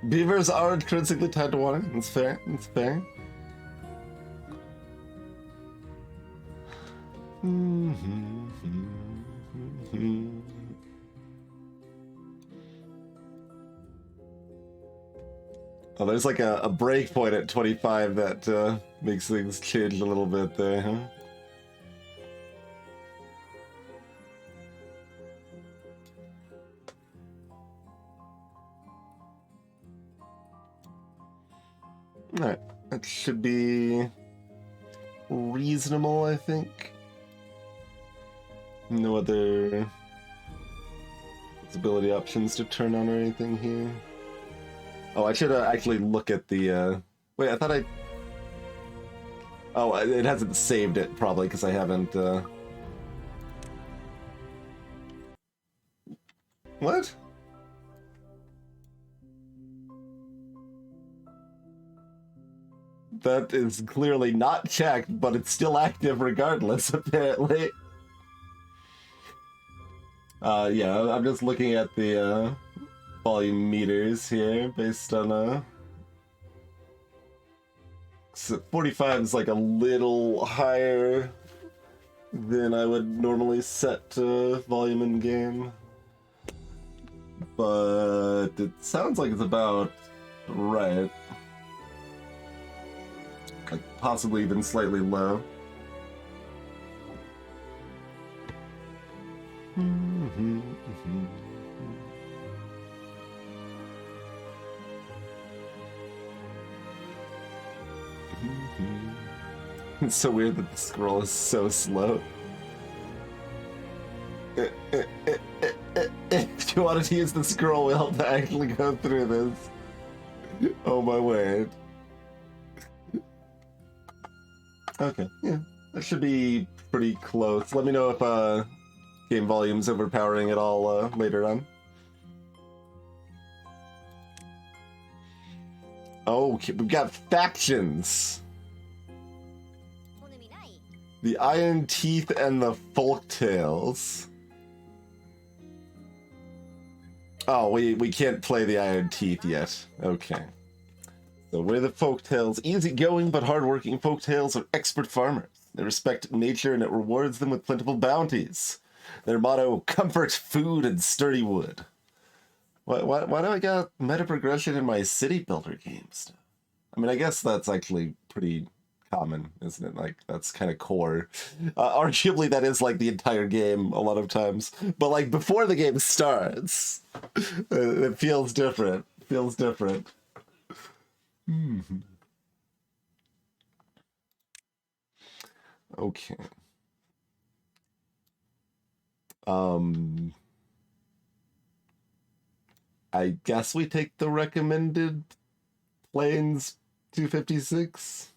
Beavers are intrinsically tied to water. That's fair. That's fair. Oh, there's like a break point at 25 that makes things change a little bit there, huh? Alright, that should be reasonable, I think. No other visibility options to turn on or anything here. Oh, I should actually look at the, wait, I thought I... Oh, it hasn't saved it, probably, because I haven't, What? That is clearly not checked, but it's still active regardless, apparently. Yeah, I'm just looking at the, volume meters here, based on, so 45 is like a little higher than I would normally set volume in game. But it sounds like it's about right. Like possibly even slightly low. It's so weird that the scroll is so slow. If you wanted to use the scroll wheel to actually go through this. Oh my word. Okay, yeah. That should be pretty close. Let me know if game volume's overpowering at all later on. Oh, we've got factions. The Iron Teeth and the Folktales. Oh, we can't play the Iron Teeth yet. Okay. So we're the Folktales. Easygoing but hardworking Folktales are expert farmers. They respect nature and it rewards them with plentiful bounties. Their motto, comfort, food, and sturdy wood. Why do I got meta progression in my city builder games? I mean, I guess that's actually pretty common, isn't it? Like, that's kind of core. Arguably, that is like the entire game a lot of times. But like before the game starts, it feels different. Feels different. Okay. I guess we take the recommended planes 256.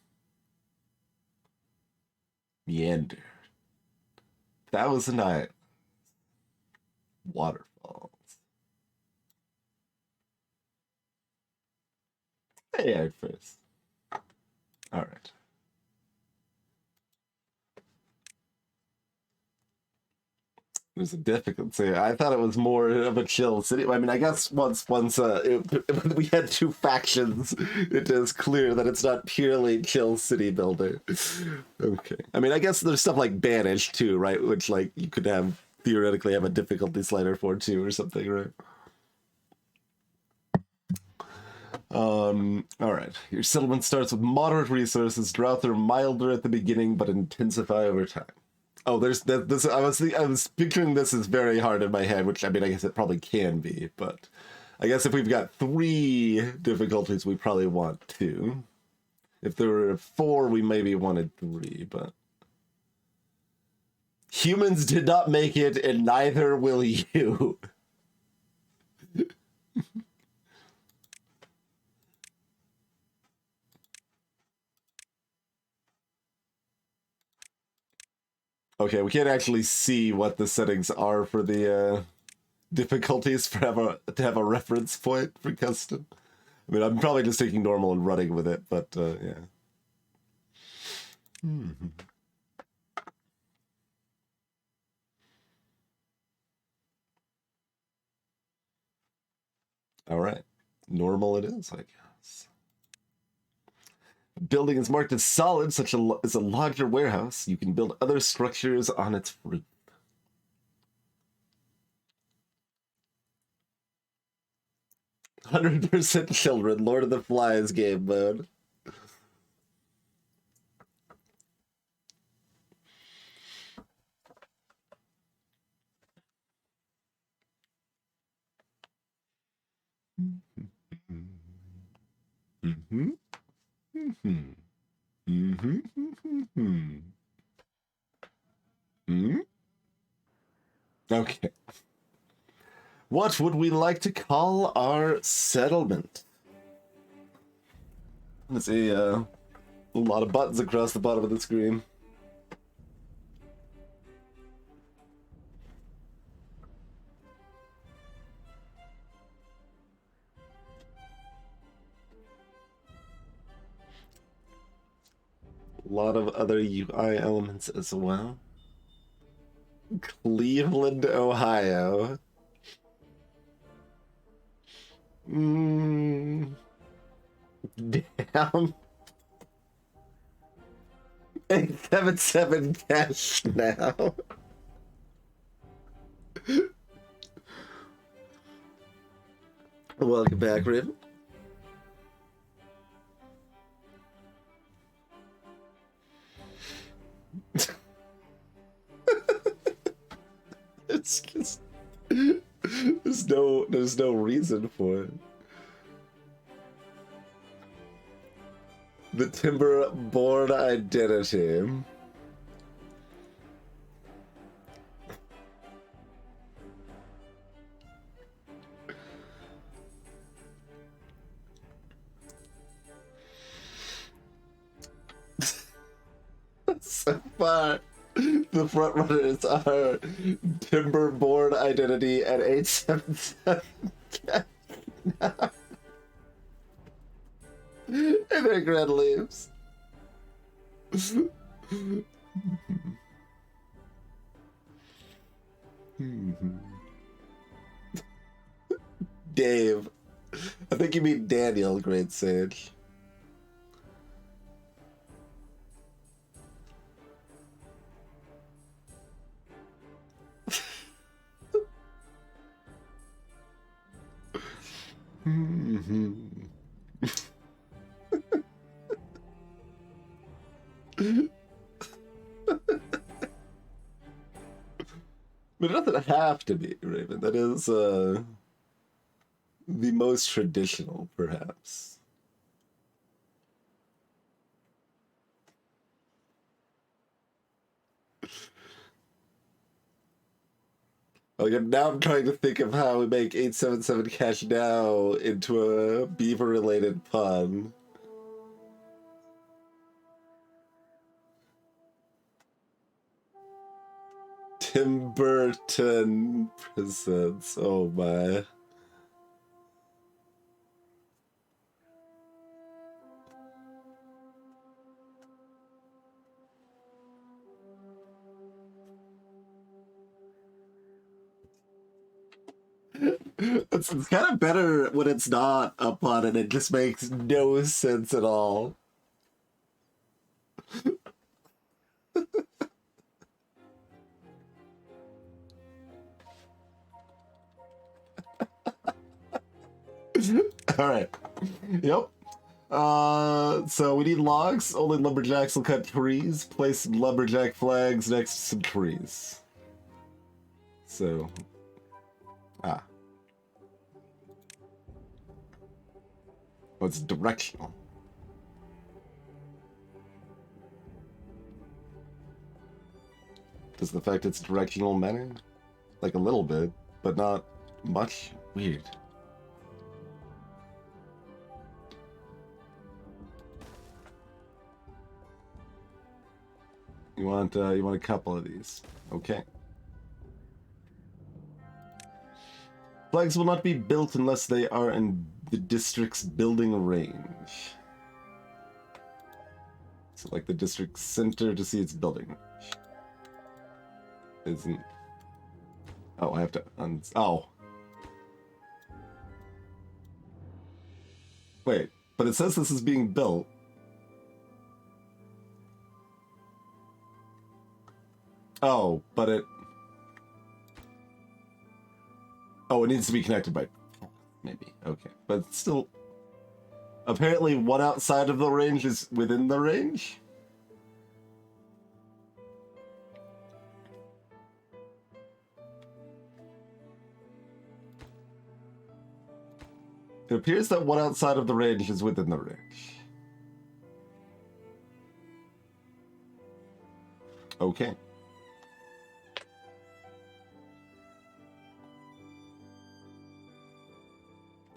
Meander. That was a night. Waterfalls. Hey, at first. All right. There's a difficulty. I thought it was more of a chill city. I mean, I guess once we had two factions, it is clear that it's not purely chill city builder. Okay. I mean, I guess there's stuff like Banish too, right? Which like you could have theoretically have a difficulty slider for too or something, right? All right. Your settlement starts with moderate resources. Droughts are milder at the beginning, but intensify over time. Oh, there's this. I was picturing this as very hard in my head, which I mean, I guess it probably can be, but I guess if we've got 3 difficulties, we probably want 2. If there were 4, we maybe wanted 3, but humans did not make it, and neither will you. Okay, we can't actually see what the settings are for the difficulties to have a reference point for custom. I mean, I'm probably just taking normal and running with it, but yeah. All right. Normal it is, I guess. Building is marked as solid, such as a lodge or warehouse. You can build other structures on its roof. 100% children, Lord of the Flies game mode. Mm-hmm. Mm-hmm. Mm-hmm. Mm-hmm. Mm-hmm. Okay. What would we like to call our settlement? Let's see, a lot of buttons across the bottom of the screen. A lot of other UI elements as well. Cleveland, Ohio. Damn. 877 cash now. Welcome back, Raven. It's just there's no reason for it. The Timberborn identity. So far, the front runners are Timberborn identity and 877. And their grand leaves. Dave. I think you mean Daniel, Great Sage. But it doesn't have to be, Raven. That is the most traditional, perhaps. Okay, now I'm trying to think of how we make 877 cash now into a beaver-related pun. Tim Burton presents. Oh my. It's kind of better when it's not a pun and it just makes no sense at all. All right. Yep. So we need logs. Only lumberjacks will cut trees. Place some lumberjack flags next to some trees. So, oh, it's directional. Does the fact it's directional matter? Like a little bit, but not much? Weird. You want a couple of these. Okay. Flags will not be built unless they are in the district's building range. So like the district center to see its building range. Isn't... Oh, I have to oh. Wait, but it says this is being built. Oh, but it... Oh, it needs to be connected by... Maybe. Okay. But still... Apparently one outside of the range is within the range? It appears that one outside of the range is within the range. Okay.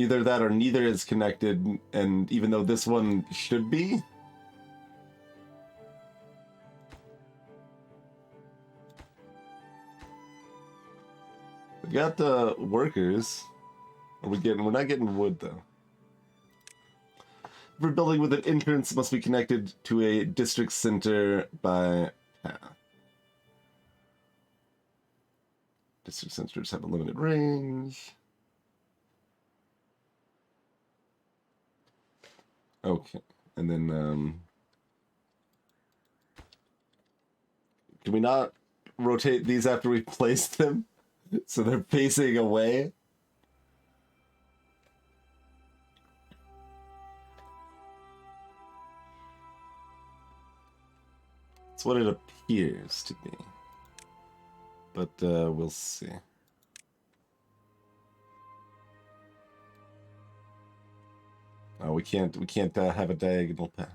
Either that or neither is connected, and even though this one should be... We got the workers. Are we getting... We're not getting wood, though. Every building with an entrance must be connected to a district center by path. District centers have a limited range. Okay, and then can we not rotate these after we place them so they're facing away? That's what it appears to be, but we'll see. Oh, we can't have a diagonal path.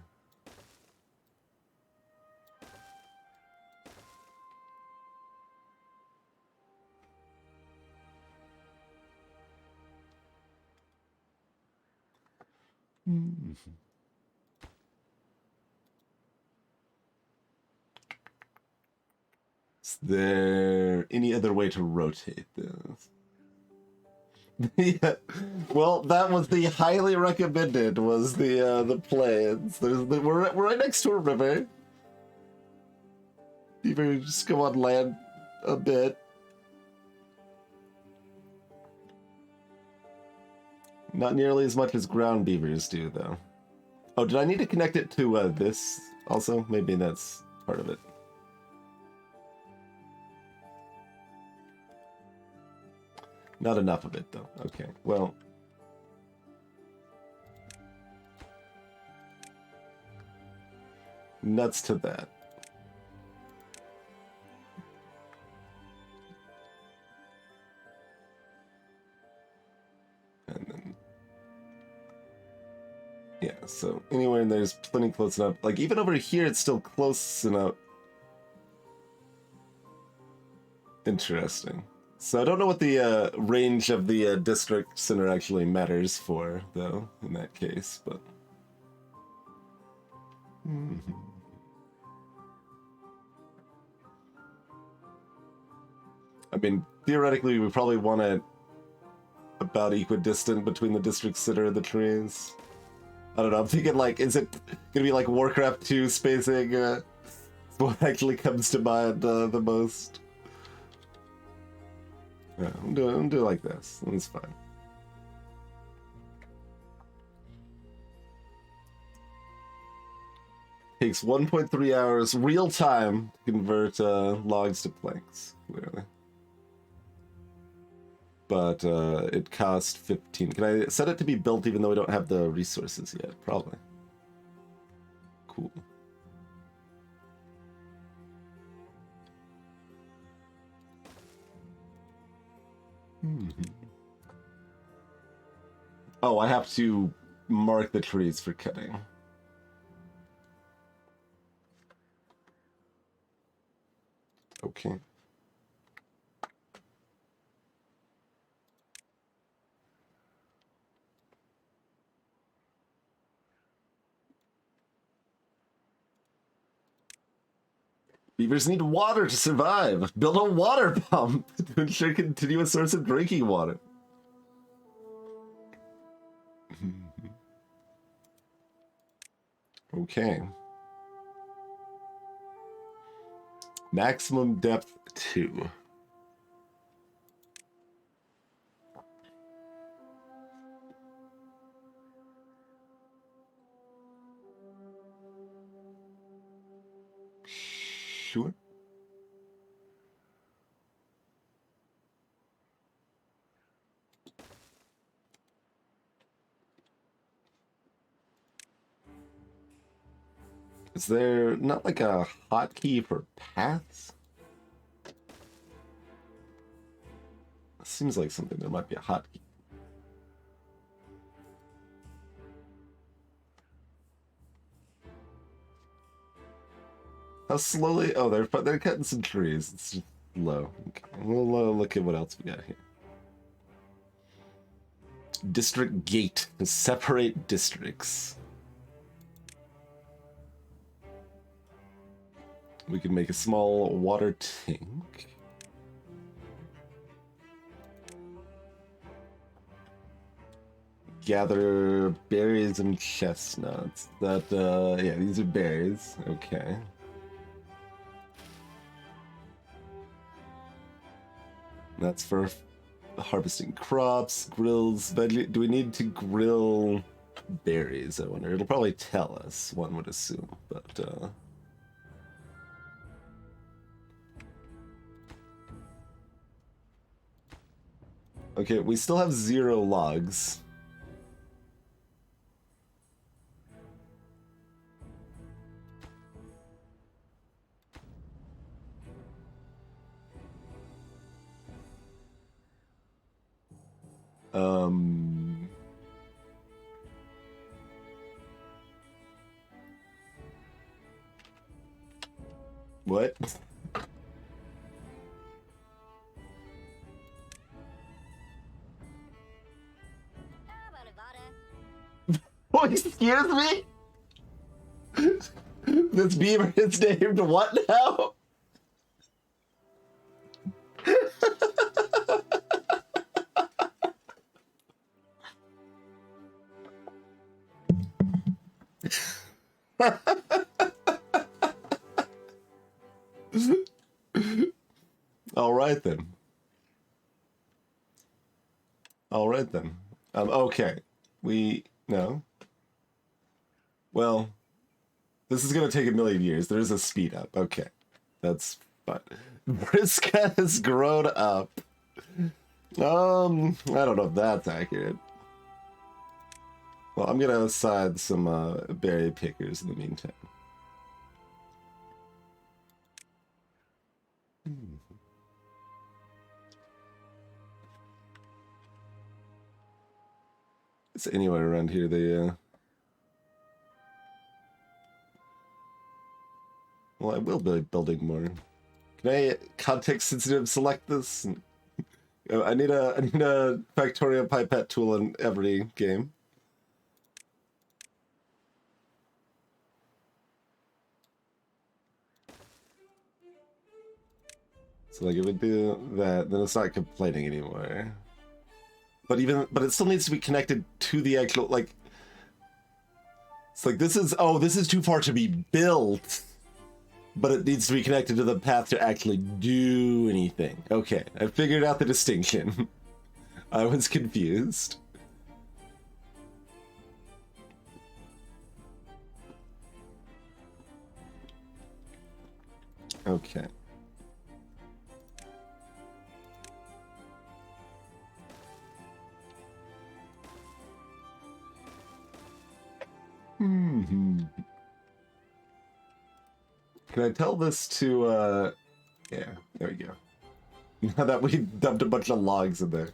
Is there any other way to rotate this? Yeah. Well, that was the highly recommended. Was the plans? We're right next to a river. Beaver just go on land a bit. Not nearly as much as ground beavers do, though. Oh, did I need to connect it to this also? Maybe that's part of it. Not enough of it, though. Okay, well. Nuts to that. And then... Yeah, so anywhere in there is plenty close enough. Like, even over here, it's still close enough. Interesting. So I don't know what the range of the district center actually matters for, though, in that case, but... I mean, theoretically, we probably want it about equidistant between the district center and the trees. I don't know, I'm thinking, like, is it gonna be like Warcraft 2 spacing? What actually comes to mind the most? Yeah, I'm doing like this. That's fine. Takes 1.3 hours real time to convert logs to planks, clearly. But it cost 15. Can I set it to be built even though we don't have the resources yet? Probably. Cool. Oh, I have to mark the trees for cutting. Okay. Beavers need water to survive. Build a water pump to ensure continuous source of drinking water. Okay. Maximum depth 2. Is there not like a hotkey for paths? Seems like something there might be a hotkey. How slowly? Oh, they're cutting some trees. It's just low. Okay. We'll look at what else we got here. District gate to separate districts. We can make a small water tank. Gather berries and chestnuts. That, yeah, these are berries. Okay. That's for harvesting crops, grills, veggie. Do we need to grill berries? I wonder. It'll probably tell us, one would assume, but, okay, we still have 0 logs. What? Oh, excuse me? This beaver is named what now? All right then. All right then. Okay. No. Well, this is gonna take 1,000,000 years. There is a speed up. Okay. That's fine. Briska has grown up. I don't know if that's accurate. Well, I'm gonna assign some berry pickers in the meantime. It's anywhere around here they well, I will be building more. Can I context sensitive select this? I need a Factorio pipette tool in every game. So like it would do that, then it's not complaining anymore. But it still needs to be connected to the actual, like, it's like this is too far to be built, but it needs to be connected to the path to actually do anything. Okay, I figured out the distinction. I was confused. Okay. Can I tell this to, yeah, there we go. Now that we dumped a bunch of logs in there.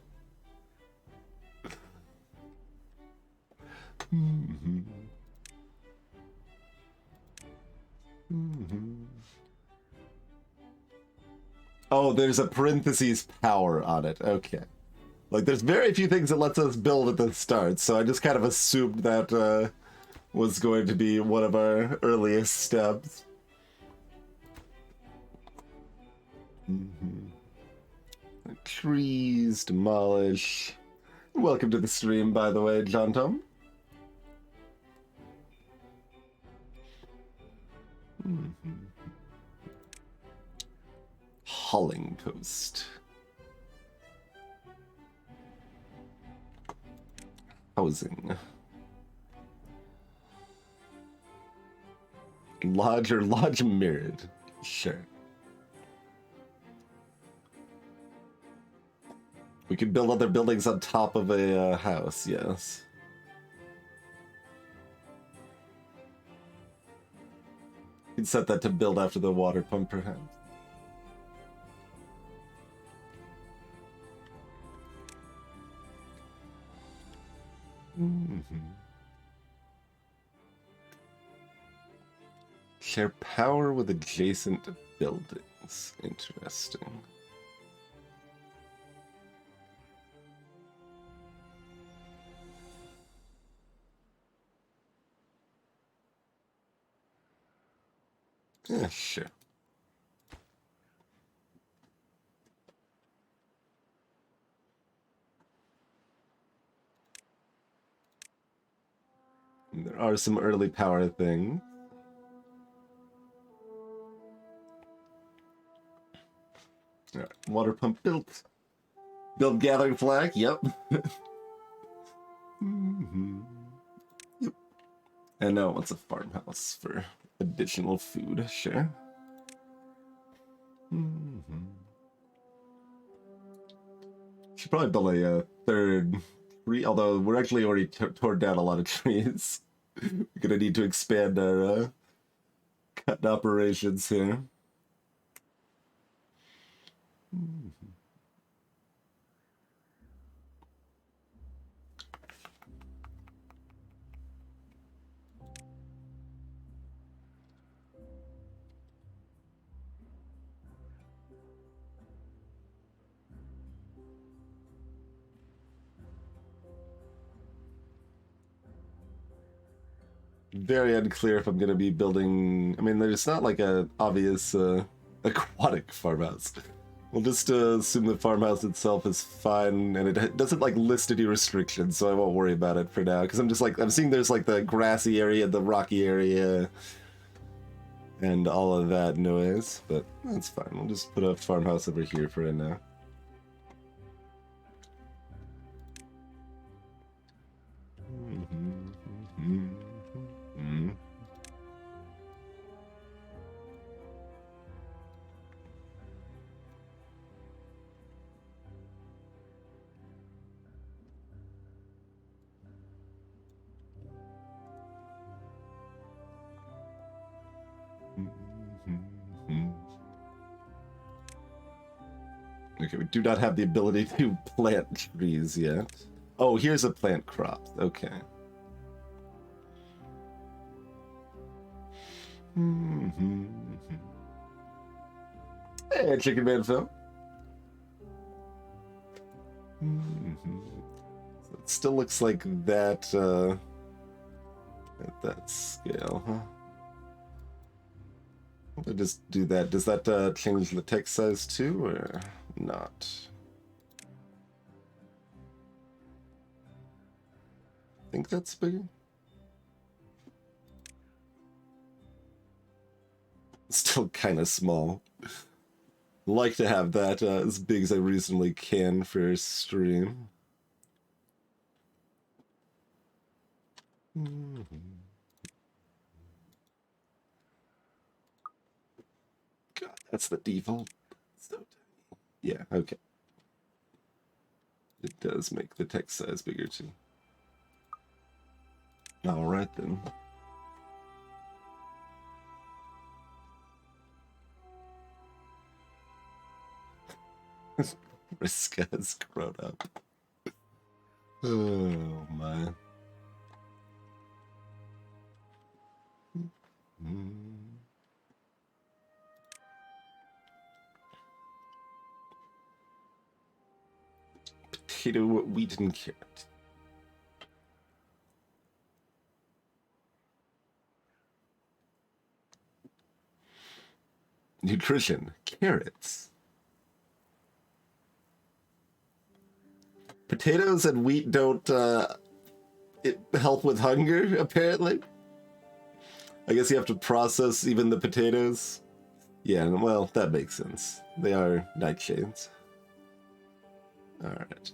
Oh, there's a parentheses power on it. Okay. Like, there's very few things that lets us build at the start, so I just kind of assumed that, was going to be one of our earliest steps. Trees, demolish. Welcome to the stream, by the way, John Tom. Hauling post. Housing. Lodge mirrored. Sure. We could build other buildings on top of a house, yes. can set that to build after the water pump, perhaps. Share power with adjacent buildings. Interesting. Yeah, sure. There are some early power things. All right, water pump built. Build gathering flag, yep. Yep. And now what's a farmhouse for additional food? Sure. Should probably build a third tree, although we're actually already torn down a lot of trees. We're gonna need to expand our cutting operations here. Very unclear if I'm going to be building... I mean, there's not like a obvious aquatic farmhouse. We'll just assume the farmhouse itself is fine, and it doesn't like list any restrictions, so I won't worry about it for now. Because I'm just like, I'm seeing there's like the grassy area, the rocky area, and all of that noise, but that's fine. We'll just put a farmhouse over here for right now. Okay, we do not have the ability to plant trees yet. Oh, here's a plant crop. Okay. Hey, Chicken Man Phil. So it still looks like that at that scale, huh? I'll just do that. Does that change the text size too, or not? I think that's bigger. Still kind of small. Like to have that as big as I reasonably can for stream. God, that's the default. So tiny. Yeah, okay. It does make the text size bigger too. All right then. Riska has grown up. Oh my. Potato, wheat, and carrot. Nutrition, carrots. Potatoes and wheat don't help with hunger, apparently. I guess you have to process even the potatoes. Yeah, well, that makes sense. They are nightshades. Alright.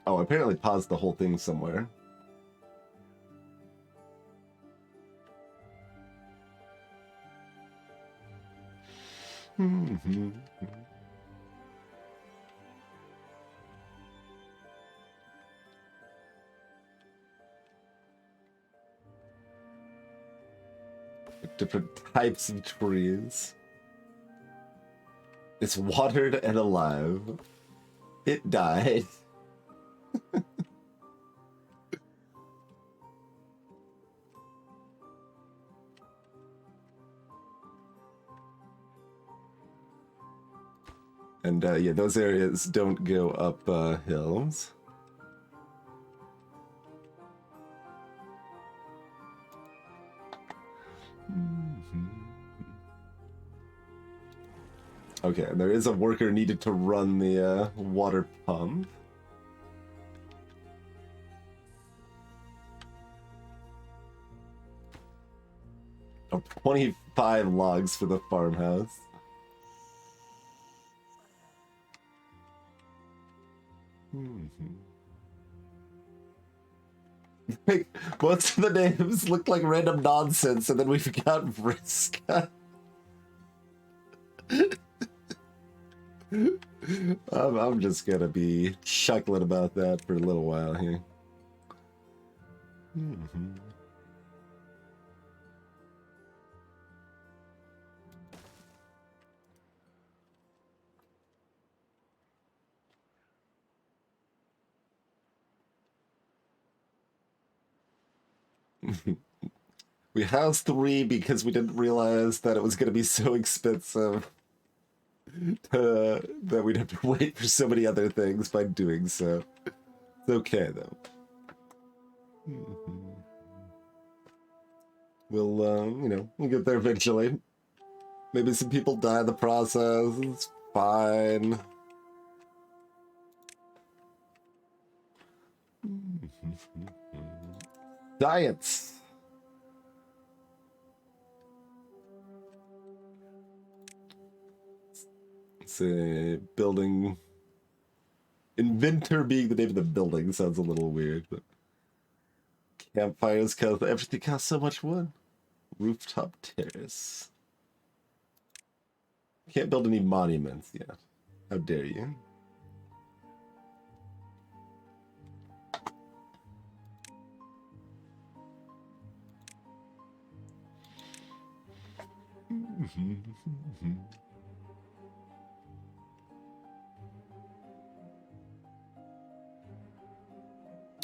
Oh, I apparently paused the whole thing somewhere. Different types of trees. It's watered and alive. It died. And yeah, those areas don't go up hills. Okay, and there is a worker needed to run the water pump. Oh, 25 logs for the farmhouse. Most of the names look like random nonsense, and then we've got Vriska. I'm just gonna be chuckling about that for a little while here. We housed 3 because we didn't realize that it was going to be so expensive that we'd have to wait for so many other things by doing so. It's okay, though. We'll, you know, we'll get there eventually. Maybe some people die in the process. It's fine. Science. It's a building. Inventor being the name of the building sounds a little weird, but campfires cost everything costs so much wood. Rooftop terrace. Can't build any monuments yet. How dare you?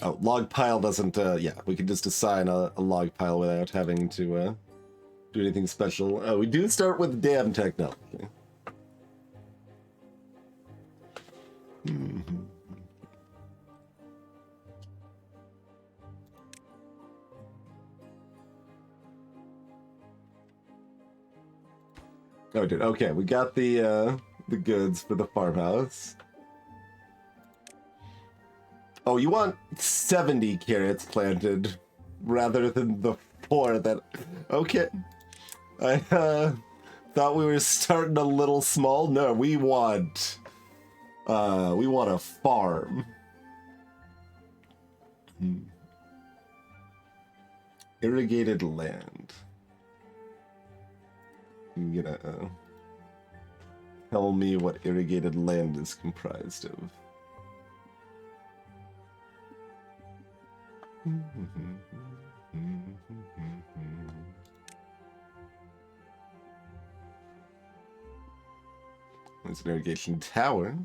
Oh, log pile doesn't, yeah, we can just assign a log pile without having to do anything special. We do start with dam technology. Oh, dude, okay, we got the goods for the farmhouse. Oh, you want 70 carrots planted rather than the 4 that... Okay. I thought we were starting a little small. No, we want a farm. Irrigated land. You gonna tell me what irrigated land is comprised of? There's an irrigation tower.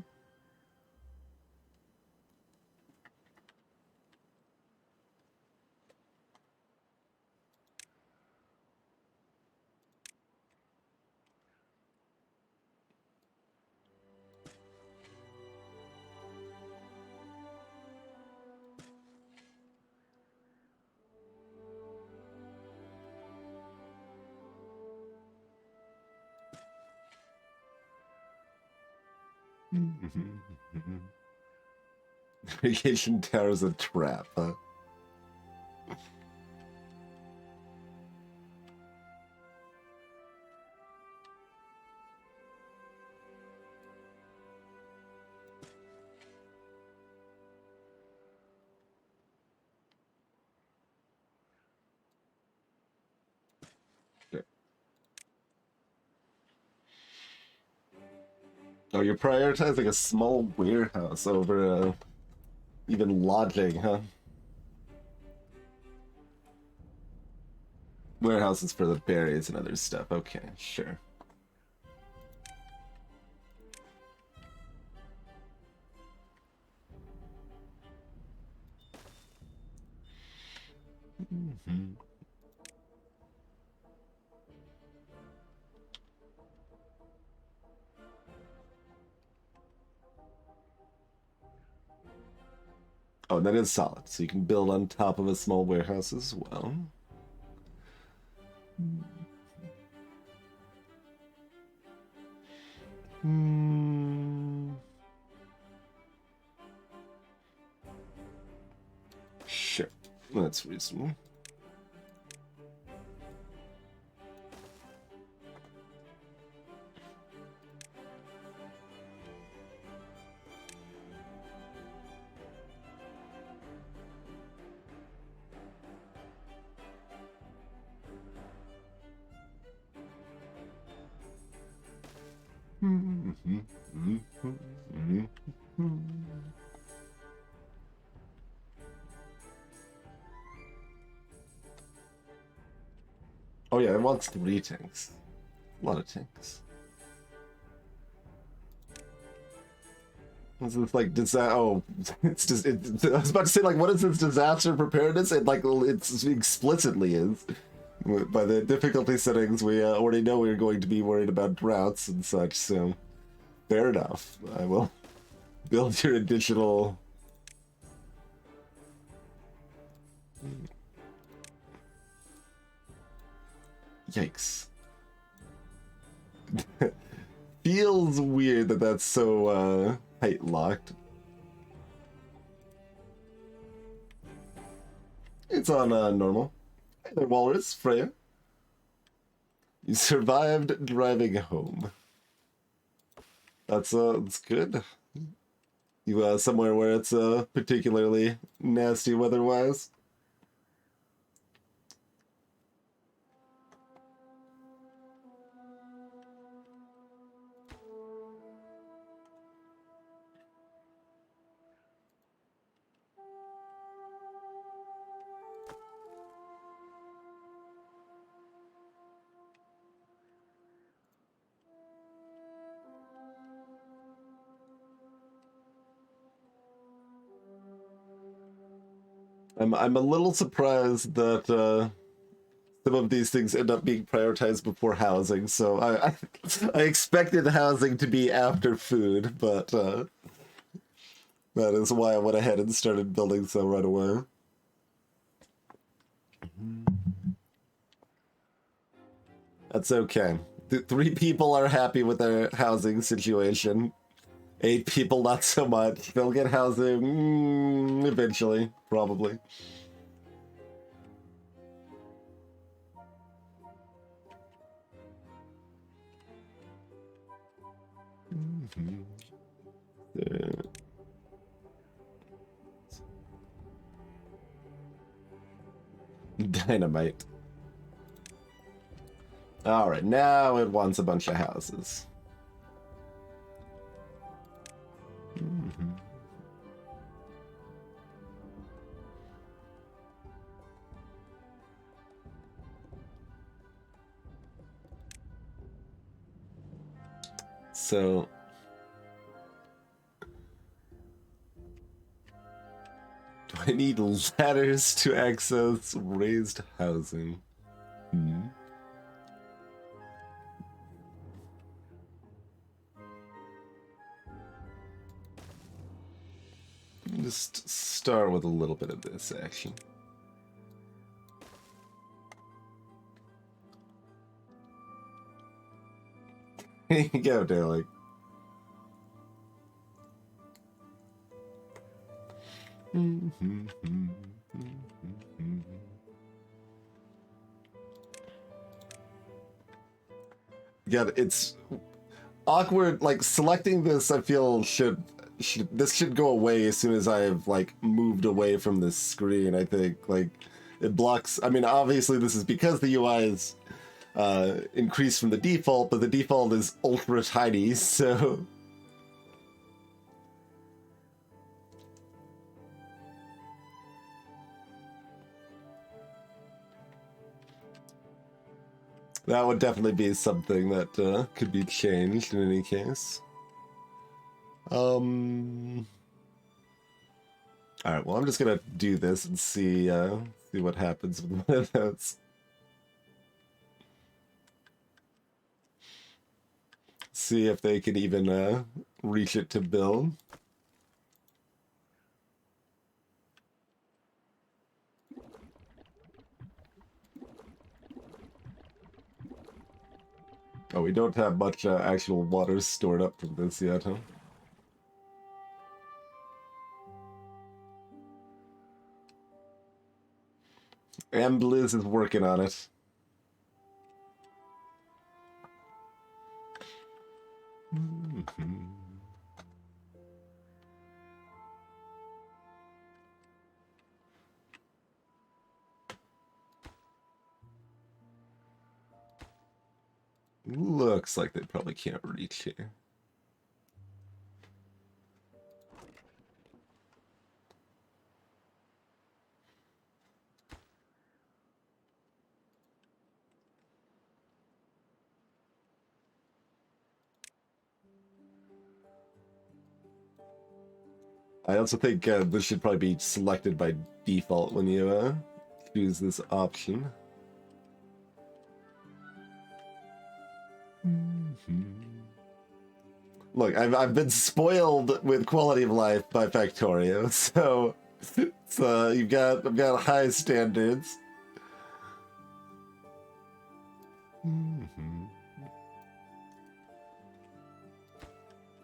Irrigation tower is a trap, huh? Oh, you're prioritizing a small warehouse over even lodging, huh? Warehouses for the berries and other stuff. Okay, sure. Mm-hmm. Oh, that is solid. So you can build on top of a small warehouse as well. Hmm. Sure. That's reasonable. Oh yeah, it wants 3 tanks. A lot of tanks. This is like disaster. Oh, it's just. I was about to say, like, what is this disaster preparedness? It like it's explicitly is. By the difficulty settings, we already know we're going to be worried about droughts and such. So, fair enough. I will build your additional. Yikes. Feels weird that that's so height locked. It's on normal. Hey there, Walrus, Freya. You survived driving home. That's good. You somewhere where it's particularly nasty weather-wise. I'm a little surprised that some of these things end up being prioritized before housing. So I expected housing to be after food, but that is why I went ahead and started building some right away. That's okay. 3 people are happy with their housing situation. 8 people, not so much. They'll get housing eventually, probably. Dynamite. All right, now it wants a bunch of houses. So do I need ladders to access raised housing? Just start with a little bit of this action. Here you go, Derek. Yeah, it's awkward. Like selecting this, I feel this should go away as soon as I've like moved away from this screen. I think like it blocks. I mean, obviously this is because the UI is increased from the default, but the default is ultra tiny, so That would definitely be something that could be changed in any case. Alright, well, I'm just gonna do this and see what happens with one of those. See if they can even reach it to build. Oh, we don't have much actual water stored up from this yet, huh? And Blizz is working on it. Looks like they probably can't reach here. I also think this should probably be selected by default when you choose this option. Look, I've been spoiled with quality of life by Factorio, so I've got high standards.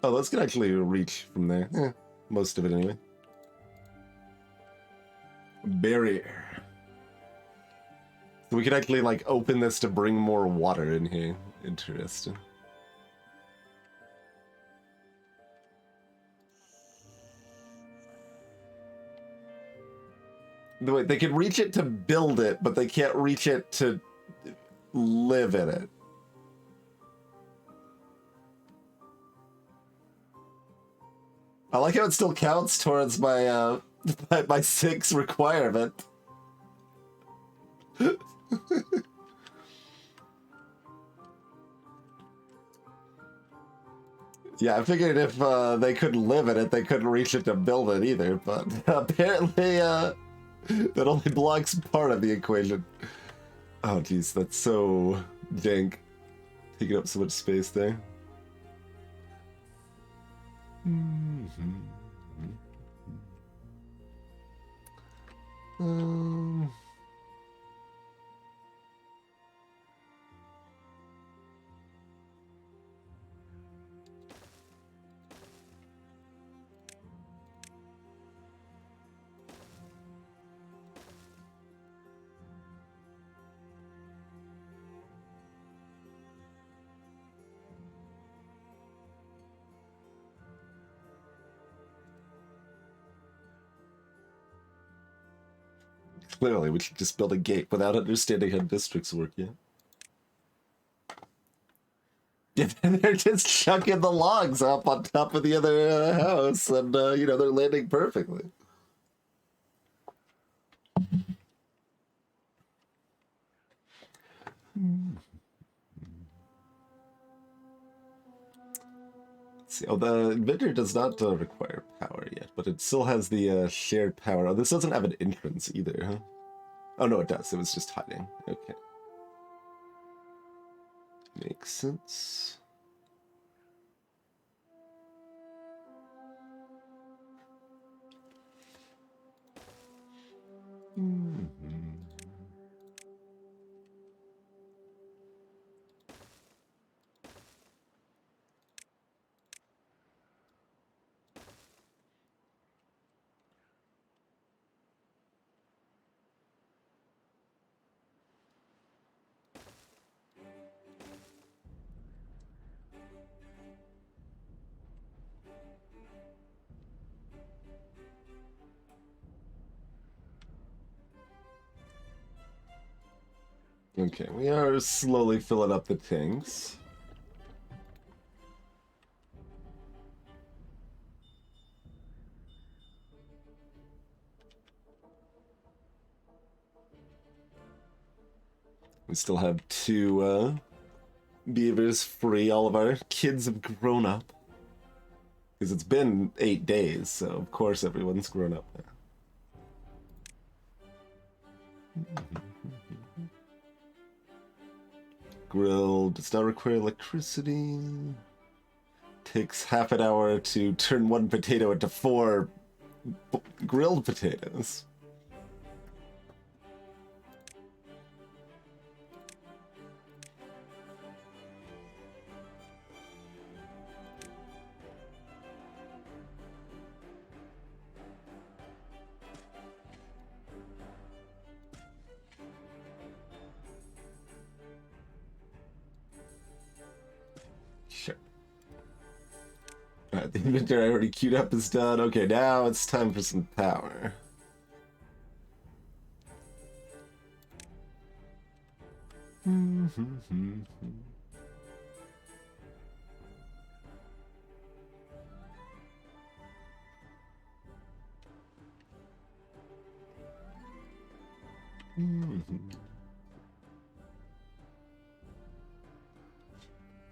Oh, this can actually reach from there. Most of it anyway. Barrier. So we could actually like open this to bring more water in here. Interesting. They can reach it to build it, but they can't reach it to live in it. I like how it still counts towards my my 6 requirement. Yeah, I figured if they couldn't live in it, they couldn't reach it to build it either, but apparently that only blocks part of the equation. Oh geez, that's so jank. Taking up so much space there. Clearly, we should just build a gate without understanding how districts work yet. Yeah, they're just chucking the logs up on top of the other house, and you know, they're landing perfectly. Let's see. Oh, the inventor does not require power yet, but it still has the shared power. Oh, this doesn't have an entrance either, huh? Oh no, it does. It was just hiding. Okay. Makes sense. Okay, we are slowly filling up the tanks. We still have 2 beavers free. All of our kids have grown up. Because it's been 8 days, so of course everyone's grown up now. Grill does not require electricity. Takes half an hour to turn 1 potato into 4 grilled potatoes. Sure. Alright, the inventory I already queued up is done. Okay, now it's time for some power.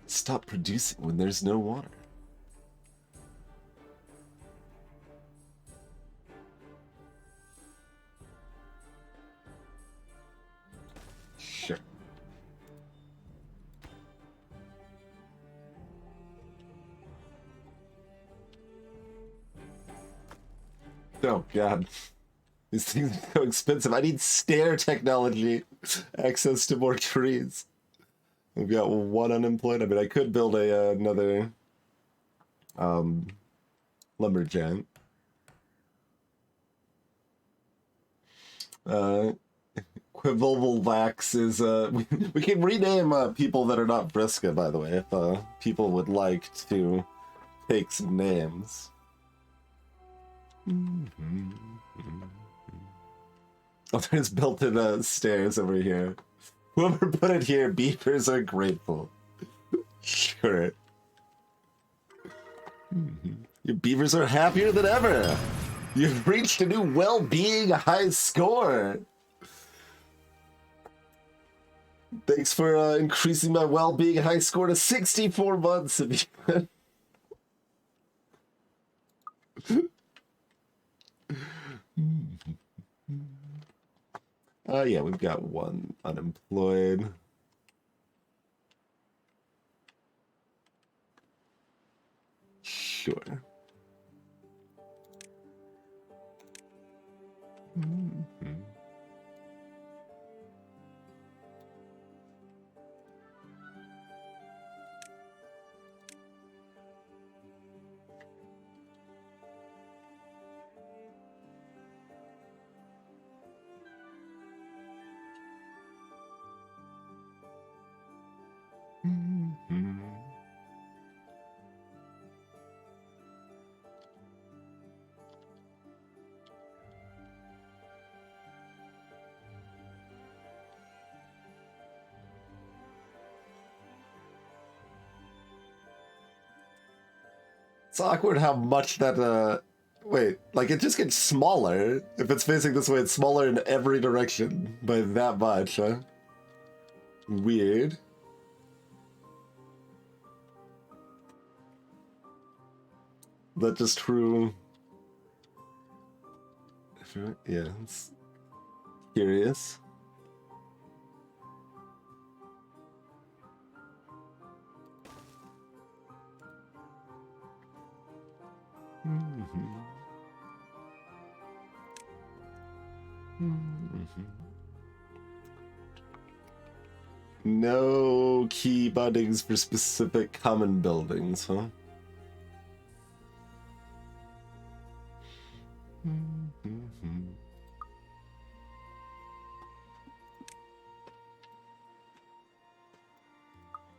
Stop producing when there's no water. Sure. Oh god. These things are so expensive. I need stair technology. Access to more trees. We've got 1 unemployed. I mean, I could build another lumberjack. Quibblevax is we can rename people that are not Briska, by the way, if people would like to take some names. Oh, there's built-in stairs over here. Whoever put it here, beavers are grateful. Sure. Your beavers are happier than ever. You've reached a new well-being high score. Thanks for increasing my well-being high score to 64 months. Yeah, we've got 1 unemployed. Sure. It's awkward how much that, wait, like it just gets smaller. If it's facing this way, it's smaller in every direction by that much, huh? Weird. That just true. Yeah, it's curious. No key bindings for specific common buildings, huh?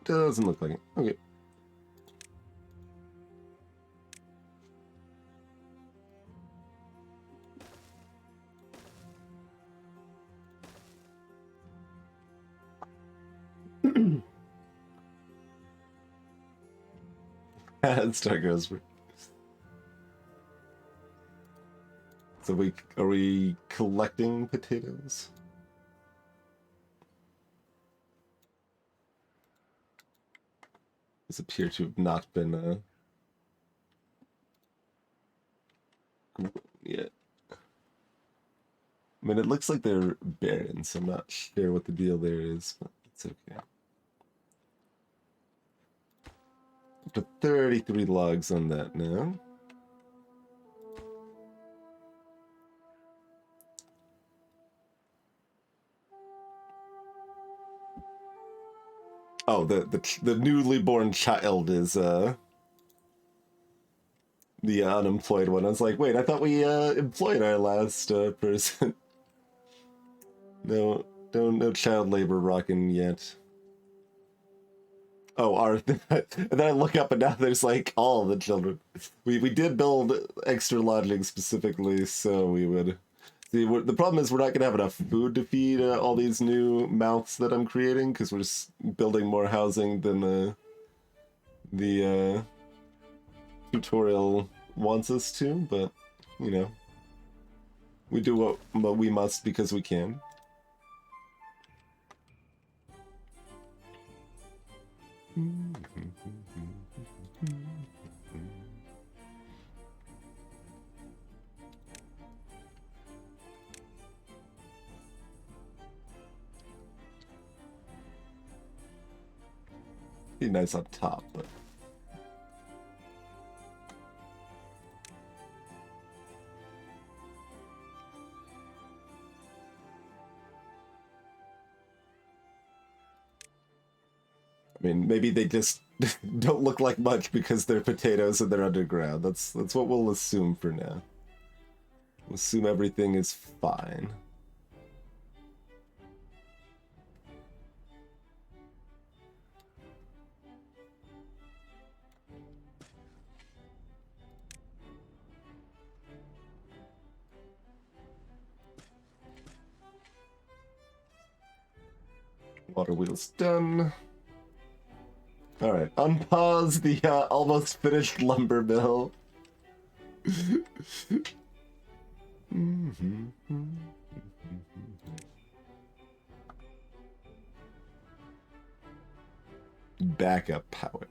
Doesn't look like it. Okay. Star goes. So are we collecting potatoes? These appear to have not been yet. I mean, it looks like they're barren, so I'm not sure what the deal there is, but it's okay. Up to 33 logs on that now. Oh, the newly born child is the unemployed one. I was like, wait, I thought we employed our last person. No child labor rocking yet. Oh, and then I look up and now there's like all the children. We did build extra lodging specifically so we would. See, the problem is we're not gonna have enough food to feed all these new mouths that I'm creating because we're just building more housing than the tutorial wants us to. But you know, we do what we must because we can. Be nice on top, but I mean, maybe they just don't look like much because they're potatoes and they're underground. That's what we'll assume for now. We'll assume everything is fine. Water wheel's done. All right, unpause the almost finished lumber mill. Backup power.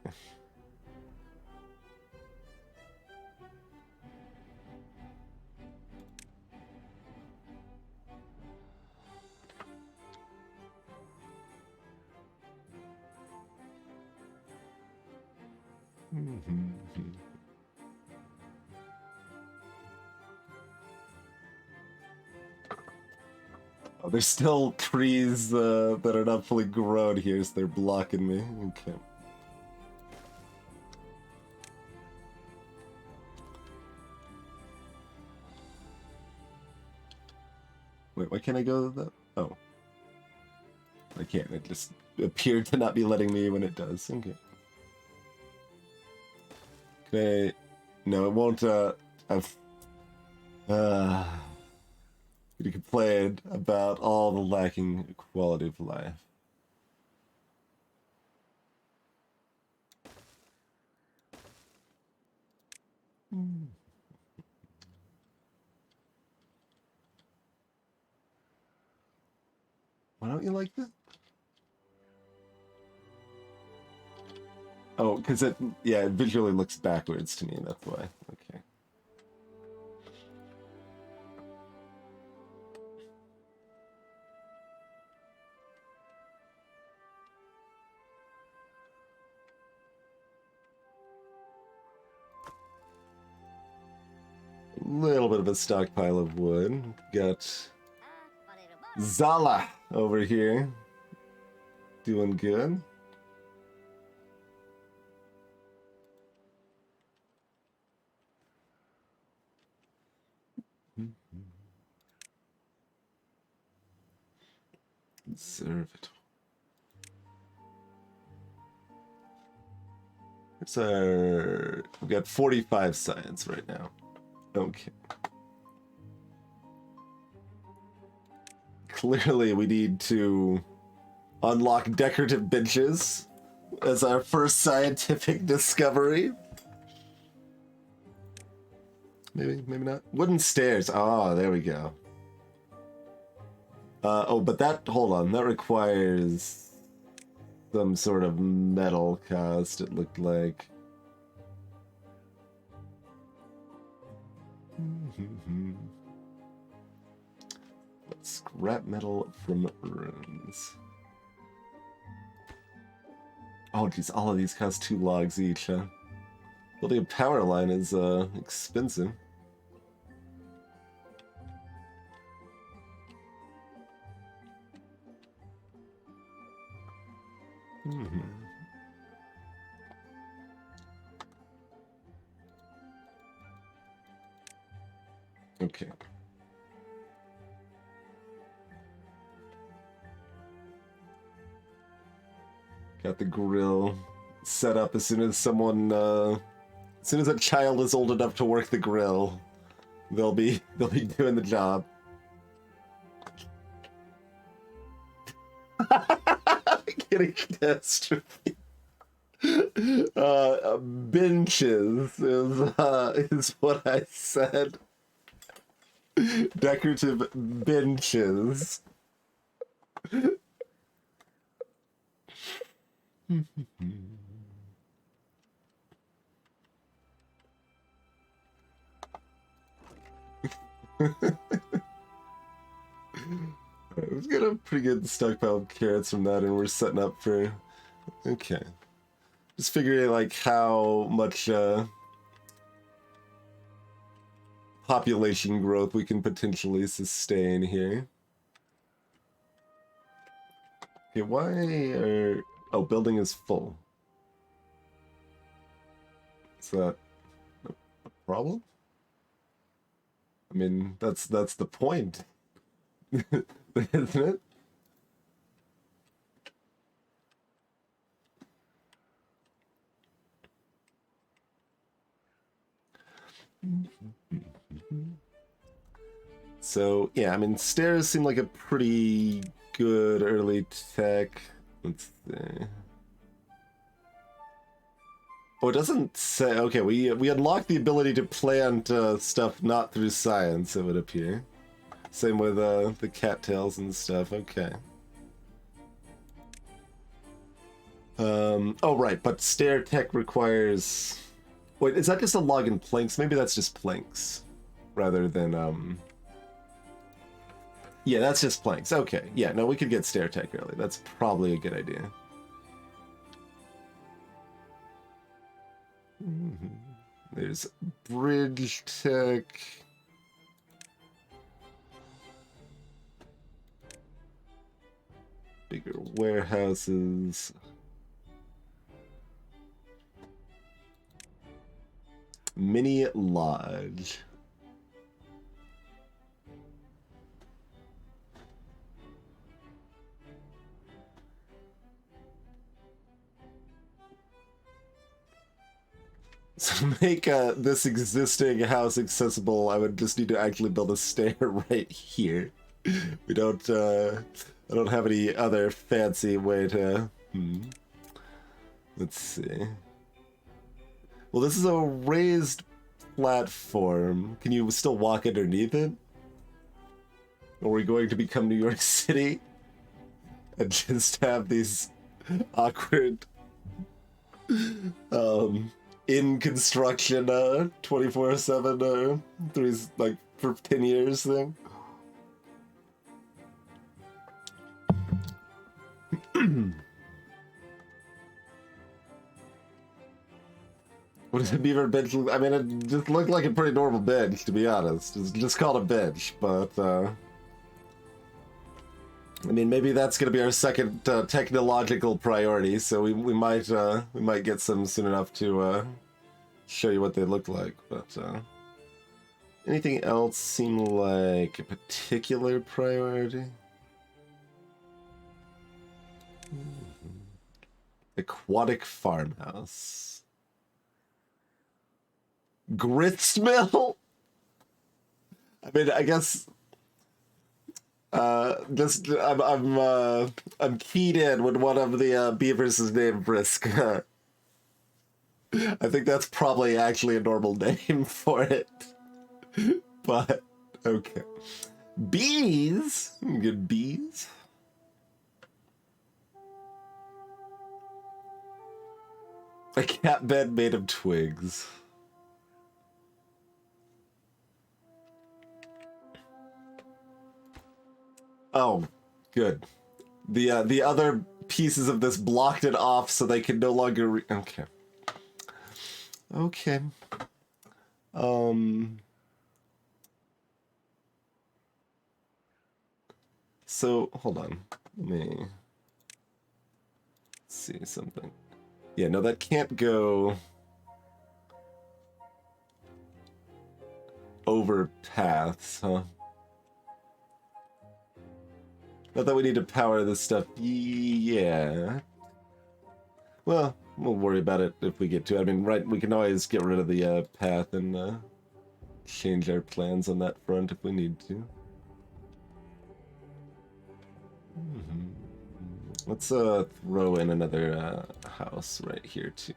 Oh, there's still trees that are not fully grown here, so they're blocking me. Okay. Wait, why can't I go to that? Oh. I can't. It just appeared to not be letting me when it does. Okay. Okay. No, it won't, you complained about all the lacking quality of life. Why don't you like this? Oh, because it visually looks backwards to me, that's why. Okay. Little bit of a stockpile of wood. Got Zala over here. Doing good. Conservative. We've got 45 science right now. Okay. Clearly we need to unlock decorative benches as our first scientific discovery. Maybe not. Wooden stairs. Oh, there we go. Oh, but hold on, that requires some sort of metal cast, it looked like. Scrap metal from runes. Oh geez, all of these cost 2 logs each, huh? Building a power line is expensive. Okay. Got the grill set up as soon as someone, as soon as a child is old enough to work the grill, they'll be doing the job. Getting catastrophe. Benches is what I said. Decorative benches. We've got a pretty good stockpile of carrots from that, and we're setting up for... Okay. Just figuring, like, how much population growth we can potentially sustain here. Okay, why are... Oh, building is full. Is that a problem? I mean, that's the point. Isn't it? So, yeah, I mean, stairs seem like a pretty good early tech. Let's see. Oh, it doesn't say... Okay, we unlocked the ability to plant stuff not through science, it would appear. Same with the cattails and stuff. Okay. Oh, right, but stair tech requires... Wait, is that just a log and planks? Maybe that's just planks, rather than, Yeah, that's just planks. Okay, yeah, no, we could get stair tech early. That's probably a good idea. There's bridge tech. Bigger warehouses. Mini lodge. So make this existing house accessible, I would just need to actually build a stair right here. We don't, I don't have any other fancy way to... Let's see. Well, this is a raised platform. Can you still walk underneath it? Or are we going to become New York City? And just have these awkward... in construction 24/7 like for 10 years thing. What is a beaver bench? I mean, it just looked like a pretty normal bench, to be honest. It's just called a bench, but I mean, maybe that's going to be our second technological priority, so we might get some soon enough to show you what they look like. But anything else seem like a particular priority? Aquatic farmhouse. Gristmill? I mean, I guess... just I'm keyed in when one of the beavers is named Brisk. I think that's probably actually a normal name for it. But okay. Bees? Good bees. A cat bed made of twigs. Oh, good. The other pieces of this blocked it off so they can no longer okay. Okay. So hold on. Let me see something. Yeah, no, that can't go over paths, huh? Not that we need to power this stuff. Yeah. Well, we'll worry about it if we get to it. I mean, right, we can always get rid of the path and change our plans on that front if we need to. Let's throw in another house right here too.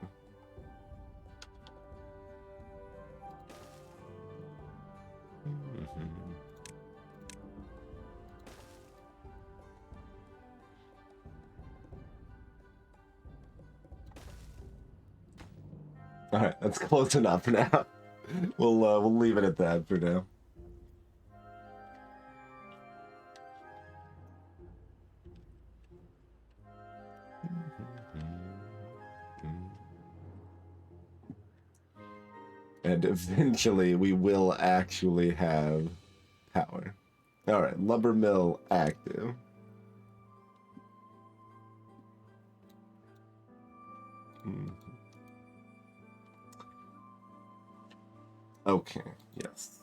All right, that's close enough for now. We'll leave it at that for now. And eventually we will actually have power. All right, lumber mill active. Okay, yes.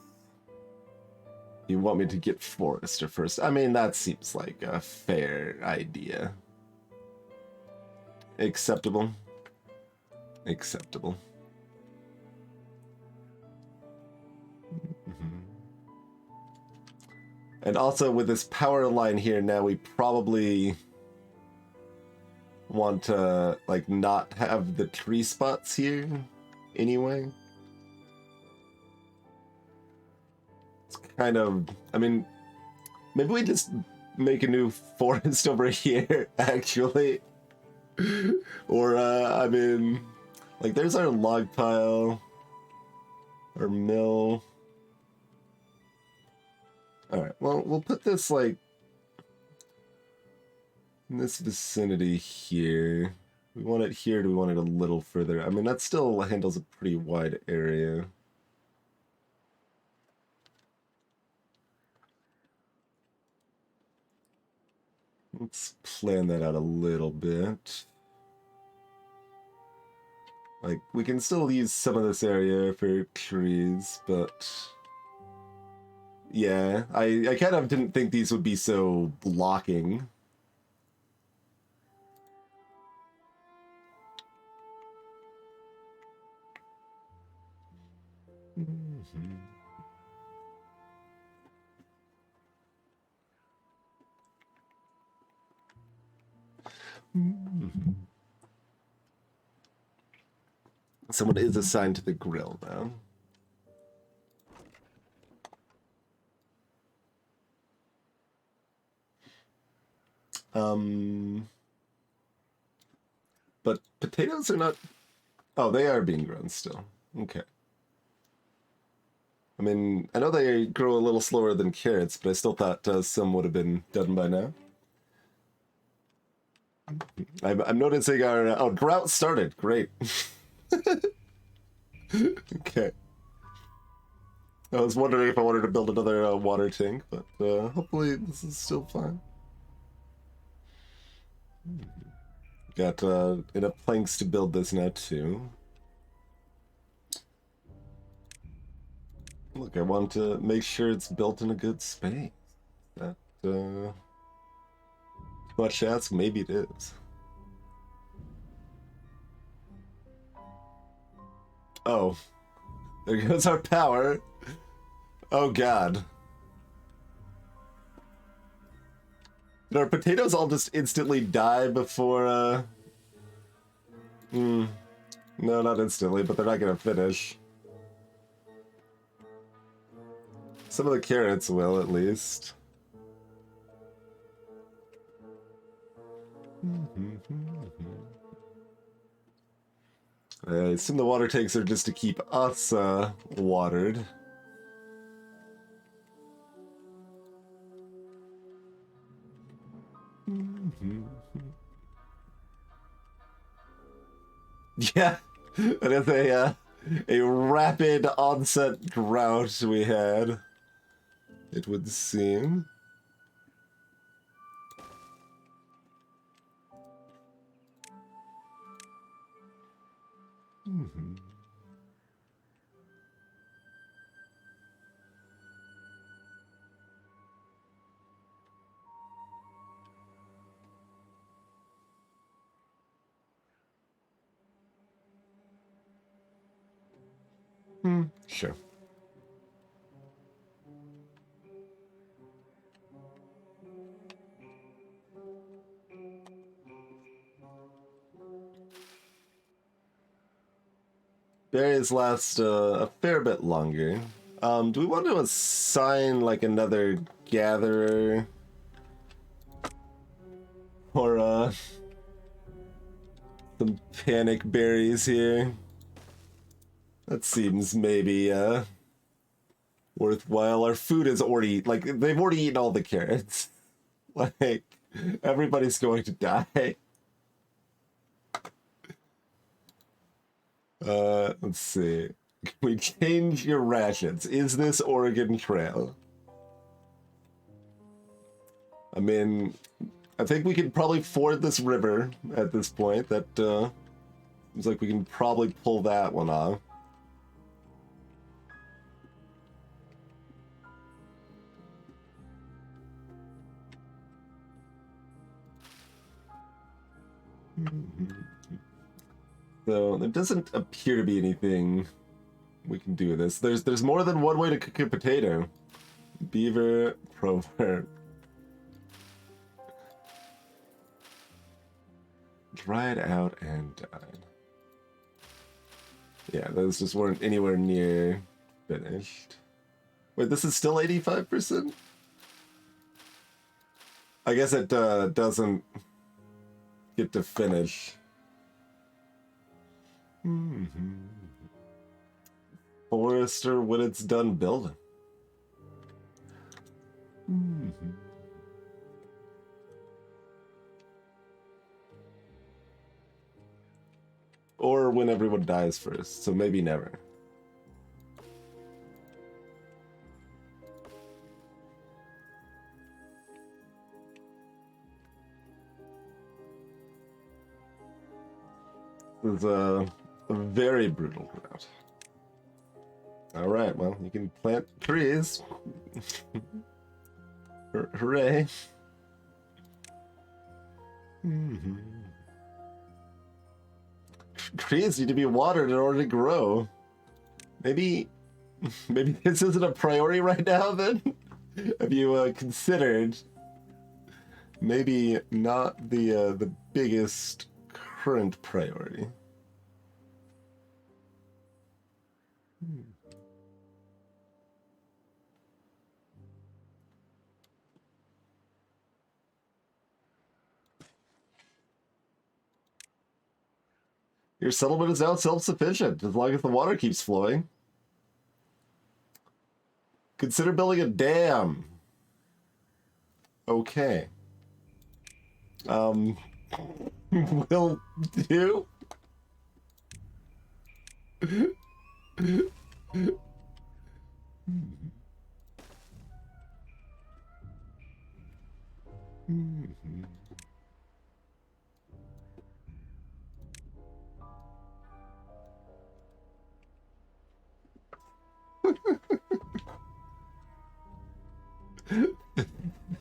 You want me to get forester first? I mean, that seems like a fair idea. Acceptable. Acceptable. And also with this power line here now, we probably want to like not have the tree spots here anyway. It's kind of, I mean, maybe we just make a new forest over here actually. Or I mean, like there's our log pile, our mill. All right, well, we'll put this like in this vicinity here. We want it here, do we want it a little further? I mean, that still handles a pretty wide area. Let's plan that out a little bit. Like, we can still use some of this area for trees, but yeah, I kind of didn't think these would be so blocking. Someone is assigned to the grill now. But potatoes are not... Oh, they are being grown still. Okay. I mean, I know they grow a little slower than carrots, but I still thought some would have been done by now. I'm noticing our... Oh, drought started. Great. Okay. I was wondering if I wanted to build another water tank, but hopefully this is still fine. Got enough planks to build this now, too. Look, I want to make sure it's built in a good space. That, much to ask, maybe it is. Oh. There goes our power. Oh, God. Did our potatoes all just instantly die before, No, not instantly, but they're not gonna finish. Some of the carrots will, at least. I assume the water tanks are just to keep us watered. Yeah, that is a rapid onset drought we had, it would seem. Sure. Berries last a fair bit longer. Do we want to assign like another gatherer? Or some panic berries here? That seems maybe worthwhile. Our food is already, like, they've already eaten all the carrots. Like, everybody's going to die. Let's see. Can we change your rations? Is this Oregon Trail? I mean, I think we could probably ford this river at this point. That seems like we can probably pull that one off. So there doesn't appear to be anything we can do with this. There's more than one way to cook a potato. Beaver proverb. Dried out and died. Yeah, those just weren't anywhere near finished. Wait, this is still 85%? I guess it doesn't get to finish. Forester when it's done building. Or when everyone dies first, so maybe never. This is a very brutal drought. Alright, well, you can plant trees. Hooray. Trees need to be watered in order to grow. Maybe this isn't a priority right now, then? Have you considered maybe not the biggest current priority? Your settlement is now self-sufficient, as long as the water keeps flowing. Consider building a dam. Okay. Will do.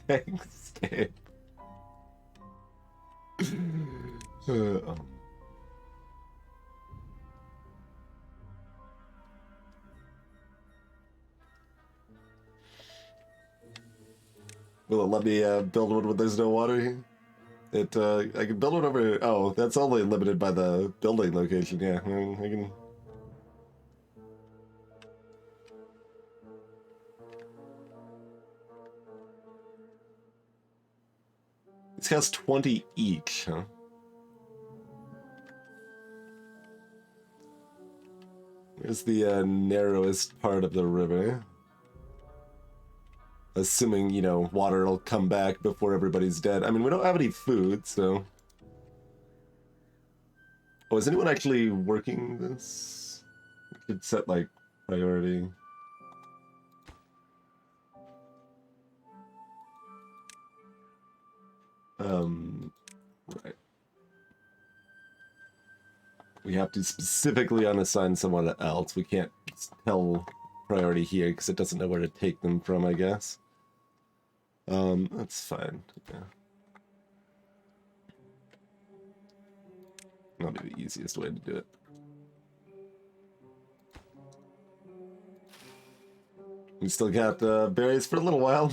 Thanks, Dave. Will it let me build one when there's no water here? I can build one over. Oh, that's only limited by the building location. Yeah, I mean, I can. This has 20 each, huh? Here's the narrowest part of the river. Assuming, you know, water will come back before everybody's dead. I mean, we don't have any food, so... Oh, is anyone actually working this? We could set, like, priority. Right. We have to specifically unassign someone else. We can't tell priority here because it doesn't know where to take them from, I guess. That's fine. Yeah. That'll be the easiest way to do it. We still got berries for a little while.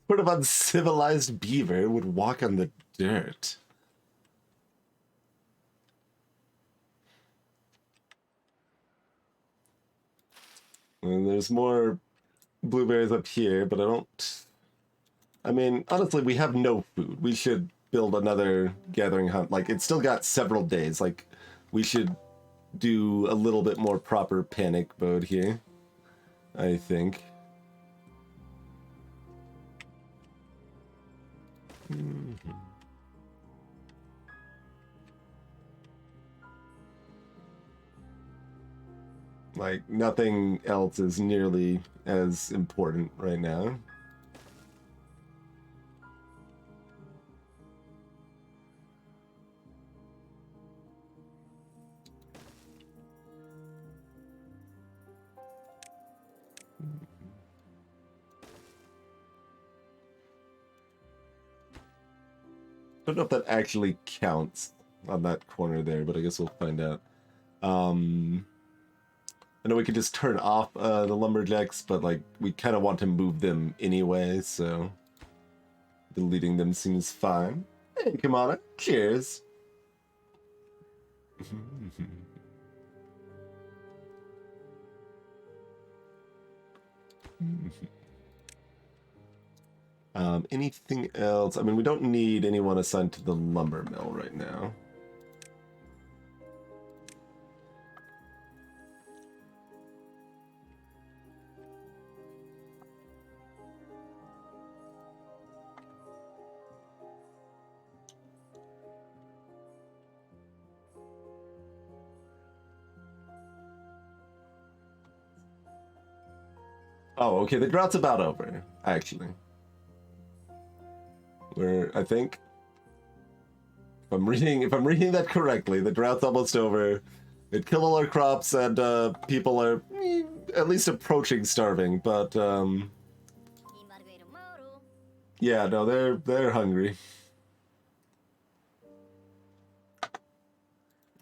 What of uncivilized beaver would walk on the dirt? And there's more blueberries up here, but I don't... I mean, honestly, we have no food. We should build another gathering hunt. Like, it's still got several days. Like, we should do a little bit more proper panic mode here, I think. Like, nothing else is nearly as important right now. I don't know if that actually counts on that corner there, but I guess we'll find out. I know we could just turn off the lumberjacks, but like we kind of want to move them anyway, so deleting them seems fine. Hey, come on, cheers. Anything else? I mean, we don't need anyone assigned to the lumber mill right now. Oh, okay, the drought's about over, actually. I think, if I'm reading that correctly, the drought's almost over. It killed all our crops, and people are at least approaching starving. But yeah, no, they're hungry.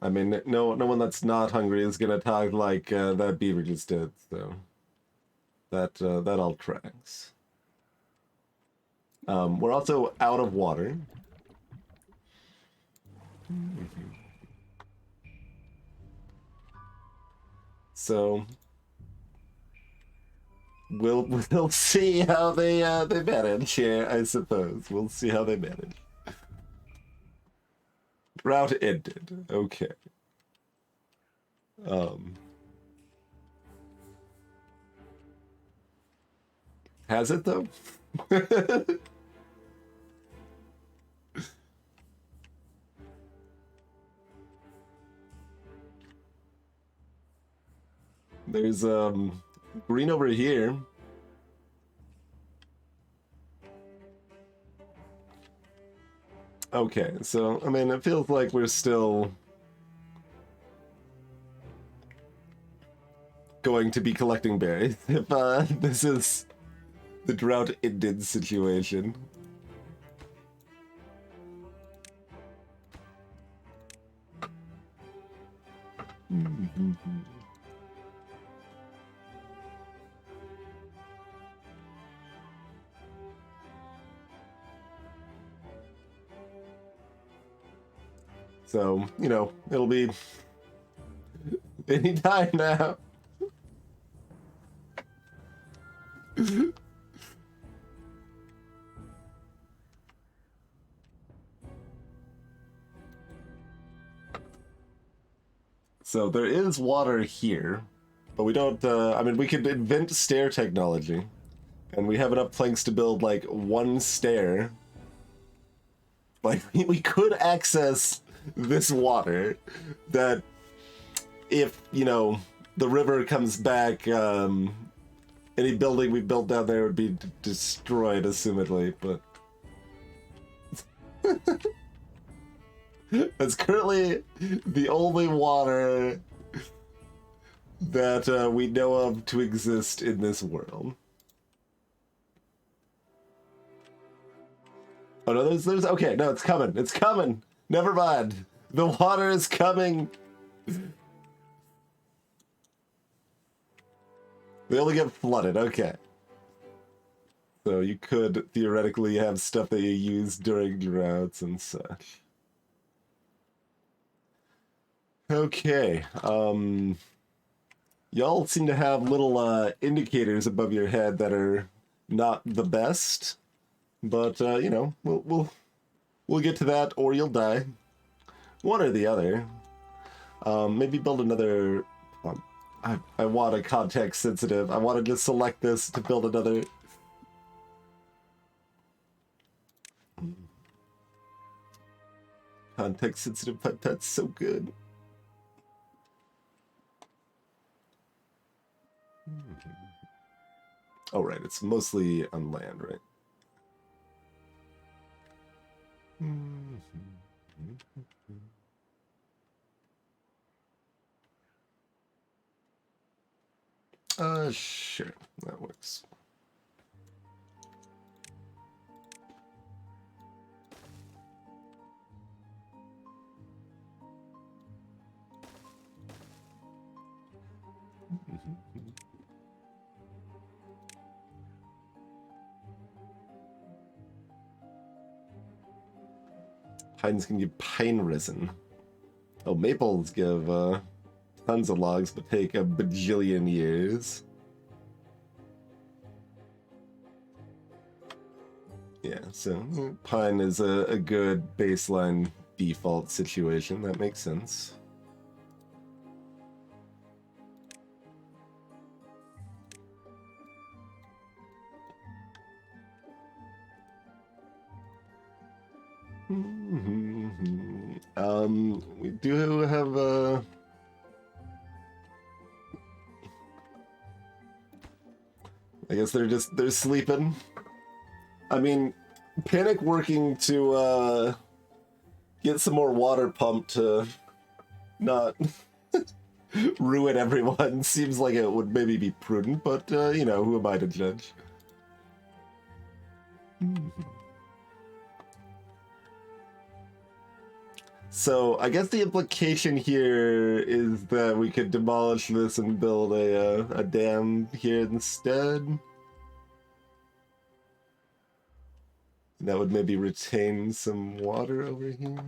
I mean, no one that's not hungry is gonna talk like that beaver just did. So that all tracks. We're also out of water. So we'll see how they manage here, I suppose. We'll see how they manage. Drought ended. Okay. Has it though? There's green over here. Okay, so I mean it feels like we're still going to be collecting berries if this is the drought ended situation. So, you know, it'll be anytime now. So there is water here, but we don't, I mean, we could invent stair technology, and we have enough planks to build, like, one stair. Like, we could access this water that, if, you know, the river comes back, any building we built down there would be destroyed, assumedly, but... That's currently the only water that we know of to exist in this world. Oh no, there's okay, no, it's coming. It's coming. Never mind. The water is coming. They only get flooded, okay. So you could theoretically have stuff that you use during droughts and such. Okay, y'all seem to have little indicators above your head that are not the best, but you know, we'll get to that, or you'll die, one or the other. Maybe build another. I want a context sensitive. I wanted to select this to build another. Context sensitive pipette's so good. Oh, right, it's mostly on land, right? Sure, that works. Pines can give pine resin. Oh, maples give tons of logs, but take a bajillion years. Yeah, so pine is a good baseline default situation. That makes sense. We do have I guess they're sleeping. I mean, Panic working to get some more water pumped to not ruin everyone seems like it would maybe be prudent, but you know, who am I to judge? So I guess the implication here is that we could demolish this and build a dam here instead. That would maybe retain some water over here.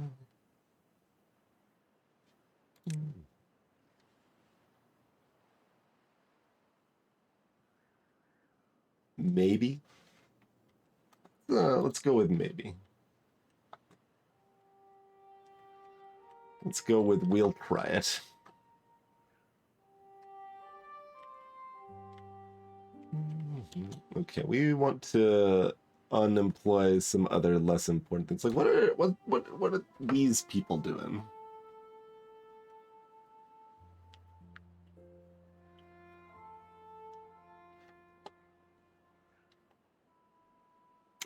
Maybe. Let's go with maybe. Let's go with we'll try it. Okay, we want to unemploy some other less important things. Like what are these people doing?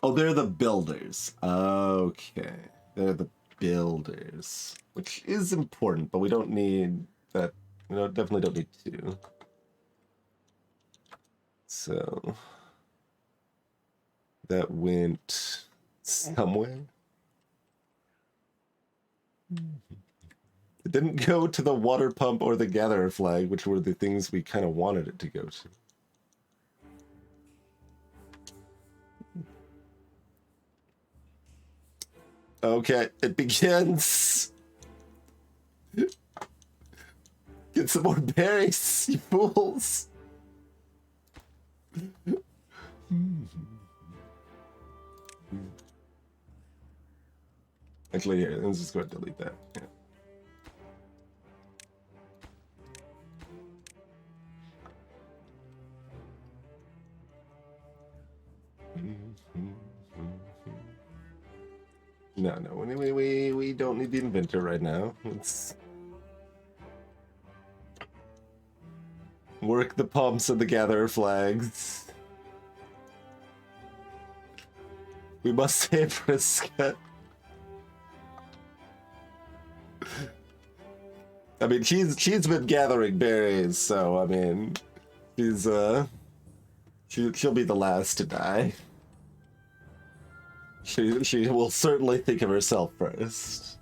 Oh, they're the builders. Okay. They're the builders. Which is important, but we don't need that. We definitely don't need to. So that went somewhere. It didn't go to the water pump or the gatherer flag, which were the things we kind of wanted it to go to. Okay, it begins. Get some more berries, you fools. Actually, here, let's just go ahead and delete that. Yeah. No, we don't need the inventor right now. Let's work the pumps and the gatherer flags. We must save Vriska. I mean, she's been gathering berries, so I mean, she'll be the last to die. She will certainly think of herself first.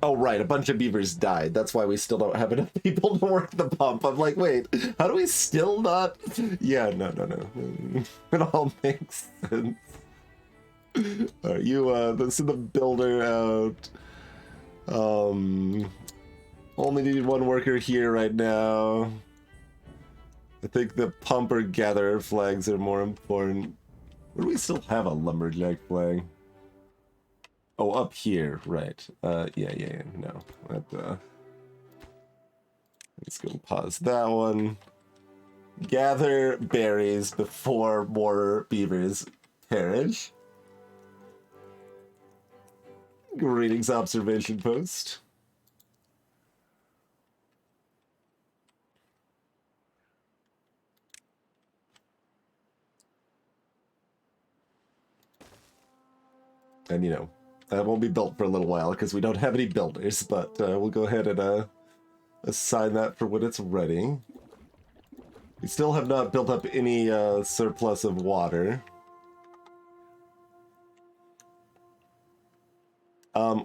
Oh, right, a bunch of beavers died. That's why we still don't have enough people to work the pump. I'm like, wait, how do we still not? Yeah, no. It all makes sense. Alright, you, let's send the builder out. Only need one worker here right now. I think the pump or gatherer flags are more important. Where do we still have a lumberjack flag? Oh, up here, right. Yeah, no. Let's go and pause that one. Gather berries before more beavers perish. Greetings, observation post. And, you know, that won't be built for a little while because we don't have any builders, but we'll go ahead and assign that for when it's ready. We still have not built up any surplus of water.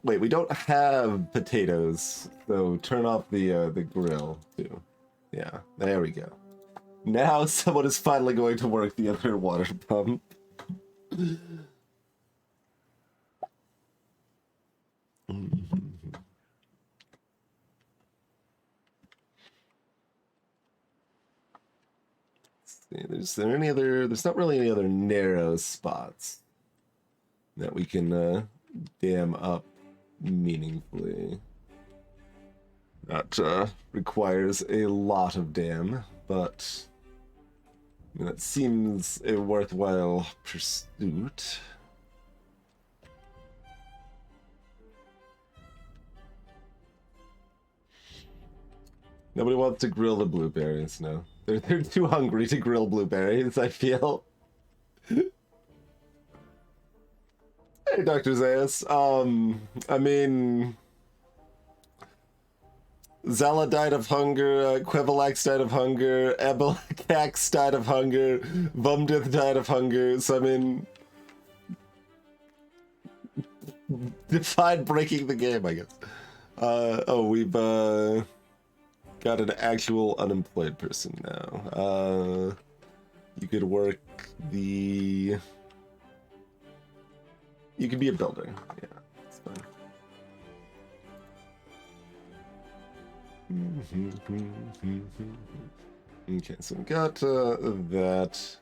Wait, we don't have potatoes, so turn off the grill too. Yeah, there we go. Now someone is finally going to work the other water pump. There's not really any other narrow spots that we can dam up meaningfully. That requires a lot of dam, but I mean, that seems a worthwhile pursuit. Nobody wants to grill the blueberries, no. They're too hungry to grill blueberries, I feel. Hey, Dr. Zayas. I mean... Zala died of hunger, Quevelax died of hunger, Ebelcax died of hunger, Vumdith died of hunger, so I mean... Define breaking the game, I guess. Oh, we've, got an actual unemployed person now. You could work the... You could be a builder. Yeah, that's fine. Okay, so we got that.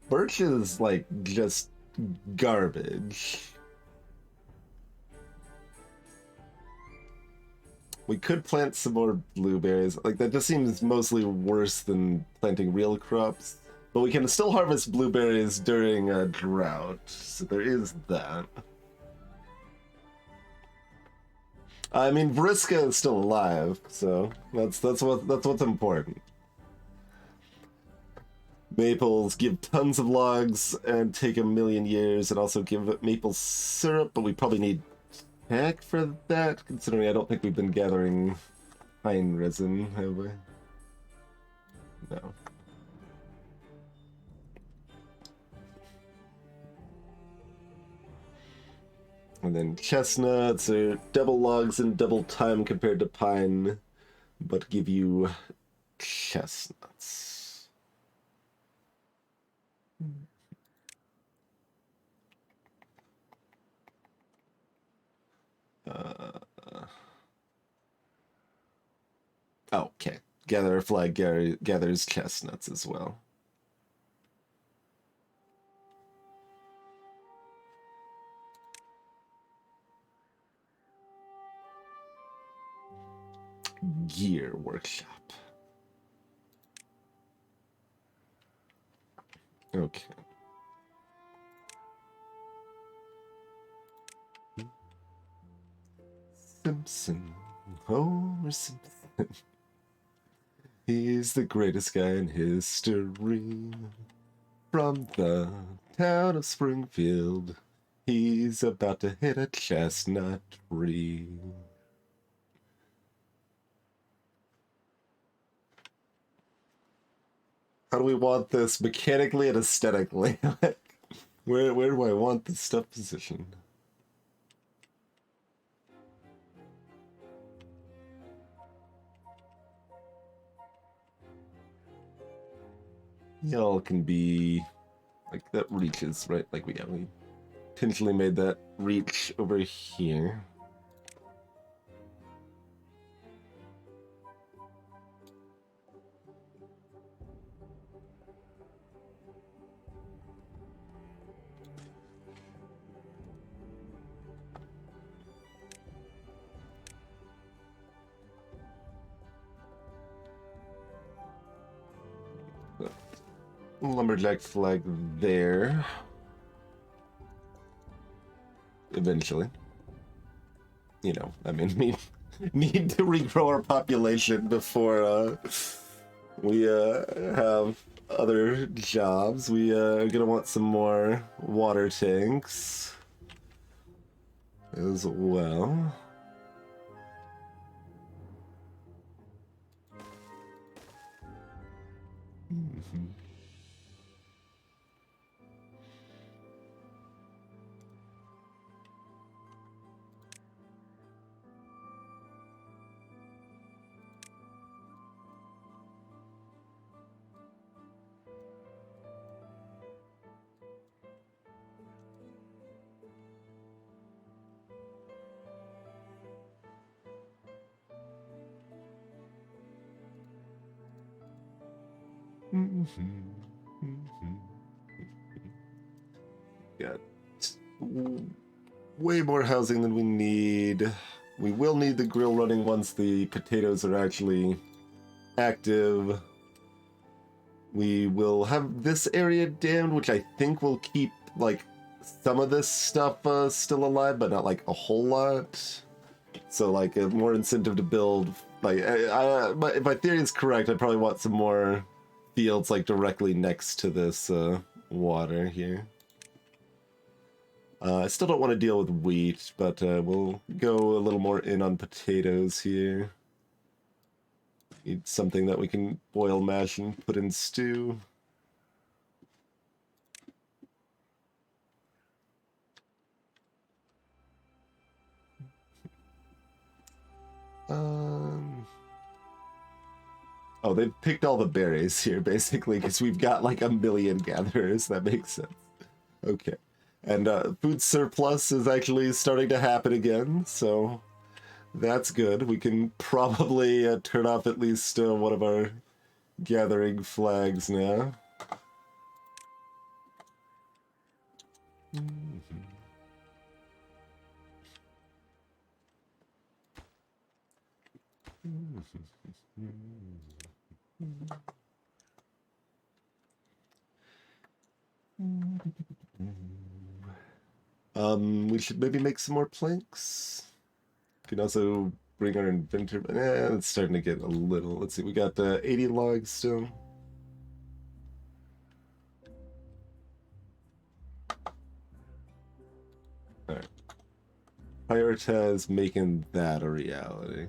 Birch is like just garbage. We could plant some more blueberries. Like, that just seems mostly worse than planting real crops. But we can still harvest blueberries during a drought, so there is that. I mean, Vriska is still alive, so that's what's important. Maples give tons of logs and take 1,000,000 years, and also give maple syrup, but we probably need heck for that, considering I don't think we've been gathering pine resin, have we? No. And then chestnuts are double logs and double time compared to pine, but give you chestnuts. Okay. Gatherer flag gathers chestnuts as well. Gear workshop. Okay. Simpson. Homer Simpson. He's the greatest guy in history. From the town of Springfield, he's about to hit a chestnut tree. How do we want this mechanically and aesthetically? where do I want this stuff positioned? Y'all can be like that reaches, right? Like we intentionally made that reach over here. Lumberjack flag there. Eventually. You know, I mean, need to regrow our population before we have other jobs. We are gonna want some more water tanks as well. Got way more housing than we need. We will need the grill running once the potatoes are actually active. We will have this area dammed, which I think will keep like some of this stuff still alive, but not like a whole lot. So like a more incentive to build. Like, if my theory is correct, I probably want some more fields like directly next to this water here. I still don't want to deal with wheat, but we'll go a little more in on potatoes here. Need something that we can boil, mash, and put in stew. Oh, they've picked all the berries here, basically, because we've got like 1 million gatherers. That makes sense. Okay. And food surplus is actually starting to happen again, so that's good. We can probably turn off at least one of our gathering flags now. We should maybe make some more planks. We can also bring our inventory. It's starting to get a little. Let's see, we got 80 logs still. Alright. Prioritize making that a reality.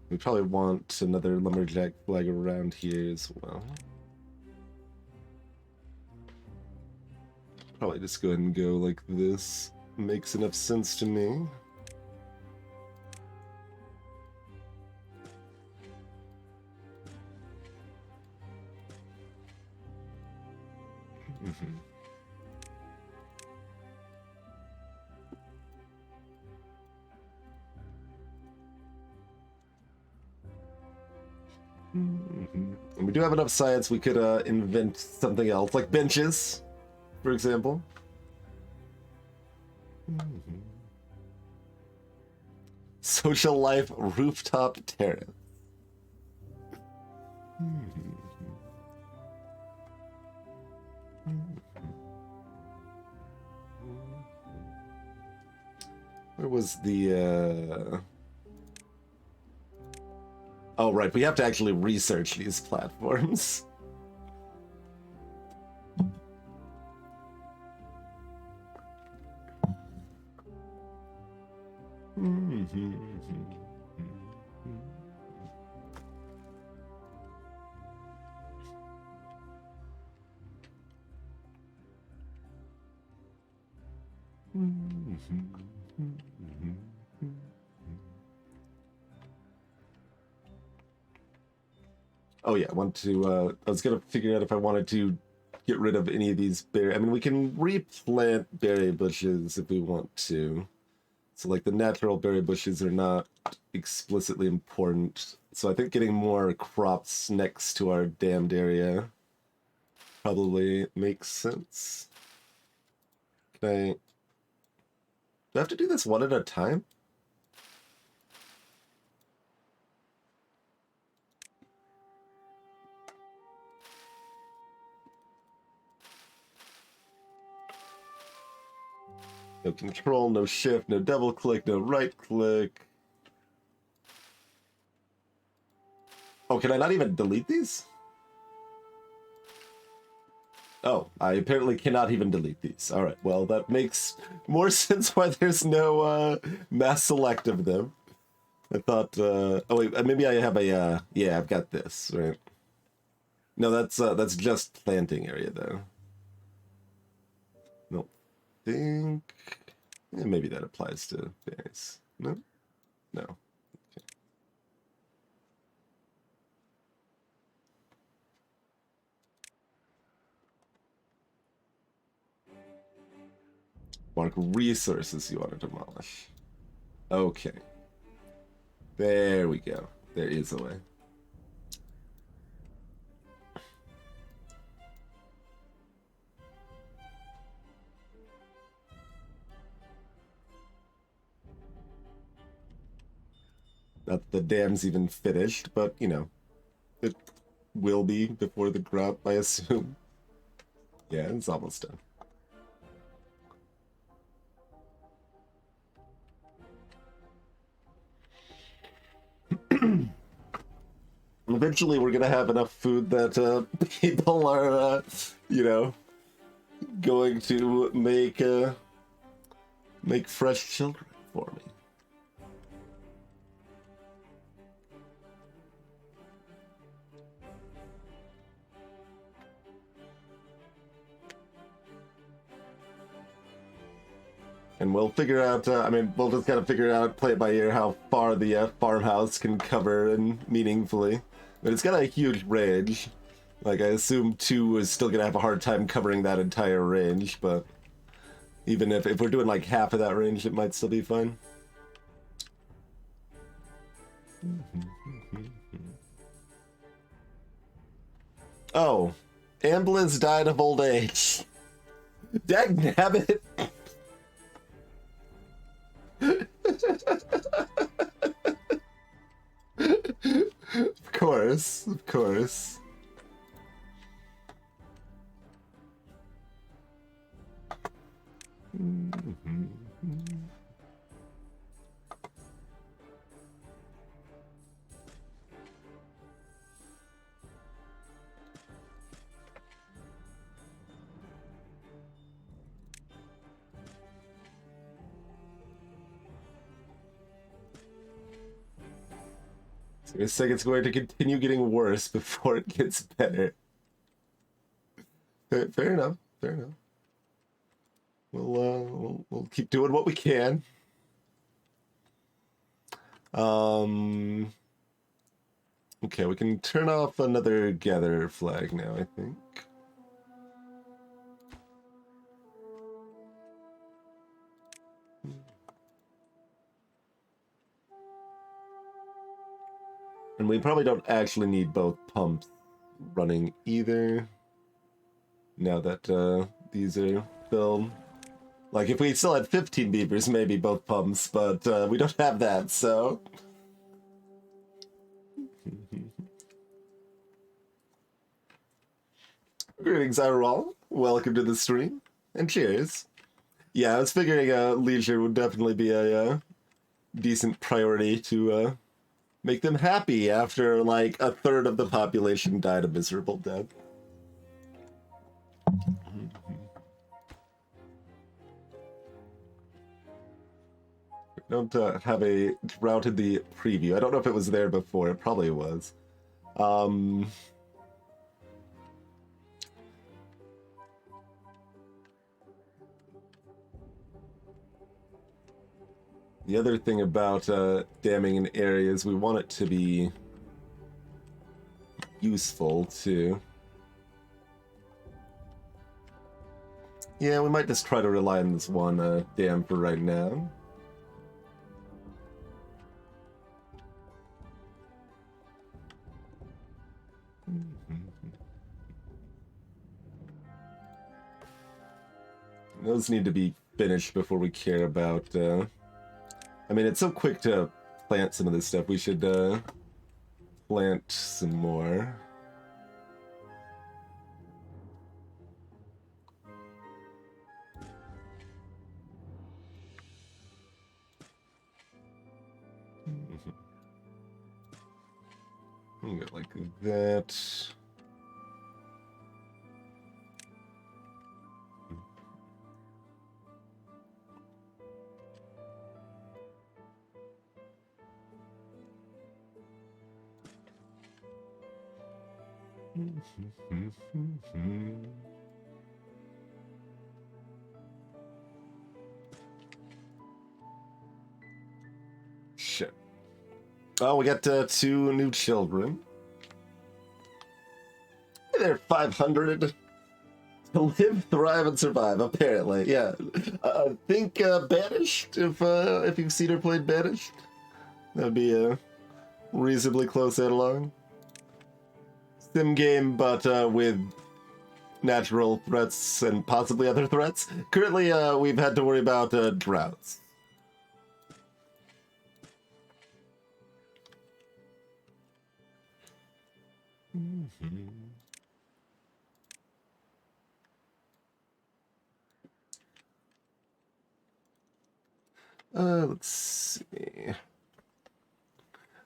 We probably want another lumberjack flag around here as well. Probably just go ahead and go like this. Makes enough sense to me. And we do have enough science, we could invent something else, like benches, for example. Social life rooftop terrace. Where was the Oh, right, we have to actually research these platforms. Oh yeah, I was gonna figure out if I wanted to get rid of any of these berry. I mean, we can replant berry bushes if we want to. So like the natural berry bushes are not explicitly important. So I think getting more crops next to our dammed area probably makes sense. Do I have to do this one at a time? No control, no shift, no double click, no right click. Oh, can I not even delete these? Oh, I apparently cannot even delete these. All right, well, that makes more sense why there's no mass select of them. I thought, oh wait, maybe I have a, yeah, I've got this, right? No, that's just planting area though. Don't think, yeah, maybe that applies to berries. No? No. Okay. Mark resources you want to demolish. Okay. There we go. There is a way. Not that the dam's even finished, but, you know, it will be before the crop, I assume. Yeah, it's almost done. Eventually, we're gonna have enough food that people are, you know, going to make fresh children for me. And we'll figure out, I mean, we'll just kind of figure out, play it by ear, how far the farmhouse can cover and meaningfully. But it's got a huge range. Like, I assume 2 is still gonna have a hard time covering that entire range, but even if we're doing like half of that range, it might still be fine. Oh, Amblin died of old age. Dagnabbit! Of course, of course. It's like it's going to continue getting worse before it gets better. Fair enough. Fair enough. we'll keep doing what we can. Okay, we can turn off another gatherer flag now, I think. And we probably don't actually need both pumps running either, now that these are filled. Like, if we still had 15 beavers, maybe both pumps, but we don't have that, so... Greetings, Irol. Welcome to the stream, and cheers. Yeah, I was figuring leisure would definitely be a decent priority to make them happy after, like, a third of the population died a miserable death. Don't have a drought in the preview. I don't know if it was there before. It probably was. The other thing about damming an area is we want it to be useful too. Yeah, we might just try to rely on this one dam for right now. Those need to be finished before we care about... I mean, it's so quick to plant some of this stuff. We should plant some more. Go like that. Shit. Oh, we got 2 new children. Hey there, 500. To live, thrive, and survive, apparently. Yeah. I think Banished, if you've seen her played Banished. That'd be reasonably close along. Sim game, but with natural threats and possibly other threats. Currently, we've had to worry about droughts. Let's see.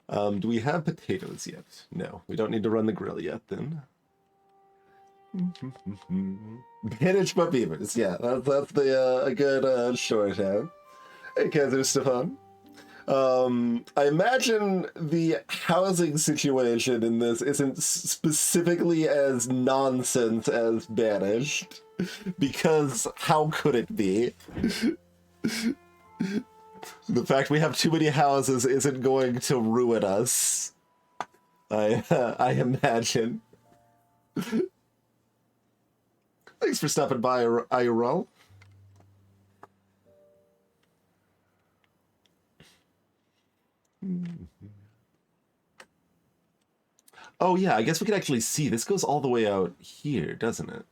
Do we have potatoes yet? No, we don't need to run the grill yet, then. Manage my beavers. Yeah, that's the a good shorthand. Hey, Kaiser Stefan. I imagine the housing situation in this isn't specifically as nonsense as Banished, because how could it be? The fact we have too many houses isn't going to ruin us. I imagine. Thanks for stopping by, IRL. Oh yeah, I guess we could actually see. This goes all the way out here, doesn't it?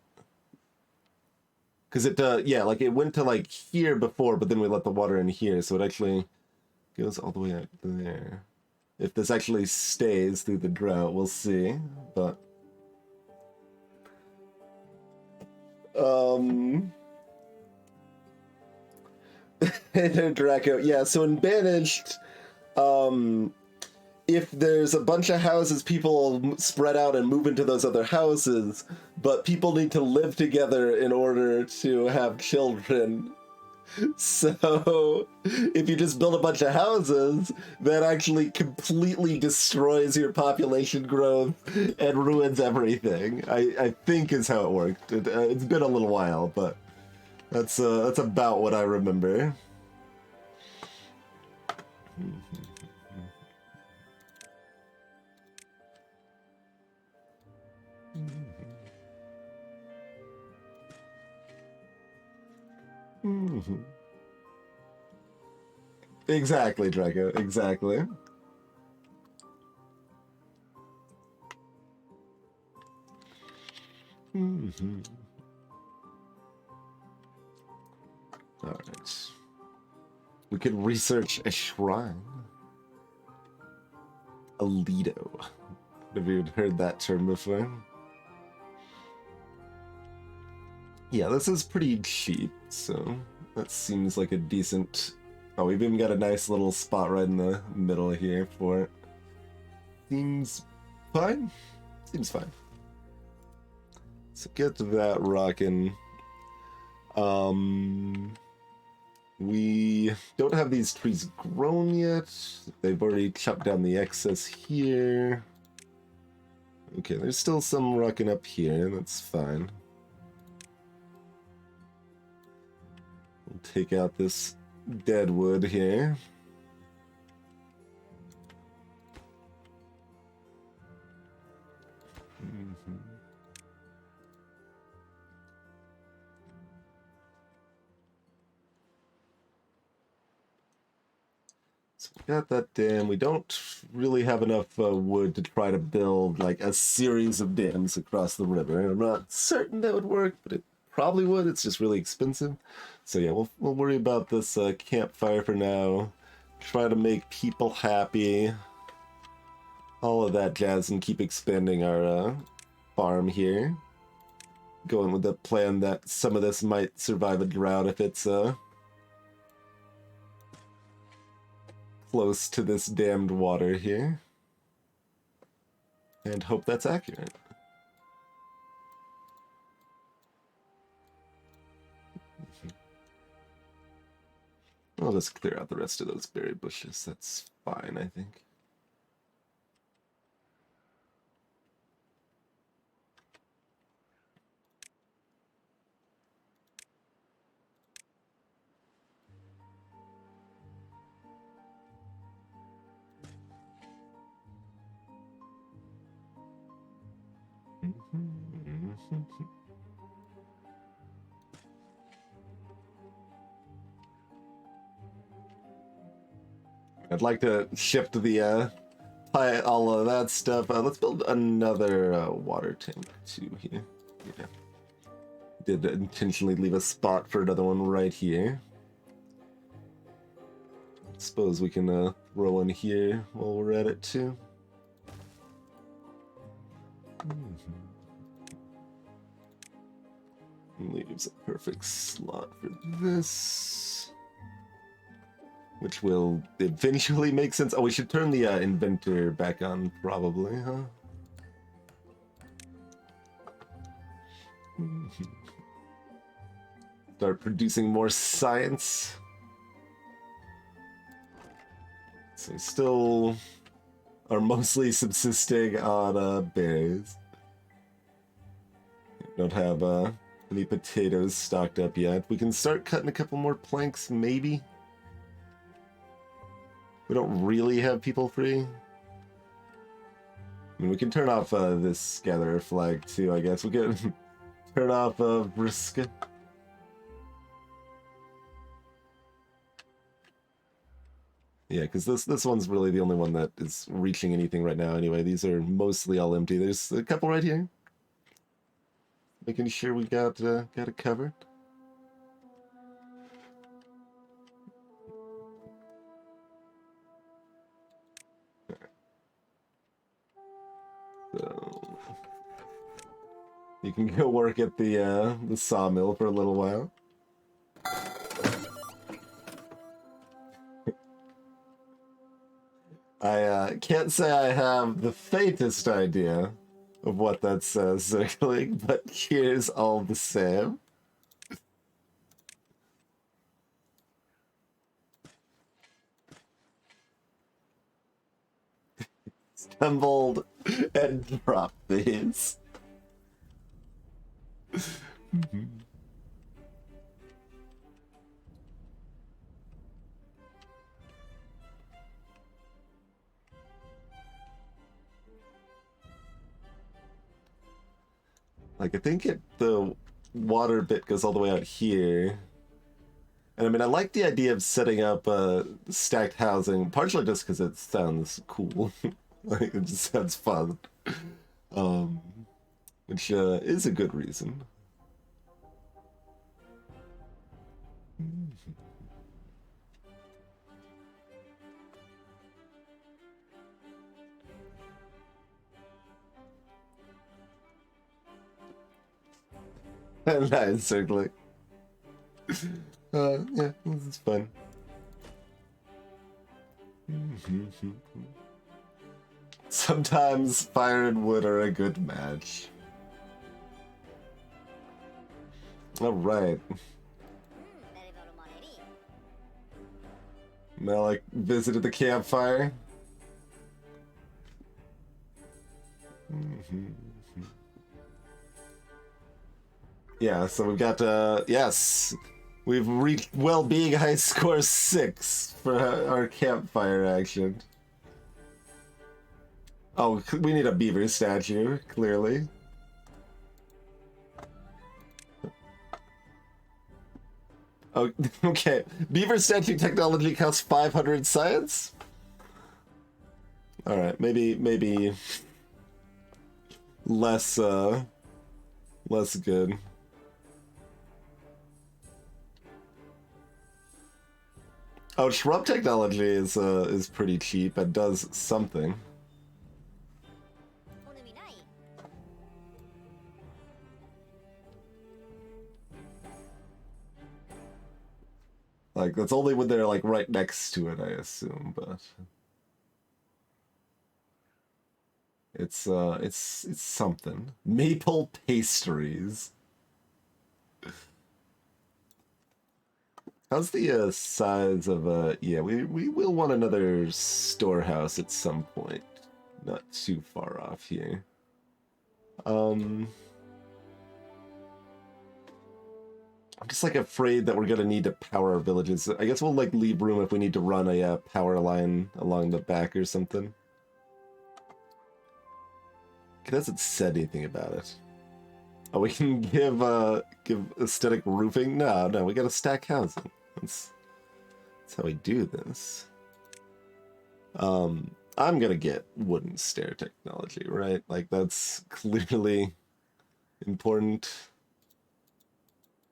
Because it, yeah, like it went to like here before, but then we let the water in here, so it actually goes all the way out there. If this actually stays through the drought, we'll see, but... Draco, yeah, so in Banished, if there's a bunch of houses, people spread out and move into those other houses, but people need to live together in order to have children. So, if you just build a bunch of houses, that actually completely destroys your population growth and ruins everything. I think is how it worked. It's been a little while, but That's about what I remember. Exactly, Draco. Exactly. All right. We could research a shrine. A Lido. Have you heard that term before? Yeah, this is pretty cheap, so that seems like a decent... Oh, we've even got a nice little spot right in the middle here for it. Seems fine. Seems fine. So get that rocking. We don't have these trees grown yet. They've already chopped down the excess here. Okay, there's still some rocking up here. That's fine. We'll take out this dead wood here. So we got that dam. We don't really have enough wood to try to build like a series of dams across the river. I'm not certain that would work, but it probably would. It's just really expensive. So yeah, we'll worry about this campfire for now. Try to make people happy. All of that jazz, and keep expanding our farm here. Going with the plan that some of this might survive a drought if it's close to this dammed water here. And hope that's accurate. I'll just clear out the rest of those berry bushes. That's fine, I think. I'd like to shift the all of that stuff. Let's build another water tank too here. Yeah. Did intentionally leave a spot for another one right here. Suppose we can throw in here while we're at it too. Leaves a perfect slot for this, which will eventually make sense. Oh, we should turn the inventor back on, probably, huh? Start producing more science. So we still are mostly subsisting on berries. Don't have any potatoes stocked up yet. We can start cutting a couple more planks, maybe. We don't really have people free. I mean, we can turn off this gatherer flag too, I guess. We can turn off brisket. Yeah, because this one's really the only one that is reaching anything right now anyway. These are mostly all empty. There's a couple right here. Making sure we got it covered. So you can go work at the sawmill for a little while. I can't say I have the faintest idea of what that says circling, but here's all the same. Stumbled and dropped these. Like, I think the water bit goes all the way out here. And I mean, I like the idea of setting up stacked housing, partially just because it sounds cool. Like, it just sounds fun. Which is a good reason. Nice, certainly. Yeah, this is fun. Sometimes fire and wood are a good match. All right. Malik visited the campfire. Yeah, so we've got, yes, we've reached well-being high score 6 for our campfire action. Oh, we need a beaver statue, clearly. Oh, okay. Beaver statue technology costs 500 science? Alright, maybe less good. Oh, shrub technology is pretty cheap and does something. Like, that's only when they're, like, right next to it, I assume, but... It's something. Maple pastries. How's the size of yeah, we will want another storehouse at some point. Not too far off here. I'm just like afraid that we're gonna need to power our villages. I guess we'll like leave room if we need to run a power line along the back or something. It hasn't said anything about it. Oh, we can give aesthetic roofing? No, we gotta stack housing. That's how we do this. I'm gonna get wooden stair technology, right? Like, that's clearly important.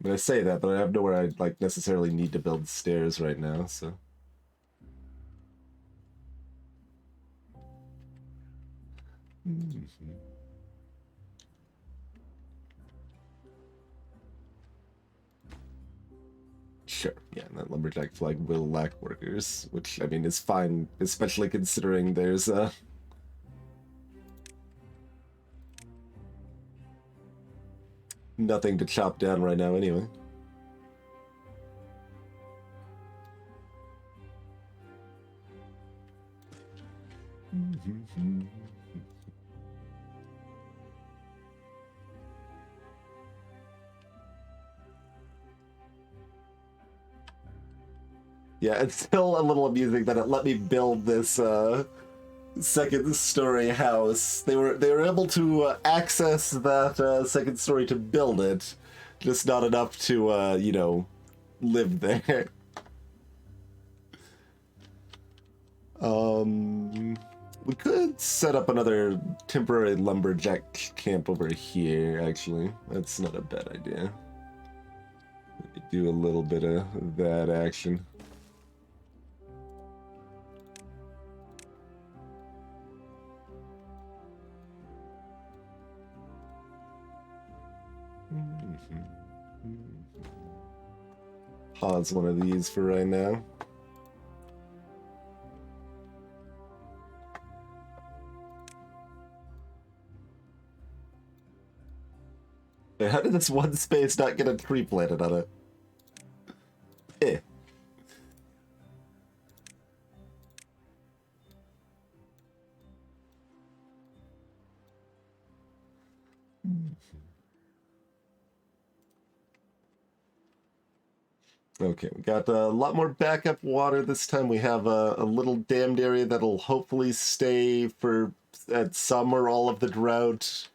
I mean, I say that, but I have nowhere I like necessarily need to build stairs right now, so. Sure, yeah, and that lumberjack flag will lack workers, which, I mean, is fine, especially considering there's nothing to chop down right now anyway. Yeah, it's still a little amusing that it let me build this second story house. They were able to access that second story to build it, just not enough to you know, live there. We could set up another temporary lumberjack camp over here, actually. That's not a bad idea. Do a little bit of that action. Pause one of these for right now. Wait, how did this one space not get a tree planted on it? Eh. Okay, we got a lot more backup water this time. We have a little dammed area that'll hopefully stay for at some or all of the drought.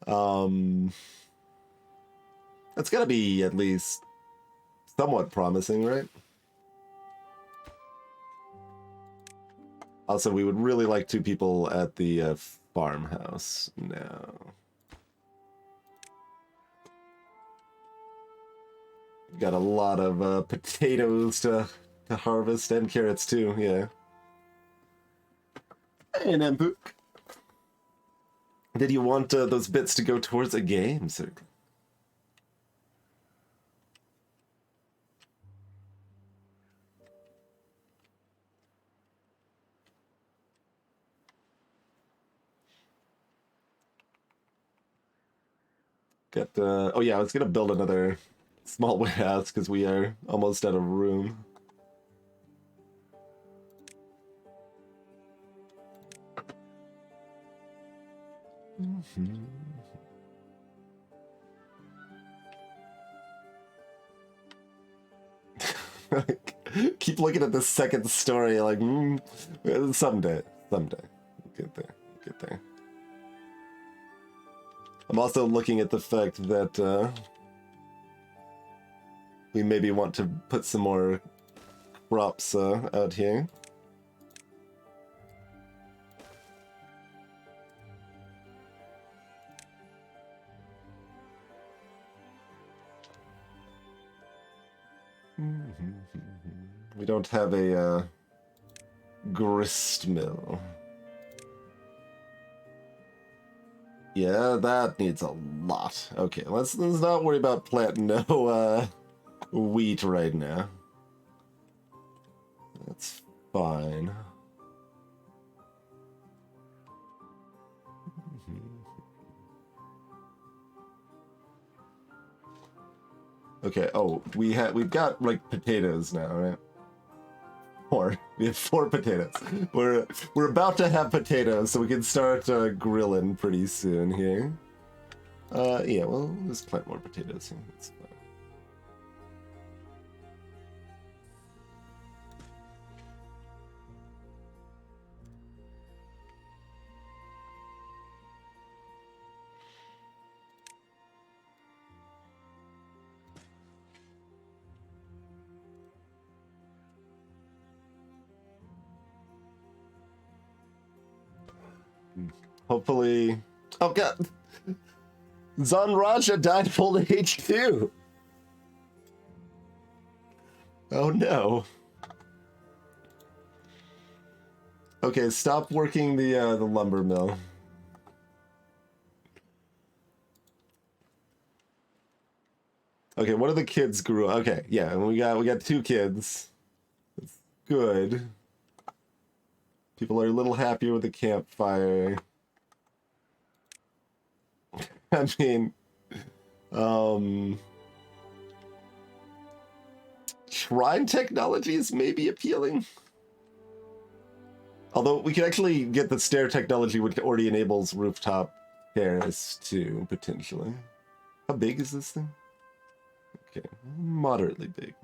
That's gotta be at least somewhat promising, right? Also, we would really like 2 people at the farmhouse now. Got a lot of potatoes to harvest and carrots too, yeah. Hey, Nampook. Did you want those bits to go towards a game, sir? Got oh yeah, I was gonna build another small warehouse because we are almost out of room. Keep looking at the second story, like someday, get there, get there. I'm also looking at the fact that we maybe want to put some more crops out here. We don't have a grist mill. Yeah, that needs a lot. Okay, let's not worry about planting no wheat right now. That's fine. Okay, oh, we've got like potatoes now, right? 4. We have 4 potatoes. We're about to have potatoes, so we can start grilling pretty soon here. Yeah, well, let's plant more potatoes here. That's fine. Hopefully... Oh, God! Zanraja died of old age too! Oh, no. Okay, stop working the lumber mill. Okay, what are the kids grew? Okay, yeah, we got 2 kids. That's good. People are a little happier with the campfire. I mean, shrine technologies may be appealing. Although we can actually get the stair technology, which already enables rooftop terrace too, potentially. How big is this thing? Okay, moderately big.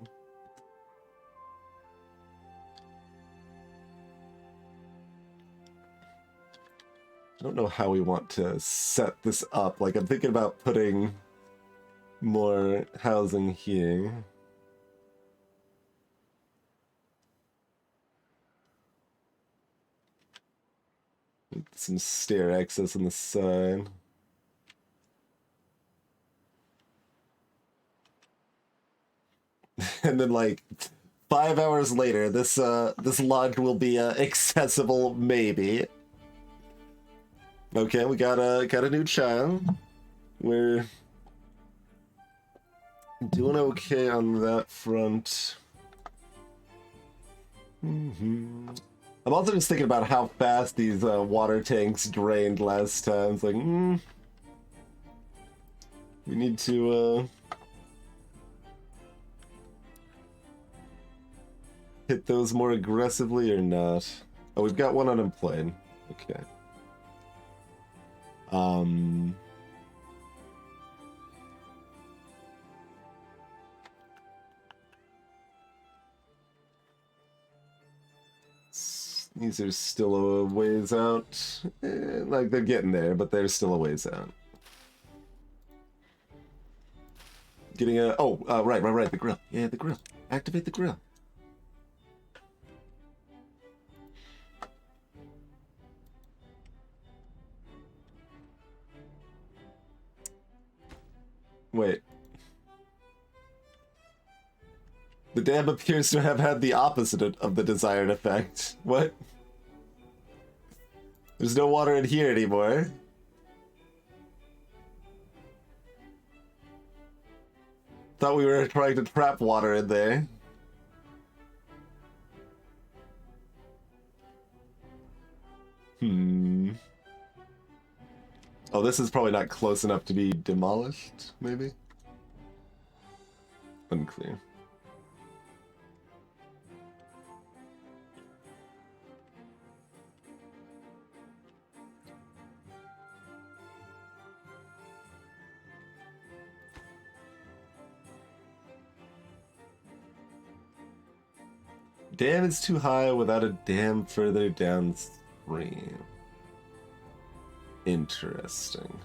I don't know how we want to set this up. Like, I'm thinking about putting more housing here. Some stair access on the side. And then, like, 5 hours later, this lodge will be accessible, maybe. Okay, we got a new child. We're doing okay on that front. I'm also just thinking about how fast these water tanks drained last time. It's like, we need to hit those more aggressively or not. Oh, we've got one unemployed. Okay. These are still a ways out. Like, they're getting there, but they're still a ways out. Getting a... Oh, right, the grill. Yeah, the grill. Activate the grill. Wait. The dam appears to have had the opposite of the desired effect. What? There's no water in here anymore. Thought we were trying to trap water in there. Oh, this is probably not close enough to be demolished, maybe? Unclear. Dam is too high without a dam further downstream. Interesting.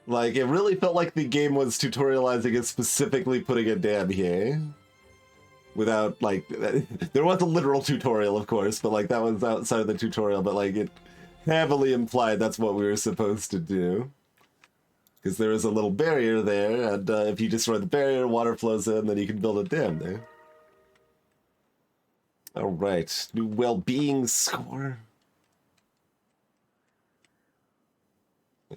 Like, it really felt like the game was tutorializing it, specifically putting a dam here. Without, like, there was a literal tutorial, of course, but, like, that was outside of the tutorial, but, like, it heavily implied that's what we were supposed to do. Because there is a little barrier there, and if you destroy the barrier, water flows in, then you can build a dam there. Alright, new well-being score.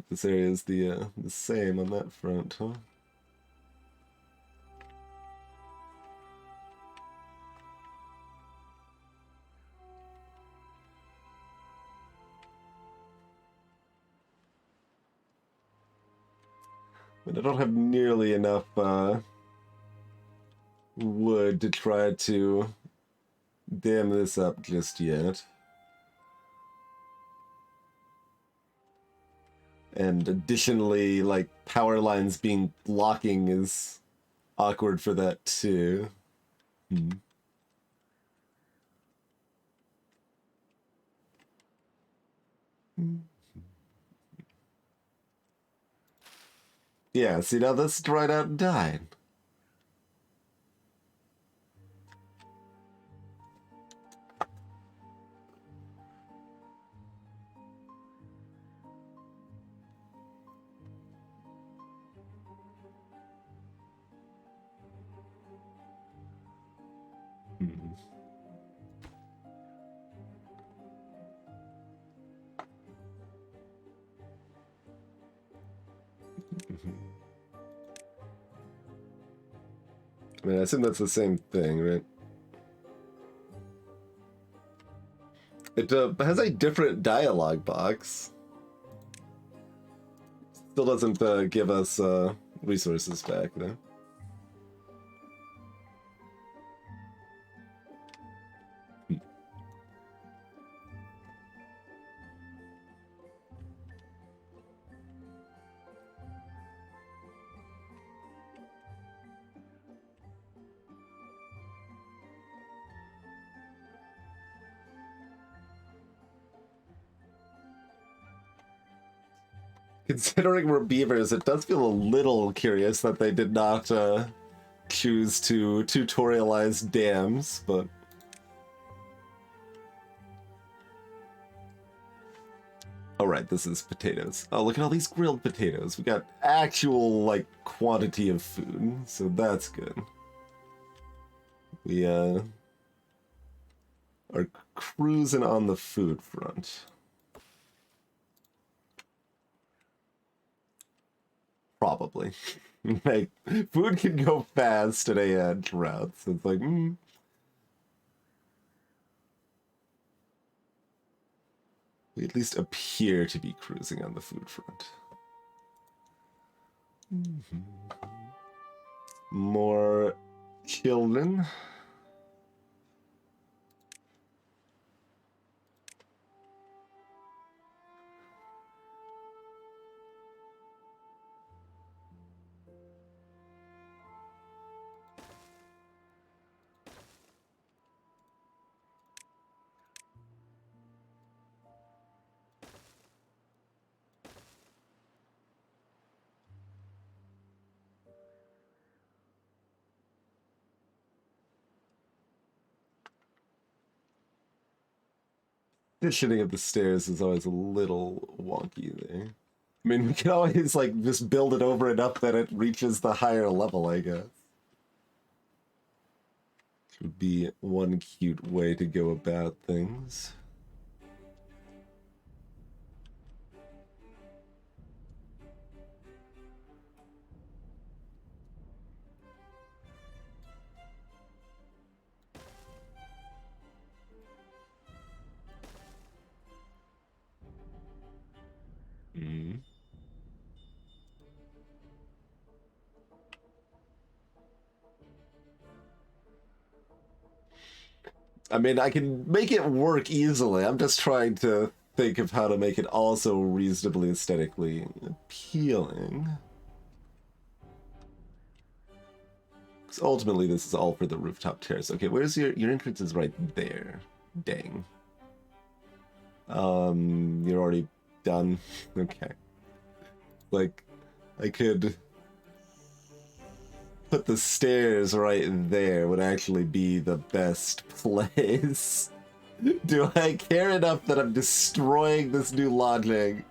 This area is the same on that front, huh? But I don't have nearly enough wood to try to dam this up just yet. And additionally, like, power lines being blocking is awkward for that too. Yeah, see, now this dried out and died. I mean, I assume that's the same thing, right? It has a different dialogue box. Still doesn't give us resources back, though. Considering we're beavers, it does feel a little curious that they did not choose to tutorialize dams, but... Alright, this is potatoes. Oh, look at all these grilled potatoes. We got actual, like, quantity of food, so that's good. We, are cruising on the food front. Probably. Like, food can go fast in a drought, so it's like, We at least appear to be cruising on the food front. More children. Positioning of the stairs is always a little wonky there. I mean, we can always, like, just build it over enough that it reaches the higher level, I guess. Would be one cute way to go about things. Mm. I mean, I can make it work easily. I'm just trying to think of how to make it also reasonably aesthetically appealing. Because ultimately, this is all for the rooftop terrace. Okay, where's your entrance is right there. Dang. You're already done. Okay. Like, I could put the stairs right there would actually be the best place. Do I care enough that I'm destroying this new lodging?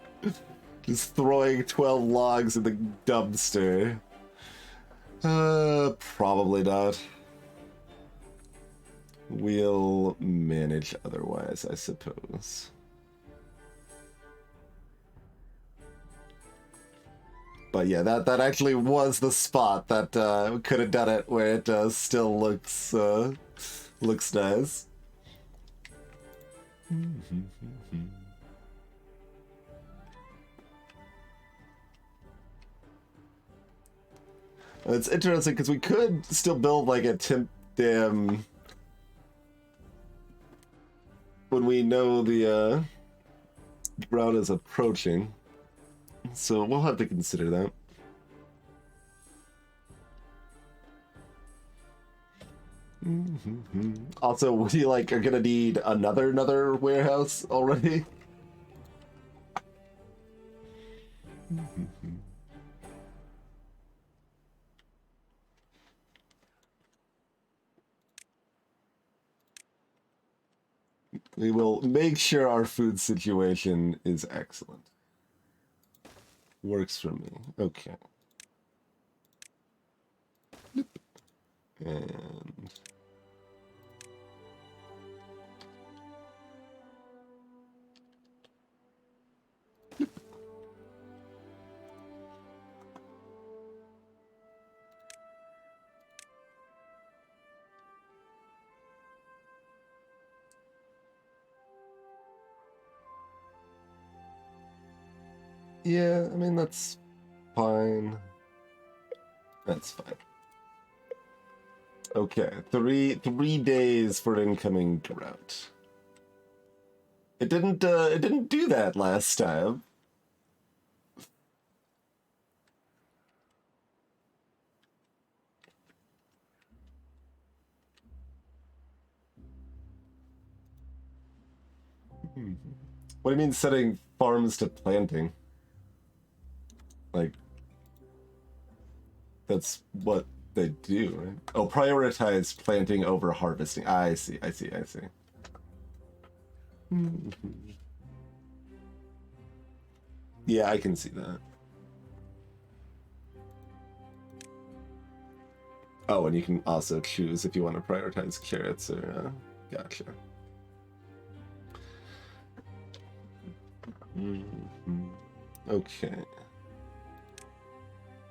Just throwing 12 logs in the dumpster? Probably not. We'll manage otherwise, I suppose. But yeah, that actually was the spot that could have done it where it still looks nice. It's interesting because we could still build like a temp dam when we know the route is approaching. So we'll have to consider that. Also, we like are gonna need another warehouse already. We will make sure our food situation is excellent. Works for me. Okay. And yeah, I mean that's fine. That's fine. Okay, three days for incoming drought. It didn't do that last time. What do you mean setting farms to planting? Like, that's what they do, right? Oh, prioritize planting over harvesting. I see. Yeah, I can see that. Oh, and you can also choose if you want to prioritize carrots or... gotcha. Okay.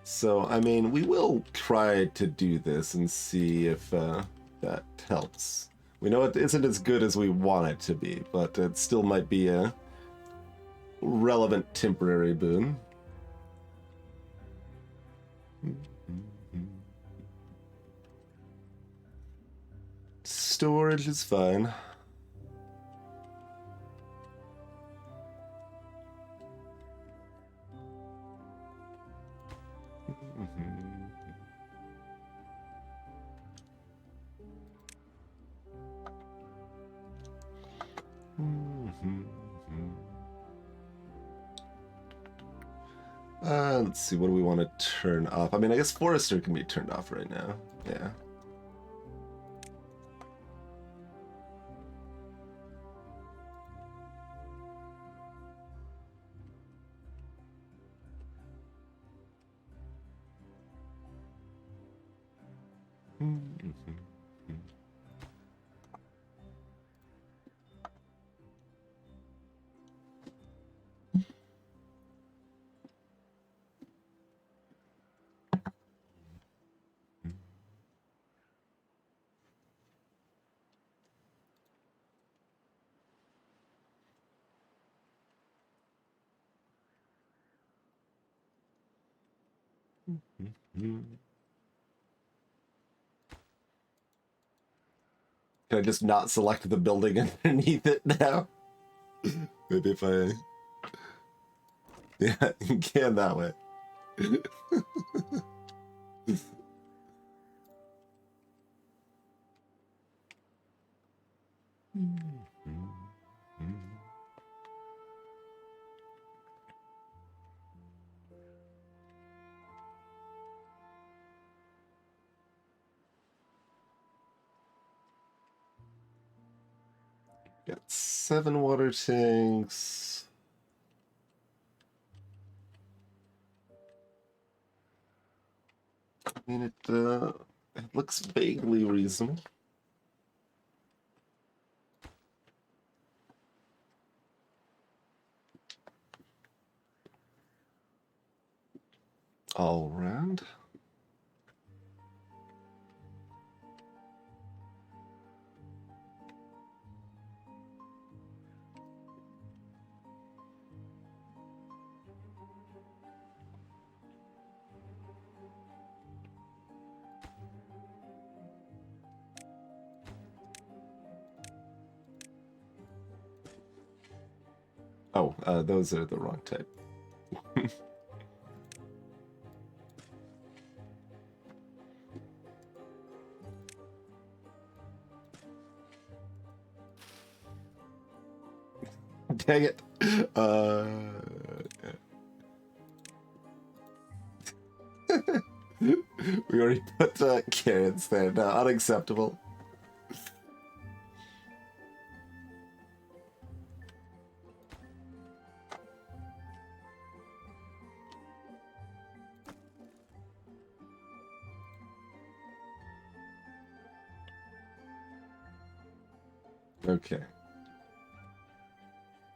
So, I mean, we will try to do this and see if that helps. We know it isn't as good as we want it to be, but it still might be a relevant temporary boon. Storage is fine. Let's see, what do we want to turn off? I mean, I guess Forester can be turned off right now. Yeah. Can I just not select the building underneath it now? Maybe if I... Yeah, you can that way. Got 7 water tanks. I mean, it looks vaguely reasonable. All round. Oh, those are the wrong type. Dang it. We already put carrots there. No, unacceptable. Okay.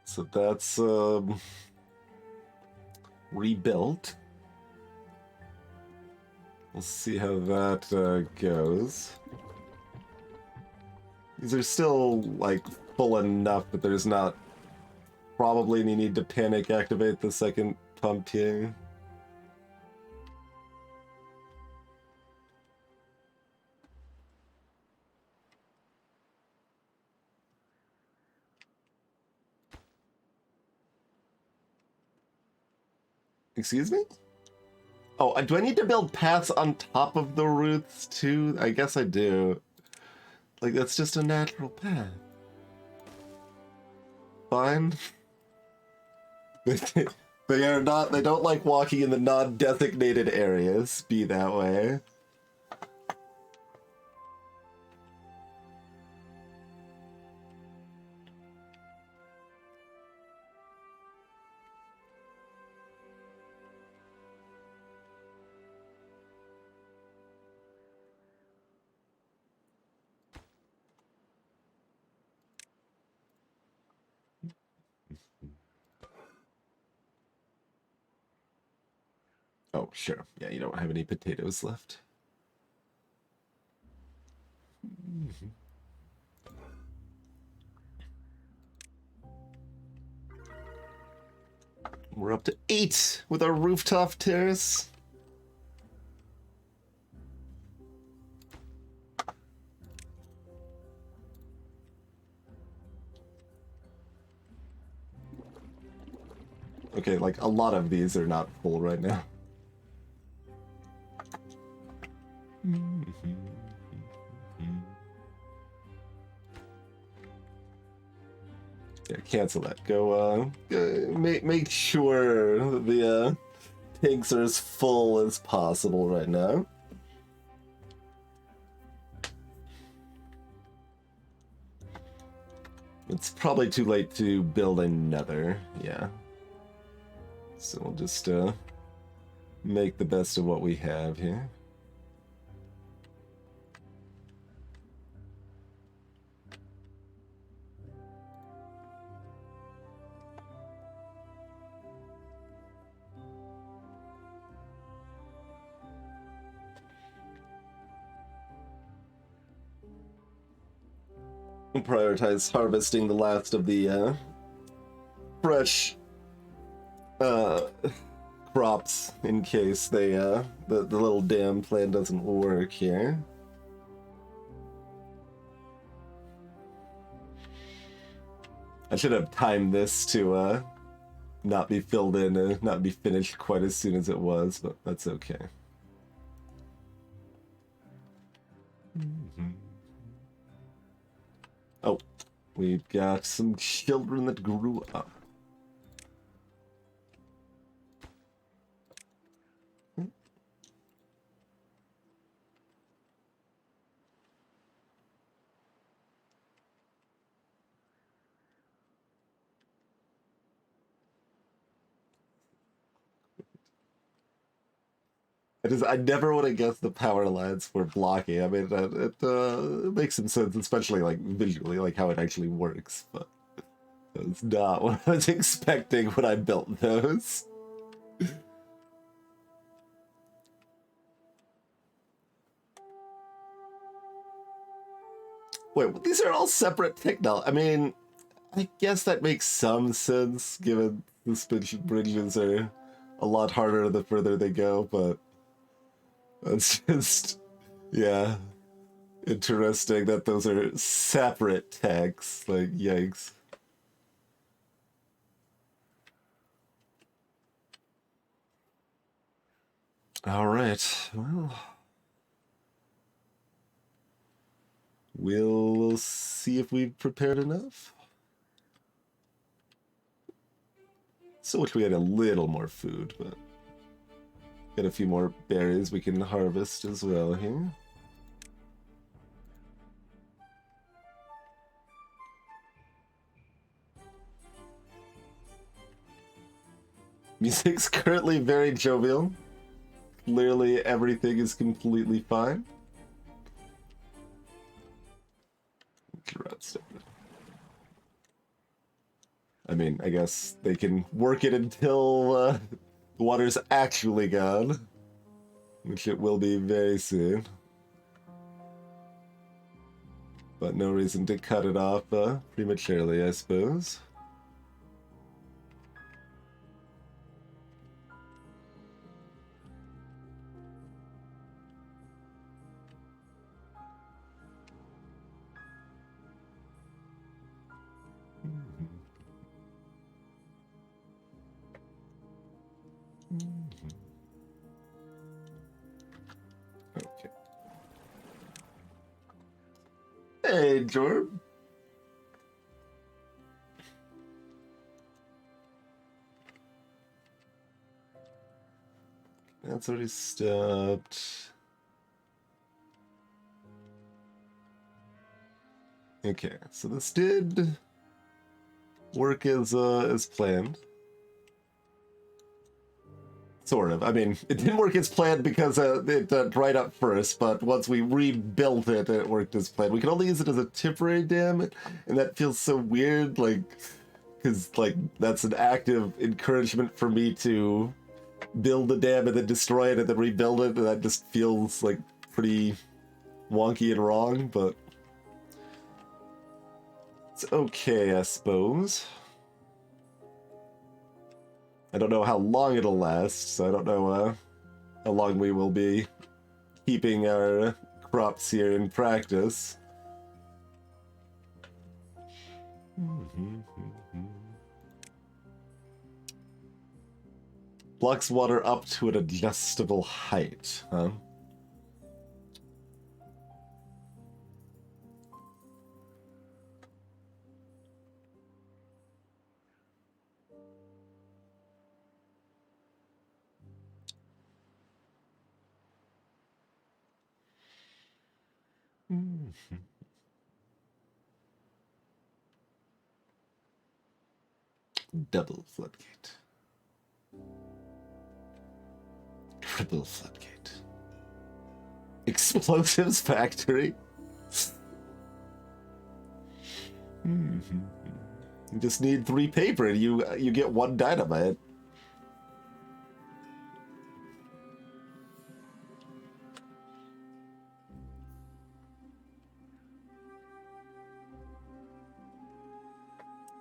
So that's rebuilt. We'll see how that goes. These are still, like, full enough, but there's not probably any need to panic activate the second pump here. Excuse me? Oh, do I need to build paths on top of the roots too? I guess I do. Like, that's just a natural path. Fine. They are not, they don't like walking in the non-designated areas. Be that way. Oh, sure. Yeah, you don't have any potatoes left. We're up to 8 with our rooftop terrace. Okay, like, a lot of these are not full right now. Yeah, cancel that. Go, make sure the tanks are as full as possible right now. It's probably too late to build another, yeah. So we'll just make the best of what we have here. prioritize harvesting the last of the fresh crops in case they the little dam plan doesn't work here. I should have timed this to not be filled in and not be finished quite as soon as it was, but that's okay. Oh, we've got some children that grew up. I never would have guessed the power lines were blocking. I mean, it makes some sense, especially like visually, like how it actually works. But that's not what I was expecting when I built those. Wait, well, these are all separate technology. I mean, I guess that makes some sense, given suspension bridges are a lot harder the further they go, but that's just, yeah, interesting that those are separate techs. Like, yikes. All right, well, we'll see if we've prepared enough. So wish we had a little more food, but got a few more berries we can harvest as well here. Music's currently very jovial. Clearly everything is completely fine. I mean, I guess they can work it until the water's actually gone, which it will be very soon. But no reason to cut it off prematurely, I suppose. Okay. Hey, Jorb. That's already stopped. Okay, so this did work as planned. Sort of. I mean, it didn't work as planned because it dried up first, but once we rebuilt it, it worked as planned. We can only use it as a temporary dam, and that feels so weird, like, because, like, that's an active encouragement for me to build the dam and then destroy it and then rebuild it, and that just feels, like, pretty wonky and wrong, but it's okay, I suppose. I don't know how long it'll last, so I don't know how long we will be keeping our crops here in practice. Blocks water up to an adjustable height, huh? Double floodgate. Triple floodgate. Explosives factory. You just need 3 paper and you get 1 dynamite.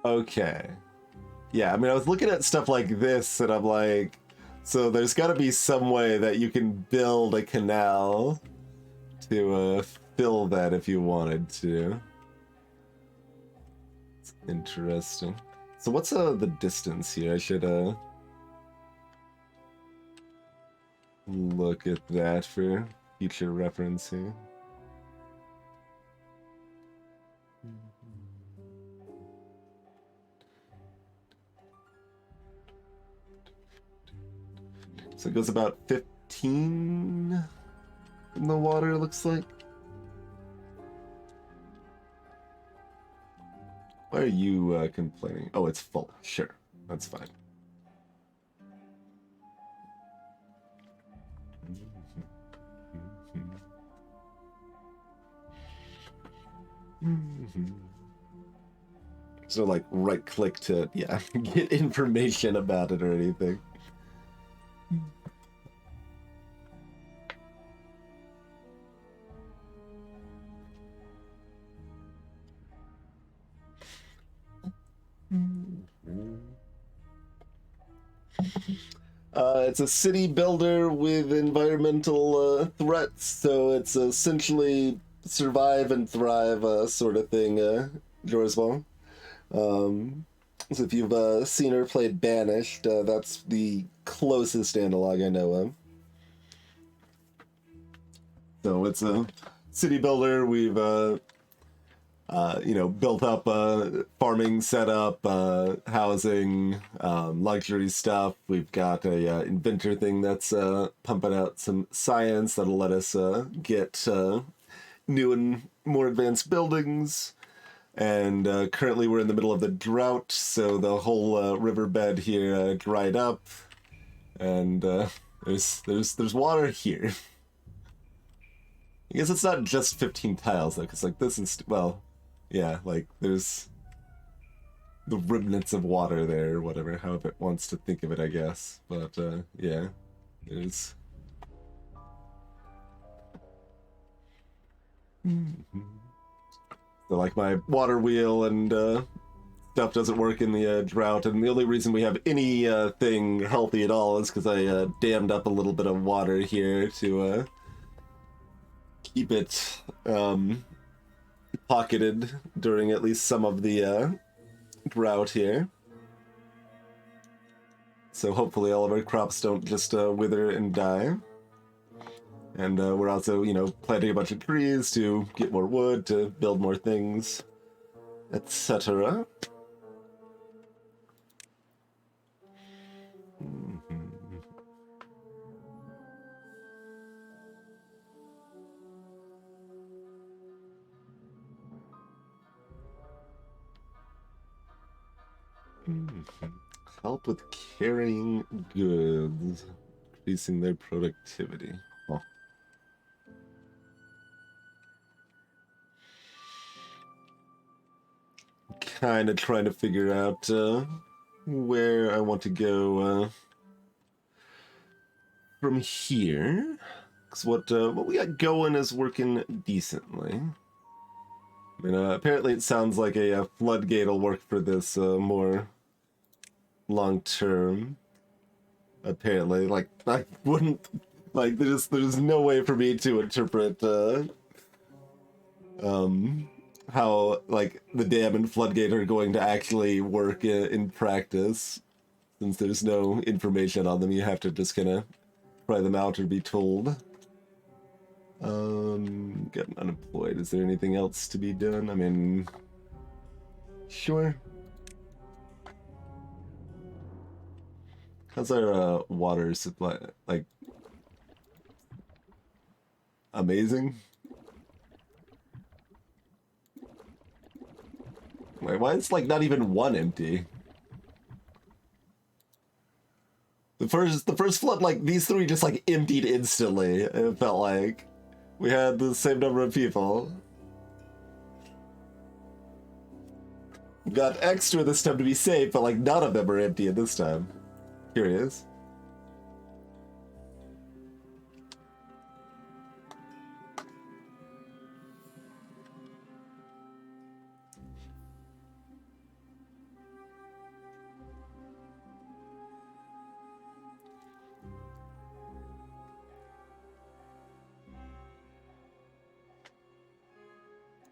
Okay. Yeah, I mean, I was looking at stuff like this, and I'm like, so there's got to be some way that you can build a canal to fill that if you wanted to. It's interesting. So what's the distance here? I should look at that for future reference here. So it goes about 15 in the water, it looks like. Why are you complaining? Oh, it's full. Sure, that's fine. So like right click to, yeah, get information about it or anything. It's a city builder with environmental threats, so it's essentially survive and thrive sort of thing, Jorswell. So if you've seen or played Banished, that's the closest analog I know of. So it's a city builder. We've built up a farming setup, housing, luxury stuff. We've got a inventor thing that's pumping out some science that'll let us get new and more advanced buildings. And currently we're in the middle of the drought, so the whole riverbed here dried up, and there's water here. I guess it's not just 15 tiles though, because like this is, well, yeah, like there's the remnants of water there, or whatever, however it wants to think of it, I guess. But yeah, there's. So like my water wheel and stuff doesn't work in the drought, and the only reason we have any thing healthy at all is because I dammed up a little bit of water here to keep it pocketed during at least some of the drought here. So hopefully all of our crops don't just wither and die. And we're also, planting a bunch of trees to get more wood, to build more things, etc. Help with carrying goods, increasing their productivity. Huh. Kind of trying to figure out where I want to go from here. Because what we got going is working decently. I mean, apparently it sounds like a floodgate will work for this more long term. Apparently, like I wouldn't like there's no way for me to interpret how like the dam and floodgate are going to actually work in practice, since there's no information on them. You have to just kind of try them out or be told. Getting unemployed. Is there anything else to be done? I mean, sure. How's our water supply? Like, amazing? Wait, why is like not even one empty? The first flood, like these three just like emptied instantly. It felt like we had the same number of people. Got extra this time to be safe, but like none of them are empty at this time. Curious.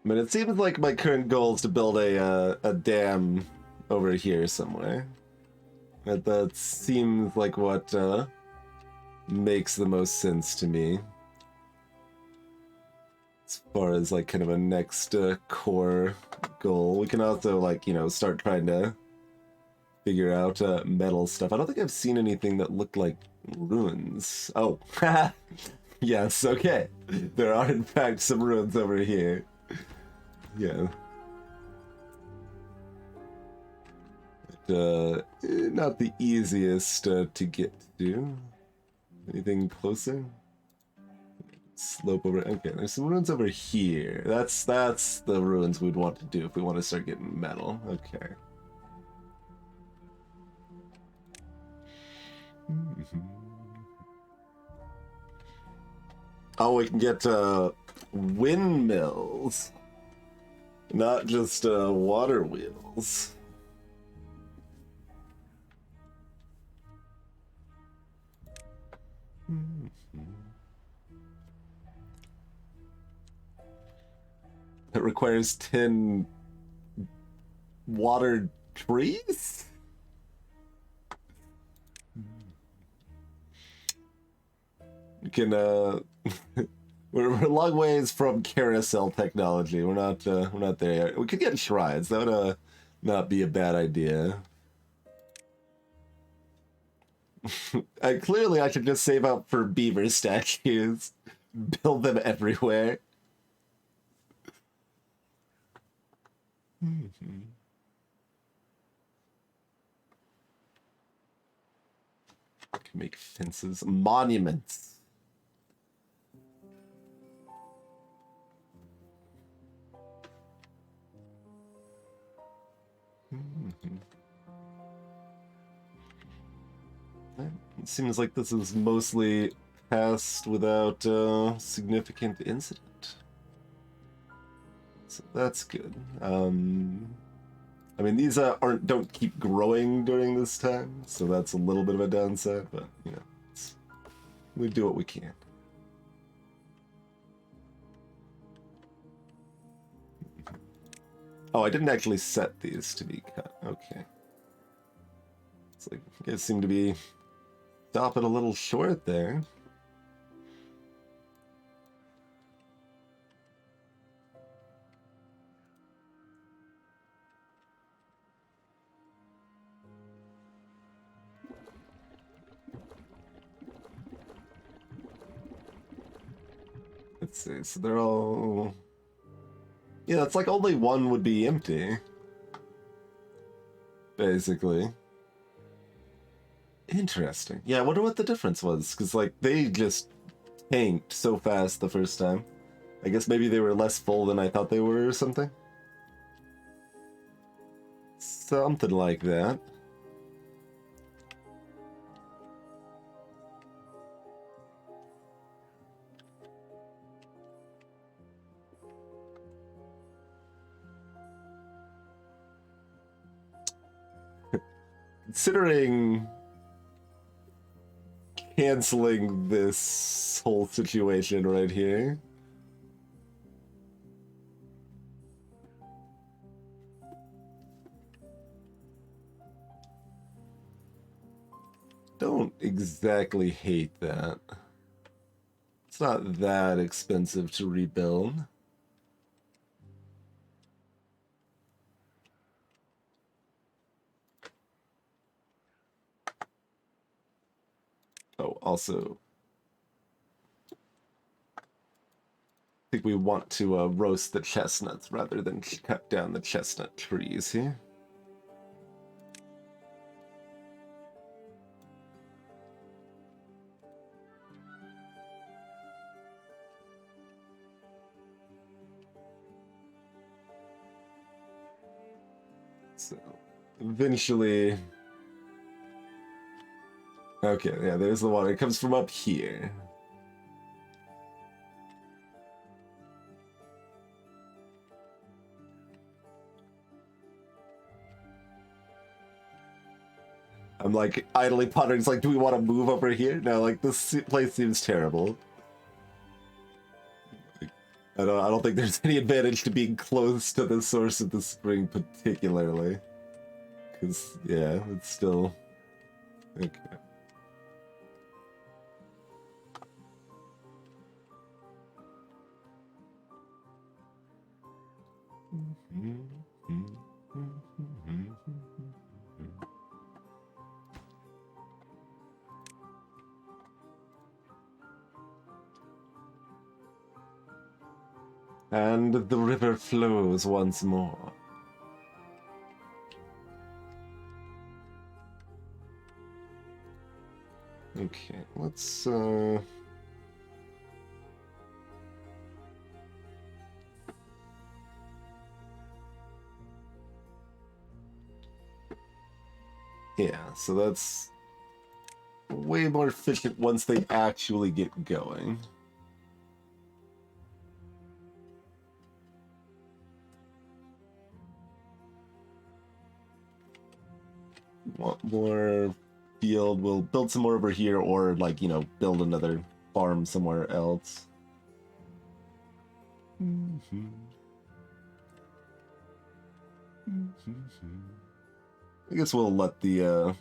I mean, it seems like my current goal is to build a dam over here somewhere. That seems like what makes the most sense to me. As far as like kind of a next core goal. We can also like, you know, start trying to figure out metal stuff. I don't think I've seen anything that looked like ruins. Oh, yes, okay. There are in fact some ruins over here. Yeah. Not the easiest to get to. Anything closer? Slope over. Okay, there's some ruins over here. That's the ruins we'd want to do if we want to start getting metal. Okay. Oh, we can get windmills, not just water wheels. It requires 10 water trees? You can, we're a long ways from carousel technology. We're not there yet. We could get shrines. That would not be a bad idea. Clearly, I should just save up for beaver statues. Build them everywhere. Can make fences, monuments. It seems like this is mostly passed without significant incident. So that's good. I mean, these don't keep growing during this time, so that's a little bit of a downside, but, you know, we do what we can. Oh, I didn't actually set these to be cut. Okay. It's like, you guys seem to be stopping a little short there. Let's see, so they're all... Yeah, it's like only one would be empty. Basically. Interesting. Yeah, I wonder what the difference was, because, like, they just tanked so fast the first time. I guess maybe they were less full than I thought they were or something. Something like that. Considering canceling this whole situation right here. Don't exactly hate that. It's not that expensive to rebuild. Oh, also, I think we want to roast the chestnuts rather than cut down the chestnut trees here. So, eventually... Okay, yeah, there's the water. It comes from up here. I'm like idly pondering, it's like, do we want to move over here? No, like this place seems terrible. I don't think there's any advantage to being close to the source of the spring particularly. Because, yeah, it's still... Okay. And the river flows once more. Okay, let's yeah, so that's way more efficient once they actually get going. Want more field, we'll build some more over here, or like, you know, build another farm somewhere else. I guess we'll let the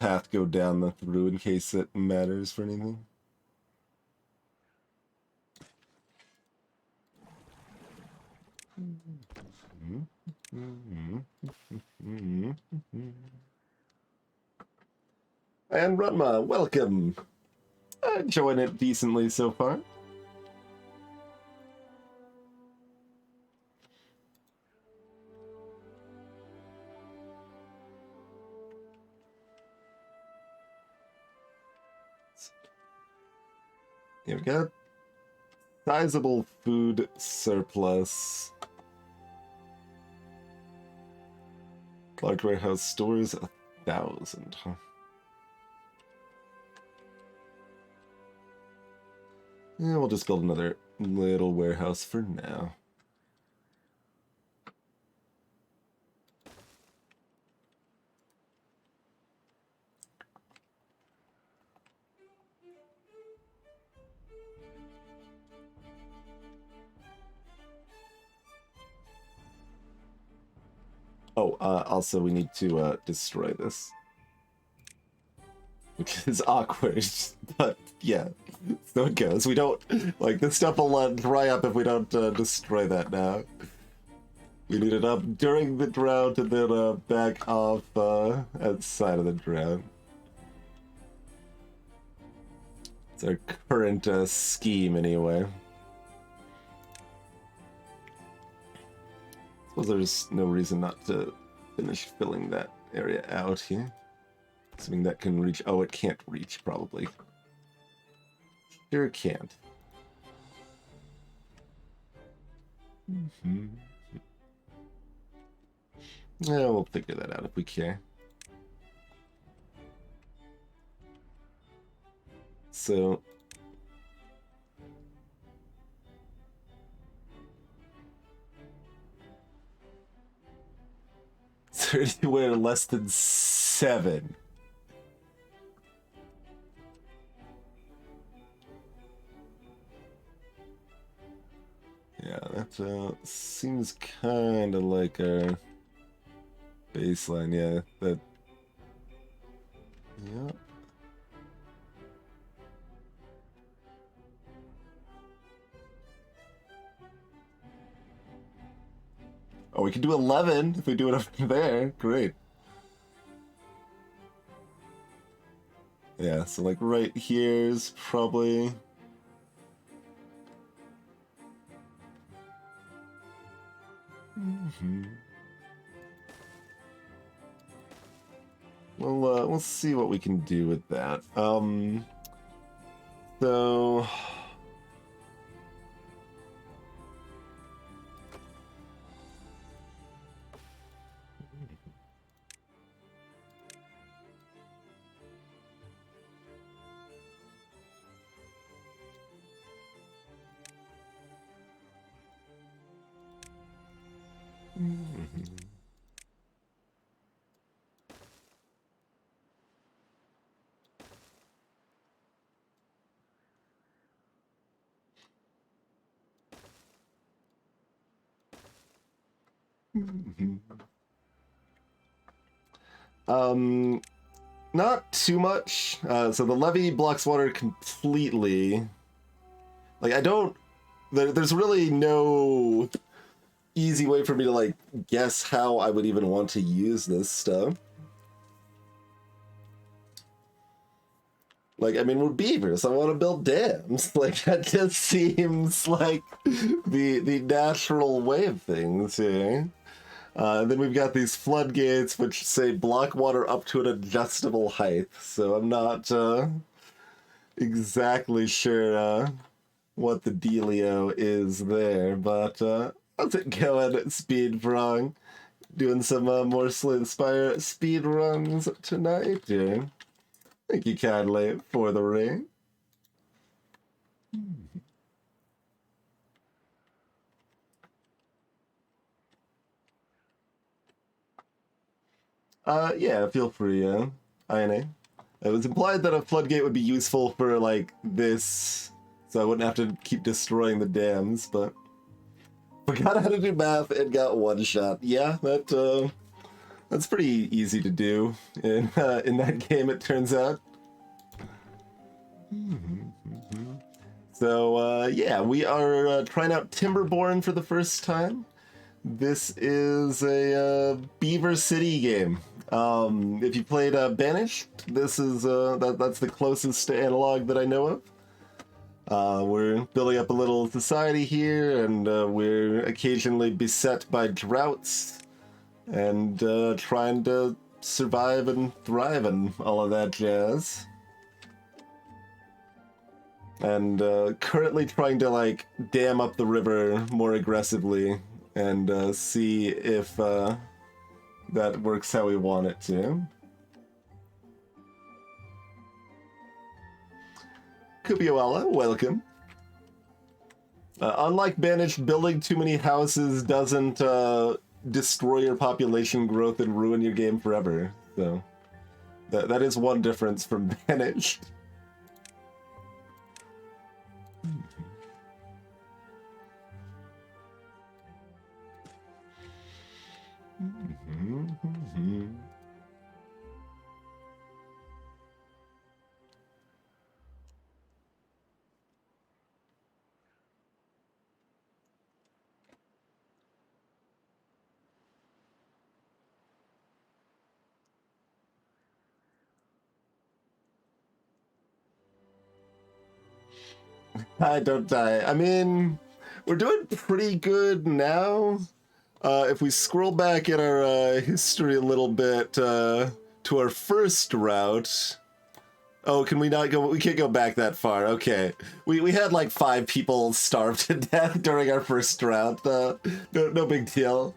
path go down through in case it matters for anything. And Runma, welcome. Enjoying it decently so far. Here we go. Sizable food surplus. Large warehouse stores 1,000, huh? Yeah, we'll just build another little warehouse for now. Oh, also we need to destroy this. Which is awkward, but yeah, so it goes. We don't, like, this stuff will dry up if we don't destroy that now. We need it up during the drought and then back off outside of the drought. It's our current scheme anyway. Suppose there's no reason not to finish filling that area out here. Assuming that can reach... Oh, it can't reach, probably. Sure it can't. Yeah, we'll figure that out if we care. So... Is there anywhere less than 7? Yeah, that seems kind of like our baseline, yeah. That, yeah. Oh, we can do 11 if we do it over there. Great. Yeah, so like right here's probably... Well, we'll see what we can do with that. So... Not too much. So the levee blocks water completely. Like, I don't... there's really no easy way for me to, like, guess how I would even want to use this stuff. Like, I mean, we're beavers. I want to build dams. Like, that just seems like the natural way of things here. Then we've got these floodgates, which say block water up to an adjustable height. So I'm not exactly sure what the dealio is there, but how's it going, Speed Prong? Doing some more Slay speed runs tonight, yeah. Thank you kindly for the ring. Yeah, feel free, INA. It was implied that a floodgate would be useful for, like, this, so I wouldn't have to keep destroying the dams, but... forgot how to do math and got one shot. Yeah, that's pretty easy to do in that game, it turns out. So, yeah, we are trying out Timberborn for the first time. This is a Beaver City game. If you played Banished, this is that's the closest analog that I know of. We're building up a little society here, and we're occasionally beset by droughts, and trying to survive and thrive and all of that jazz. And currently trying to, like, dam up the river more aggressively and see if that works how we want it to. Kupioala, welcome. Unlike Banished, building too many houses doesn't destroy your population growth and ruin your game forever. So that is one difference from Banished. I don't die. I mean, we're doing pretty good now. If we scroll back in our history a little bit to our first route. Oh, can we not go? We can't go back that far. Okay. We had like 5 people starve to death during our first route. No big deal.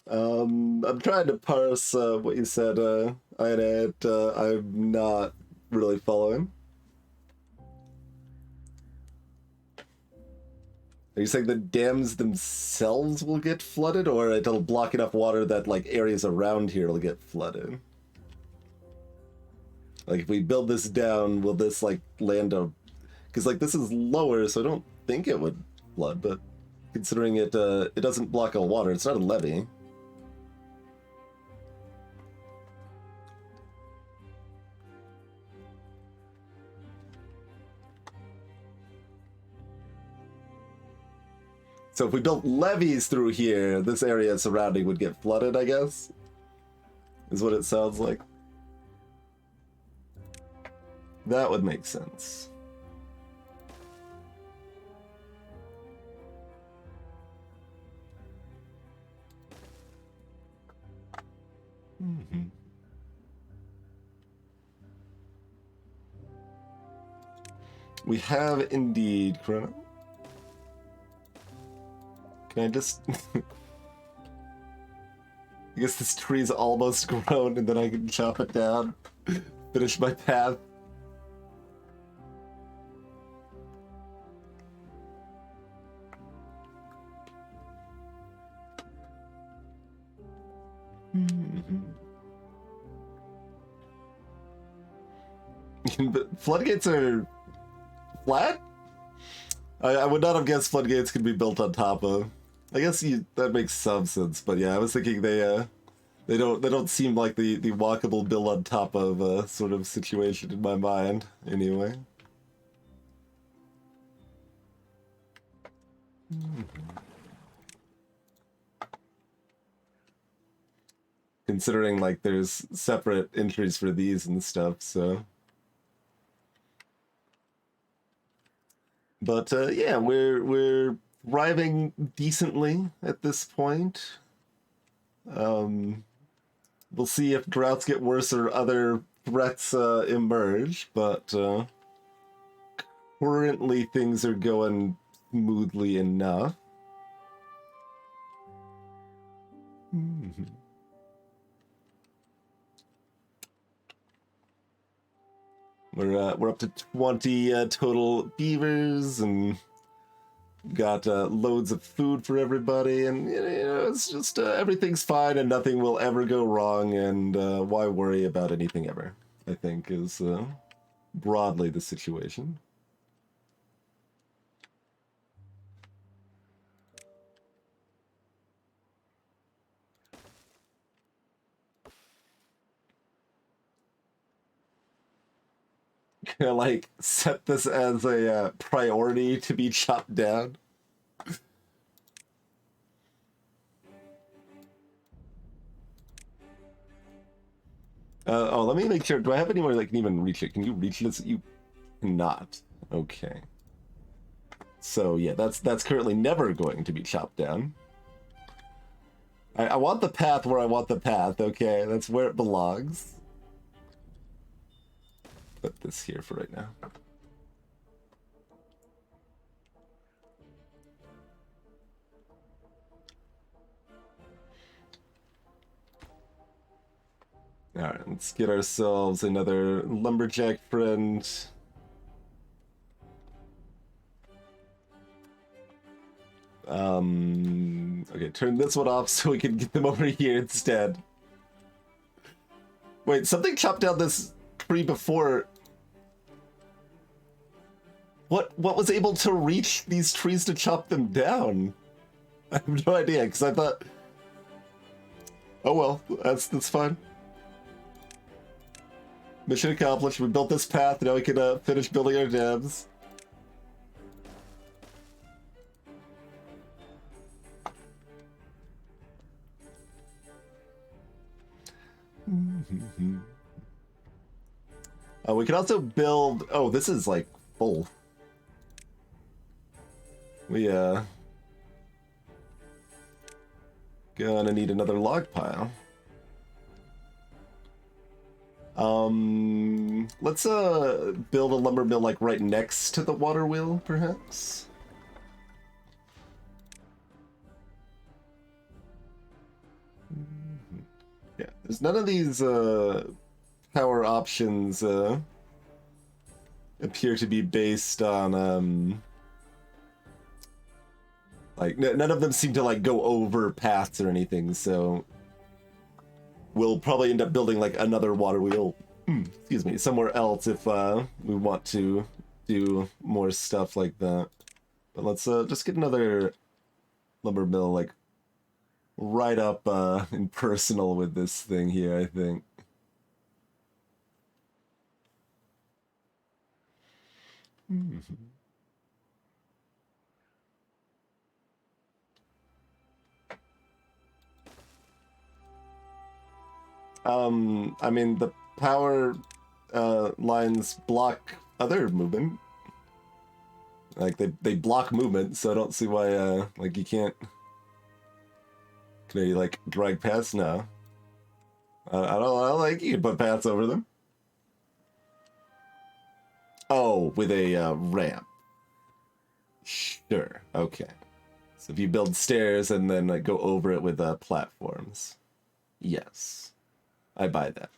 I'm trying to parse what you said, I'm not really following. Are you saying the dams themselves will get flooded, or it'll block enough water that, like, areas around here will get flooded? Like, if we build this down, will this, like, land a... Because, like, this is lower, so I don't think it would flood, but considering it doesn't block all water, it's not a levee. So if we built levees through here, this area surrounding would get flooded, I guess? Is what it sounds like. That would make sense. We have indeed, Chrono. Can I just... I guess this tree's almost grown and then I can chop it down. Finish my path. The floodgates are flat? I would not have guessed floodgates could be built on top of. I guess that makes some sense, but yeah, I was thinking they don't seem like the walkable build on top of sort of situation in my mind anyway. Considering like there's separate entries for these and stuff, so. But yeah, we're thriving decently at this point. We'll see if droughts get worse or other threats emerge, but currently things are going smoothly enough. We're up to 20 total beavers and got loads of food for everybody, and you know it's just everything's fine and nothing will ever go wrong, and why worry about anything ever, I think is broadly the situation. Gonna like set this as a priority to be chopped down. Oh, let me make sure. Do I have anywhere that can even reach it? Can you reach this? You cannot. Okay. So yeah, that's currently never going to be chopped down. I want the path where I want the path. Okay, that's where it belongs. Put this here for right now. Alright, let's get ourselves another lumberjack friend. Okay, turn this one off so we can get them over here instead. Wait, something chopped down this tree before. What was able to reach these trees to chop them down? I have no idea, because I thought... Oh well, that's fine. Mission accomplished, we built this path, now we can finish building our dams. We can also build... Oh, this is like full. We gonna need another log pile. Let's build a lumber mill like right next to the water wheel, perhaps. Yeah, there's none of these power options appear to be based on like none of them seem to like go over paths or anything, so we'll probably end up building like another water wheel, excuse me, somewhere else if we want to do more stuff like that. But let's just get another lumber mill like right up in personal with this thing here, I think. I mean, the power lines block other movement. Like, they block movement, so I don't see why, like, you can't... Can they, like, drag past now? I don't like, you can put paths over them. Oh, with a ramp. Sure, okay. So if you build stairs and then, like, go over it with platforms. Yes. I buy that.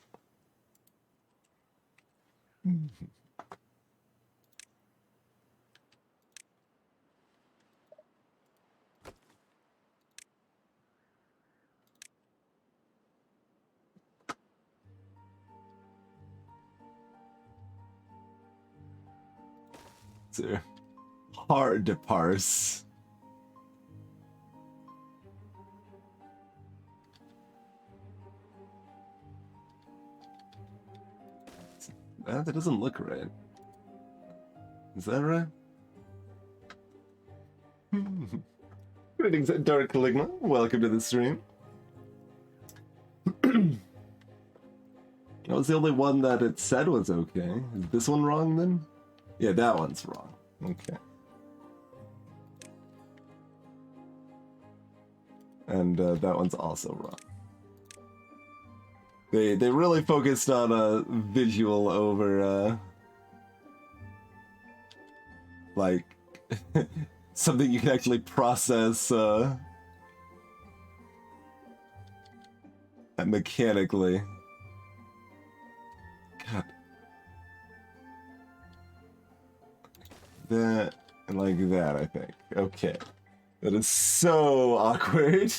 They're hard to parse. That doesn't look right. Is that right? Greetings, Dark Ligma. Welcome to the stream. That was the only one that it said was okay. Is this one wrong then? Yeah, that one's wrong. Okay. And that one's also wrong. They really focused on a visual over like something you can actually process mechanically. God. That and like that, I think. Okay. That is so awkward.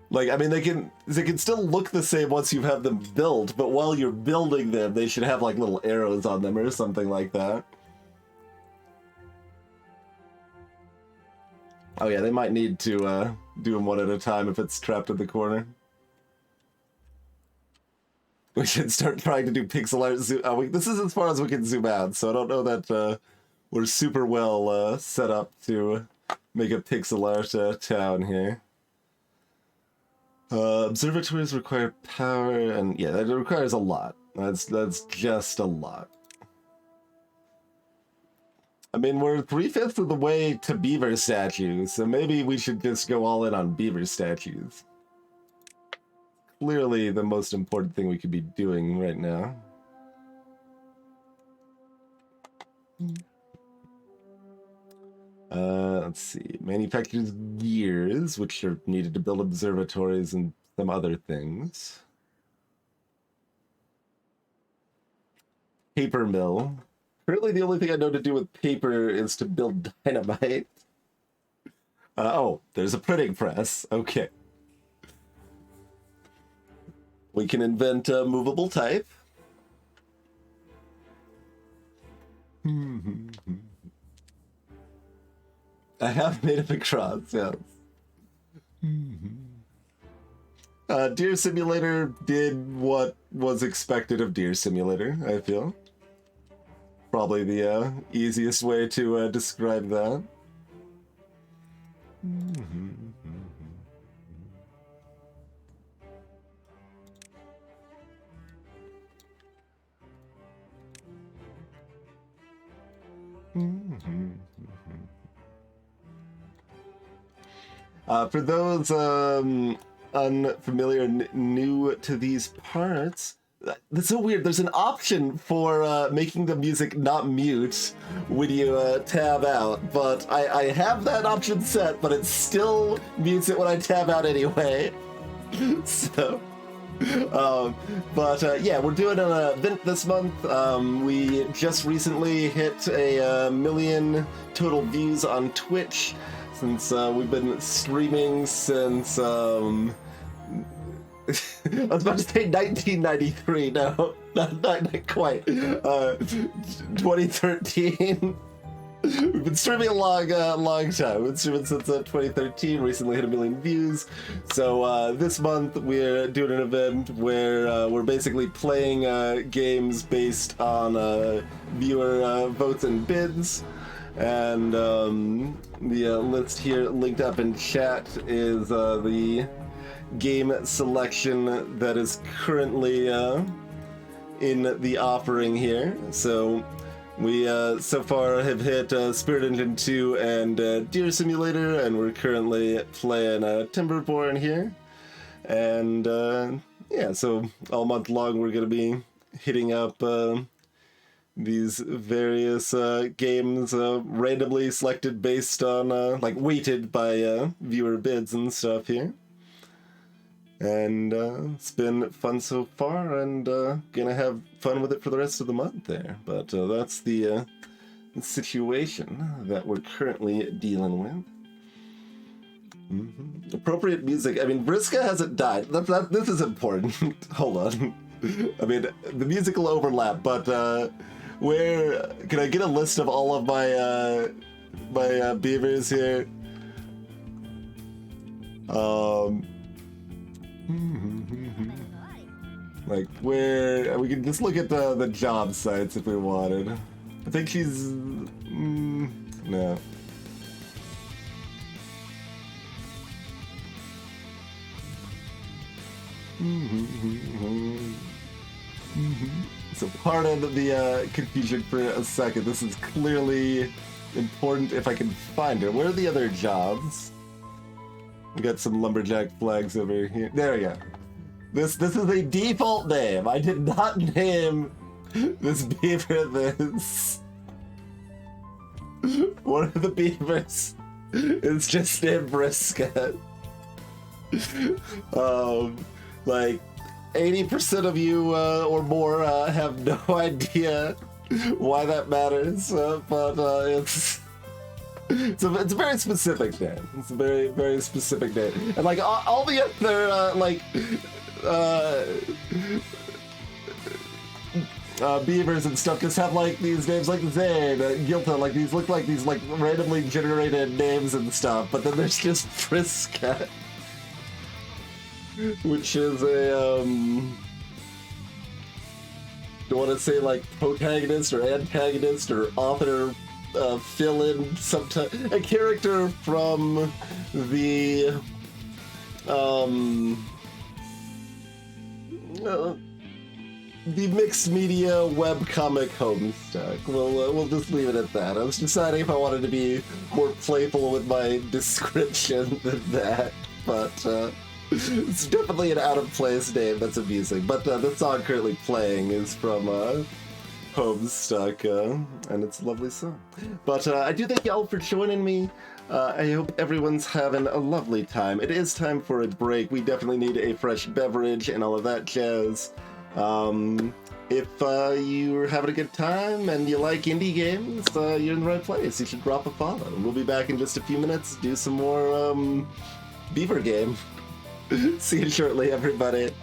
Like, I mean, they can still look the same once you have them built, but while you're building them, they should have like little arrows on them or something like that. Oh yeah, they might need to do them one at a time if it's trapped in the corner. We should start trying to do pixel art zoom. This is as far as we can zoom out, so I don't know that we're super well set up to make a pixel art town here. Observatories require power, and yeah, that requires a lot. That's just a lot. I mean, we're 3/5 of the way to beaver statues, so maybe we should just go all in on beaver statues. Clearly the most important thing we could be doing right now. Let's see. Manufactures gears, which are needed to build observatories and some other things. Paper mill. Currently the only thing I know to do with paper is to build dynamite. Oh, there's a printing press. Okay. We can invent a movable type. I have made up a cross, yes. Deer Simulator did what was expected of Deer Simulator, I feel. Probably the easiest way to describe that. For those unfamiliar, new to these parts, that's so weird. There's an option for making the music not mute when you tab out, but I have that option set, but it still mutes it when I tab out anyway. So, yeah, we're doing an event this month. We just recently hit a million total views on Twitch, since we've been streaming since I was about to say 1993. No, not quite. 2013. We've been streaming a long time. We've been streaming since 2013. Recently hit 1 million views. So this month we're doing an event where we're basically playing games based on viewer votes and bids. And the list here linked up in chat is the game selection that is currently in the offering here. So we so far have hit Spirit Engine 2 and Deer Simulator, and we're currently playing Timberborn here. And yeah, so all month long we're going to be hitting up these various games randomly selected based on like weighted by viewer bids and stuff here. And it's been fun so far, and gonna have fun with it for the rest of the month there. But that's the situation that we're currently dealing with. Appropriate music. I mean, Vriska hasn't died. This is important. Hold on. I mean, the music will overlap, but where can I get a list of all of my beavers here? Like where we can just look at the job sites if we wanted. I think she's no. So pardon the confusion for a second. This is clearly important if I can find her. Where are the other jobs? We got some lumberjack flags over here. There we go. This is a default name. I did not name this beaver this. One of the beavers is just named Vriska. Like 80% of you or more have no idea why that matters, but it's a very specific name. It's a very, very specific name. And like all the other beavers and stuff just have like these names like Zane, Gilta, like these look like these like randomly generated names and stuff, but then there's just Vriska, which is a do want to say like protagonist or antagonist or author fill-in sometime, a character from the mixed media webcomic Homestuck. We'll just leave it at that. I was deciding if I wanted to be more playful with my description than that, but it's definitely an out-of-place name that's amusing. But the song currently playing is from Homestuck, and it's a lovely song. But I do thank y'all for joining me. I hope everyone's having a lovely time. It is time for a break. We definitely need a fresh beverage and all of that jazz. If you're having a good time and you like indie games, you're in the right place. You should drop a follow. We'll be back in just a few minutes, do some more Beaver game. See you shortly, everybody.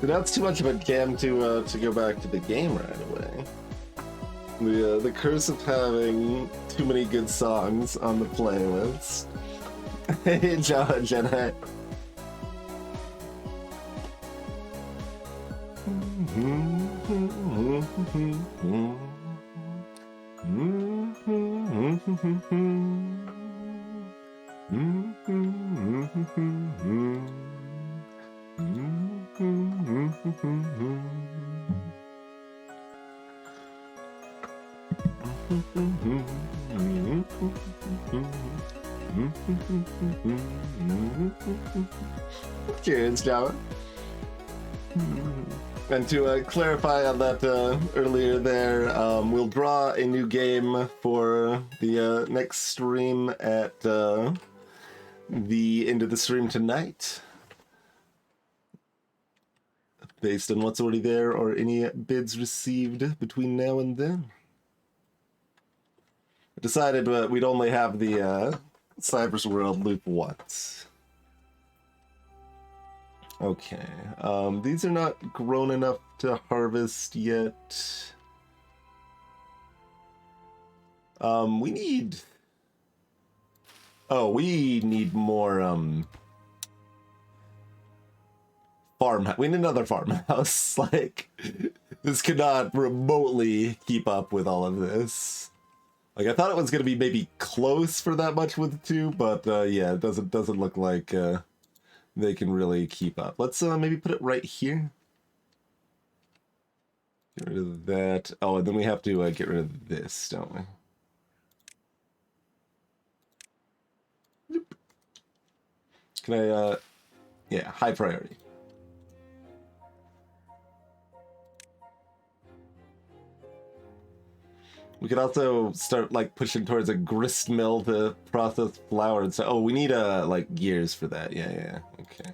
That's too much of a jam to go back to the game right away. The curse of having too many good songs on the playlist. Hey, Jenna. Cheers, Java. And to clarify on that earlier there, we'll draw a new game for the next stream at the end of the stream tonight, based on what's already there or any bids received between now and then. I decided we'd only have the Cypress World loop once. Okay, these are not grown enough to harvest yet. We need... Oh, we need more, farmhouse. We need another farmhouse. Like, this could not remotely keep up with all of this. Like, I thought it was going to be maybe close for that much with two, but, yeah, it doesn't look like, they can really keep up. Let's maybe put it right here. Get rid of that. Oh, and then we have to get rid of this, don't we? Nope. Can I, yeah, high priority. We could also start like pushing towards a grist mill to process flour and so. Oh, we need like gears for that. Yeah, okay.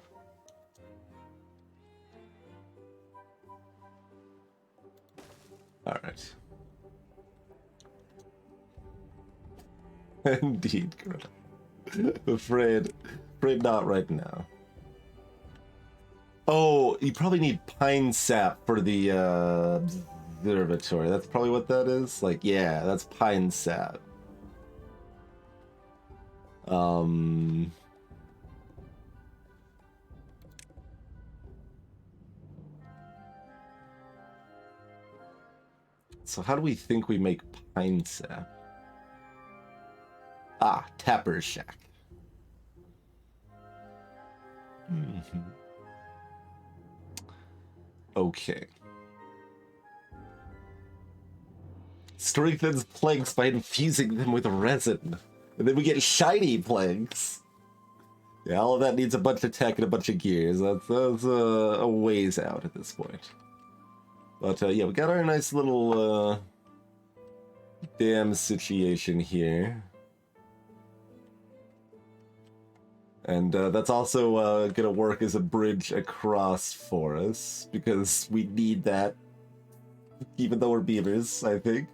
All right. Indeed, Greta. afraid not right now. Oh, you probably need pine sap for the observatory. That's probably what that is. Like, yeah, that's pine sap. So how do we think we make pine sap? Ah, Tapper's Shack. Okay. Strengthens planks by infusing them with resin. And then we get shiny planks. Yeah, all of that needs a bunch of tech and a bunch of gears. That's a ways out at this point. But yeah, we got our nice little dam situation here. And that's also gonna work as a bridge across for us, because we need that, even though we're beavers, I think.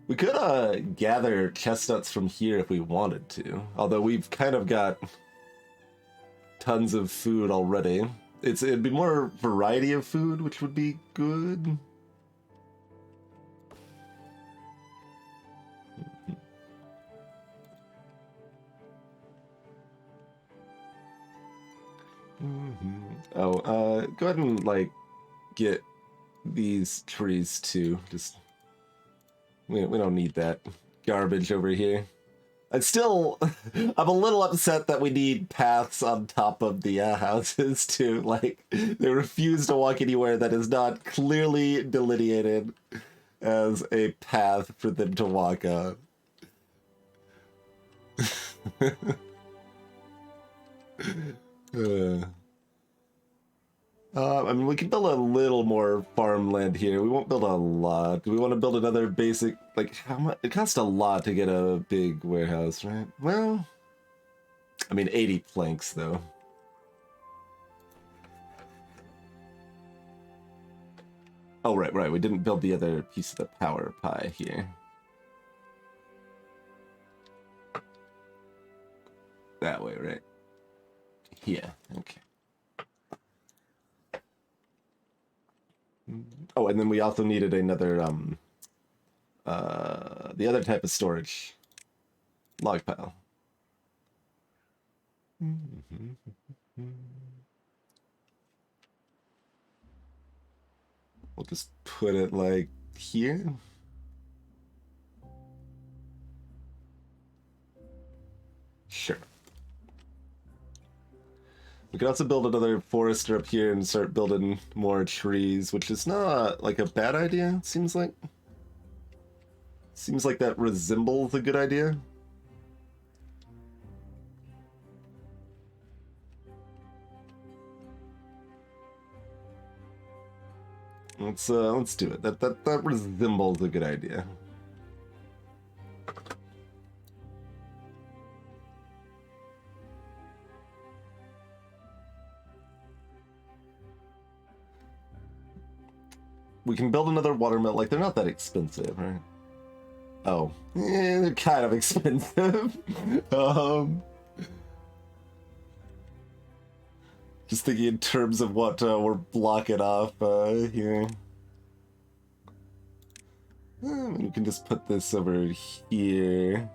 We could gather chestnuts from here if we wanted to, although we've kind of got tons of food already. It'd be more variety of food, which would be good. Oh, go ahead and like get these trees too. Just we don't need that garbage over here. I'm a little upset that we need paths on top of the houses too. Like, they refuse to walk anywhere that is not clearly delineated as a path for them to walk on. I mean, we can build a little more farmland here. We won't build a lot. Do we want to build another basic, like, how much? It costs a lot to get a big warehouse, right? Well, I mean, 80 planks, though. Oh, right. We didn't build the other piece of the power pie here. That way, right? Yeah, okay. Oh, and then we also needed another, the other type of storage. Log pile. We'll just put it like here. Sure. We could also build another forester up here and start building more trees, which is not like a bad idea, it seems like. Seems like that resembles a good idea. Let's do it. That resembles a good idea. We can build another watermill. Like, they're not that expensive, right? Oh, they're kind of expensive. Just thinking in terms of what we're blocking off here. We can just put this over here.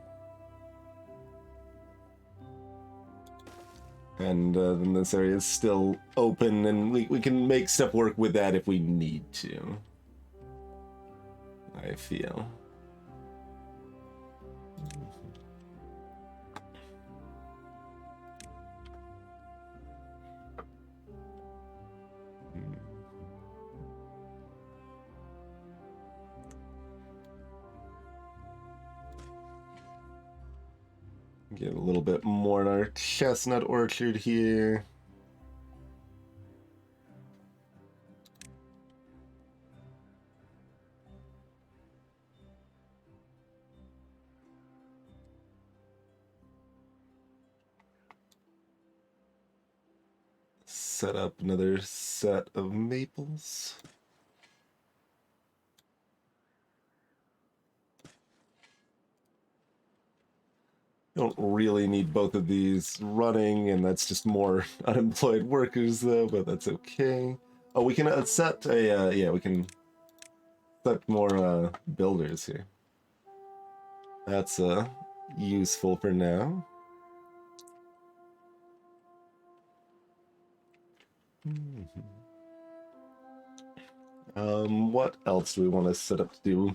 And then this area is still open, and we can make stuff work with that if we need to. I feel. Get a little bit more in our chestnut orchard here. Set up another set of maples. Don't really need both of these running, and that's just more unemployed workers, though, but that's okay. Oh, we can set a, yeah, we can set more builders here. That's useful for now. What else do we want to set up to do?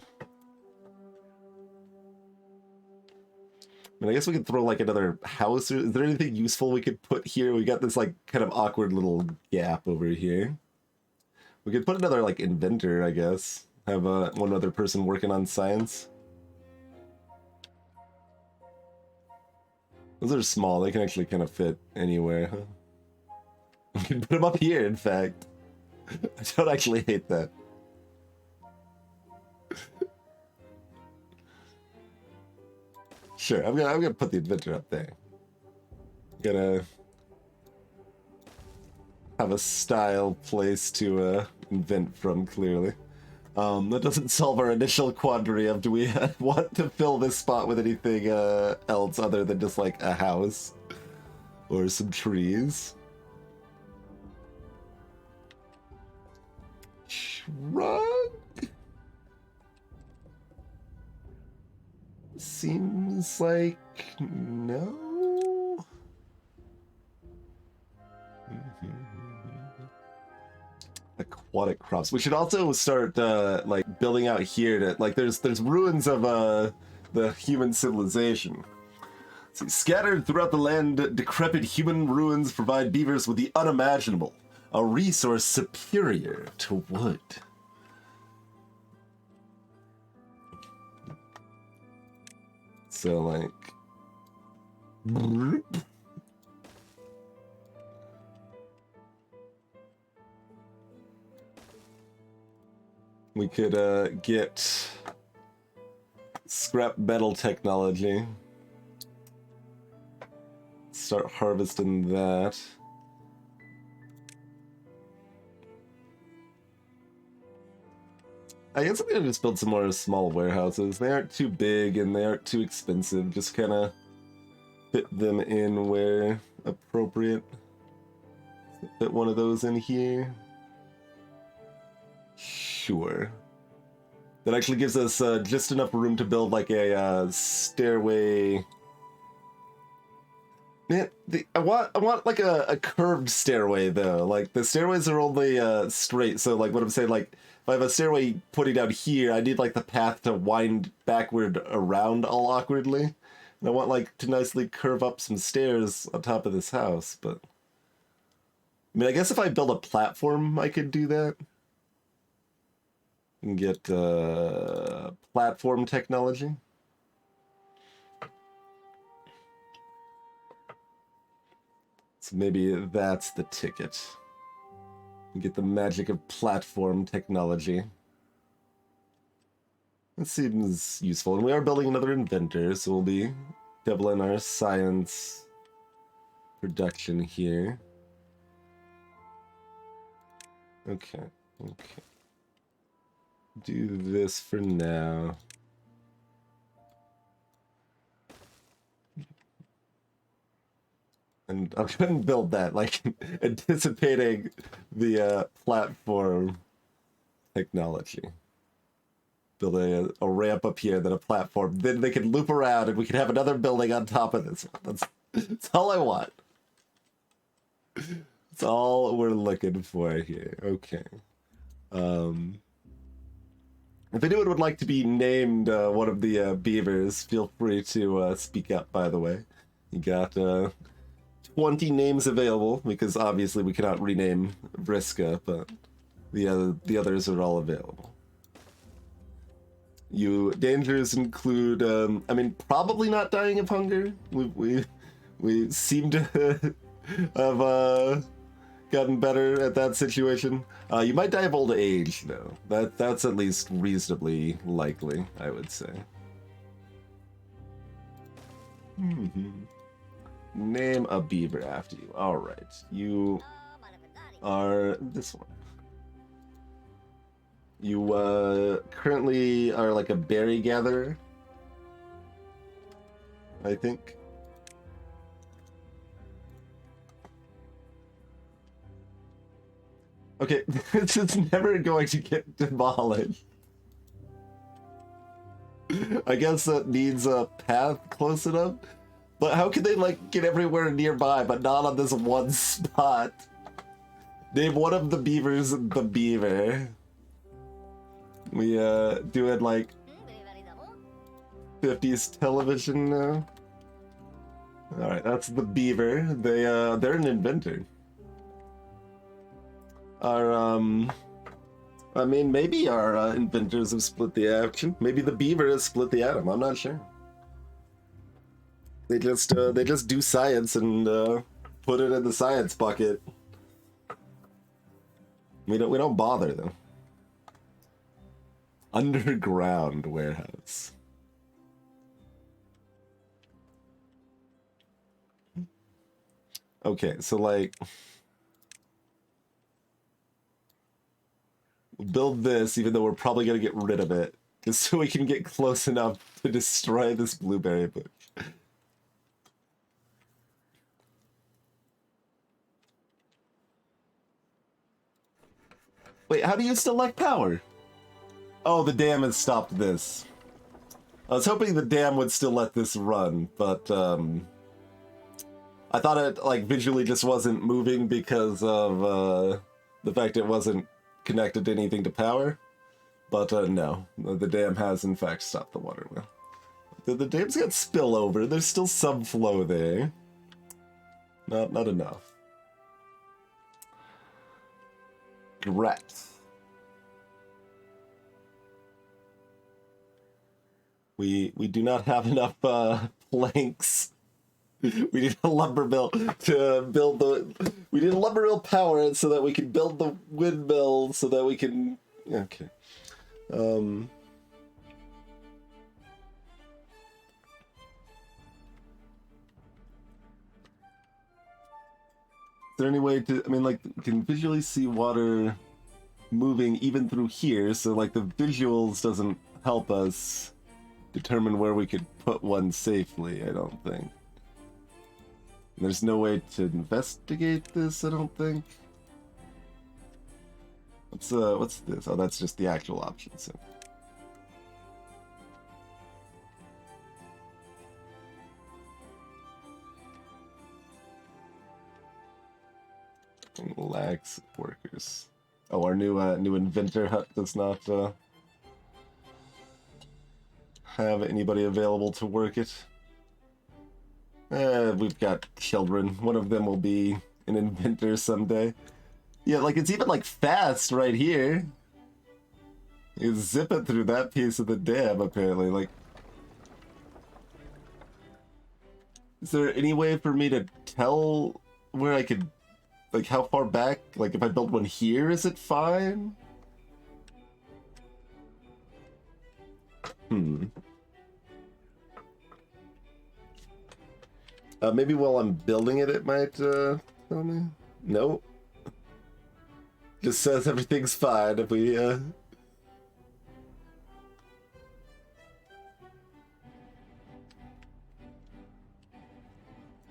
I mean, I guess we could throw like another house. Is there anything useful we could put here? We got this like kind of awkward little gap over here. We could put another like inventor, I guess. Have one other person working on science. Those are small. They can actually kind of fit anywhere, huh? We can put them up here, in fact. I don't actually hate that. Sure, I'm gonna put the inventor up there. Gonna have a style place to invent from, clearly. That doesn't solve our initial quandary of do we want to fill this spot with anything else other than just like a house or some trees. Shrug? Seems like no. Aquatic crops. We should also start like building out here to like there's ruins of the human civilization. See, scattered throughout the land, decrepit human ruins provide beavers with the unimaginable, a resource superior to wood. So like we could get scrap metal technology. Start harvesting that. I guess I'm gonna just build some more small warehouses. They aren't too big and they aren't too expensive. Just kind of fit them in where appropriate. Fit one of those in here. Sure. That actually gives us just enough room to build like a stairway. Man, I want like a curved stairway though. Like the stairways are only straight, so like what I'm saying, like if I have a stairway putting down here, I need like the path to wind backward around all awkwardly. And I want like to nicely curve up some stairs on top of this house, but I mean I guess if I build a platform I could do that. And get platform technology. So maybe that's the ticket. Get the magic of platform technology. That seems useful. And we are building another inventor, so we'll be doubling our science production here. Okay. Do this for now. And I'm going to build that, like, anticipating the platform technology. Build a ramp up here, then a platform. Then they can loop around and we can have another building on top of this one. That's all I want. That's all we're looking for here. Okay. If anyone would like to be named one of the beavers, feel free to speak up, by the way. You got 20 names available, because obviously we cannot rename Vriska, but the others are all available. Dangers include, I mean, probably not dying of hunger. We seem to have gotten better at that situation. You might die of old age, though. That's at least reasonably likely, I would say. Name a beaver after you. All right, you are this one. You currently are like a berry gatherer, I think. Okay, this is never going to get demolished. I guess that needs a path close enough. But how can they like get everywhere nearby, but not on this one spot? Name one of the beavers the beaver. We doing like 50s television now. All right, that's the beaver. They're an inventor. I mean, maybe our inventors have split the action. Maybe the beaver has split the atom. I'm not sure. They just do science and put it in the science bucket. We don't bother though. Underground warehouse. Okay, so like build this, even though we're probably gonna get rid of it, just so we can get close enough to destroy this blueberry bush. Wait, how do you select power? Oh, the dam has stopped this. I was hoping the dam would still let this run, but I thought it like visually just wasn't moving because of the fact it wasn't connected to anything to power. But no, the dam has in fact stopped the water wheel. The dam's got spillover. There's still some flow there. Not enough. Rats. We do not have enough planks. We need a lumber mill to build the. We need a lumber mill power so that we can build the windmill so that we can. Okay. Is there any way to? I mean, like, can visually see water moving even through here, so like the visuals doesn't help us determine where we could put one safely, I don't think. There's no way to investigate this, I don't think. What's this? Oh, that's just the actual option, so. Lax workers. Oh, our new inventor hut does not have anybody available to work it. We've got children. One of them will be an inventor someday. Yeah, like it's even like fast right here. You zip it through that piece of the dam, apparently. Like, is there any way for me to tell where I could, like, how far back? Like, if I build one here, is it fine? Maybe while I'm building it, it might tell me. Nope. Just says everything's fine if we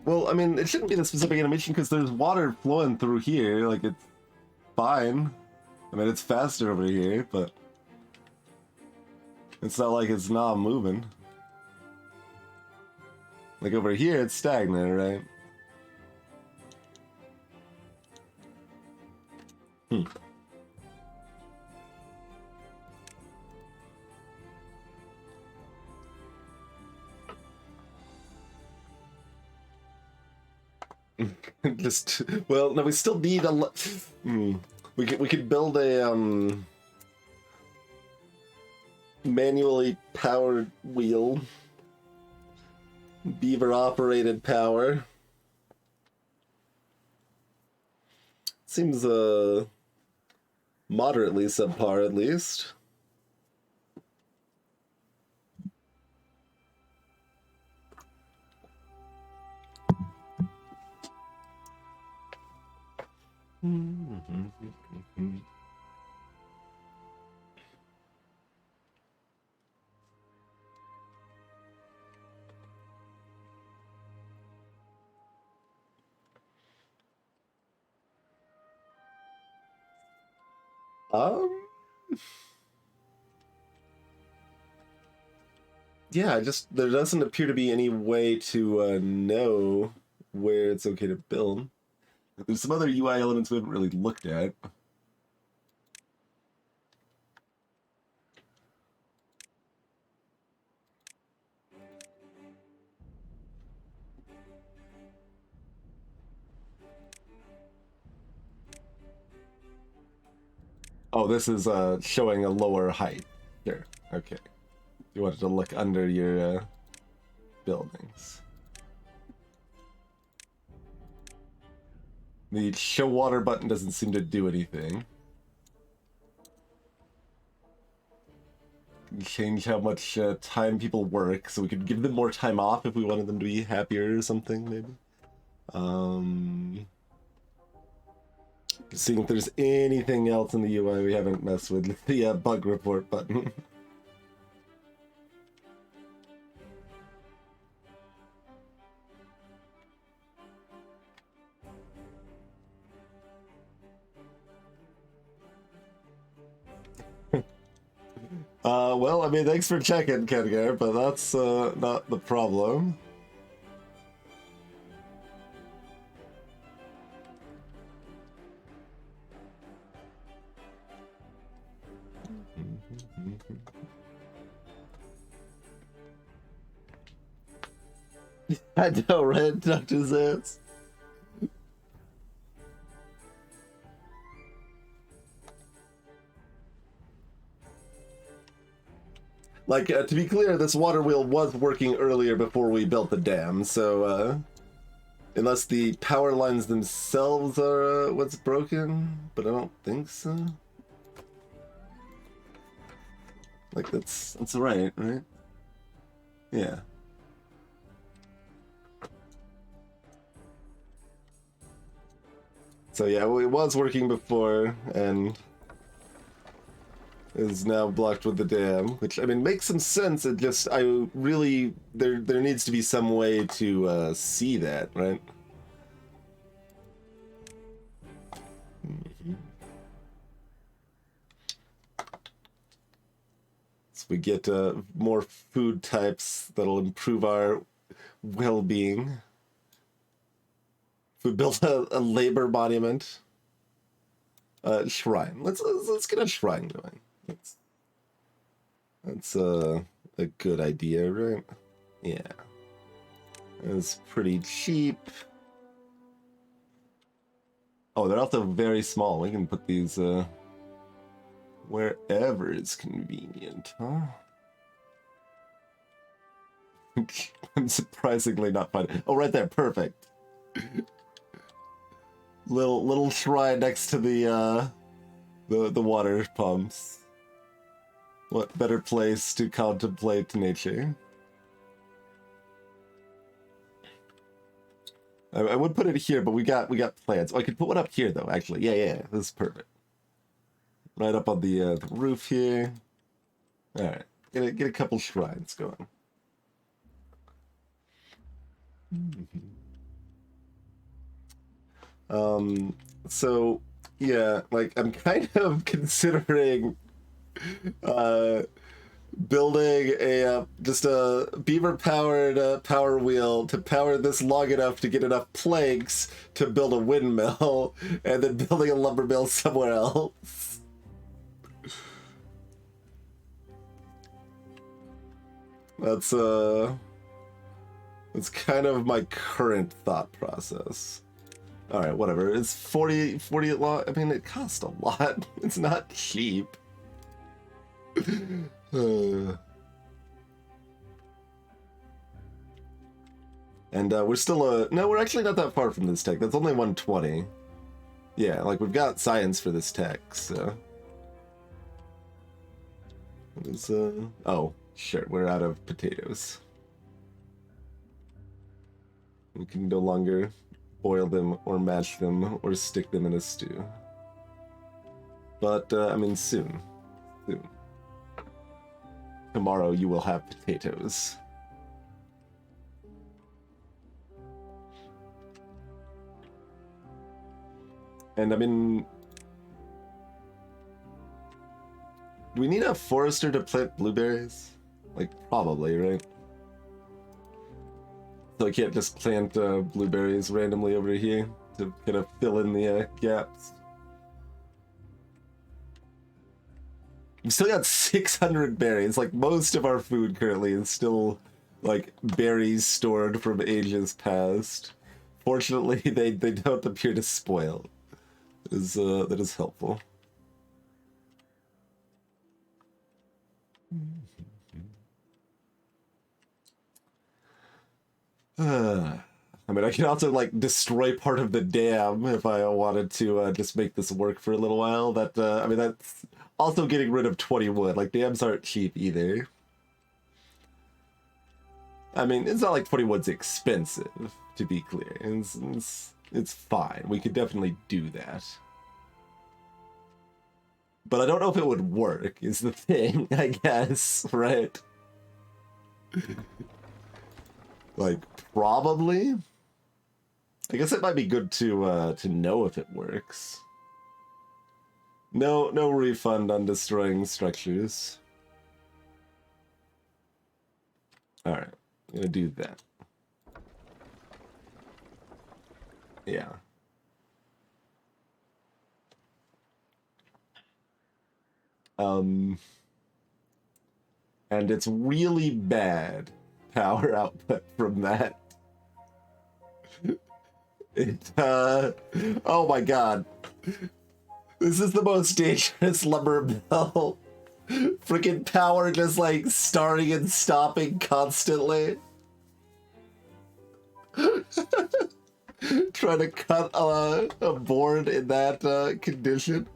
Well, I mean, it shouldn't be the specific animation because there's water flowing through here. Like, it's fine. I mean, it's faster over here, but it's not like it's not moving. Like over here, it's stagnant, right? Just, well, no, we still need a we could build a manually powered wheel, beaver operated power. Seems moderately subpar, at least. Yeah, just there doesn't appear to be any way to know where it's okay to build. There's some other UI elements we haven't really looked at. Oh, this is showing a lower height. Here, okay. You wanted to look under your buildings. The show water button doesn't seem to do anything. Change how much time people work, so we could give them more time off if we wanted them to be happier or something, maybe. Seeing if there's anything else in the UI we haven't messed with. The bug report button. Well, I mean, thanks for checking, Kedgar, but that's not the problem. I know, right? Dr. Zance. Like, to be clear, this water wheel was working earlier before we built the dam, so, unless the power lines themselves are what's broken, but I don't think so. Like, that's right? Yeah. So yeah, well, it was working before, and is now blocked with the dam, which, I mean, makes some sense. It just, I really, there needs to be some way to see that, right? So we get more food types that'll improve our well-being. If we build a labor monument, shrine. Let's get a shrine going. That's a good idea, right? Yeah. It's pretty cheap. Oh, they're also very small. We can put these wherever is convenient, huh? I'm surprisingly not finding. Oh, right there, perfect. little shrine next to the water pumps. What better place to contemplate nature? I would put it here, but we got plans. Oh, I could put one up here though. Actually, yeah, this is perfect. Right up on the roof here. All right, get a couple shrines going. So yeah, like I'm kind of considering building a just a beaver powered power wheel to power this long enough to get enough planks to build a windmill, and then building a lumber mill somewhere else. That's kind of my current thought process. All right, whatever. It's 40 long. I mean, it costs a lot. It's not cheap. And we're still no, we're actually not that far from this tech. That's only 120. Yeah, like we've got science for this tech, so. What is oh, shit, we're out of potatoes. We can no longer boil them or mash them or stick them in a stew. But I mean, soon. Tomorrow you will have potatoes. And I mean, do we need a forester to plant blueberries? Like, probably, right? So I can't just plant blueberries randomly over here to kind of fill in the gaps. We've still got 600 berries. Like, most of our food currently is still, like, berries stored from ages past. Fortunately, they don't appear to spoil. That is helpful. I mean, I can also, like, destroy part of the dam if I wanted to just make this work for a little while. That, I mean, that's also getting rid of 20 wood. Like, dams aren't cheap either. I mean, it's not like 20 wood's expensive, to be clear. It's fine. We could definitely do that. But I don't know if it would work, is the thing, I guess, right? Like, probably? I guess it might be good to know if it works. No refund on destroying structures. Alright, I'm gonna do that. Yeah. And it's really bad power output from that. Oh my god. This is the most dangerous lumber mill. Freaking power just like starting and stopping constantly. Trying to cut a board in that condition.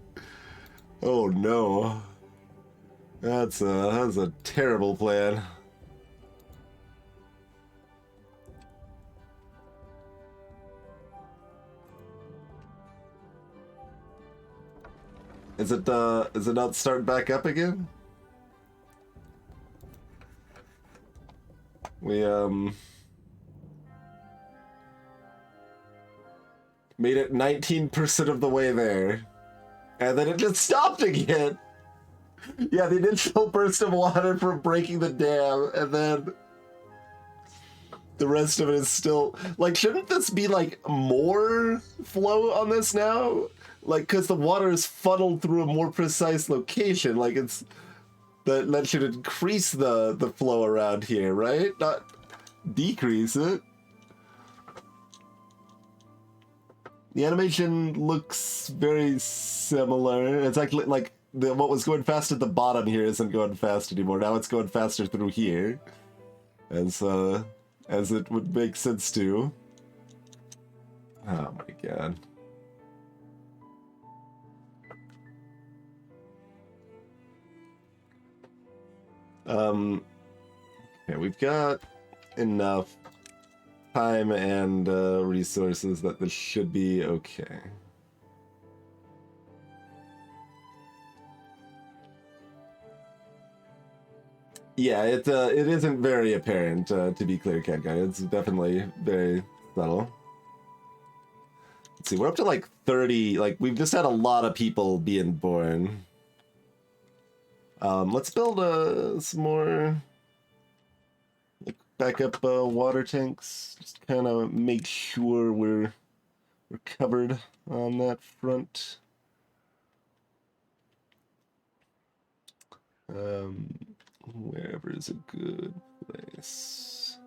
Oh no. That's a terrible plan. Is it not starting back up again? We made it 19% of the way there. And then it just stopped again. Yeah, the initial burst of water from breaking the dam, and then the rest of it is still like, shouldn't this be like more flow on this now? Like, because the water is funneled through a more precise location. Like, it's that should increase the flow around here, right? Not decrease it. The animation looks very similar. It's actually like what was going fast at the bottom here isn't going fast anymore. Now it's going faster through here, as it would make sense to. Oh my god. Okay, we've got enough time and resources that this should be okay. Yeah, it isn't very apparent, to be clear, Cat Guy. It's definitely very subtle. Let's see, we're up to like 30, like we've just had a lot of people being born. Let's build some more like backup water tanks. Just kind of make sure we're covered on that front. Wherever is a good place.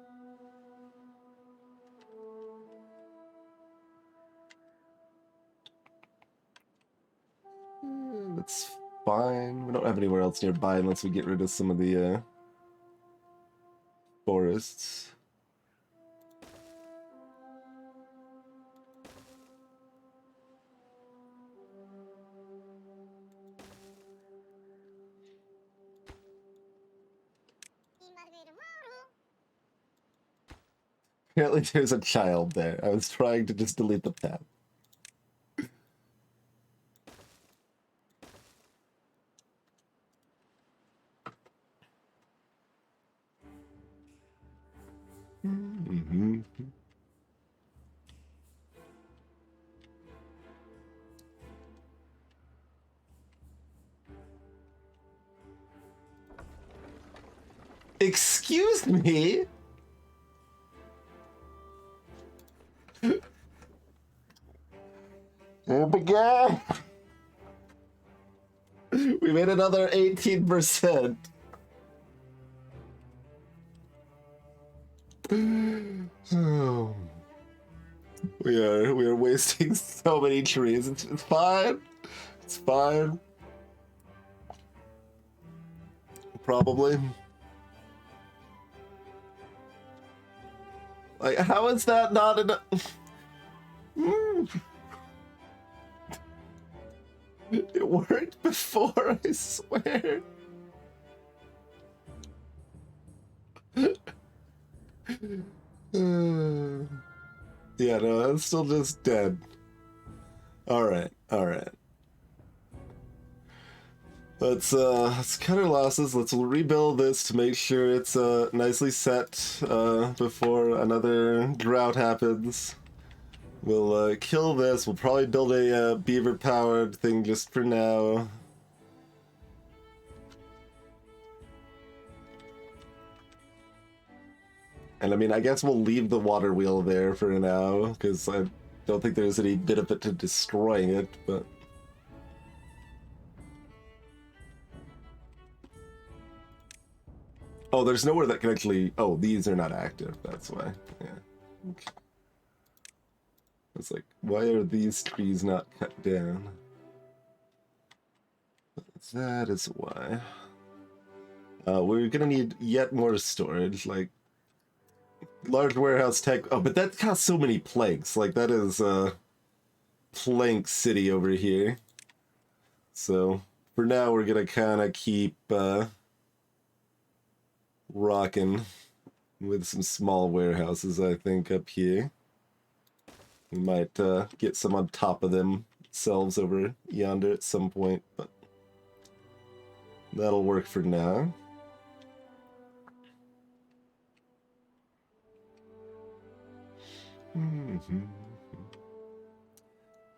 That's fine. We don't have anywhere else nearby unless we get rid of some of the forests. Apparently there's a child there. I was trying to just delete the tab. Mm-hmm. Excuse me? Oh my god! We made another 18%. Oh. We are wasting so many trees. It's fine. It's fine. Probably. Like, how is that not enough? It worked before, I swear. Yeah, no, I'm still just dead. Alright, alright. Let's cut our losses. Let's rebuild this to make sure it's nicely set before another drought happens. We'll kill this. We'll probably build a beaver-powered thing just for now. And I mean, I guess we'll leave the water wheel there for now, because I don't think there's any benefit to destroying it, but... Oh, there's nowhere that can actually... Oh, these are not active, that's why. Yeah. Okay. It's like, why are these trees not cut down? That is why. We're gonna need yet more storage, like... Large warehouse tech... Oh, but that costs so many planks. Like, that is, plank city over here. So, for now, we're gonna kind of keep, rocking with some small warehouses, I think, up here. We might, get some on top of them selves over yonder at some point, but that'll work for now.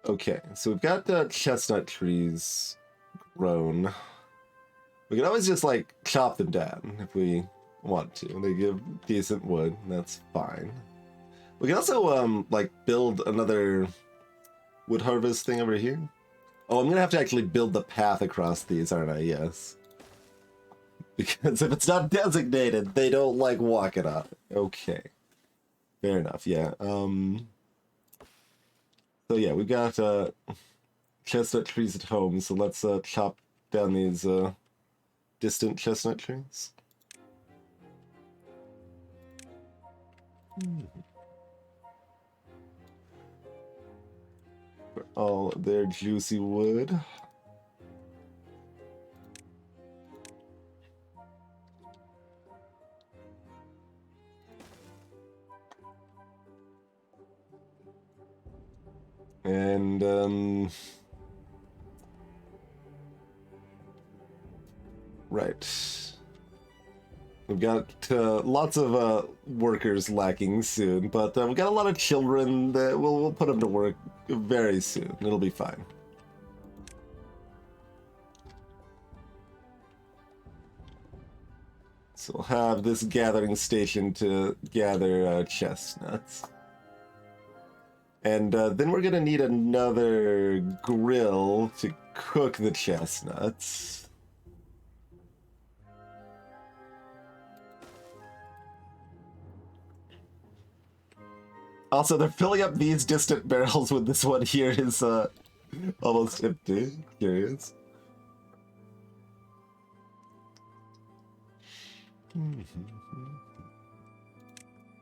Okay, so we've got the chestnut trees grown. We can always just like chop them down if we want to. They give decent wood, that's fine. We can also like build another wood harvest thing over here. Oh, I'm gonna have to actually build the path across these, aren't I? Yes. Because if it's not designated, they don't like walking on it. Okay. Fair enough, yeah. So yeah, we've got chestnut trees at home, so let's chop down these distant chestnut trees. For all their juicy wood. And right. We've got lots of workers lacking soon, but we've got a lot of children that we'll put them to work very soon. It'll be fine. So we'll have this gathering station to gather chestnuts. And then we're gonna need another grill to cook the chestnuts. Also, they're filling up these distant barrels when this one here is almost empty. Curious.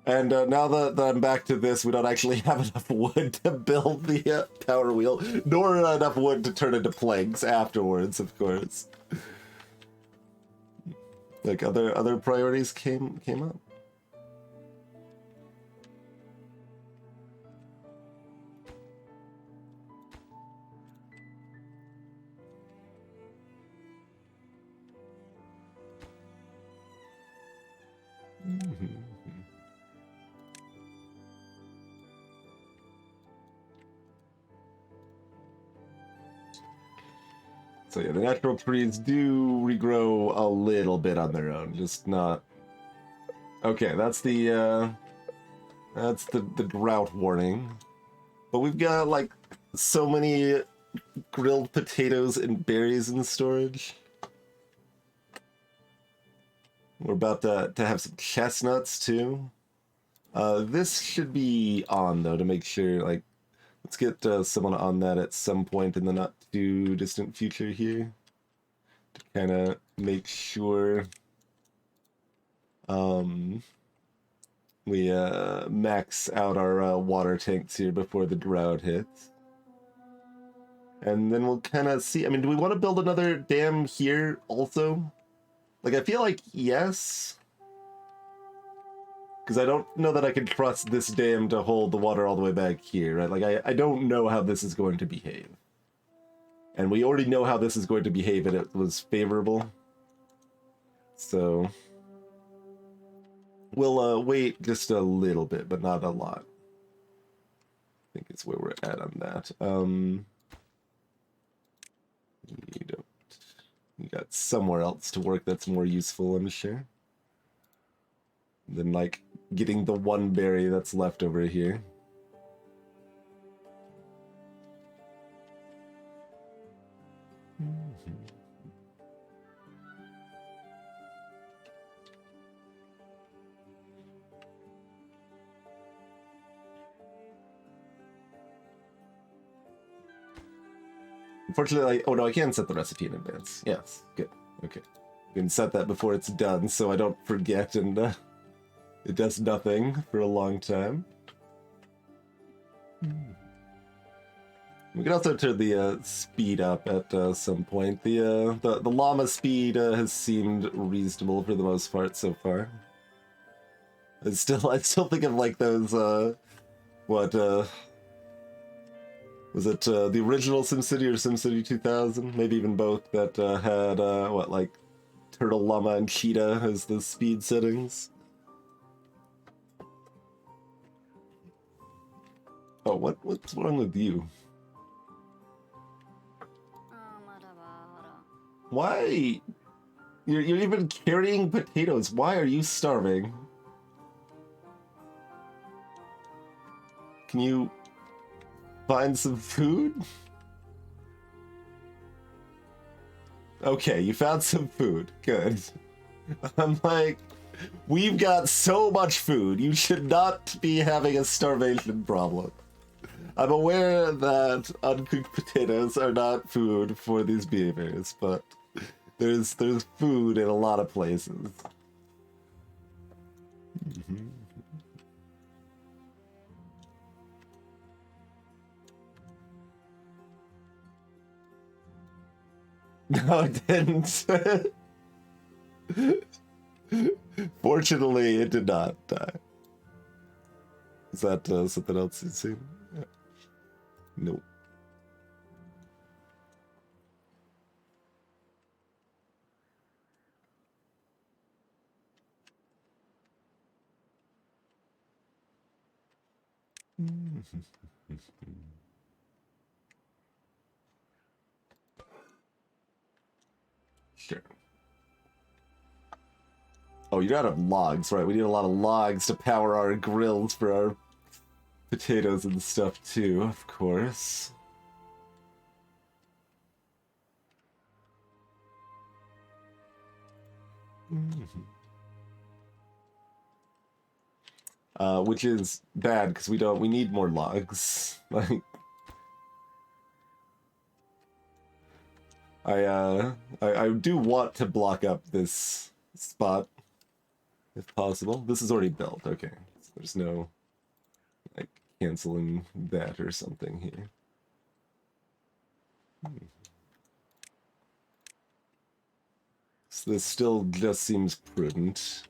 And now that I'm back to this, we don't actually have enough wood to build the power wheel, nor enough wood to turn into planks afterwards, of course. Like other priorities came up. So yeah, the natural trees do regrow a little bit on their own, just not. Okay, that's the drought warning. But we've got like so many grilled potatoes and berries in storage. We're about to have some chestnuts too. This should be on though to make sure. Like, let's get someone on that at some point in the not too distant future here to kind of make sure we max out our water tanks here before the drought hits. And then we'll kind of see. I mean, do we want to build another dam here also? Like, I feel like yes. Because I don't know that I can trust this dam to hold the water all the way back here, right? Like, I don't know how this is going to behave. And we already know how this is going to behave, and it was favorable. So we'll wait just a little bit, but not a lot. I think it's where we're at on that. You got somewhere else to work that's more useful, I'm sure, than like getting the one berry that's left over here. Unfortunately, oh no, I can set the recipe in advance. Yes, good. Okay. I can set that before it's done so I don't forget and it does nothing for a long time. We can also turn the speed up at some point. The llama speed has seemed reasonable for the most part so far. I still think of like those Was it the original SimCity or SimCity 2000? Maybe even both that had, what, like Turtle, Llama, and Cheetah as the speed settings? Oh, what's wrong with you? Why? You're even carrying potatoes. Why are you starving? Can you find some food? Okay, you found some food. Good. I'm like, we've got so much food. You should not be having a starvation problem. I'm aware that uncooked potatoes are not food for these beavers, but there's food in a lot of places. No, it didn't. Fortunately, it did not die. Is that something else you've seen? Yeah. Nope. Sure. Oh, you're out of logs, right? We need a lot of logs to power our grills for our potatoes and stuff too, of course. Which is bad because we need more logs. Like, I do want to block up this spot if possible. This is already built. Okay, so there's no like canceling that or something here. So this still just seems prudent.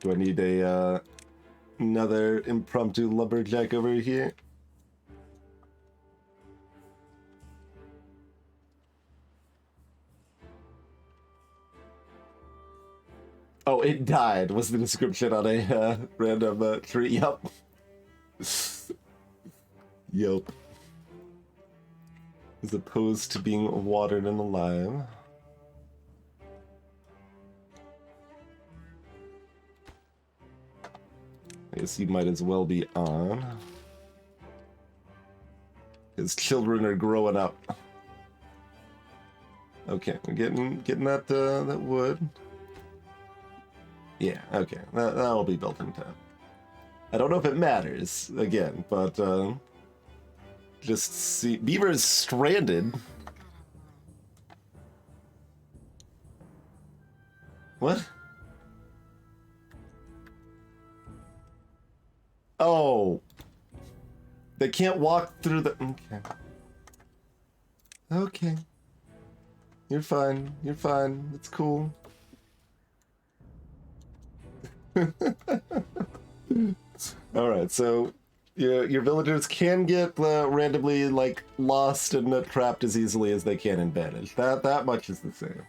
Do I need a another impromptu lumberjack over here? Oh, it died, was the description on a random tree. Yup. Yup. As opposed to being watered and alive. I guess you might as well be on. His children are growing up. Okay, we're getting that that wood. Yeah, okay, that'll be built in time. I don't know if it matters again, but just see, Beaver is stranded. What? Oh, they can't walk through the. Okay. Okay. You're fine. You're fine. It's cool. All right, so your villagers can get randomly like lost and trapped as easily as they can in Banished. That much is the same.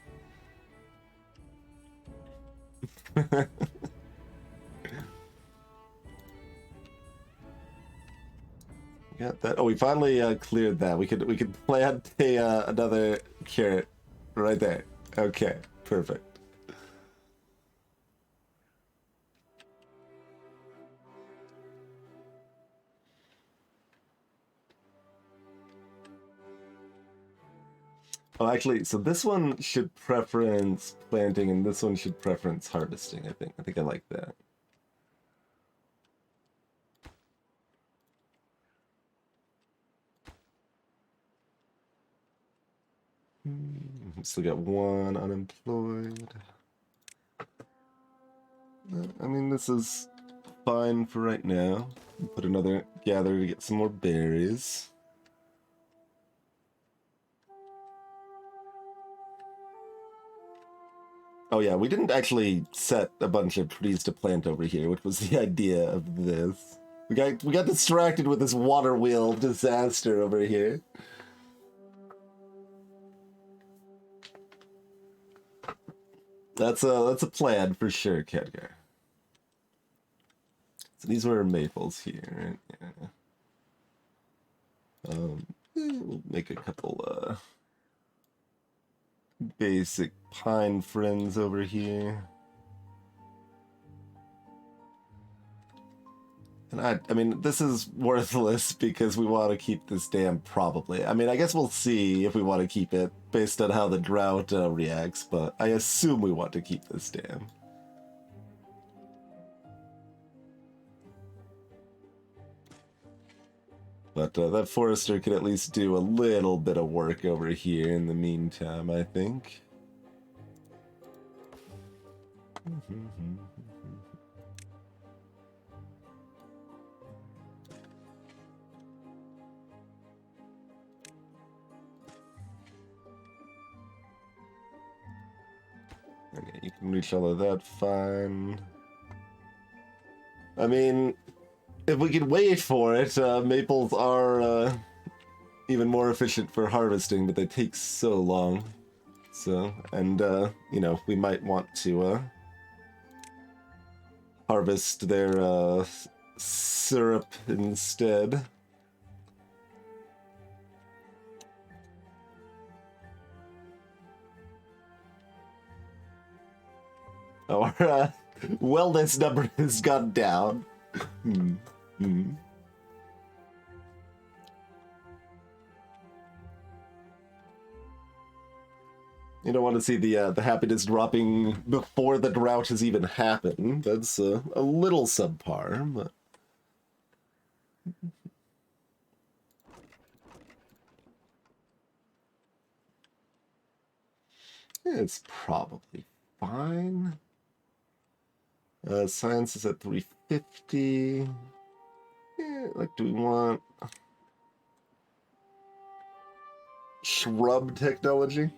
Got that. Oh, we finally cleared that. We could plant a another carrot right there. Okay, perfect. Oh, actually, so this one should preference planting, and this one should preference harvesting. I think I like that. Still got one unemployed. I mean, this is fine for right now. Put another gather to get some more berries. Oh yeah, we didn't actually set a bunch of trees to plant over here, which was the idea of this. We got distracted with this water wheel disaster over here. That's a plan for sure, Kedgar. So these were maples here, right? Yeah. We'll make a couple basic pine friends over here. And I mean, this is worthless because we want to keep this dam, probably. I mean, I guess we'll see if we want to keep it based on how the drought reacts, but I assume we want to keep this dam. But that forester could at least do a little bit of work over here in the meantime, I think. Okay, you can reach all of that fine. I mean, if we could wait for it, maples are even more efficient for harvesting, but they take so long. So, and, you know, we might want to harvest their syrup instead. Our wellness number has gone down. You don't want to see the happiness dropping before the drought has even happened. That's a little subpar, but it's probably fine. Science is at 350. Yeah, like, do we want shrub technology?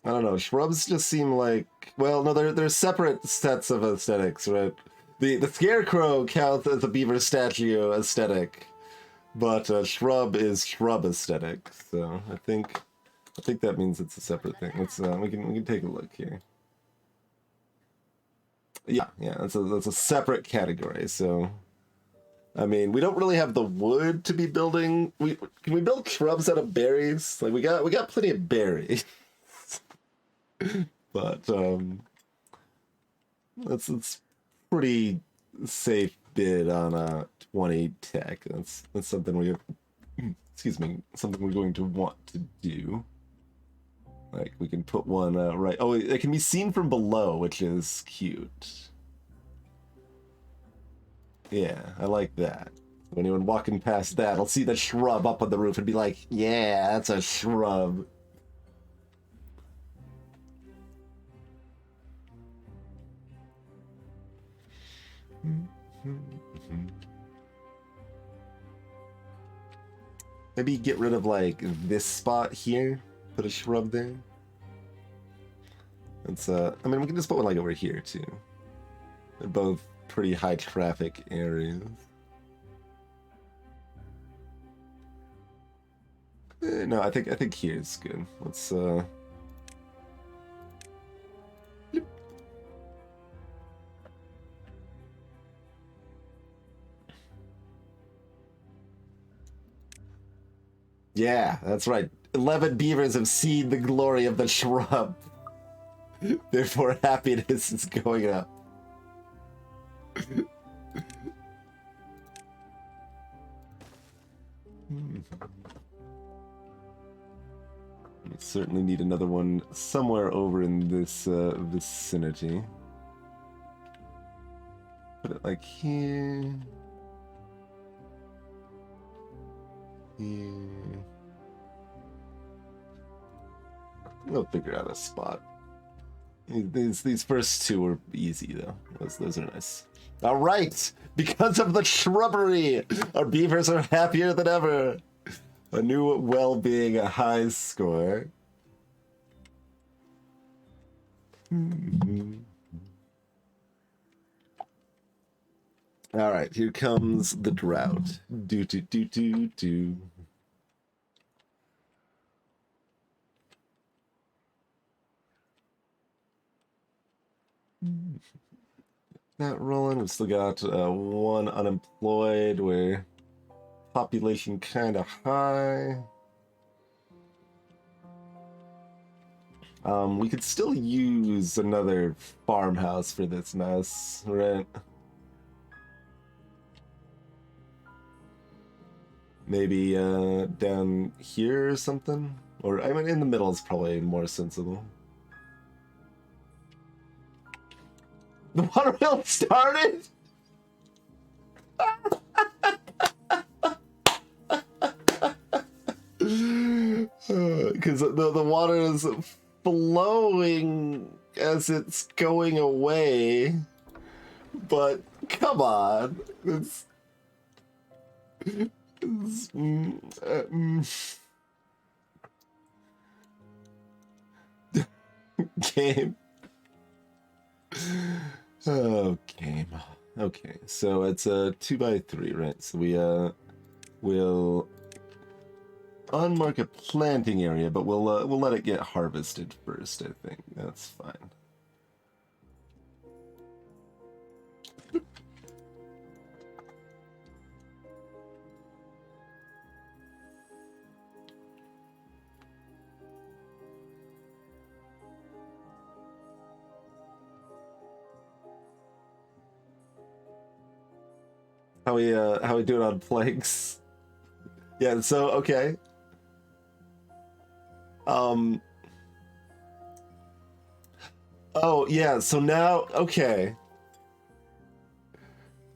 I don't know. Shrubs just seem like, well, no, they're separate sets of aesthetics, right? The scarecrow counts as a beaver statue aesthetic, but shrub is shrub aesthetic. So I think that means it's a separate thing. Let's we can take a look here. Yeah, that's a separate category. So I mean, we don't really have the wood to be building. Can we build shrubs out of berries? Like we got plenty of berries. But that's pretty safe bid on a 20 tech. That's something we excuse me, something we're going to want to do. Like we can put one right. Oh, it can be seen from below, which is cute. Yeah, I like that. So anyone walking past that, I'll see the shrub up on the roof and be like, "Yeah, that's a shrub." Maybe get rid of like this spot here. Put a shrub there. It's I mean, we can just put one like over here too. They're both pretty high traffic areas. No, I think here's good. Let's yeah, that's right. 11 beavers have seen the glory of the shrub. Therefore, happiness is going up. We certainly need another one somewhere over in this vicinity. Put it like here. Here. We'll figure out a spot. These first two are easy though. Those are nice. All right, because of the shrubbery, our beavers are happier than ever. A new well being a high score. All right, here comes the drought. Do do do do do. Not rolling. We've still got one unemployed. We're population kind of high. We could still use another farmhouse for this mess, right? Maybe down here or something? Or, I mean, in the middle is probably more sensible. The water wheel started? Because the water is flowing as it's going away. But, come on. Game. Oh, game. Okay, so it's a 2x3, right? So we'll unmark a planting area, but we'll let it get harvested first. I think that's fine. How we doing on planks? Yeah, so okay. Oh yeah, so now okay.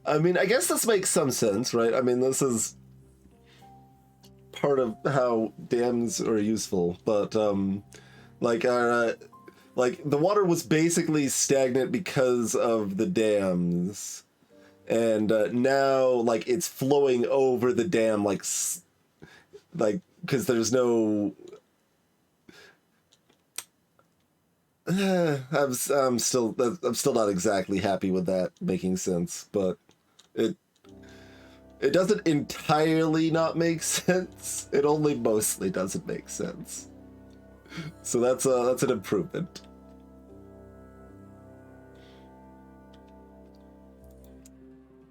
I mean, I guess this makes some sense, right? I mean, this is part of how dams are useful, but like our like the water was basically stagnant because of the dams. And now, like, it's flowing over the dam, like, because there's no. I'm still not exactly happy with that making sense, but it doesn't entirely not make sense. It only mostly doesn't make sense. So that's an improvement.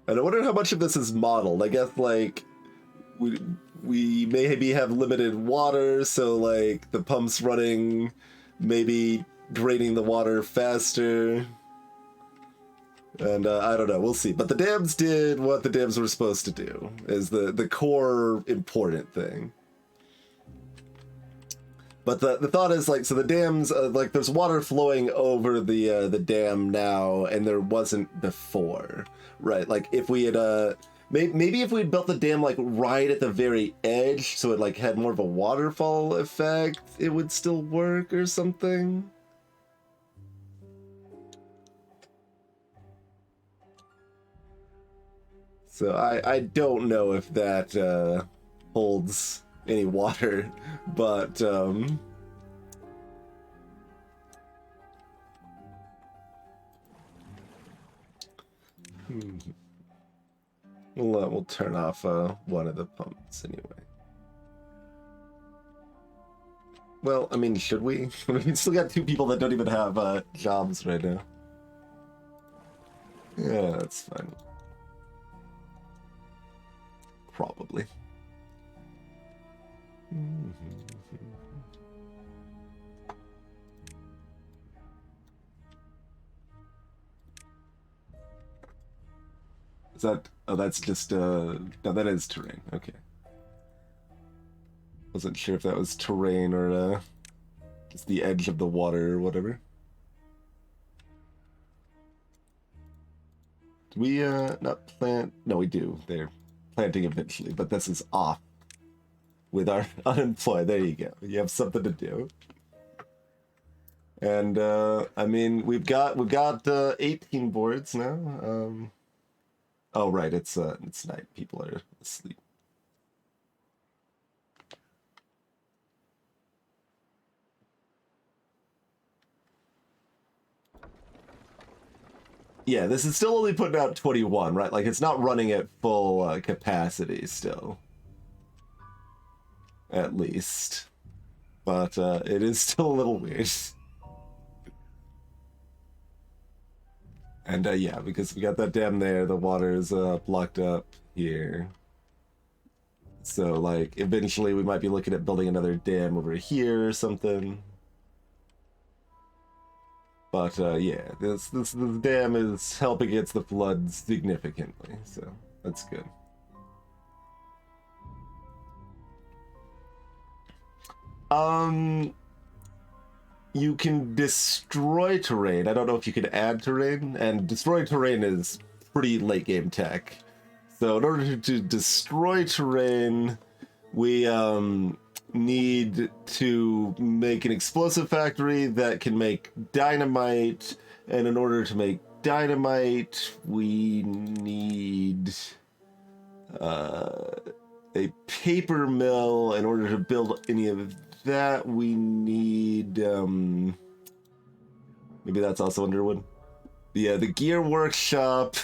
And I wonder how much of this is modeled. I guess, like, we maybe have limited water, so, like, the pump's running, maybe draining the water faster. And I don't know, we'll see. But the dams did what the dams were supposed to do, is the core important thing. But the thought is, like, so the dams, like, there's water flowing over the dam now, and there wasn't before, right? Like, if we had, maybe if we had built the dam, like, right at the very edge, so it, like, had more of a waterfall effect, it would still work or something. So I don't know if that holds any water, but we'll turn off one of the pumps anyway. Well, I mean, should we? We still got 2 people that don't even have jobs right now. Yeah, that's fine. Probably. Is that... Oh, that's just... No, that is terrain. Okay. Wasn't sure if that was terrain or just the edge of the water or whatever. Do we not plant? No, we do. They're planting eventually, but this is off with our unemployed. There you go. You have something to do. And I mean, we've got 18 boards now. Oh right, it's night. People are asleep. Yeah, this is still only putting out 21, right? Like, it's not running at full capacity still. At least. But it is still a little weird. And yeah, because we got that dam there, the water is blocked up here. So, like, eventually we might be looking at building another dam over here or something. But yeah, this dam is helping against the floods significantly, so that's good. You can destroy terrain. I don't know if you can add terrain, and destroy terrain is pretty late game tech. So in order to destroy terrain, we need to make an explosive factory that can make dynamite, and in order to make dynamite, we need a paper mill. In order to build any of that, we need maybe that's also Underwood. Yeah, the gear workshop.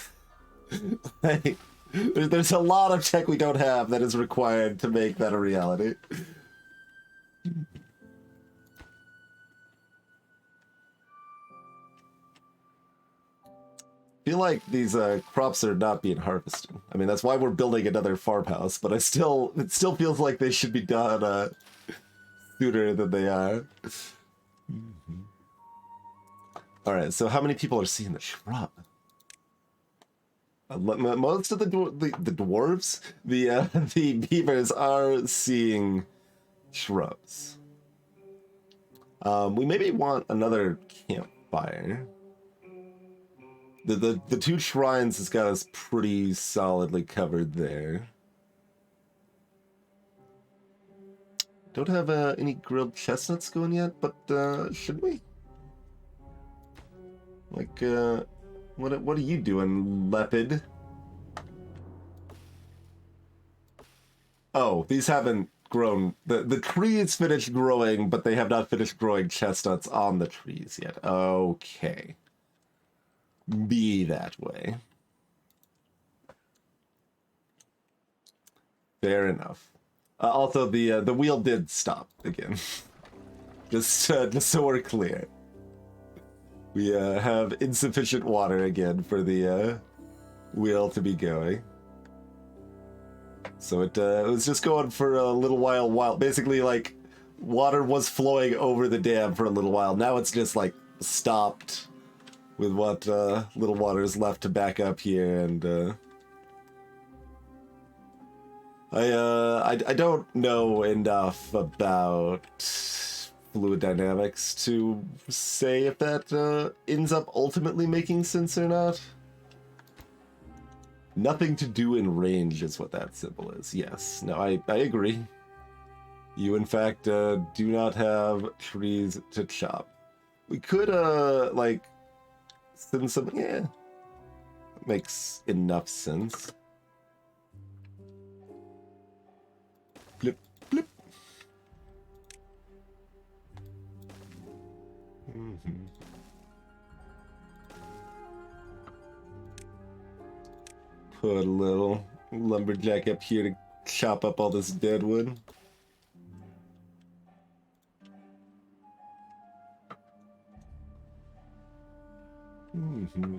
Like, there's a lot of tech we don't have that is required to make that a reality. I feel like these crops are not being harvested. I mean, that's why we're building another farmhouse, but it still feels like they should be done sooner than they are. All right, so how many people are seeing the shrub? Most of the dwarves, the beavers are seeing shrubs. We maybe want another campfire. The two shrines has got us pretty solidly covered there. Don't have any grilled chestnuts going yet, but should we? Like, what are you doing, Leopard? Oh, these haven't grown. The trees finished growing, but they have not finished growing chestnuts on the trees yet. Okay. Be that way. Fair enough. Also, the wheel did stop again. just so we're clear. We have insufficient water again for the wheel to be going. So it was just going for a little while. Basically, like, water was flowing over the dam for a little while. Now it's just, like, stopped with what little water is left to back up here, and I don't know enough about fluid dynamics to say if that ends up ultimately making sense or not. Nothing to do in range is what that symbol is. Yes. No, I agree. You, in fact, do not have trees to chop. We could, like, send some... Yeah. Makes enough sense. Blip, blip. Mm-hmm. Put a little lumberjack up here to chop up all this dead wood. Mm-hmm.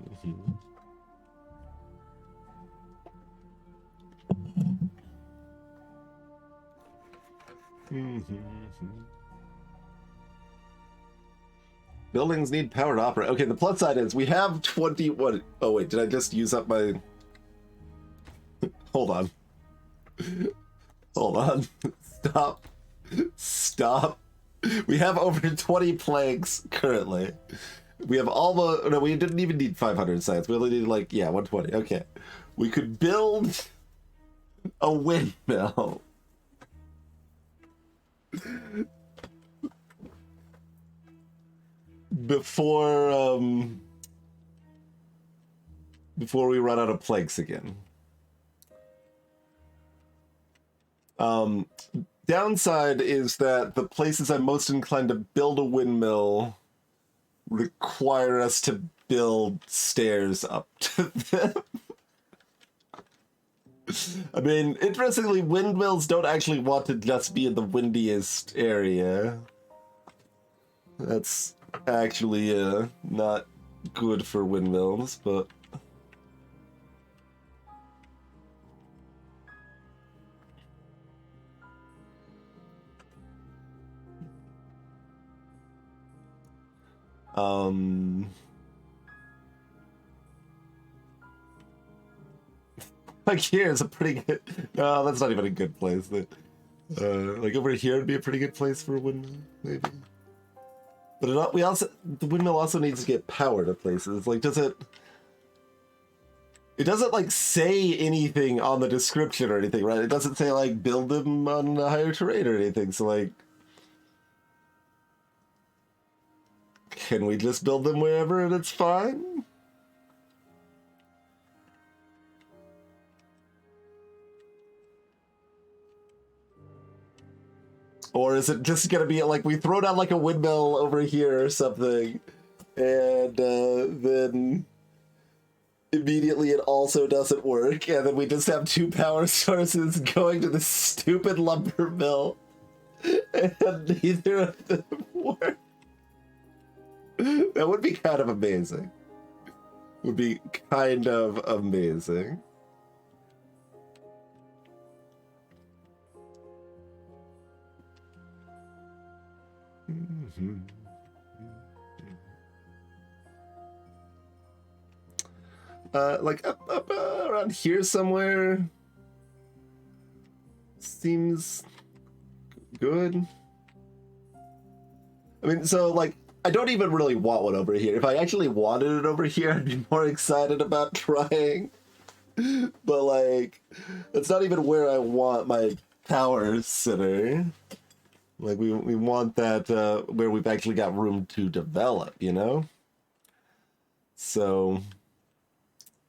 Buildings need power to operate. Okay, the plus side is we have 21. Oh wait, did I just use up my... Hold on. Hold on. Stop. We have over 20 planks currently. We have almost... No, we didn't even need 500 sites. We only needed, like, yeah, 120. Okay. We could build a windmill. Before we run out of planks again. Downside is that the places I'm most inclined to build a windmill require us to build stairs up to them. I mean, interestingly, windmills don't actually want to just be in the windiest area. That's actually not good for windmills, but... Like here is a pretty good... No, that's not even a good place. Like over here would be a pretty good place for a windmill, maybe. But the windmill also needs to get power to places. Like, does it... It doesn't, like, say anything on the description or anything, right? It doesn't say, like, build them on a higher terrain or anything, so, like... Can we just build them wherever and it's fine? Or is it just gonna be like we throw down like a windmill over here or something, and then immediately it also doesn't work, and then we just have two power sources going to the stupid lumber mill, and neither of them work? That would be kind of amazing. Would be kind of amazing. Like up around here somewhere seems good. I mean, so like I don't even really want one over here. If I actually wanted it over here, I'd be more excited about trying. But like, that's not even where I want my power center. Like we want that where we've actually got room to develop, you know? So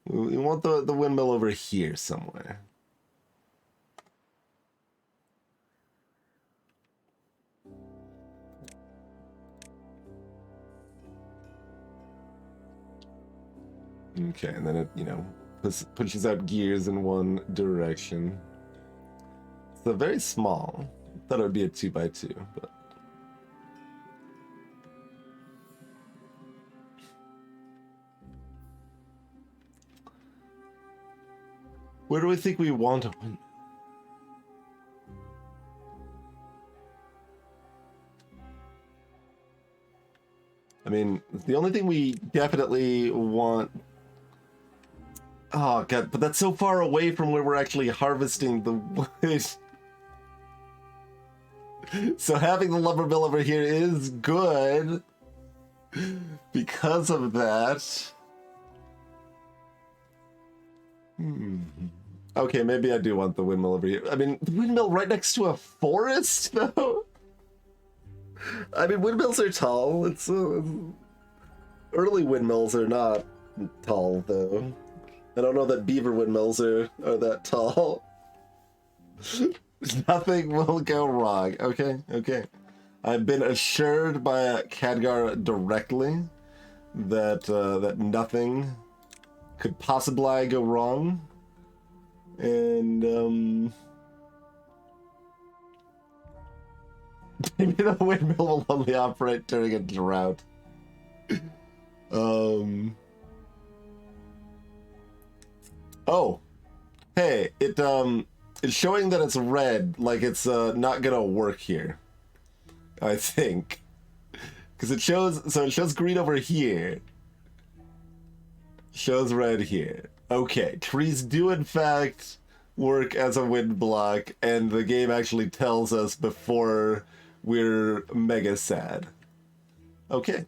we want the windmill over here somewhere. Okay, and then it, you know, pushes out gears in one direction. So very small. Thought it would be a 2x2, but where do we think we want to win? I mean, the only thing we definitely want... Oh god, but that's so far away from where we're actually harvesting the wood. So having the lumber mill over here is good because of that. Okay, maybe I do want the windmill over here. I mean, the windmill right next to a forest, though? I mean, windmills are tall. It's early windmills are not tall, though. I don't know that beaver windmills are that tall. Nothing will go wrong. Okay, okay. I've been assured by Khadgar directly that that nothing could possibly go wrong. And maybe the windmill will only operate during a drought. Oh, hey, it's showing that it's red, like it's not gonna work here. I think, because it shows green over here, shows red here. Okay, trees do in fact work as a wind block, and the game actually tells us before we're mega sad. Okay,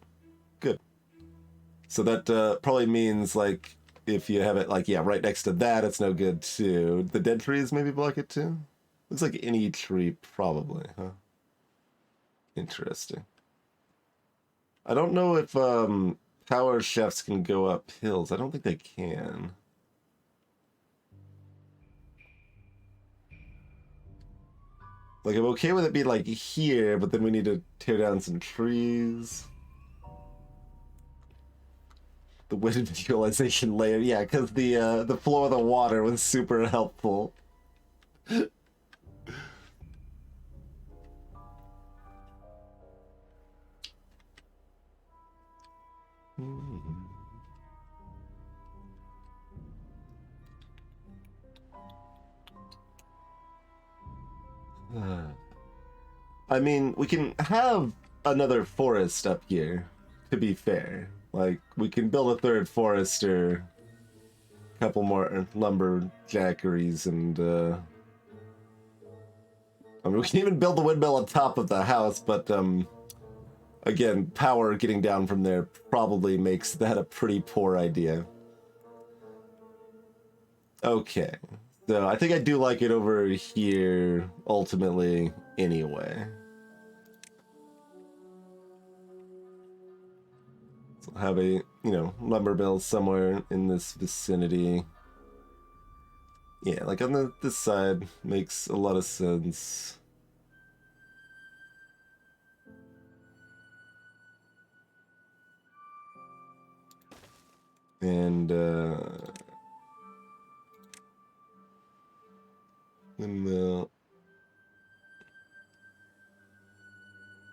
good. So that probably means like if you have it like, yeah, right next to that, it's no good too. The dead trees maybe block it too? Looks like any tree probably, huh? Interesting. I don't know if power chefs can go up hills. I don't think they can. Like, I'm okay with it being like here, but then we need to tear down some trees. The wind visualization layer, yeah, because the flow of the water was super helpful. I mean, we can have another forest up here, to be fair. Like, we can build a third forest or a couple more lumberjackeries and, I mean, we can even build the windmill on top of the house, but, again, power getting down from there probably makes that a pretty poor idea. Okay, so I think I do like it over here, ultimately, anyway. So have a, lumber mill somewhere in this vicinity. Yeah, like on this side makes a lot of sense. And,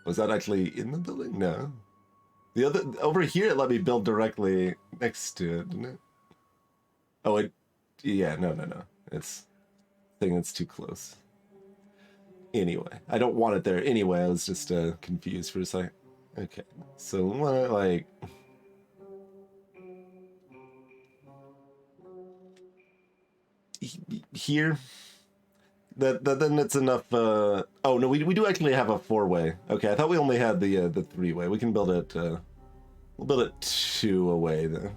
was that actually in the building? No. The other, over here, it let me build directly next to it, didn't it? Oh, yeah, no. It's, I think it's too close. Anyway, I don't want it there anyway. I was just confused for a second. Okay, so what, like, here, then it's enough. Oh no, we do actually have a 4-way. Okay, I thought we only had the 3-way. We can build it. We'll build it 2-away then.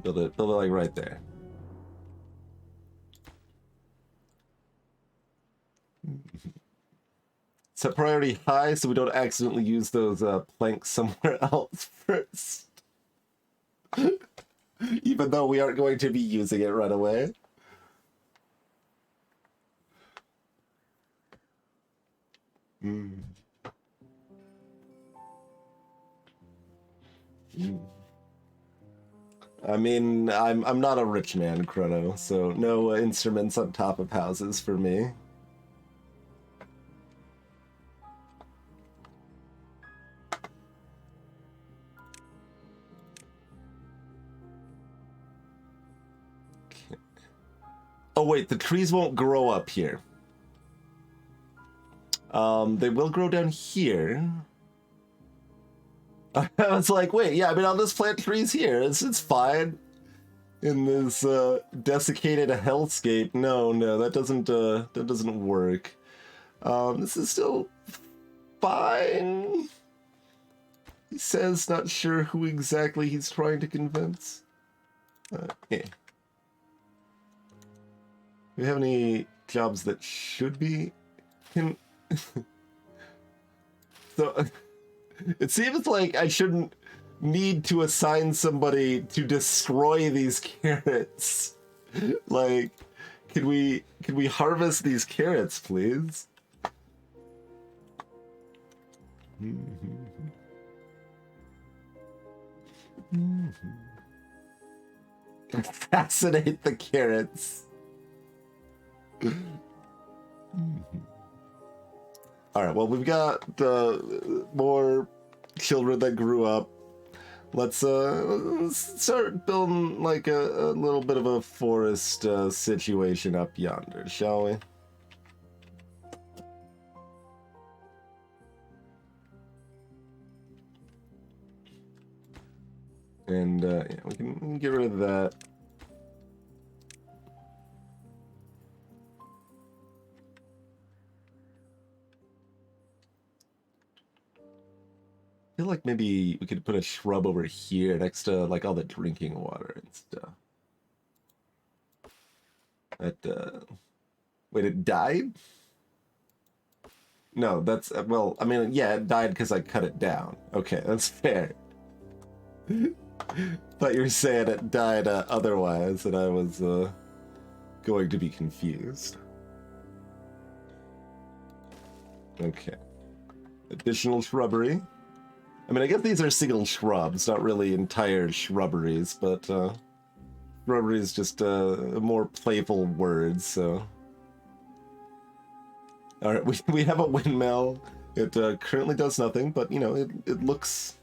Build it like right there. Set priority high so we don't accidentally use those planks somewhere else first. Even though we aren't going to be using it right away. I mean, I'm not a rich man, Chrono, so no instruments on top of houses for me. Okay. Oh wait, the trees won't grow up here. They will grow down here. I was like, wait, yeah, I mean, I'll just plant trees here. It's fine. In this desiccated hellscape. No, that doesn't work. This is still fine. He says, not sure who exactly he's trying to convince. Yeah. Do we have any jobs that should be so it seems like I shouldn't need to assign somebody to destroy these carrots. Like, can we harvest these carrots, please? Assassinate the carrots. All right, well, we've got more children that grew up. Let's start building like a little bit of a forest situation up yonder, shall we? And yeah, we can get rid of that. I feel like maybe we could put a shrub over here next to like all the drinking water and stuff. That wait, it died? No, that's well, I mean, yeah, it died because I cut it down. Okay, that's fair. Thought you were saying it died otherwise, and I was going to be confused. Okay. Additional shrubbery. I mean, I guess these are single shrubs, not really entire shrubberies, but shrubbery is just a more playful word, so. Alright, we have a windmill. It currently does nothing, but, you know, it looks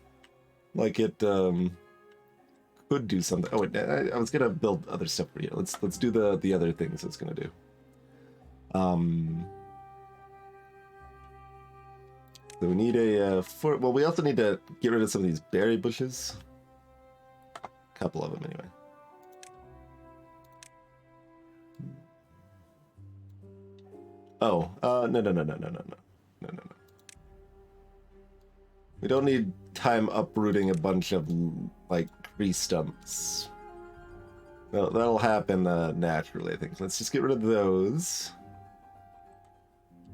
like it could do something. Oh, wait, I was gonna build other stuff for you. Let's do the other things it's gonna do. So we need a well, we also need to get rid of some of these berry bushes. A couple of them, anyway. Oh, no. We don't need time uprooting a bunch of, like, tree stumps. No, that'll happen naturally, I think. Let's just get rid of those.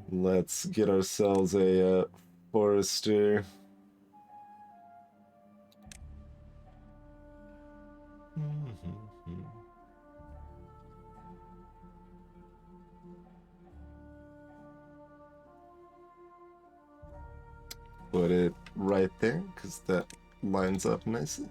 Let's get ourselves a forester. Put it right there, because that lines up nicely.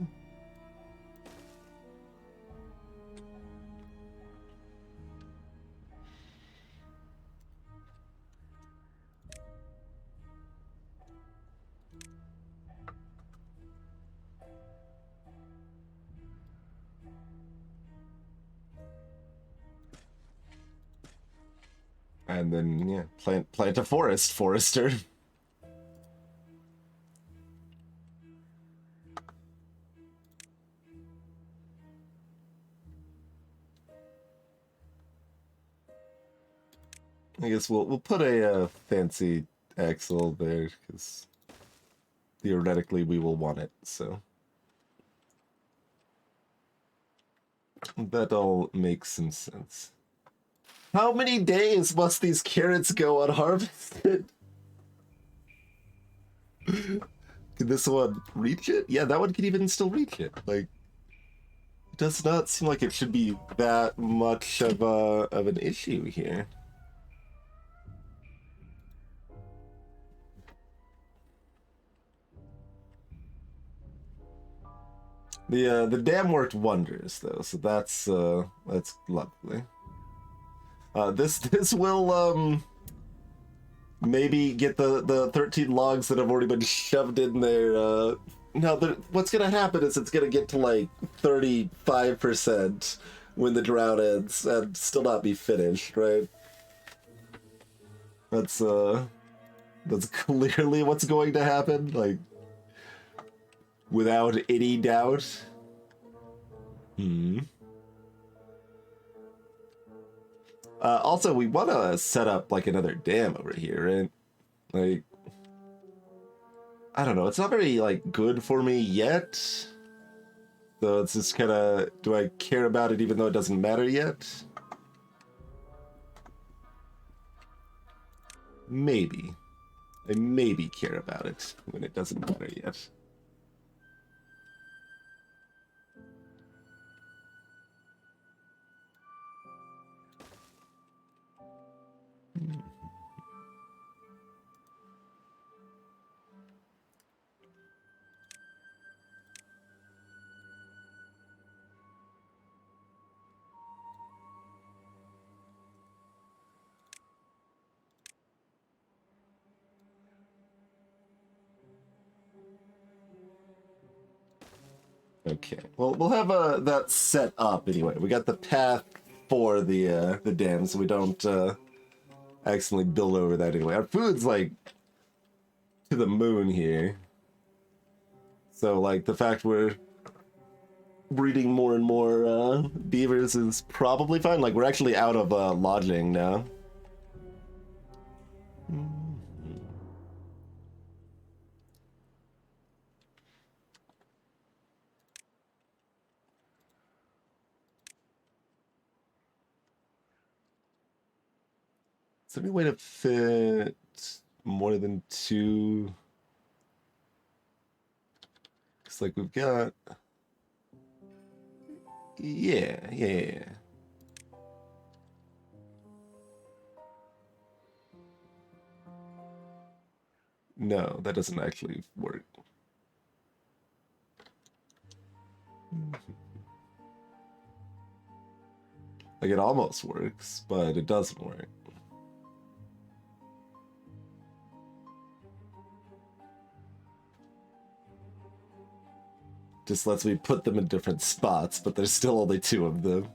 And then, yeah, plant a forester. I guess we'll put a fancy axle there, because theoretically we will want it, so. That all makes some sense. How many days must these carrots go unharvested? Can this one reach it? Yeah, that one can even still reach it. Like, it does not seem like it should be that much of an issue here. The dam worked wonders though, so that's lovely. This will maybe get the 13 logs that have already been shoved in there. Now, what's gonna happen is it's gonna get to like 35% when the drought ends and still not be finished, right? That's clearly what's going to happen, like, without any doubt. Also, we want to set up like another dam over here, right? Like, I don't know. It's not very like good for me yet. So it's just kind of, do I care about it even though it doesn't matter yet? Maybe. I maybe care about it when it doesn't matter yet. Okay. Well, we'll have that set up anyway. We got the path for the dam, so we don't accidentally build over that anyway. Our food's like to the moon here. So like the fact we're breeding more and more beavers is probably fine. Like we're actually out of lodging now. Is there any way to fit more than two? It's like we've got, yeah. No, that doesn't actually work. Like, it almost works, but it doesn't work. Just lets me put them in different spots, but there's still only 2 of them.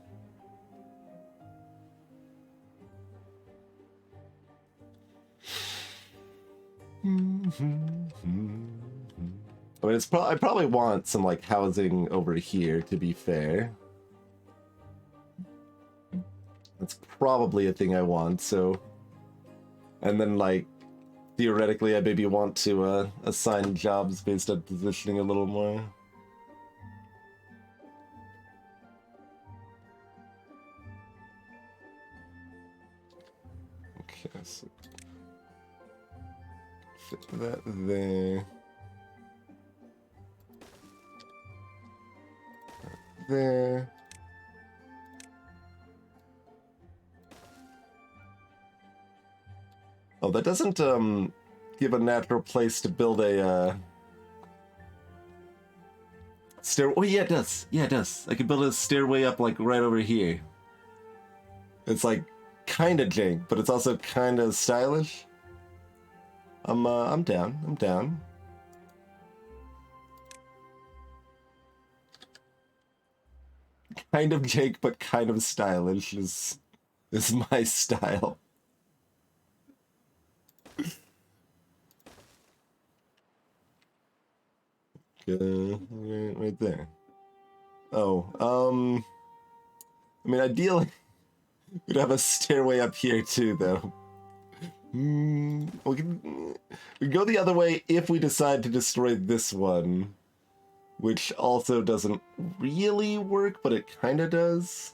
I mean, I probably want some, like, housing over here, to be fair. That's probably a thing I want, so... And then, like, theoretically, I maybe want to assign jobs based on positioning a little more. Okay, so... fit that there. There. Oh, that doesn't give a natural place to build a stair. Oh yeah, it does. Yeah, it does. I could build a stairway up like right over here. It's like kind of jank, but it's also kind of stylish. I'm down. I'm down. Kind of jank, but kind of stylish is my style. Right there. Oh, I mean, ideally, we'd have a stairway up here too, though. We can go the other way if we decide to destroy this one, which also doesn't really work, but it kind of does.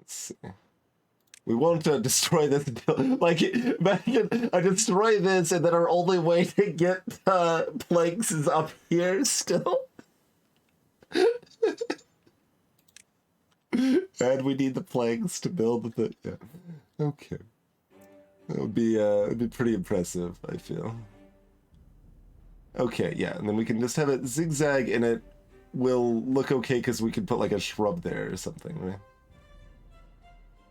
Let's see. We won't destroy this until, like, imagine I destroy this and then our only way to get planks is up here still. And we need the planks to build the, yeah. Okay. That would be, it'd be pretty impressive, I feel. Okay, yeah, and then we can just have it zigzag and it will look okay because we can put like a shrub there or something, right?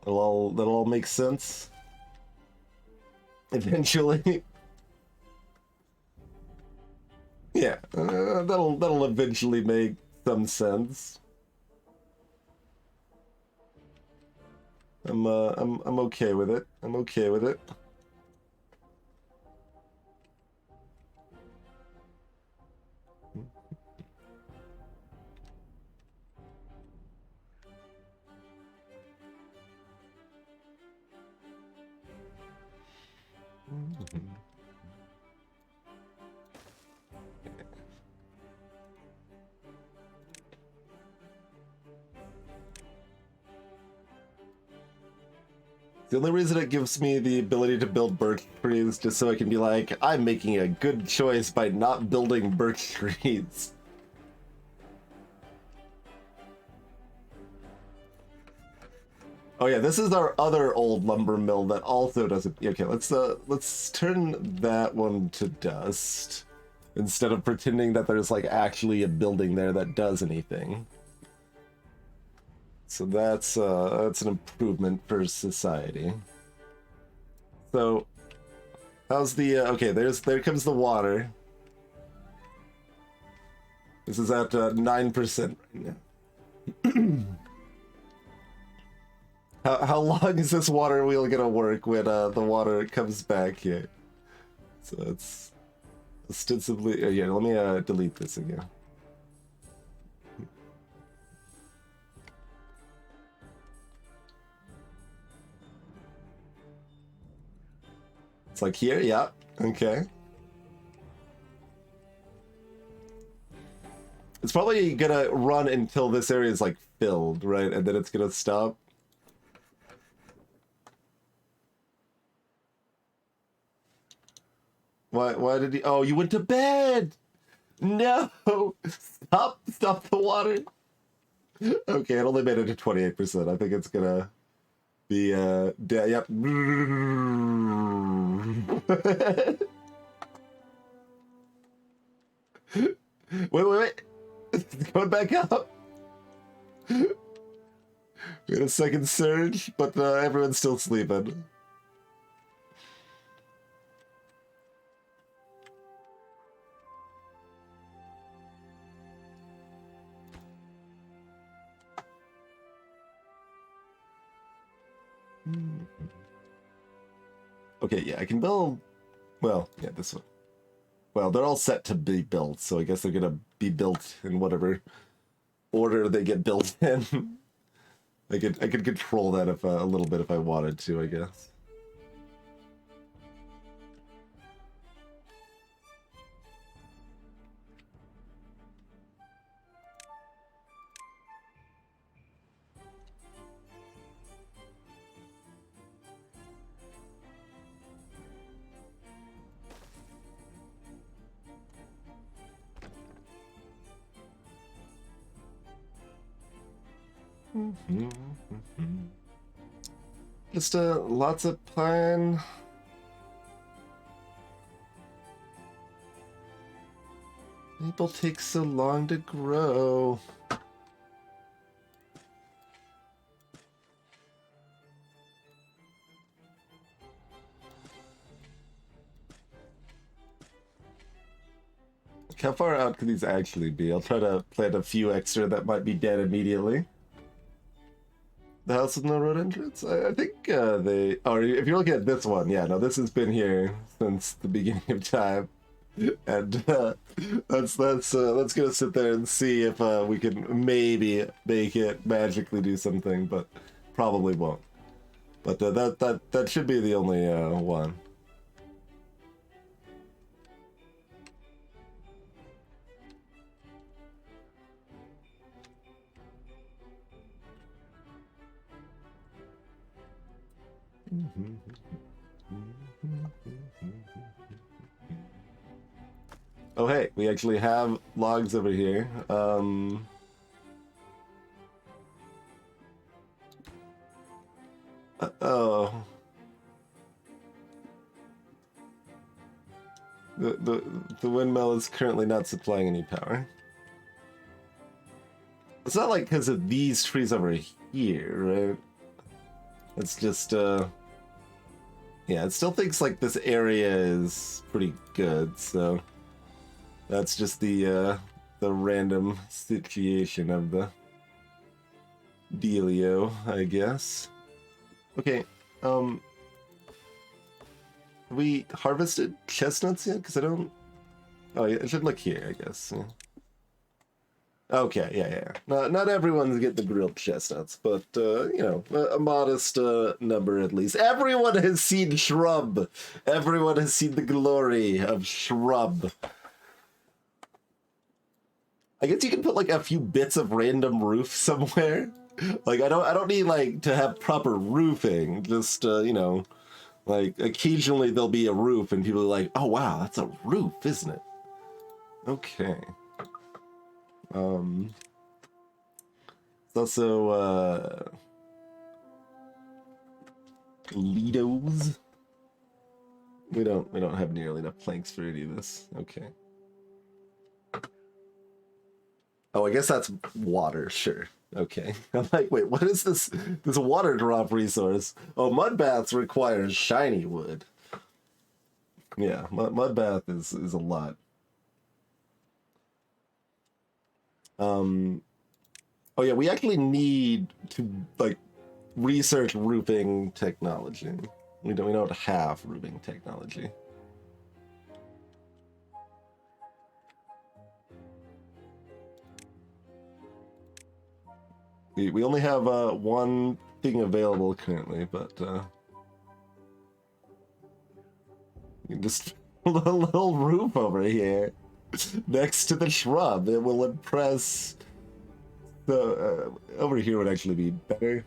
That'll all make sense eventually. Yeah, that'll eventually make some sense. I'm okay with it. I'm okay with it. The only reason it gives me the ability to build birch trees just so I can be like, I'm making a good choice by not building birch trees. Oh yeah, this is our other old lumber mill that also doesn't. Okay, let's turn that one to dust instead of pretending that there's like actually a building there that does anything. So that's an improvement for society. So how's the okay? There comes the water. This is at 9% right now. How long is this water wheel gonna work when the water comes back here? So it's ostensibly. Yeah, let me delete this again. It's like here, yeah. Okay. It's probably gonna run until this area is like filled, right? And then it's gonna stop. Why did he? Oh, you went to bed. No, stop the water. Okay, it only made it to 28%. I think it's gonna be yep. Wait. It's going back up. We had a second surge, but everyone's still sleeping. Okay, yeah, I can build. Well, yeah, this one. Well, they're all set to be built, so I guess they're gonna be built in whatever order they get built in. I could control that if a little bit if I wanted to, I guess. Just lots of pine. Maple takes so long to grow. How far out could these actually be? I'll try to plant a few extra that might be dead immediately. The house with no road entrance? I think they... Oh, if you're looking at this one, yeah, no, this has been here since the beginning of time. And let's gonna sit there and see if we can maybe make it magically do something, but probably won't. But that should be the only one. Oh hey, we actually have logs over here. Oh. The windmill is currently not supplying any power. It's not like because of these trees over here, right? It's just yeah, it still thinks like this area is pretty good, so that's just the random situation of the dealio, I guess. Okay, have we harvested chestnuts yet? Because I don't... Oh, yeah, I should look here, I guess. Yeah. Okay, yeah. Not everyone's getting the grilled chestnuts, but, you know, a modest number at least. Everyone has seen shrub. Everyone has seen the glory of shrub. I guess you can put, like, a few bits of random roof somewhere. Like, I don't need, like, to have proper roofing. Just, you know, like, occasionally there'll be a roof and people are like, oh, wow, that's a roof, isn't it? Okay. It's also Lidos. We don't have nearly enough planks for any of this. Okay. Oh, I guess that's water, sure. Okay. I'm like, wait, what is this water drop resource? Oh, mud baths require shiny wood. Yeah, mud bath is a lot. Oh yeah, we actually need to like research roofing technology. We don't have roofing technology. We only have one thing available currently, but just a little roof over here next to the shrub. It will impress. So over here would actually be better.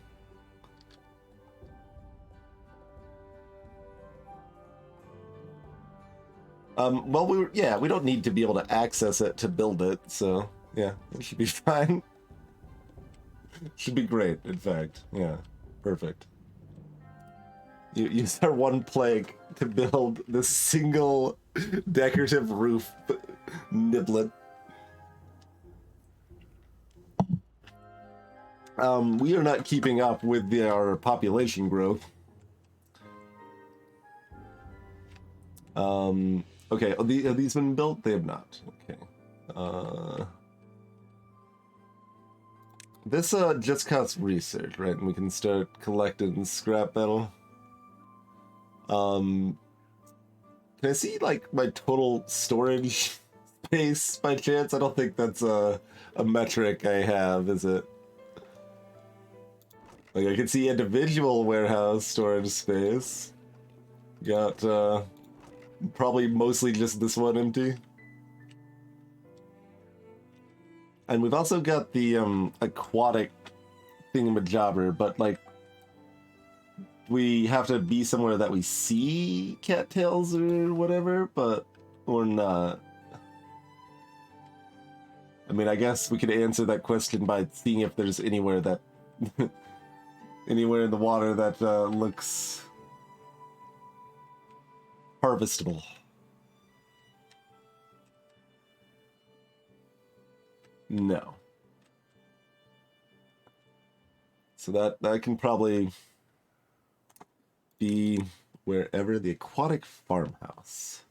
Well, we don't need to be able to access it to build it, so yeah, it should be fine. Should be great, in fact. Yeah, perfect. You use our one plank to build this single decorative roof niblet. We are not keeping up with our population growth. Okay, have these been built? They have not. Okay. This just costs research, right? And we can start collecting scrap metal. Can I see like my total storage space by chance? I don't think that's a metric I have, is it? Like I can see individual warehouse storage space. Got probably mostly just this one empty. And we've also got the aquatic thingamajobber, but like we have to be somewhere that we see cattails or whatever, but or not. I mean, I guess we could answer that question by seeing if there's anywhere that anywhere in the water that looks harvestable. No. So that can probably be wherever the aquatic farmhouse.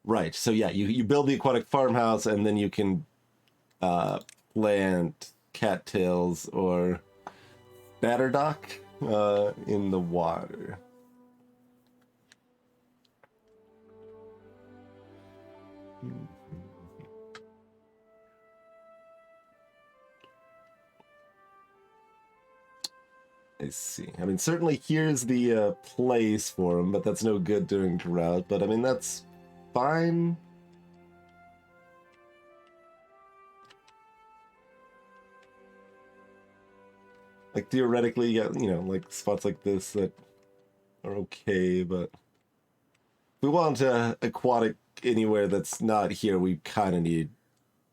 Right. So yeah, you build the aquatic farmhouse and then you can plant cattails or batterdock in the water. I see. I mean, certainly here's the place for them, but that's no good during drought. But I mean, that's fine. Like theoretically, yeah, you know, like spots like this that are okay, but if we want aquatic anywhere that's not here, we kind of need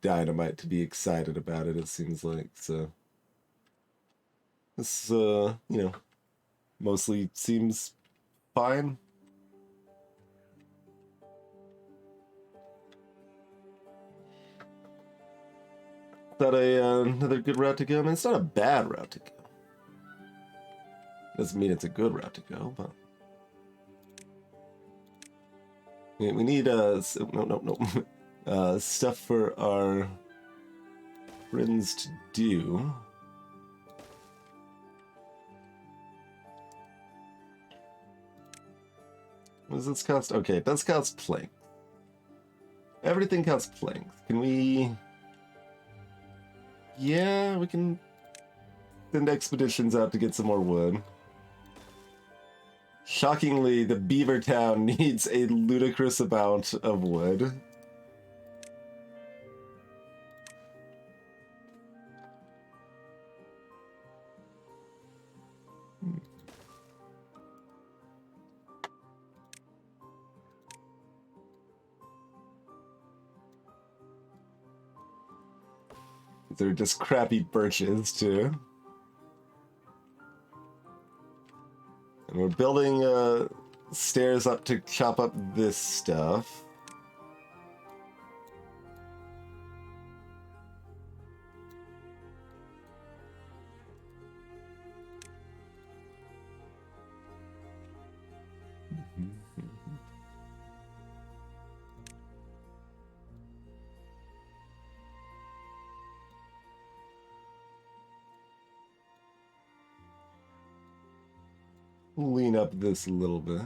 dynamite to be excited about it. It seems like so. This, you know, mostly seems fine. Is that another good route to go? I mean, it's not a bad route to go. Doesn't mean it's a good route to go, but we need no stuff for our friends to do. What does this cost? Okay, it does cost planks. Everything costs planks. Can we? Yeah, we can send expeditions out to get some more wood. Shockingly, the beaver town needs a ludicrous amount of wood. They're just crappy birches, too. And we're building stairs up to chop up this stuff. Lean up this a little bit.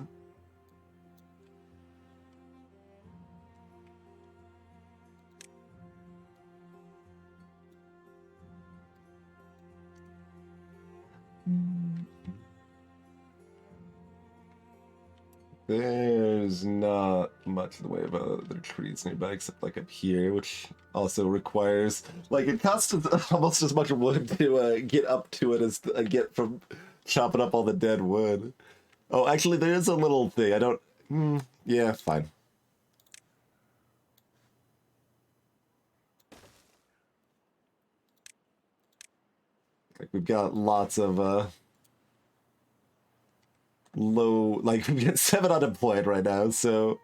There's not much in the way of other trees nearby, except like up here, which also requires, like, it costs almost as much wood to get up to it as get from chopping up all the dead wood. Oh, actually, there is a little thing. I don't... yeah, fine. Like we've got lots of low, like we get 7 unemployed right now, so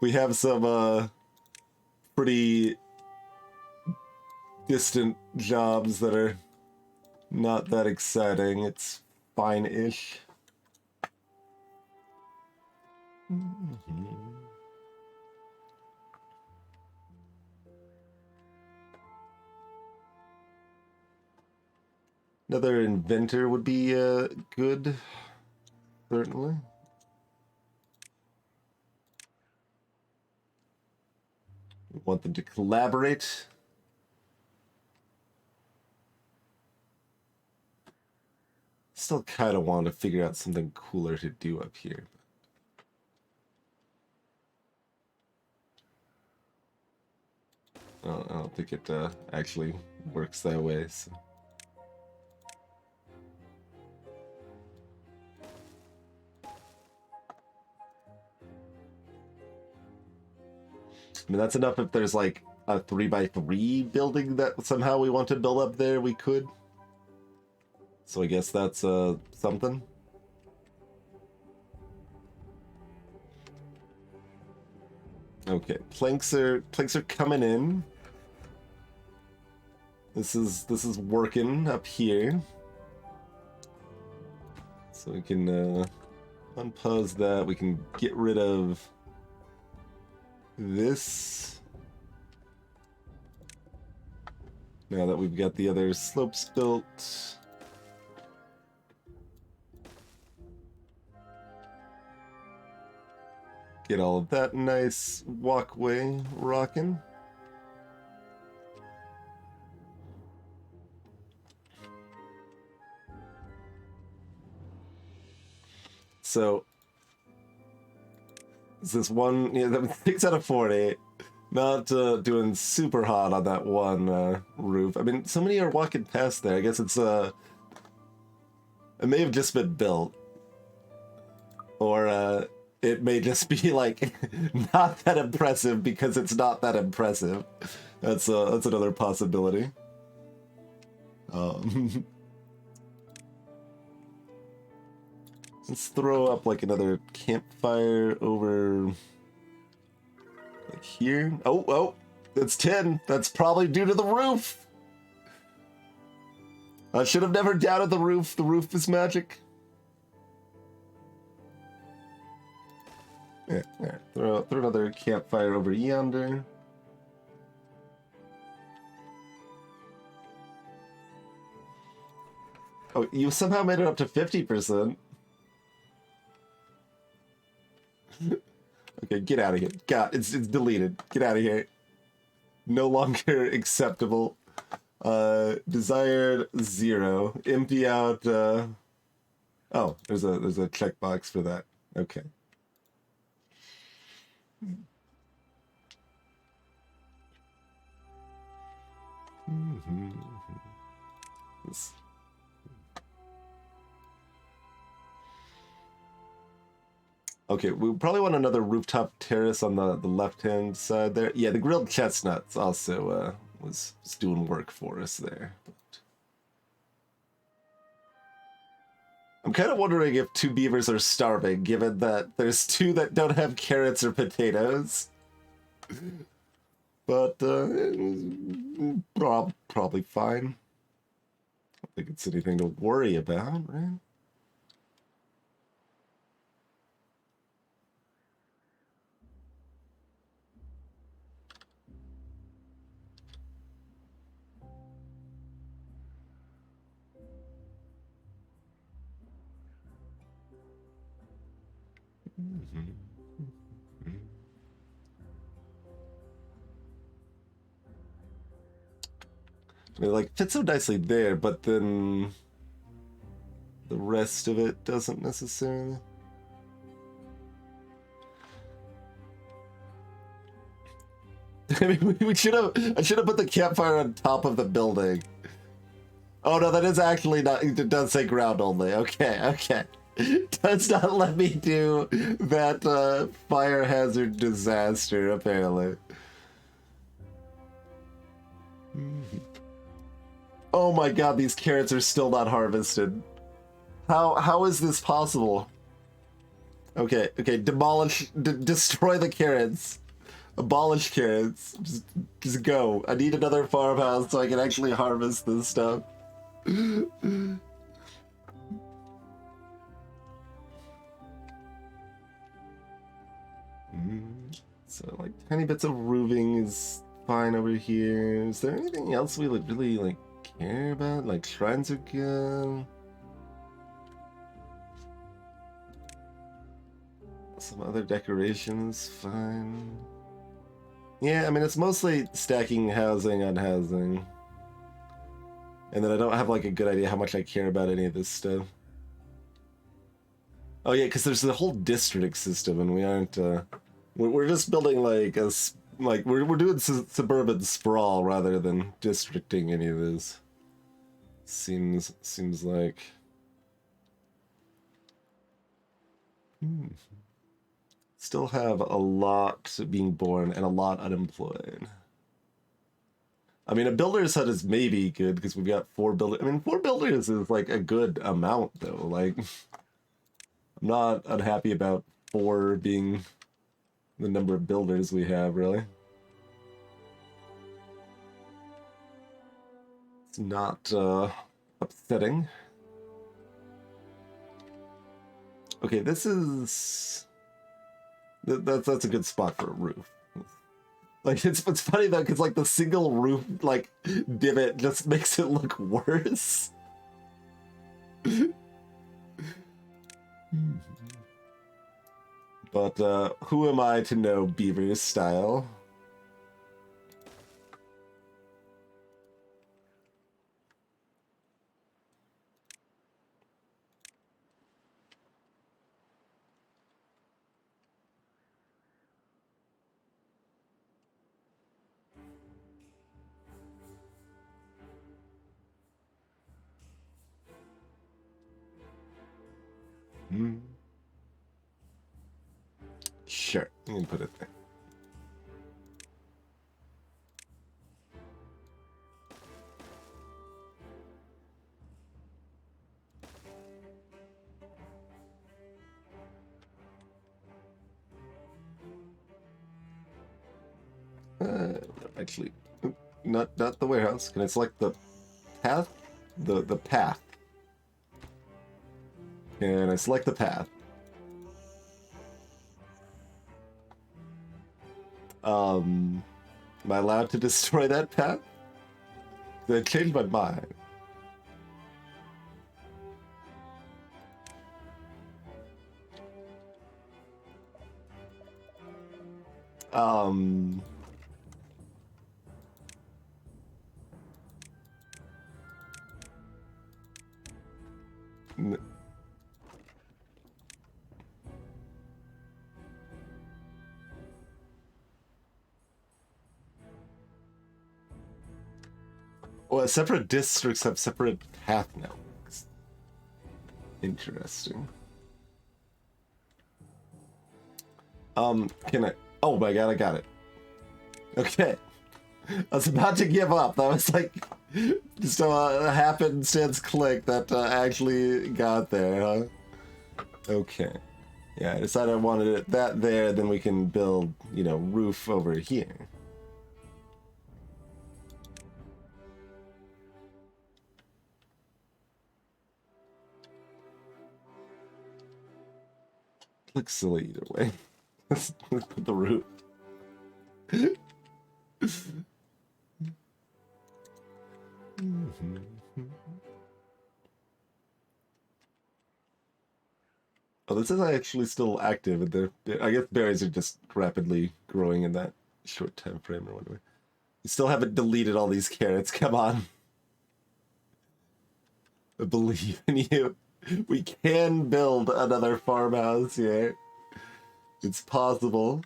we have some pretty distant jobs that are not that exciting. It's fine-ish. Another inventor would be good, certainly. We want them to collaborate. Still kind of want to figure out something cooler to do up here. I don't think it actually works that way. So. I mean, that's enough if there's like a 3x3 building that somehow we want to build up there, we could. So I guess that's something. Okay, planks are coming in. This is working up here. So we can unpause that. We can get rid of this. Now that we've got the other slopes built. Get all of that nice walkway rocking. So, is this one, yeah, that 6 out of 40. Not doing super hot on that one roof. I mean, so many are walking past there. I guess it's, it may have just been built. Or, it may just be, like, not that impressive because it's not that impressive. That's another possibility. Let's throw up, like, another campfire over... like here. Oh, that's 10. That's probably due to the roof. I should have never doubted the roof. The roof is magic. Yeah, throw another campfire over yonder. Oh, you somehow made it up to 50%. Okay, get out of here. God, it's deleted. Get out of here. No longer acceptable. Desired 0. Empty out. Oh, there's a checkbox for that. Okay. This. Okay, we probably want another rooftop terrace on the left-hand side there. Yeah, the grilled chestnuts also was doing work for us there. But I'm kind of wondering if 2 beavers are starving, given that there's 2 that don't have carrots or potatoes. But probably fine. I don't think it's anything to worry about, right? I mean, like, fits so nicely there, but then the rest of it doesn't necessarily. I mean, I should have put the campfire on top of the building. Oh no, that is actually not. It does say ground only. Okay. Does not let me do that fire hazard disaster, apparently. Oh my god, these carrots are still not harvested. How is this possible? Okay, okay, demolish, destroy the carrots. Abolish carrots. Just go. I need another farmhouse so I can actually harvest this stuff. So, like, tiny bits of roofing is fine over here. Is there anything else we would really, like, care about? Like, shrines are good. Some other decorations, fine. Yeah, I mean, it's mostly stacking housing on housing. And then I don't have, like, a good idea how much I care about any of this stuff. Oh, yeah, because there's the whole district system, and we aren't, we're just building, like, we're doing suburban sprawl rather than districting any of this. Seems like... Still have a lot being born and a lot unemployed. I mean, a builder's hut is maybe good because we've got 4 builders. I mean, 4 builders is like a good amount, though. Like, I'm not unhappy about 4 being the number of builders we have, really. It's not upsetting. Okay, this is... That's a good spot for a roof. Like, it's funny though, because like the single roof like divot just makes it look worse. But who am I to know Beaver's style? Sure, you can put it there. Actually, not the warehouse. Can I select the path? The path. Can I select the path? Am I allowed to destroy that path? Did I change my mind? Well, separate districts have separate path networks. Interesting. Can I... Oh my god, I got it. Okay. I was about to give up. That was like just a happenstance click that actually got there, huh? Okay. Yeah, I decided I wanted it that there, then we can build, you know, roof over here. Looks silly either way. Let's put the roof. Oh, this is actually still active. I guess berries are just rapidly growing in that short time frame or whatever. You still haven't deleted all these carrots. Come on. I believe in you. We can build another farmhouse here. It's possible.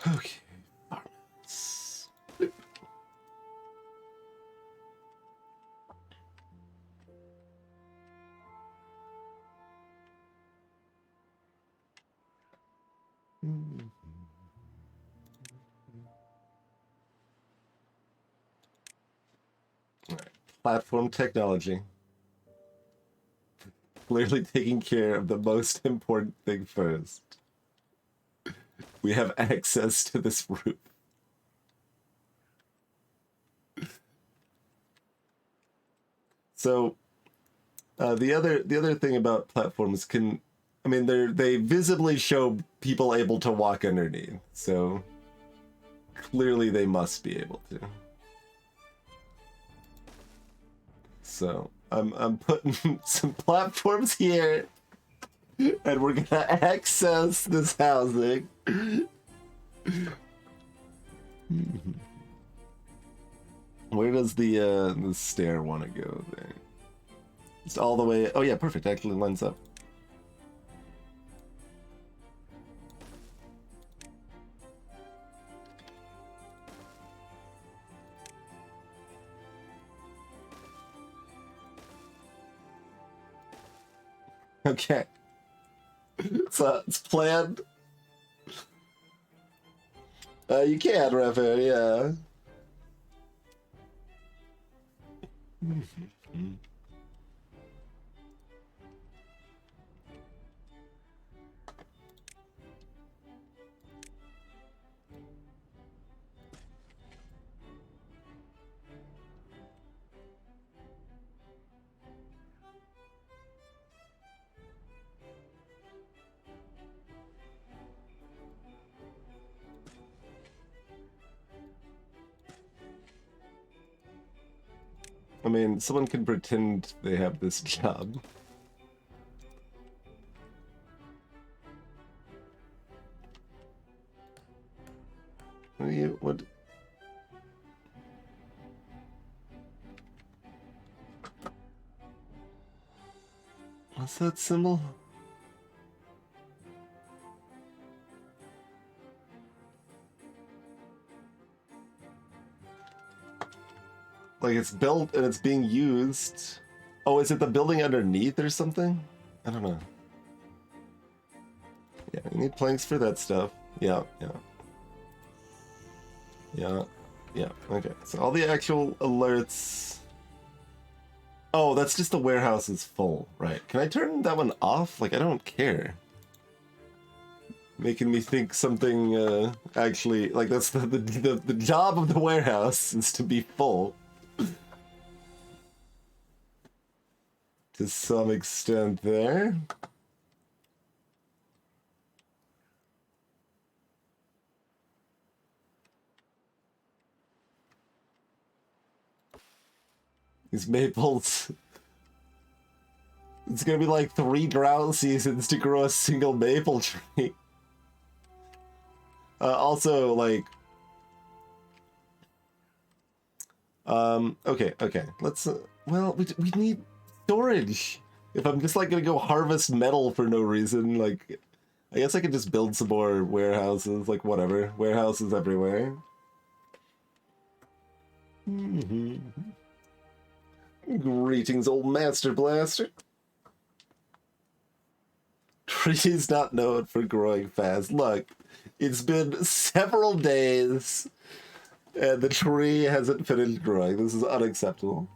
Okay, farmhouse. Platform technology. Clearly taking care of the most important thing first. We have access to this roof. So the other thing about platforms they visibly show people able to walk underneath. So clearly they must be able to. So I'm putting some platforms here, and we're gonna access this housing. Where does the stair want to go there? Just all the way. Oh yeah, perfect. Actually lines up. Okay. So it's planned. You can, Raphael, yeah. I mean, someone can pretend they have this job. What? What's that symbol? Like it's built and it's being used. Oh, is it the building underneath or something? I don't know. Yeah, you need planks for that stuff. Yeah. Okay, so all the actual alerts. Oh, that's just the warehouse is full, right? Can I turn that one off? Like, I don't care. Making me think something actually, like that's the job of the warehouse is to be full. To some extent there. These maples. It's gonna be like 3 drought seasons to grow a single maple tree. Also, like... okay. Let's... well, we need storage. If I'm just like gonna go harvest metal for no reason, like... I guess I could just build some more warehouses, like whatever. Warehouses everywhere. Greetings, old Master Blaster. Trees not known for growing fast. Look, it's been several days and the tree hasn't finished growing. This is unacceptable.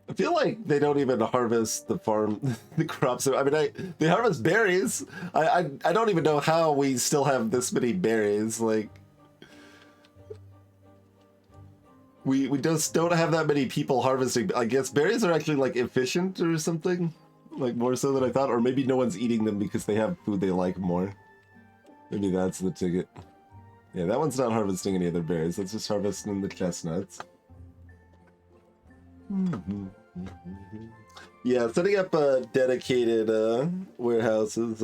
I feel like they don't even harvest the farm, the crops. I mean, they harvest berries. I don't even know how we still have this many berries. Like, we just don't have that many people harvesting. I guess berries are actually like efficient or something, like more so than I thought. Or maybe no one's eating them because they have food they like more. Maybe that's the ticket. Yeah, that one's not harvesting any other berries. That's just harvesting the chestnuts. Yeah, setting up dedicated warehouses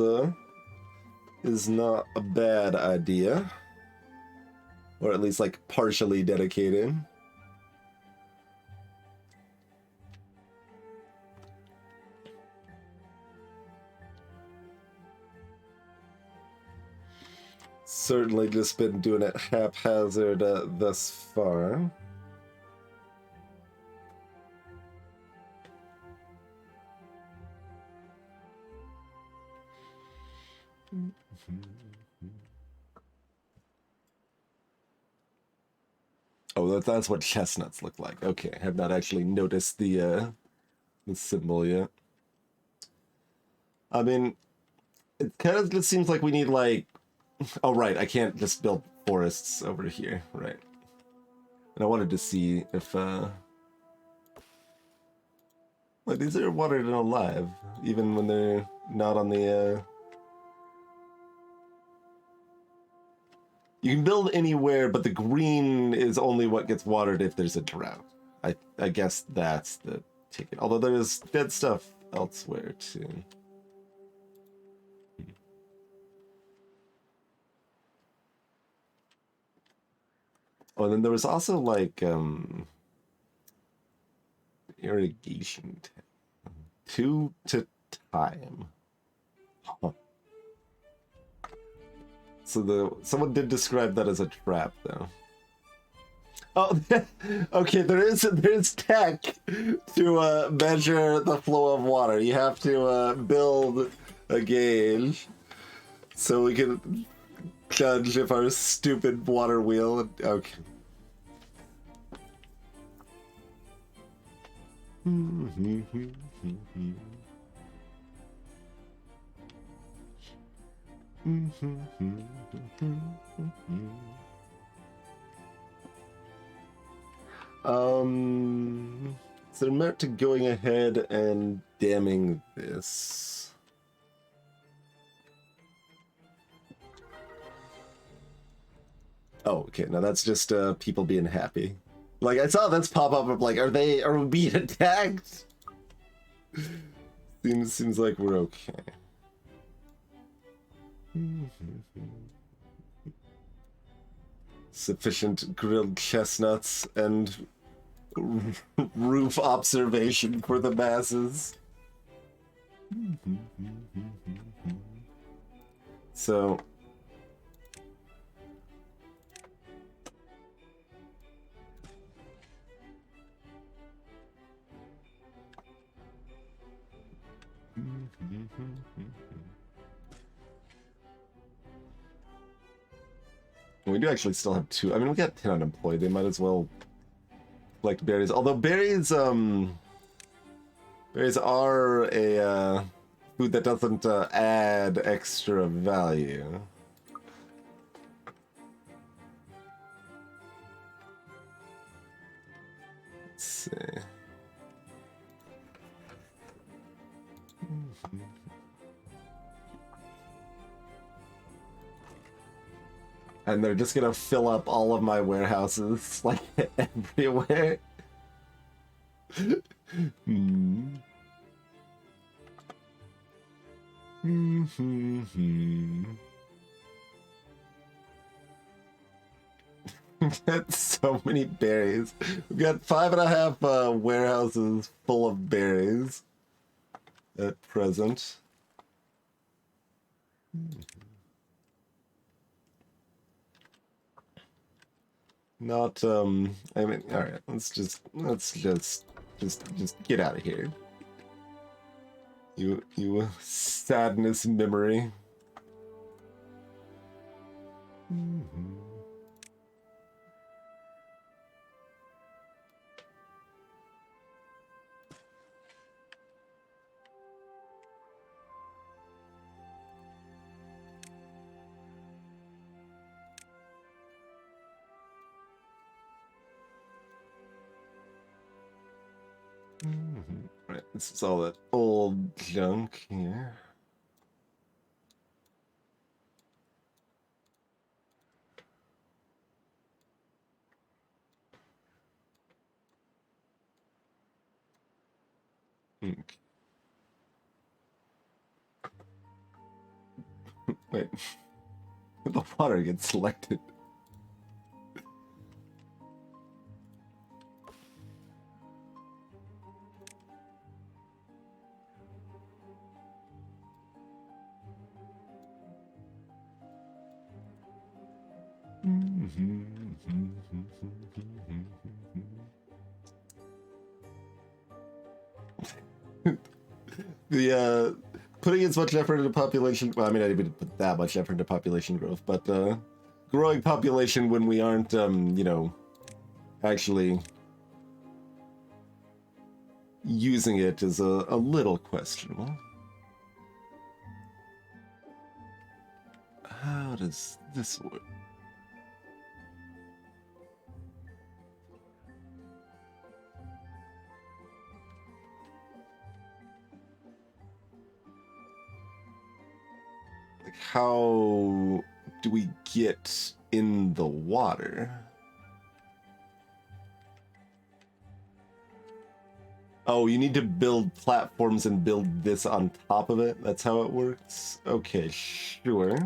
is not a bad idea. Or at least like partially dedicated. Certainly just been doing it haphazard thus far. Oh, that's what chestnuts look like. Okay, I have not actually noticed the symbol yet. I mean, it kind of just seems like we need like... Oh, right, I can't just build forests over here, right. And I wanted to see if, like, these are watered and alive, even when they're not on the, You can build anywhere, but the green is only what gets watered if there's a drought. I guess that's the ticket. Although there's dead stuff elsewhere, too. Oh, and then there was also, like, irrigation. 2 to time. Huh. So someone did describe that as a trap, though. Oh, okay. There's tech to measure the flow of water. You have to build a gauge so we can judge if our stupid water wheel. Okay. So they're meant to going ahead and damming this. Oh, okay. Now that's just people being happy. Like I saw this pop up of like, are we being attacked? Seems like we're okay. Sufficient grilled chestnuts and roof observation for the masses. So we do actually still have 2. I mean, we got 10 unemployed. They might as well collect berries. Although berries are a food that doesn't add extra value. Let's see. And they're just gonna fill up all of my warehouses, like, everywhere. That's so many berries. We've got 5.5 warehouses full of berries at present. Not I mean, all right, let's just get out of here. You sadness memory. Right, this is all that old junk here. Okay. Wait, the water gets selected. The putting as much effort into population, well, I mean, I didn't put that much effort into population growth, but growing population when we aren't you know, actually using it is a little questionable. How does this work? Like, how do we get in the water? Oh, you need to build platforms and build this on top of it? That's how it works? Okay, sure.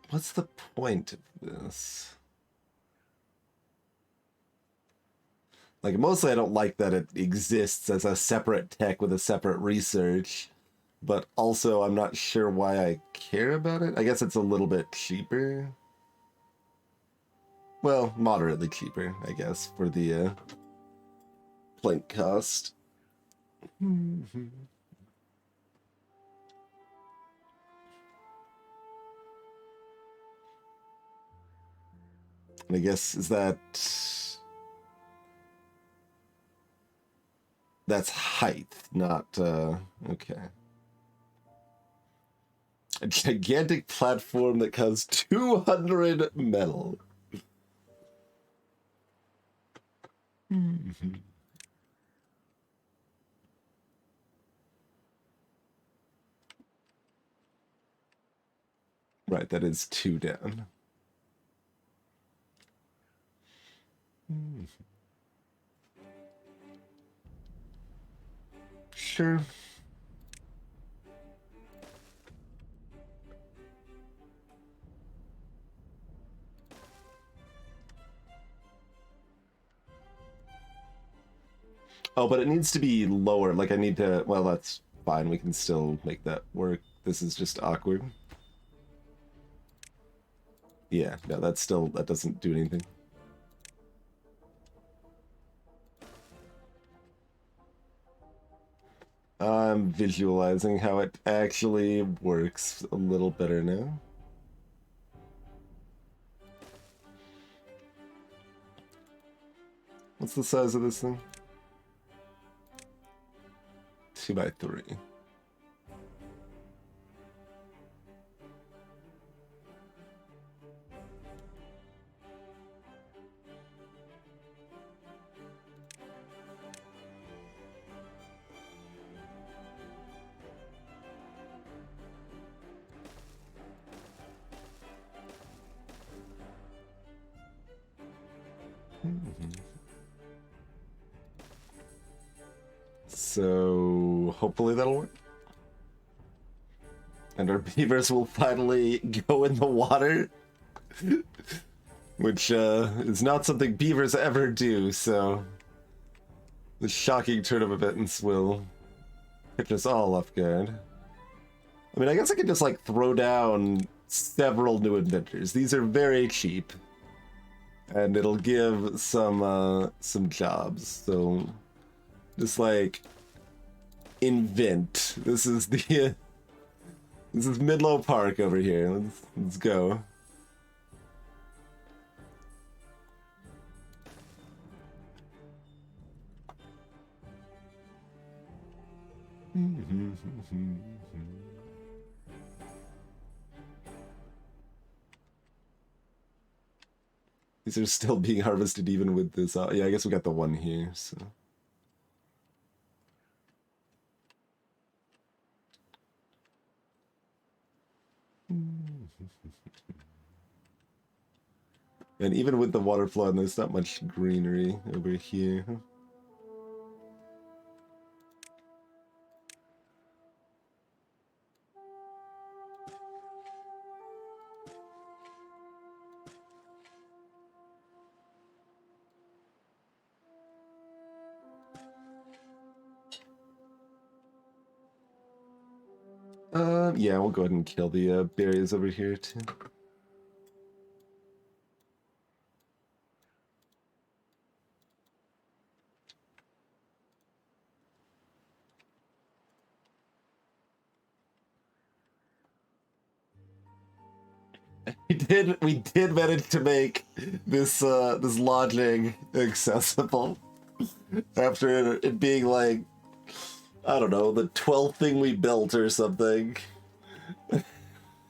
What's the point of this? Like, mostly I don't like that it exists as a separate tech with a separate research, but also I'm not sure why I care about it. I guess it's a little bit cheaper. Well, moderately cheaper, I guess, for the plank cost. And I guess, is that... That's height, not, okay. A gigantic platform that costs 200 metal. Right, that is 2 down. Sure. Oh, but it needs to be lower. Like, I need to... Well, that's fine. We can still make that work. This is just awkward. Yeah, no, that's still... That doesn't do anything. I'm visualizing how it actually works a little better now. What's the size of this thing? 2 by 3. So hopefully that'll work. And our beavers will finally go in the water. Which is not something beavers ever do, so the shocking turn of events will catch us all off guard. I mean, I guess I could just like throw down several new inventors. These are very cheap, and it'll give some jobs. So just like invent. This is the this is Midlow Park over here. Let's go. These are still being harvested even with this. Yeah, I guess we got the one here, so. And even with the water flow, there's not much greenery over here. Yeah, we'll go ahead and kill the berries over here too. We did manage to make this this lodging accessible after it being like, I don't know, the 12th thing we built or something,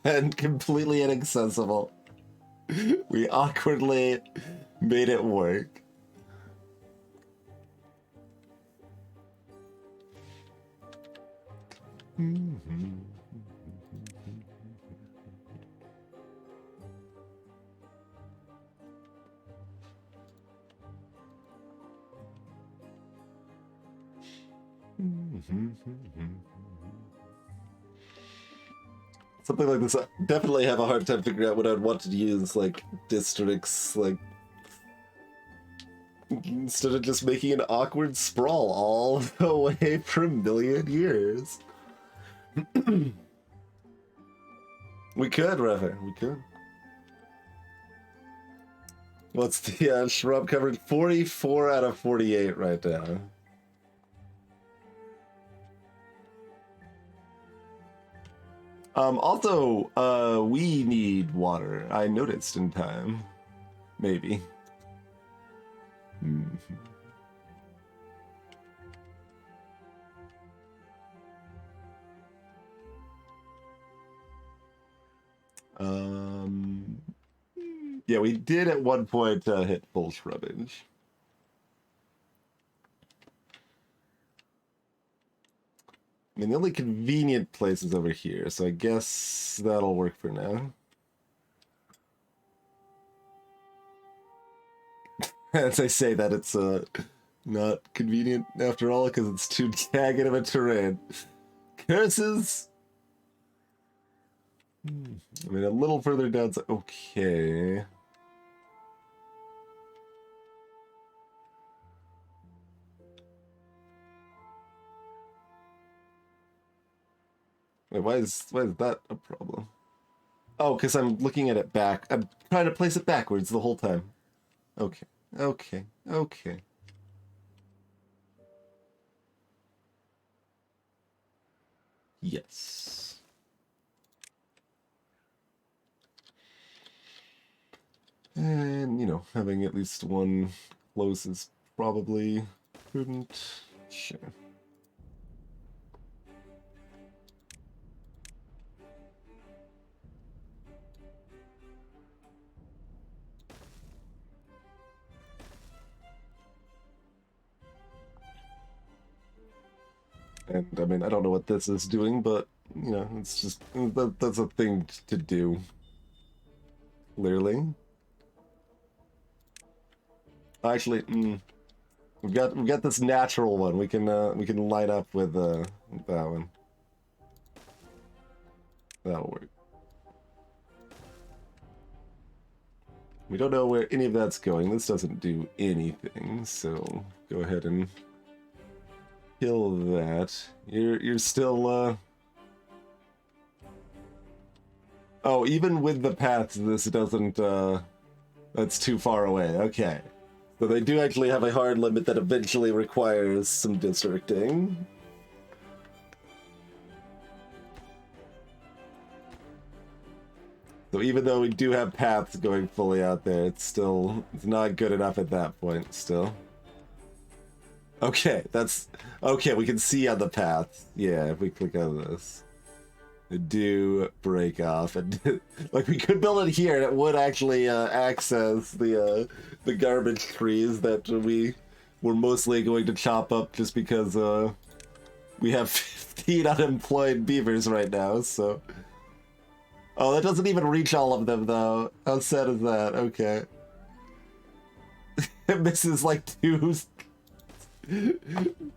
and completely inaccessible. We awkwardly made it work. Something like this, I definitely have a hard time figuring out what I'd want to use, like, districts, like, instead of just making an awkward sprawl all the way for a million years. We could, rather, we could. What's the shrub coverage? 44 out of 48 right now. Also, we need water. I noticed in time. Maybe. Yeah, we did at one point hit full shrubbage. I mean, the only convenient place is over here, so I guess that'll work for now. As I say that, it's not convenient after all, because it's too jagged of a terrain. Curses! I mean, a little further down's okay. Wait, why is that a problem? Oh, because I'm looking at it back. I'm trying to place it backwards the whole time. Okay, okay, okay. Yes. And, you know, having at least one close is probably prudent. Sure. And, I mean, I don't know what this is doing, but, you know, it's just, that's a thing to do. Clearly. Actually, we've got this natural one. We can line up with that one. That'll work. We don't know where any of that's going. This doesn't do anything, so go ahead and kill that. You're still Oh, even with the paths, this doesn't that's too far away. Okay. So they do actually have a hard limit that eventually requires some districting. So even though we do have paths going fully out there, it's not good enough at that point still. Okay, okay, we can see on the path. Yeah, if we click on this. They do break off, and like we could build it here and it would actually access the garbage trees that we were mostly going to chop up just because we have 15 unemployed beavers right now, so. Oh, that doesn't even reach all of them, though. How sad is that? Okay. It misses like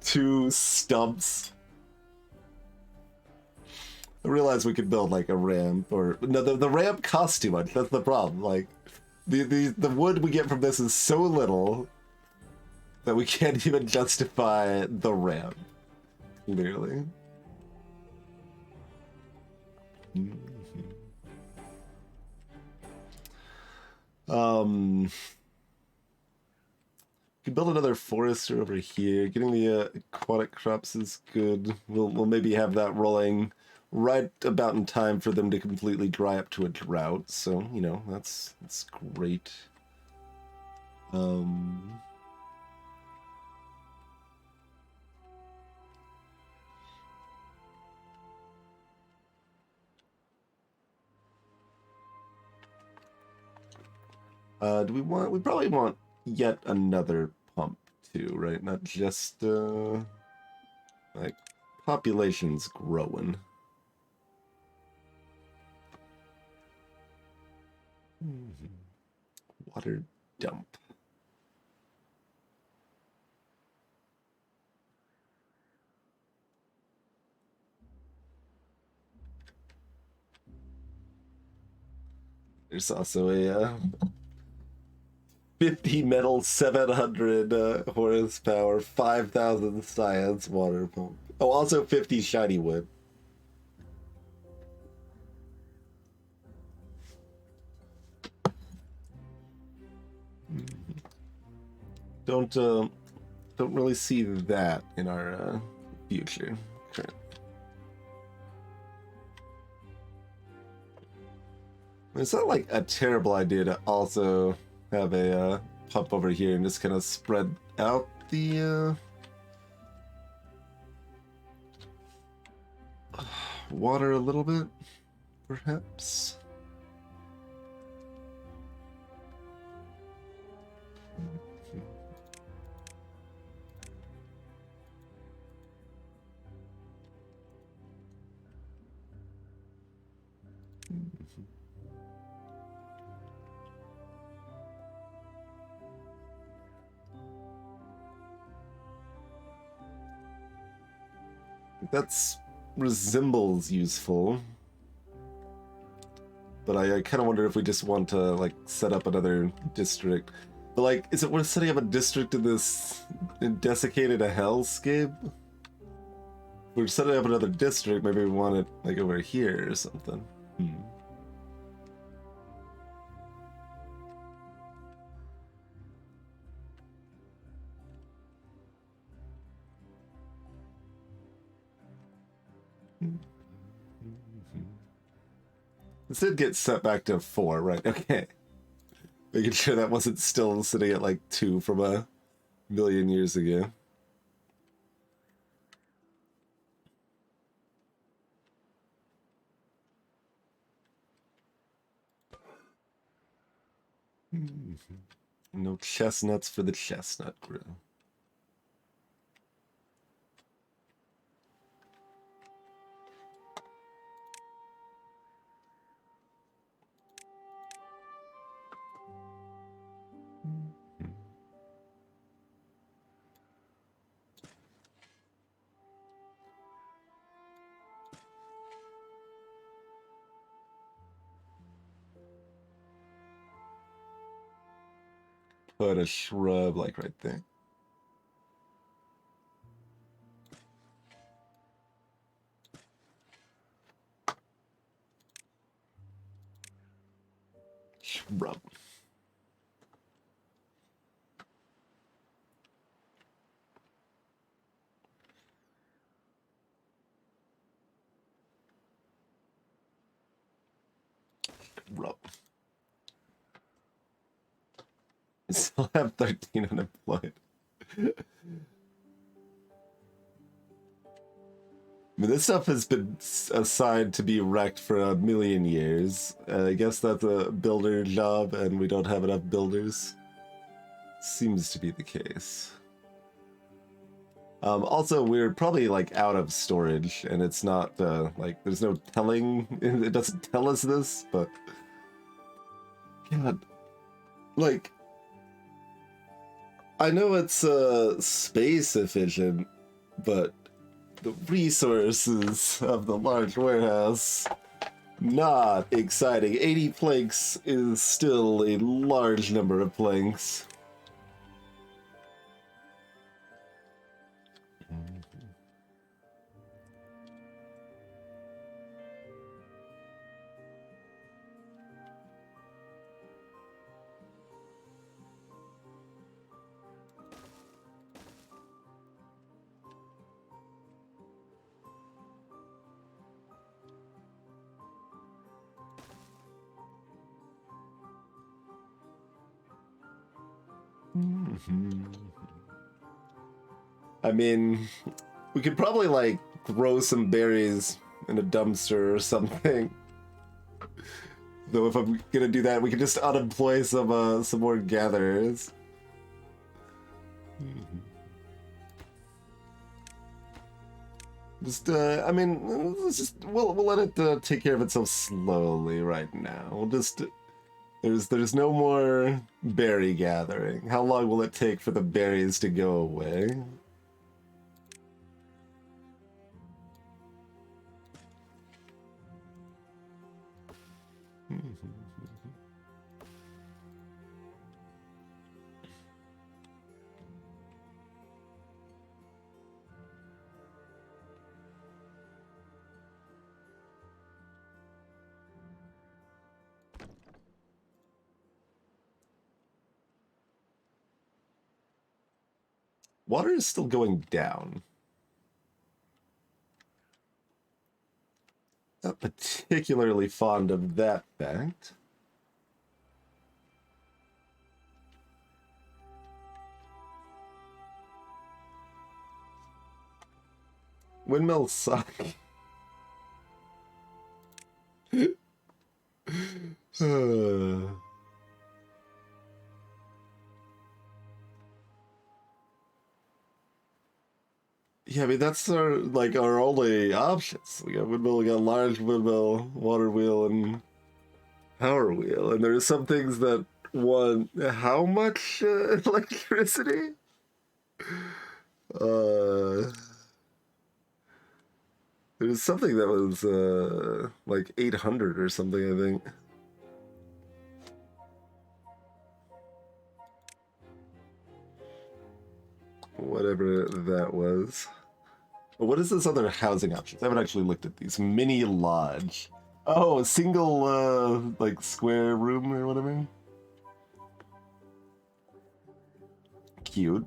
two stumps. I realized we could build like a ramp, or no, the ramp costs too much. That's the problem. Like, the wood we get from this is so little that we can't even justify the ramp. Clearly. Could build another forester over here. Getting the aquatic crops is good. We'll maybe have that rolling right about in time for them to completely dry up to a drought. So, you know, that's great. Do we want? We probably want yet another pump too, right? Not just like population's growing. Water dump. There's also a 50 metal, 700 horsepower, 5,000 science water pump. Oh, also 50 shiny wood. Don't really see that in our future. Currently. It's not like a terrible idea to also have a pump over here and just kind of spread out the water a little bit, perhaps. That's resembles useful, but I kind of wonder if we just want to like set up another district. But like, is it worth setting up a district in this desiccated a hellscape? If we're setting up another district, maybe we want it like over here or something. This did get set back to 4, right? Okay. Making sure that wasn't still sitting at like 2 from a million years ago. No chestnuts for the chestnut grill. Put a shrub like right there. Shrub. Shrub. I still have 13 unemployed. I mean, this stuff has been assigned to be wrecked for a million years. I guess that's a builder job, and we don't have enough builders. Seems to be the case. Also, we're probably like out of storage, and it's not like there's no telling. It doesn't tell us this, but God, like I know it's space efficient, but the resources of the large warehouse, not exciting. 80 planks is still a large number of planks. I mean, we could probably, like, throw some berries in a dumpster or something. Though if I'm gonna do that, we could just unemploy some more gatherers. I mean, we'll let it take care of itself slowly right now. We'll just there's no more berry gathering. How long will it take for the berries to go away? Water is still going down. Not particularly fond of that fact. Windmills suck. Yeah, I mean, that's our only options. We got windmill, we got large windmill, water wheel, and power wheel. And there's some things that want how much electricity? There's something that was like 800 or something, I think. Whatever that was. What is this other housing options? I haven't actually looked at these. Mini lodge. Oh, a single, like, square room or whatever? Cute.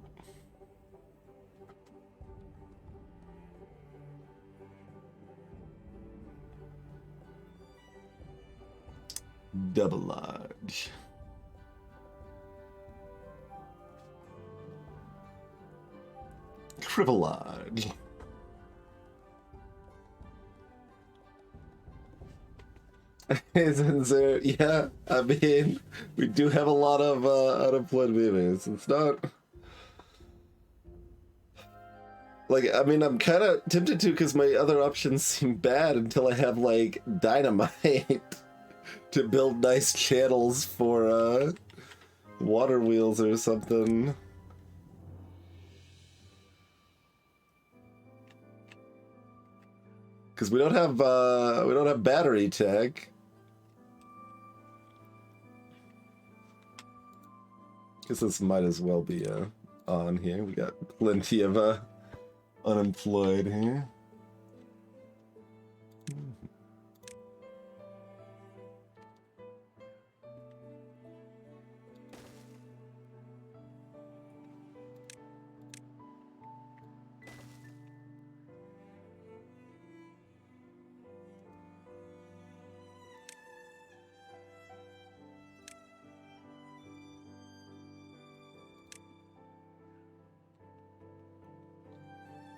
Double lodge. Triple lodge. Isn't there? Yeah, I mean, we do have a lot of unemployed babies. It's not like, I mean, I'm kind of tempted to because my other options seem bad until I have like dynamite to build nice channels for water wheels or something. Because we don't have battery tech. Guess this might as well be on here. We got plenty of unemployed here.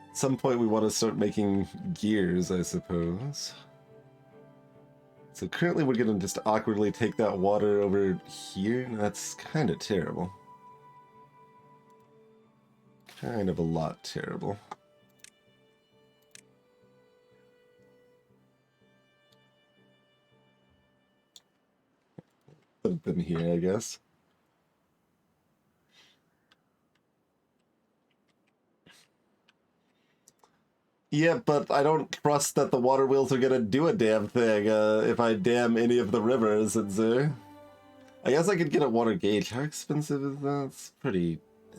At some point we want to start making gears, I suppose. So currently we're gonna just awkwardly take that water over here. That's kind of terrible. Kind of a lot terrible. Put them here, I guess. Yeah, but I don't trust that the water wheels are gonna do a damn thing if I dam any of the rivers and so. I guess I could get a water gauge. How expensive is that? It's pretty... I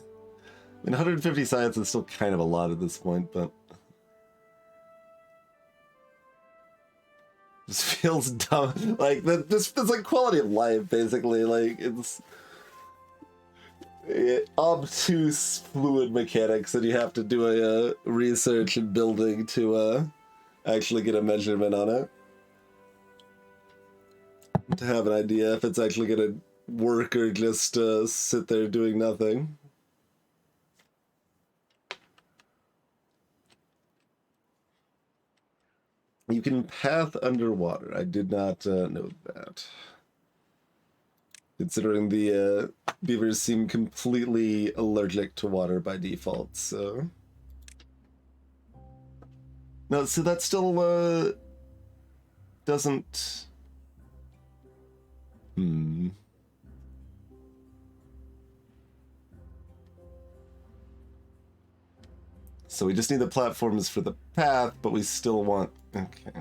mean, 150 science is still kind of a lot at this point, but... This feels dumb. Like, this feels like quality of life, basically. Like, it's... obtuse fluid mechanics that you have to do a research and building to actually get a measurement on it. To have an idea if it's actually gonna work or just sit there doing nothing. You can path underwater. I did not know that. Considering the beavers seem completely allergic to water by default, so... No, so that still doesn't... So we just need the platforms for the path, but we still want... Okay.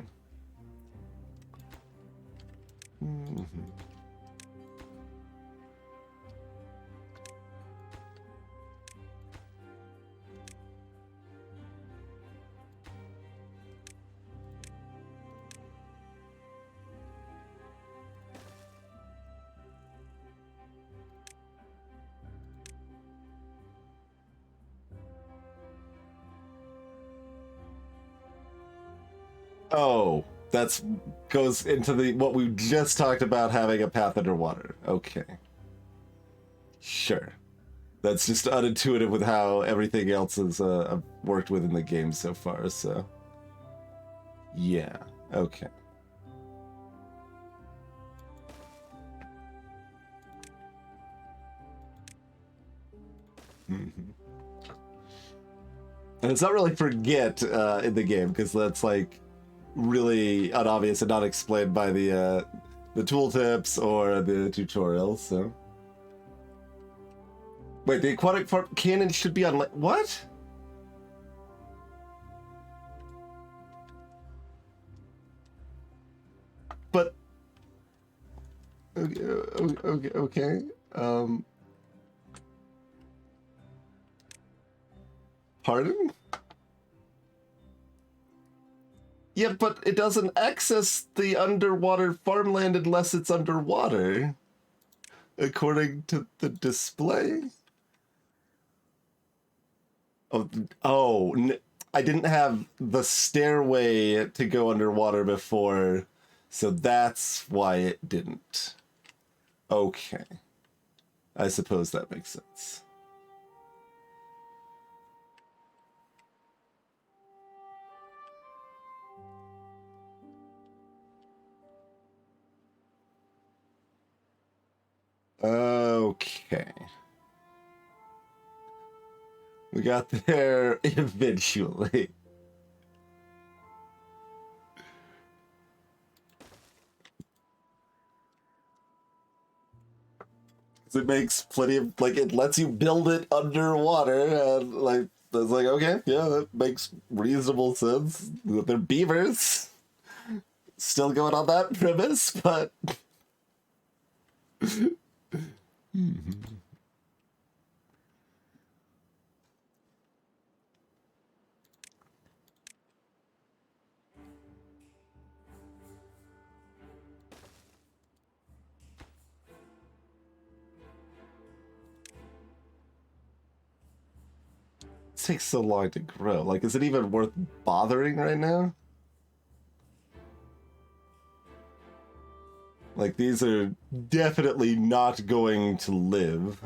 Oh, that's goes into the what we just talked about, having a path underwater. Okay. Sure. That's just unintuitive with how everything else has worked within the game so far, so... Yeah, okay. And it's not really forget in the game, because that's like really unobvious and not explained by the tooltips or the tutorials, so... Wait, the aquatic farm cannon should be on... What? But... Okay. Pardon? Yeah, but it doesn't access the underwater farmland unless it's underwater, according to the display. I didn't have the stairway to go underwater before, so that's why it didn't. Okay. I suppose that makes sense. Okay. We got there eventually. It makes plenty of, like, it lets you build it underwater, and, like, it's like, okay, yeah, that makes reasonable sense. They're beavers. Still going on that premise, but... It takes so long to grow. Like, is it even worth bothering right now? Like, these are definitely not going to live.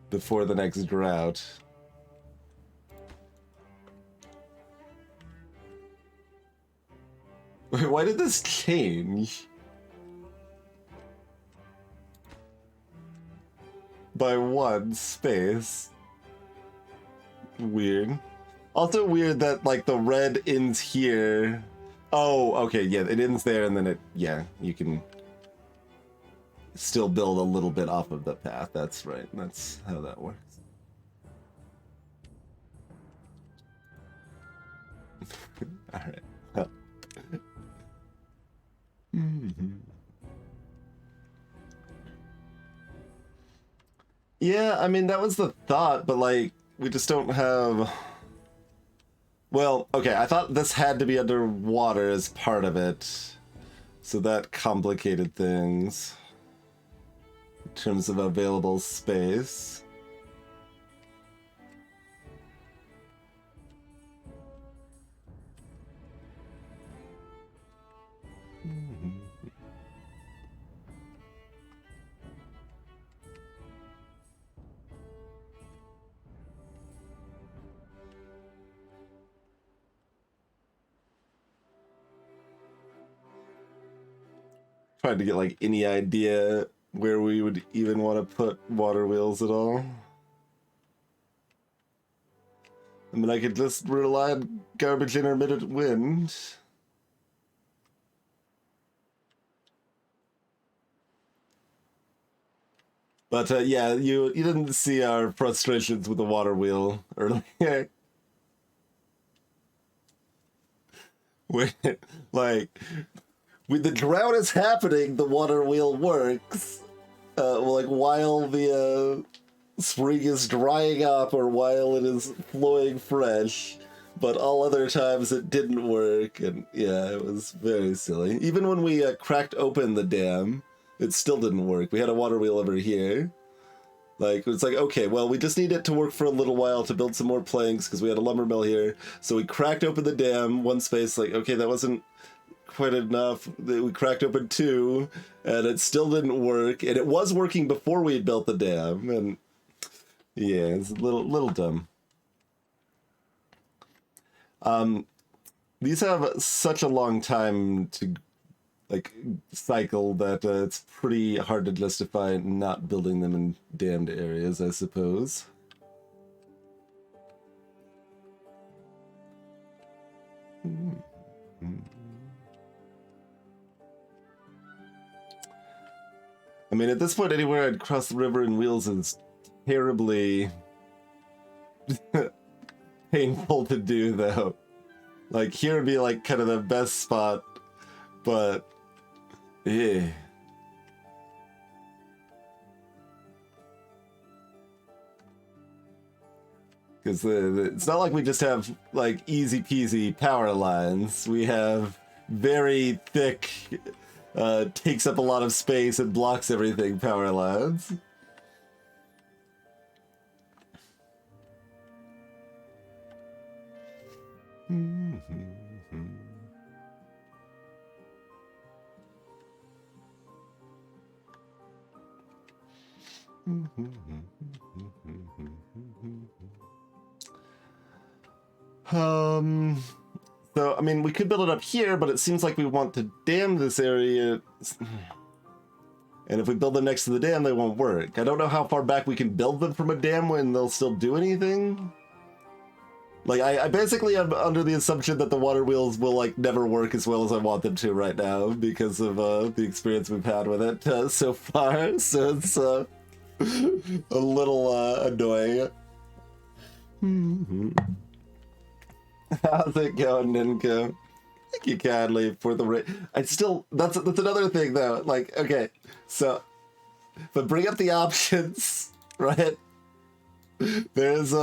Before the next drought. Wait, why did this change? By one space. Weird. Also weird that, like, the red ends here. Oh, okay, yeah, it ends there, and then it, yeah, you can still build a little bit off of the path. That's right. That's how that works. All right. Yeah, I mean, that was the thought, but, like, we just don't have... Well, okay, I thought this had to be underwater as part of it, so that complicated things in terms of available space. Trying to get like any idea where we would even want to put water wheels at all. I mean, I could just rely on garbage intermittent wind. But yeah, you didn't see our frustrations with the water wheel earlier. Like, when the drought is happening, the water wheel works. Like while the spring is drying up or while it is flowing fresh, but all other times it didn't work, and yeah, it was very silly. Even when we cracked open the dam, it still didn't work. We had a water wheel over here. Like, it's like, okay, well, we just need it to work for a little while to build some more planks because we had a lumber mill here. So we cracked open the dam, one space, like, okay, that wasn't quite enough. We cracked open two, and it still didn't work. And it was working before we had built the dam, and yeah, it's a little dumb. These have such a long time to like cycle that it's pretty hard to justify not building them in dammed areas, I suppose. I mean, at this point, anywhere I'd cross the river in wheels is terribly painful to do, though. Like, here would be, like, kind of the best spot, but yeah. Because it's not like we just have, like, easy peasy power lines. We have very thick, takes up a lot of space and blocks everything power lines. So, I mean, we could build it up here, but it seems like we want to dam this area. And if we build them next to the dam, they won't work. I don't know how far back we can build them from a dam when they'll still do anything. Like, I basically am under the assumption that the water wheels will, like, never work as well as I want them to right now because of the experience we've had with it so far. So it's a little annoying. How's it going, Ninko? Thank you kindly for the that's another thing though. Like, okay, so but bring up the options, right? There's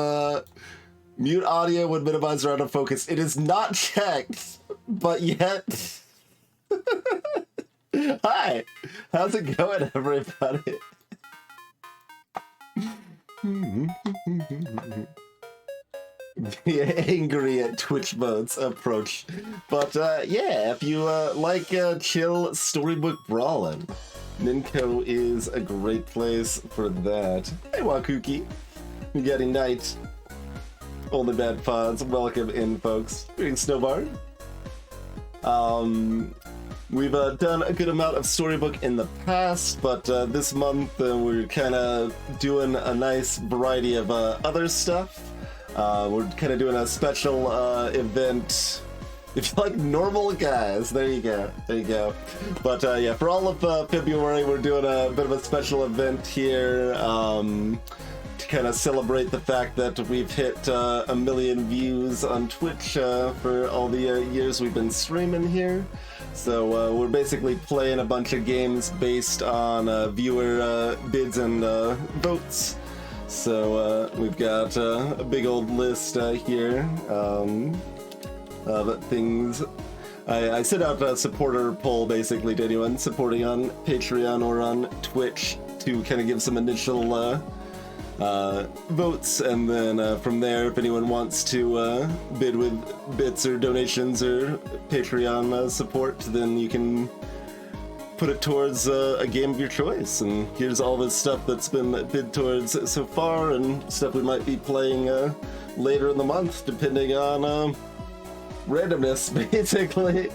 mute audio when minimize or out of focus. It is not checked, but yet. Hi, how's it going, everybody? Angry at Twitch mode's approach, but yeah, if you like chill storybook brawling, Ninko is a great place for that. Hey Wakuki, you getting night? Only bad pods, welcome in, folks. Greetings, Snowbar. We've done a good amount of storybook in the past, but this month we're kind of doing a nice variety of other stuff. We're kind of doing a special event. If you like normal guys, there you go, there you go. But yeah, for all of February, we're doing a bit of a special event here to kind of celebrate the fact that we've hit 1 million views on Twitch for all the years we've been streaming here. So we're basically playing a bunch of games based on viewer bids and votes. So we've got a big old list here of things. I sent out a supporter poll basically to anyone supporting on Patreon or on Twitch to kind of give some initial votes, and then from there, if anyone wants to bid with bits or donations or Patreon support, then you can put it towards a game of your choice. And here's all this stuff that's been bid towards so far, and stuff we might be playing later in the month, depending on randomness, basically.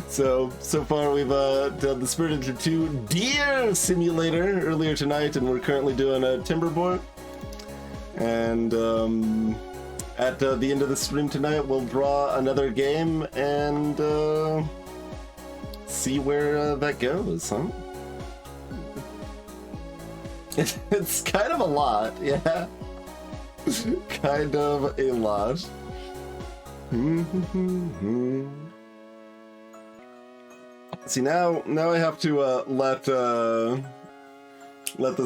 So far we've done the Spirit Ninja 2 Deer Simulator earlier tonight, and we're currently doing a Timberborn. And at the end of the stream tonight, we'll draw another game and see where that goes, huh? It's kind of a lot, yeah. Kind of a lot. See, now I have to let the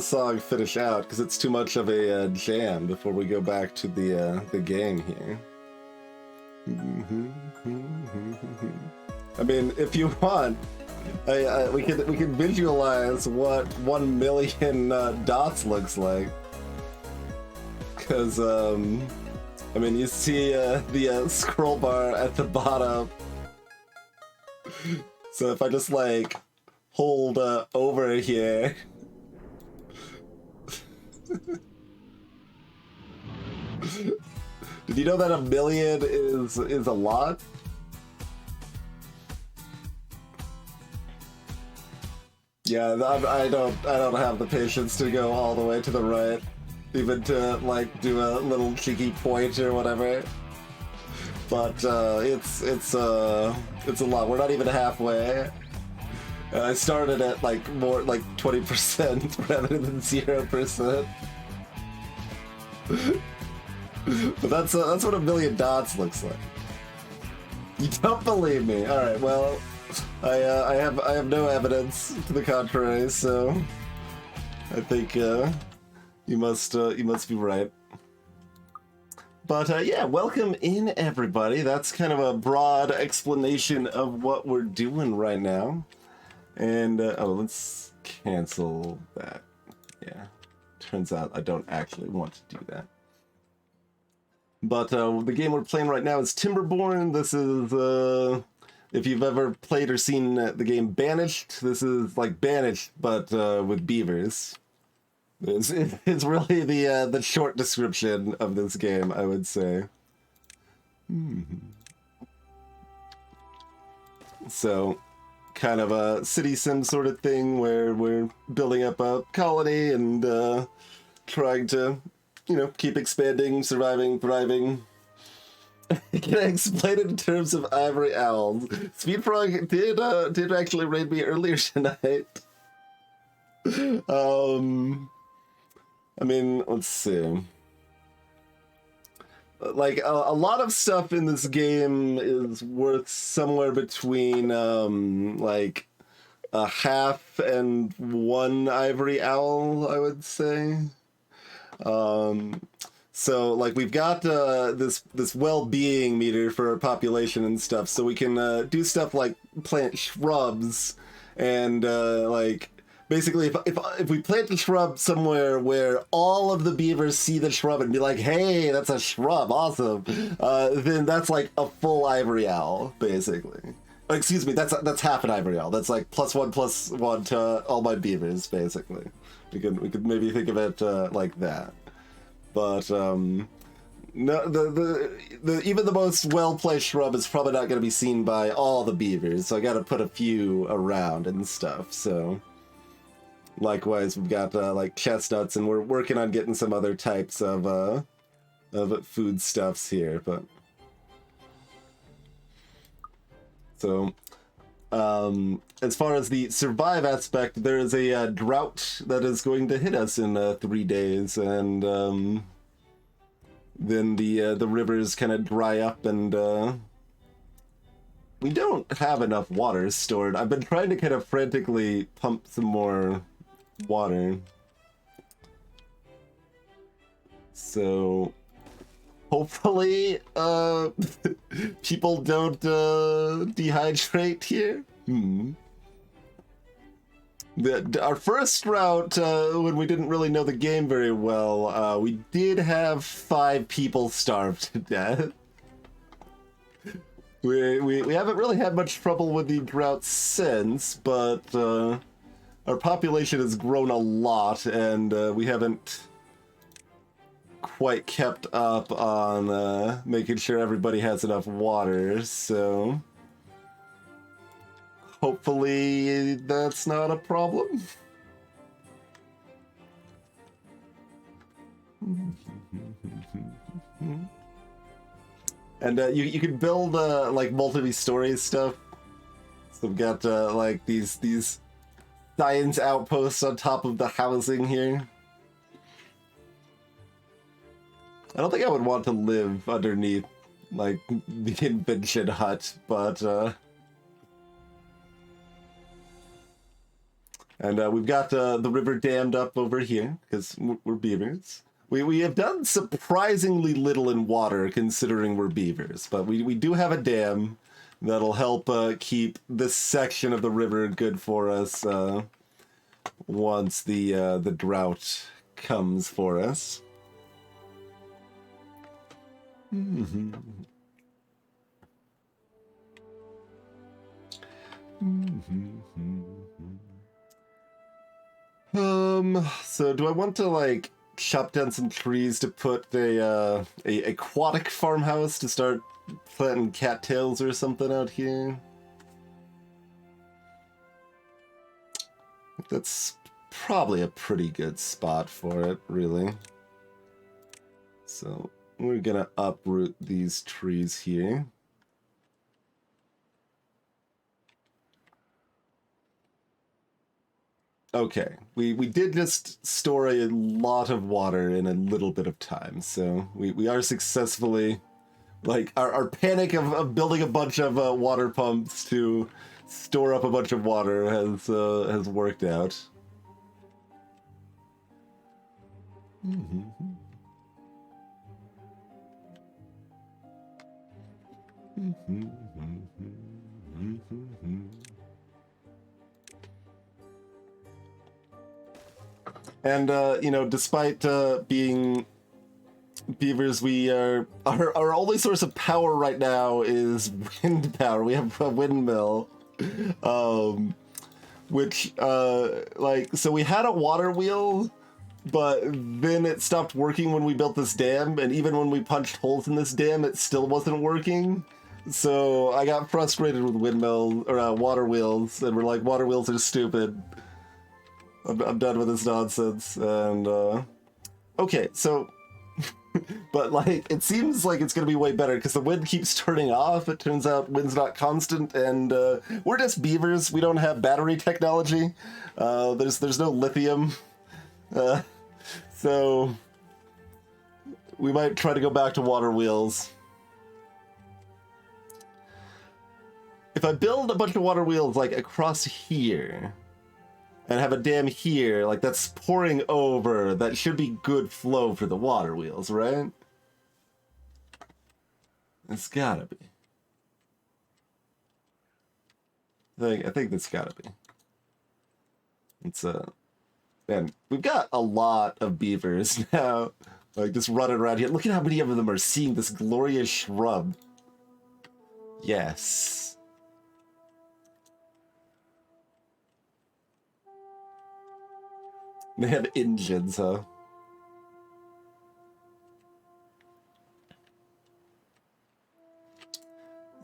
song finish out because it's too much of a jam before we go back to the game here. I mean, if you want, we can visualize what 1 million dots looks like. Because I mean, you see the scroll bar at the bottom. So if I just like hold over here. Did you know that 1 million is a lot? Yeah, I don't have the patience to go all the way to the right, even to like do a little cheeky point or whatever. But it's a lot. We're not even halfway. I started at like more like 20% rather than 0%. But that's what 1 million dots looks like. You don't believe me? All right. Well, I have no evidence to the contrary, so I think you must be right. But yeah, welcome in everybody. That's kind of a broad explanation of what we're doing right now. And oh, let's cancel that. Yeah, turns out I don't actually want to do that. But the game we're playing right now is Timberborn. This is if you've ever played or seen the game Banished, this is like Banished but with beavers. It's really the short description of this game, I would say. So, kind of a city sim sort of thing where we're building up a colony and trying to, you know, keep expanding, surviving, thriving. Can I explain it in terms of ivory owls? Speedfrog did actually raid me earlier tonight. I mean, let's see. Like, a lot of stuff in this game is worth somewhere between, like, a half and 1 ivory owl, I would say. So, like, we've got this well-being meter for our population and stuff, so we can do stuff like plant shrubs and, like... Basically, if we plant a shrub somewhere where all of the beavers see the shrub and be like, hey, that's a shrub, awesome, then that's like a full ivory owl, basically. Excuse me, that's half an ivory owl. That's like +1 to all my beavers, basically. We could maybe think of it like that. But no, the even the most well-placed shrub is probably not going to be seen by all the beavers, so I got to put a few around and stuff, so... Likewise, we've got like chestnuts, and we're working on getting some other types of foodstuffs here. But so, as far as the survive aspect, there is a drought that is going to hit us in 3 days, and then the rivers kind of dry up, and we don't have enough water stored. I've been trying to kind of frantically pump some more water, so hopefully people don't dehydrate here. Our first route, when we didn't really know the game very well, we did have 5 people starve to death. We haven't really had much trouble with the drought since, but our population has grown a lot, and we haven't quite kept up on making sure everybody has enough water, so... hopefully that's not a problem. And you can build like multi-story stuff. So we've got like these science outposts on top of the housing here. I don't think I would want to live underneath like the invention hut, but and we've got the river dammed up over here because we're beavers. We have done surprisingly little in water considering we're beavers, but we do have a dam that'll help keep this section of the river good for us once the drought comes for us. So do I want to like chop down some trees to put a aquatic farmhouse to start planting cattails or something out here? That's probably a pretty good spot for it, really. So we're gonna uproot these trees here. Okay, we did just store a lot of water in a little bit of time, so we are successfully, like, our panic of building a bunch of water pumps to store up a bunch of water has worked out. And you know, despite being beavers, we our only source of power right now is wind power. We have a windmill, which like, so we had a water wheel, but then it stopped working when we built this dam, and even when we punched holes in this dam, it still wasn't working. So I got frustrated with windmill or water wheels, and we're like, water wheels are stupid. I'm done with this nonsense. And okay, so but like, it seems like it's gonna be way better because the wind keeps turning off. It turns out wind's not constant, and we're just beavers. We don't have battery technology. There's no lithium, so we might try to go back to water wheels. If I build a bunch of water wheels like across here and have a dam here, like that's pouring over, that should be good flow for the water wheels, right? It's gotta be. I think that's gotta be. It's man, we've got a lot of beavers now, like just running around here. Look at how many of them are seeing this glorious shrub. Yes. They have engines, huh?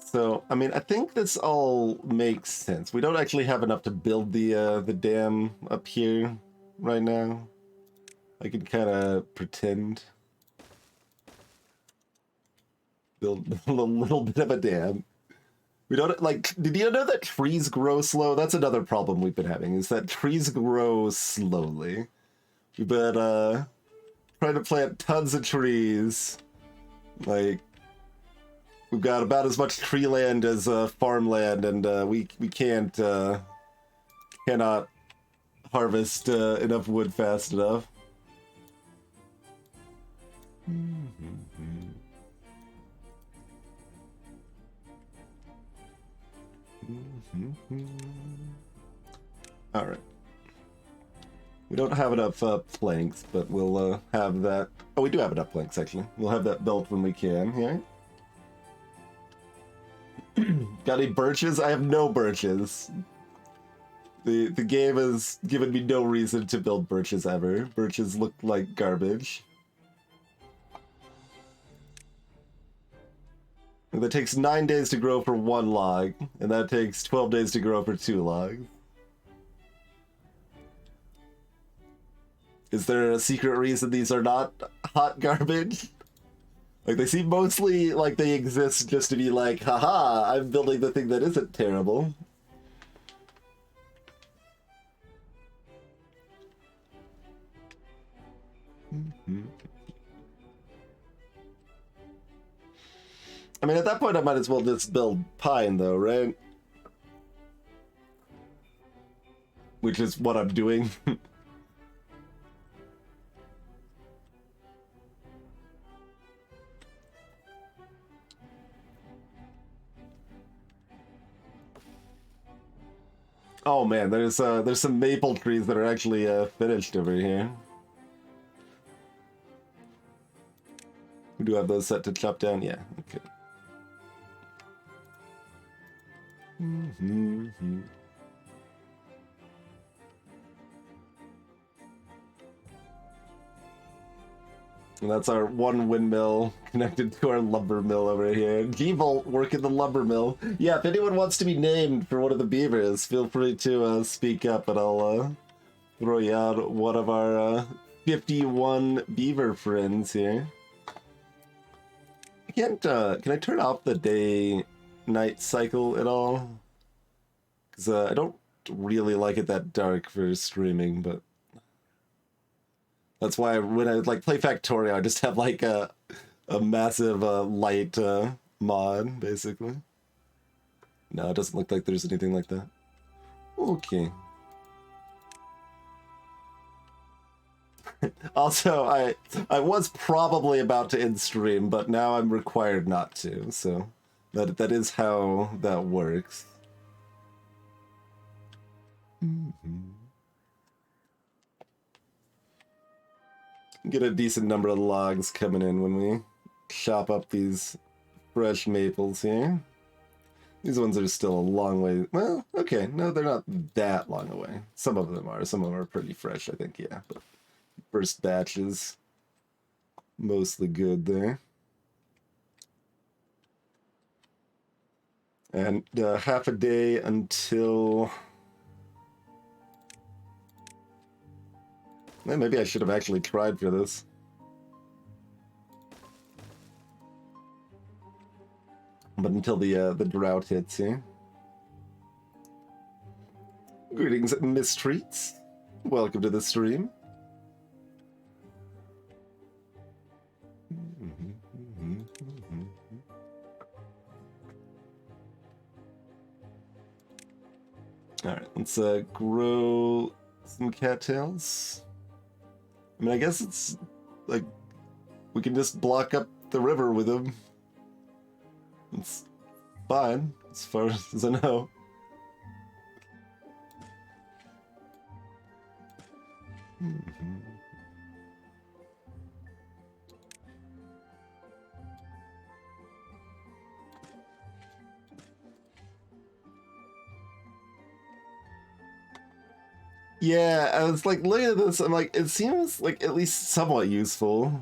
So, I mean, I think this all makes sense. We don't actually have enough to build the dam up here right now. I could kind of pretend. Build a little bit of a dam. We don't, like, did you know that trees grow slow? That's another problem we've been having, is that trees grow slowly. We've been trying to plant tons of trees. Like, we've got about as much tree land as farmland, and we cannot harvest enough wood fast enough. All right. We don't have enough planks, but we'll have that. Oh, we do have enough planks, actually. We'll have that built when we can here. Got any birches? I have no birches. The game has given me no reason to build birches ever. Birches look like garbage. That takes 9 days to grow for 1 log, and that takes 12 days to grow for 2 logs. Is there a secret reason these are not hot garbage? Like, they seem mostly like they exist just to be like, haha, I'm building the thing that isn't terrible. I mean, at that point, I might as well just build pine, though, right? Which is what I'm doing. Oh man, there's some maple trees that are actually finished over here. We do have those set to chop down, yeah. Okay. And that's our one windmill connected to our lumber mill over here. G-Volt working the lumber mill. Yeah, if anyone wants to be named for one of the beavers, feel free to speak up and I'll throw you out one of our 51 beaver friends here. I can't, can I turn off the day-night cycle at all? Because I don't really like it that dark for streaming, but that's why when I like play Factorio, I just have like a massive light mod, basically. No, it doesn't look like there's anything like that. Okay. Also, I was probably about to end stream, but now I'm required not to, so that is how that works. Get a decent number of logs coming in when we chop up these fresh maples here. These ones are still a long way. Well, okay, no, they're not that long away. Some of them are. Some of them are pretty fresh, I think, yeah. But first batch is mostly good there. And half a day until... Maybe I should have actually tried for this. But until the drought hits here. Greetings, mistreats. Welcome to the stream. Alright, let's grow some cattails. I mean, I guess it's like we can just block up the river with them. It's fine, as far as I know. Yeah, I was like looking at this, I'm like, it seems like at least somewhat useful,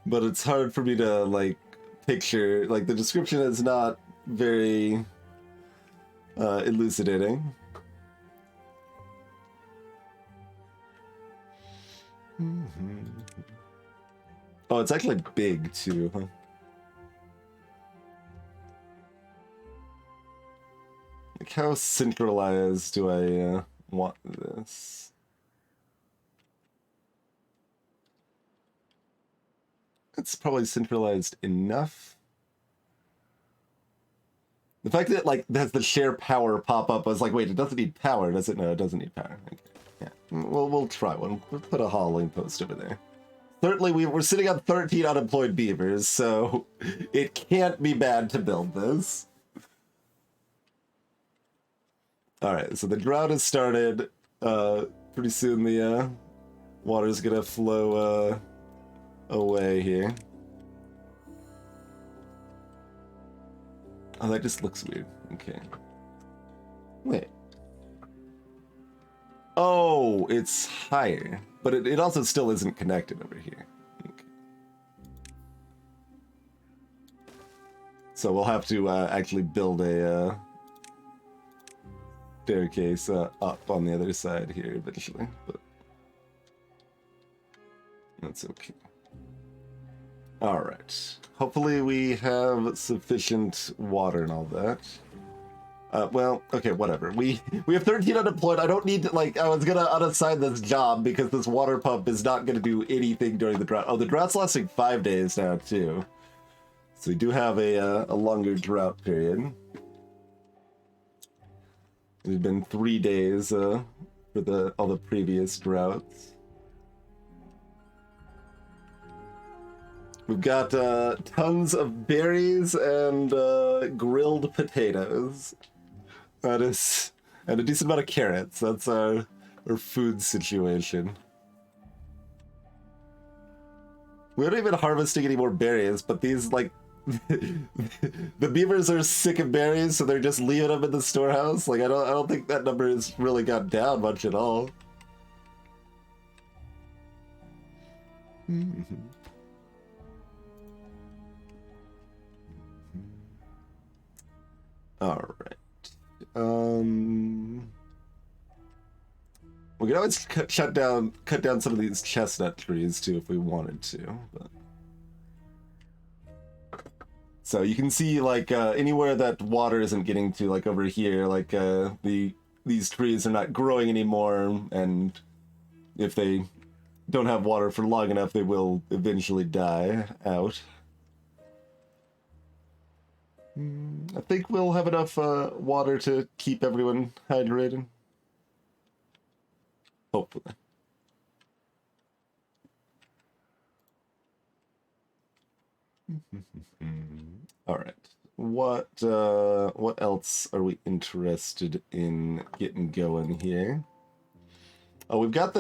but it's hard for me to like picture, like the description is not very elucidating. Oh, it's actually big too, huh? Like how centralized do I want this? It's probably centralized enough. The fact that like has the share power pop up, I was like, wait, it doesn't need power, does it? No, it doesn't need power. Okay. Yeah, we'll try one. We'll put a hauling post over there. Certainly, we're sitting on 13 unemployed beavers, so it can't be bad to build this. All right, so the drought has started. Pretty soon the water's gonna flow away here. Oh, that just looks weird. Okay. Wait. Oh, it's higher. But it also still isn't connected over here. Okay. So we'll have to actually build a staircase up on the other side here eventually, but that's okay. All right. Hopefully we have sufficient water and all that. Well, okay, whatever. We have 13 unemployed. I don't need to, like, I was gonna unassign this job because this water pump is not gonna do anything during the drought. Oh, the drought's lasting 5 days now too. So we do have a longer drought period. It's been 3 days for all the previous droughts. We've got tons of berries and grilled potatoes. That is, and a decent amount of carrots. That's our food situation. We're not even harvesting any more berries, but these, like, the beavers are sick of berries, so they're just leaving them in the storehouse. Like, I don't think that number has really got down much at all. All right. We could always cut down some of these chestnut trees too if we wanted to. But... So you can see, like, anywhere that water isn't getting to, like over here, like these trees are not growing anymore, and if they don't have water for long enough, they will eventually die out. I think we'll have enough water to keep everyone hydrated. Hopefully. All right. What else are we interested in getting going here? Oh, we've got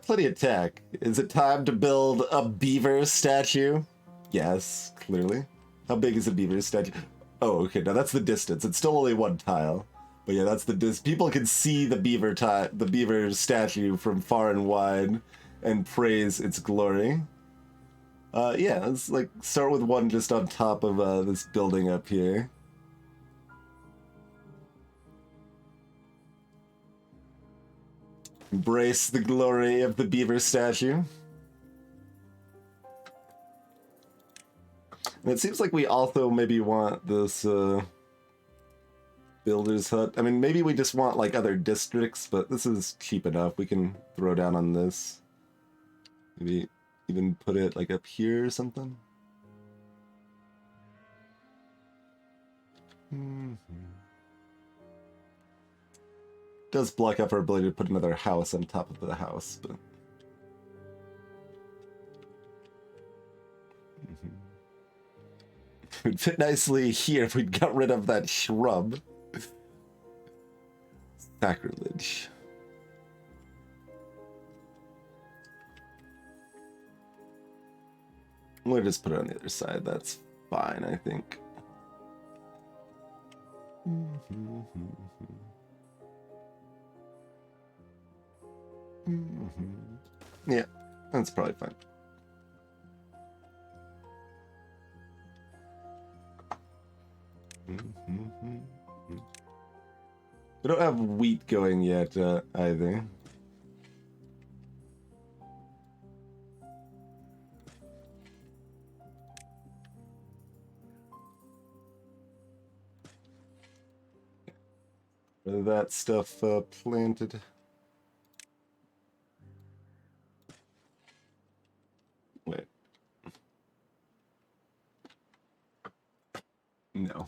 plenty of tech. Is it time to build a beaver statue? Yes, clearly. How big is a beaver statue? Oh, okay, now that's the distance. It's still only one tile. But yeah, that's the people can see the beaver statue from far and wide and praise its glory. Yeah, let's like start with one just on top of this building up here. Embrace the glory of the beaver statue. And it seems like we also maybe want this builder's hut. I mean, maybe we just want like other districts, but this is cheap enough. We can throw down on this. Maybe even put it like up here or something. Does block up our ability to put another house on top of the house, but... It would fit nicely here if we got rid of that shrub. Sacrilege. We'll just put it on the other side. That's fine, I think. Yeah, that's probably fine. We don't have wheat going yet, either. That stuff planted. Wait. No.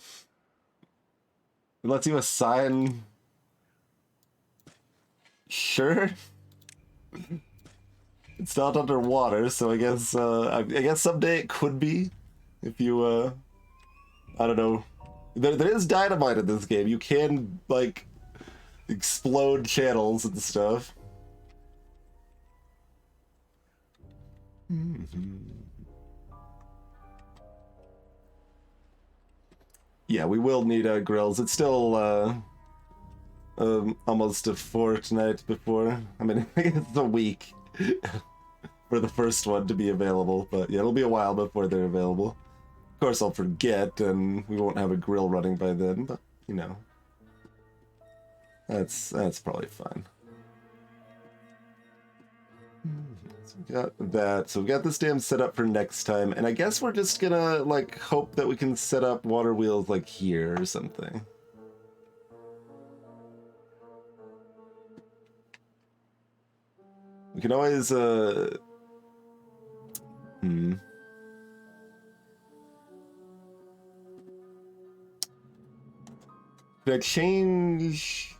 It lets you assign... Sure. It's not underwater, so I guess someday it could be. If you, I don't know. There is dynamite in this game. You can, like, explode channels and stuff. Yeah, we will need grills. It's still almost a fortnight before. I mean, it's a week for the first one to be available, but yeah, it'll be a while before they're available. course I'll forget, and we won't have a grill running by then, but, you know. That's probably fine. So we got that. So we got this dam set up for next time, and I guess we're just gonna, like, hope that we can set up water wheels, like, here or something. We can always, Should I change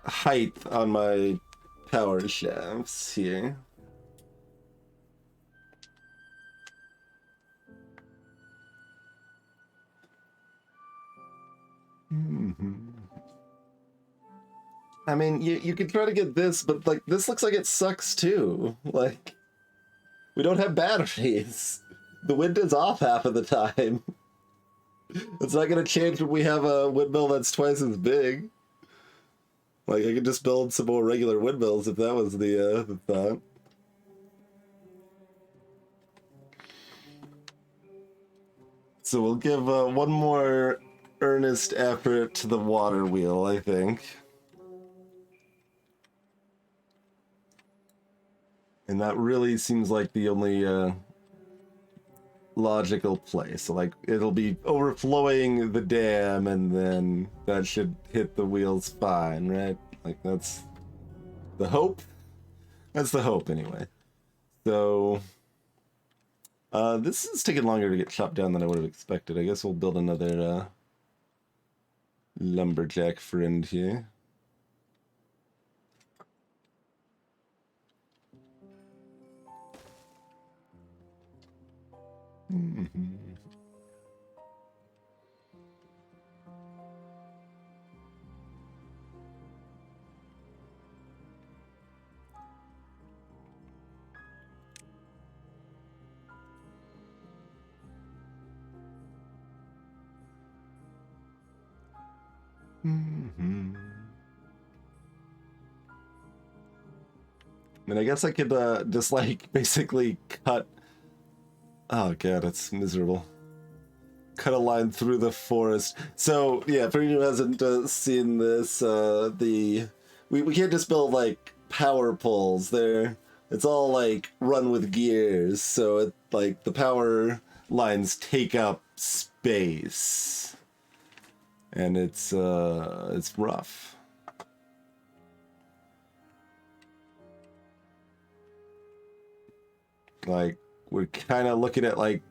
height on my power shafts here? I mean, you could try to get this, but, like, this looks like it sucks too. Like, we don't have batteries. The wind is off half of the time. It's not gonna change when we have a windmill that's twice as big. Like, I could just build some more regular windmills if that was the thought. So we'll give one more earnest effort to the water wheel, I think. And that really seems like the only logical place. So, like, it'll be overflowing the dam, and then that should hit the wheels fine, right? Like, that's the hope. That's the hope, anyway. So, this is taking longer to get chopped down than I would have expected. I guess we'll build another lumberjack friend here. And I guess I could just, like, basically cut... Oh god, it's miserable. Cut a line through the forest. So, yeah, for anyone who hasn't seen this, we can't just build, like, power poles. It's all, like, run with gears, so it, like, the power lines take up space. And it's rough. Like, we're kind of looking at, like,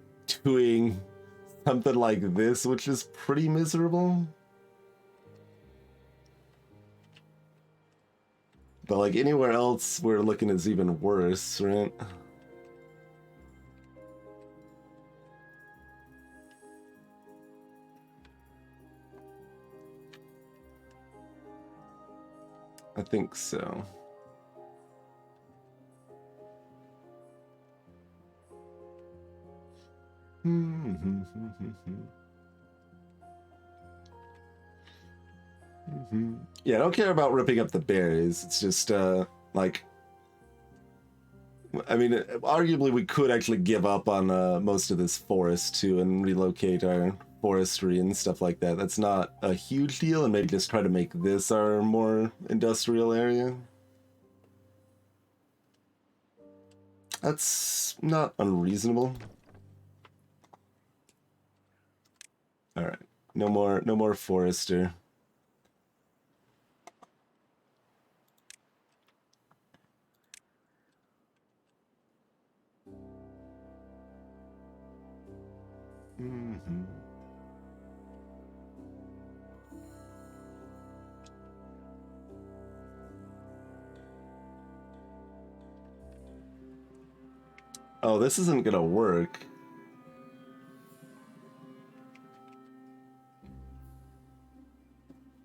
doing something like this, which is pretty miserable. But, like, anywhere else we're looking is even worse, right? I think so. Yeah, I don't care about ripping up the berries. It's just, like... I mean, arguably we could actually give up on most of this forest, too, and relocate our forestry and stuff like that. That's not a huge deal, and maybe just try to make this our more industrial area. That's not unreasonable. Alright, no more forester. Oh, this isn't gonna work.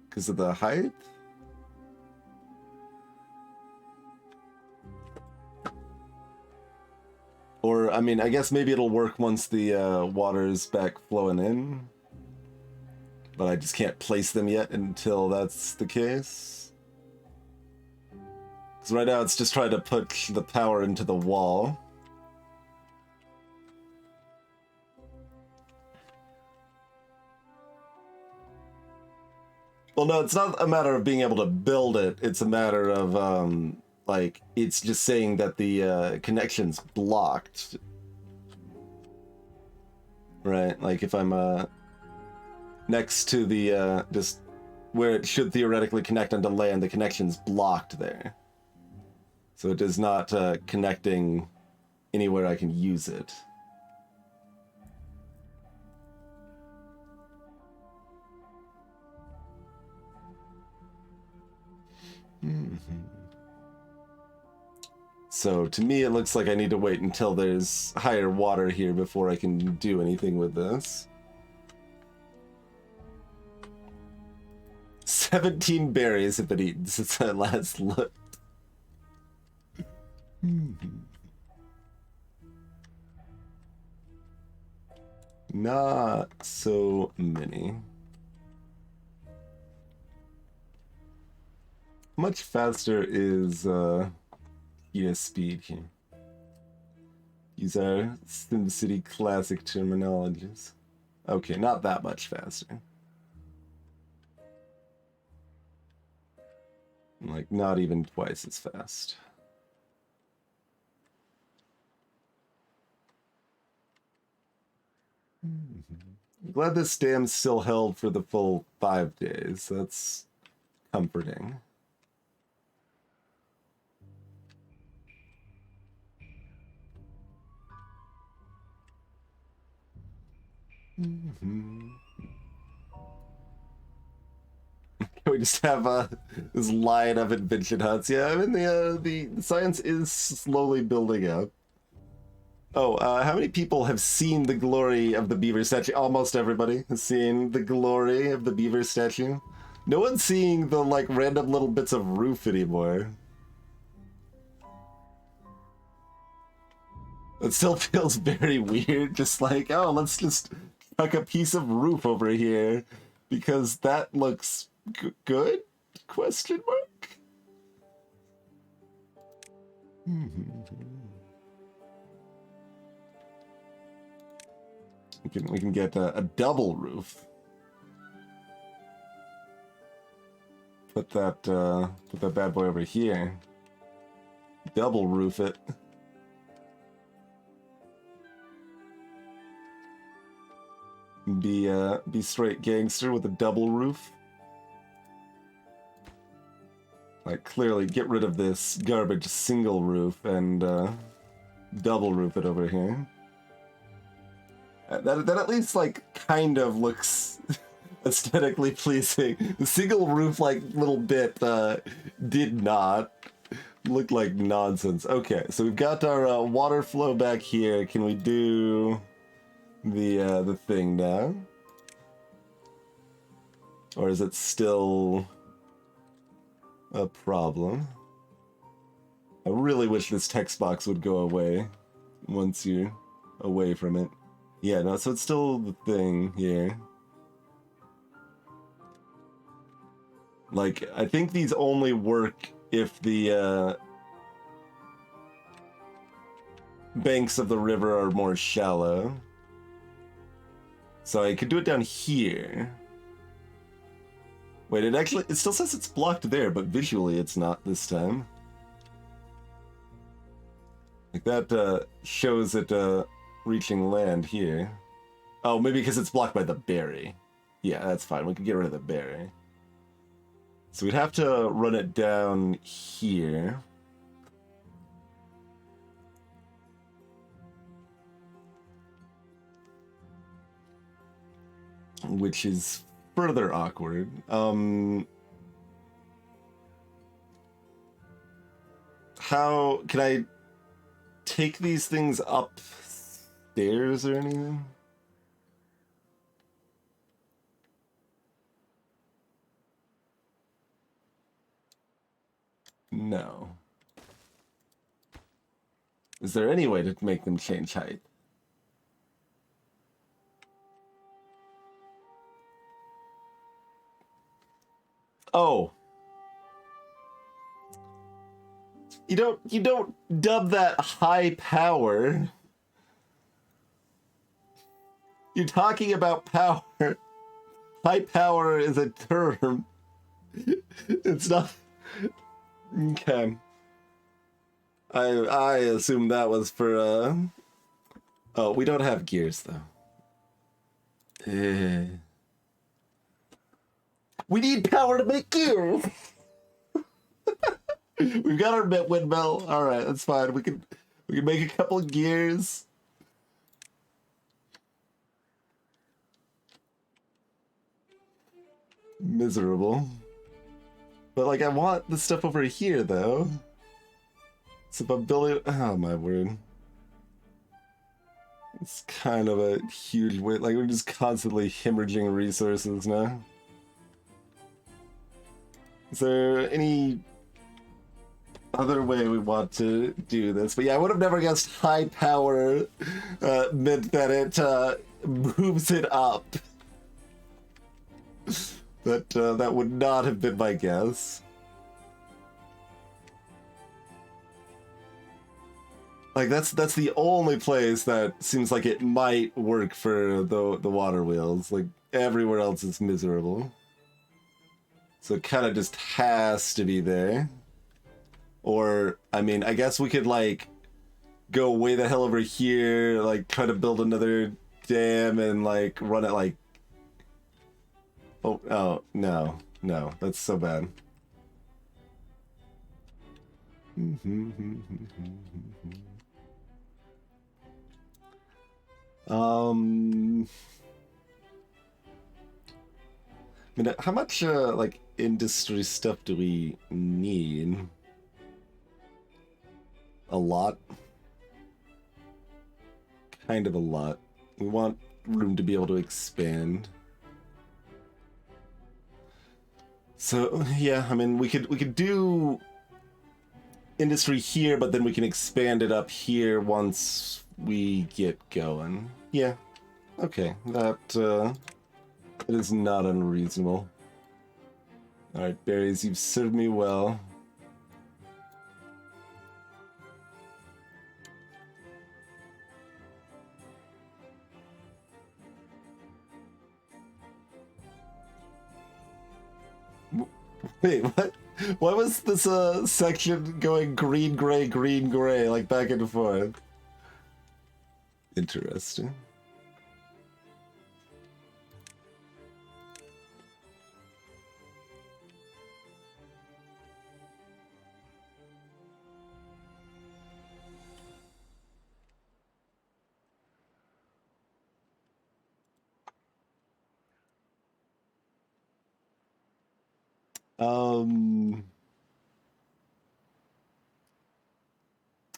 Because of the height? Or, I mean, I guess maybe it'll work once the water's back flowing in. But I just can't place them yet until that's the case. Because right now it's just trying to put the power into the wall. Well, no, it's not a matter of being able to build it. It's a matter of, like, it's just saying that the connection's blocked. Right? Like, if I'm next to the, just where it should theoretically connect onto land, the connection's blocked there. So it is not connecting anywhere I can use it. So to me, it looks like I need to wait until there's higher water here before I can do anything with this. 17 berries have been eaten since I last looked. Not so many. Much faster is speed here. Use our SimCity classic terminologies. Okay, not that much faster. Like, not even twice as fast. I'm glad this dam's still held for the full 5 days. That's comforting. Can we just have this line of invention huts? Yeah, I mean the science is slowly building up. Oh, how many people have seen the glory of the beaver statue? Almost everybody has seen the glory of the beaver statue. No one's seeing the like random little bits of roof anymore. It still feels very weird, just like, oh, let's just chuck a piece of roof over here because that looks good? Question mark? We can get a double roof. Put that bad boy over here. Double roof it. Be straight gangster with a double roof. Like, clearly get rid of this garbage single roof and double roof it over here. That at least, like, kind of looks aesthetically pleasing. The single roof, like, little bit did not look like nonsense. Okay, so we've got our water flow back here. Can we do the thing now? Or is it still a problem? I really wish this text box would go away once you're away from it. Yeah, no, so it's still the thing here. Like, I think these only work if the banks of the river are more shallow. So I could do it down here. Wait, it still says it's blocked there, but visually it's not this time. Like that shows it reaching land here. Oh, maybe because it's blocked by the berry. Yeah, that's fine. We can get rid of the berry. So we'd have to run it down here. Which is further awkward. How can I take these things upstairs or anything? No. Is there any way to make them change height? Oh. You don't dub that high power. You're talking about power. High power is a term. It's not... Okay. I assume that was for, Oh, we don't have gears, though. We need power to make gears! We've got our windmill. Alright, that's fine. We can make a couple of gears. Miserable. But, like, I want the stuff over here, though. So if I'm building... Oh, my word. It's kind of a huge weight. Like, we're just constantly hemorrhaging resources now. Is there any other way we want to do this? But yeah, I would have never guessed high power meant that it moves it up. That would not have been my guess. Like, that's the only place that seems like it might work for the water wheels. Like, everywhere else is miserable. So it kind of just has to be there. Or, I mean, I guess we could, like, go way the hell over here, like, try to build another dam and, like, run it, like... Oh, no, that's so bad. I mean, how much, like, industry stuff do we need? A lot. Kind of a lot. We want room to be able to expand. So, yeah, I mean, we could do industry here, but then we can expand it up here once we get going. Yeah. Okay, that is not unreasonable. Alright, berries, you've served me well. Wait, what? Why was this section going green, gray, like back and forth? Interesting.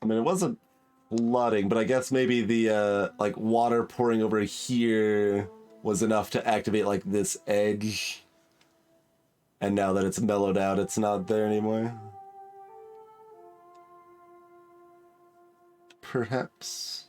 I mean, it wasn't flooding, but I guess maybe the, like, water pouring over here was enough to activate, like, this edge. And now that it's mellowed out, it's not there anymore. Perhaps.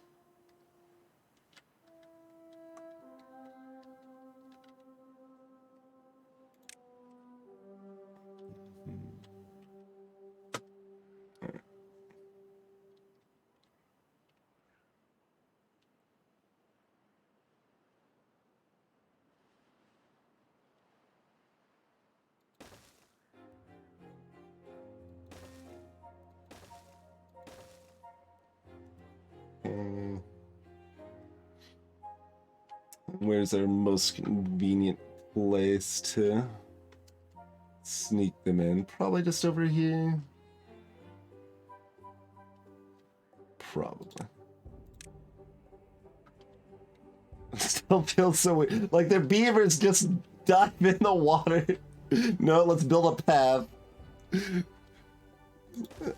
Where's our most convenient place to sneak them in? Probably just over here. Probably. Still feels so weird. Like their beavers just dive in the water. No, let's build a path.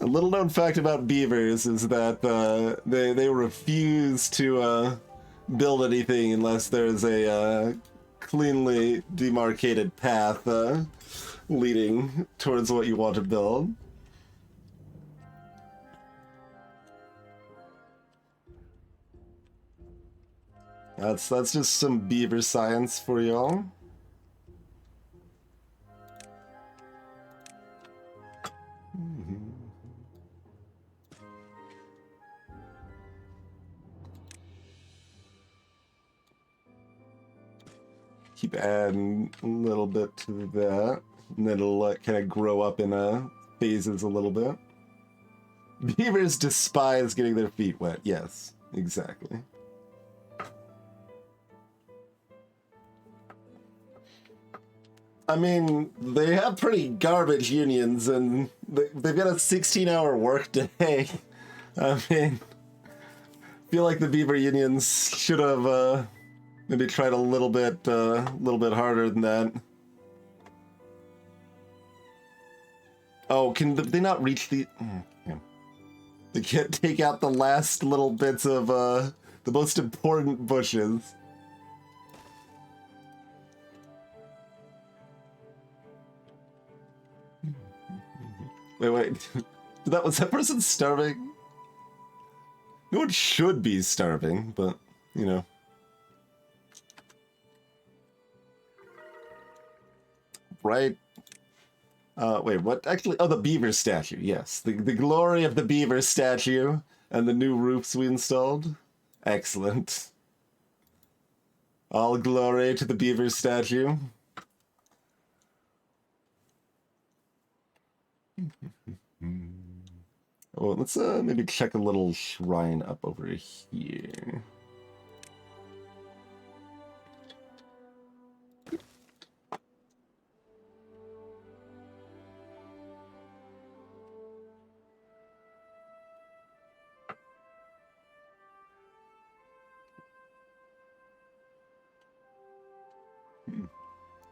A little known fact about beavers is that they refuse to build anything unless there's a cleanly demarcated path leading towards what you want to build. That's just some beaver science for y'all. Keep adding a little bit to that. and then it'll kind of grow up in phases a little bit. Beavers despise getting their feet wet. Yes, exactly. I mean, they have pretty garbage unions, and they've got a 16-hour workday. I mean, I feel like the beaver unions should have maybe tried a little bit harder than that. Oh, can they not reach the? Yeah. They can't take out the last little bits of the most important bushes. Wait. Was that person starving? No one should be starving, but, you know. Right? Wait, what? Actually, oh, the beaver statue, yes. The glory of the beaver statue and the new roofs we installed. Excellent. All glory to the beaver statue. Oh, let's maybe check a little shrine up over here.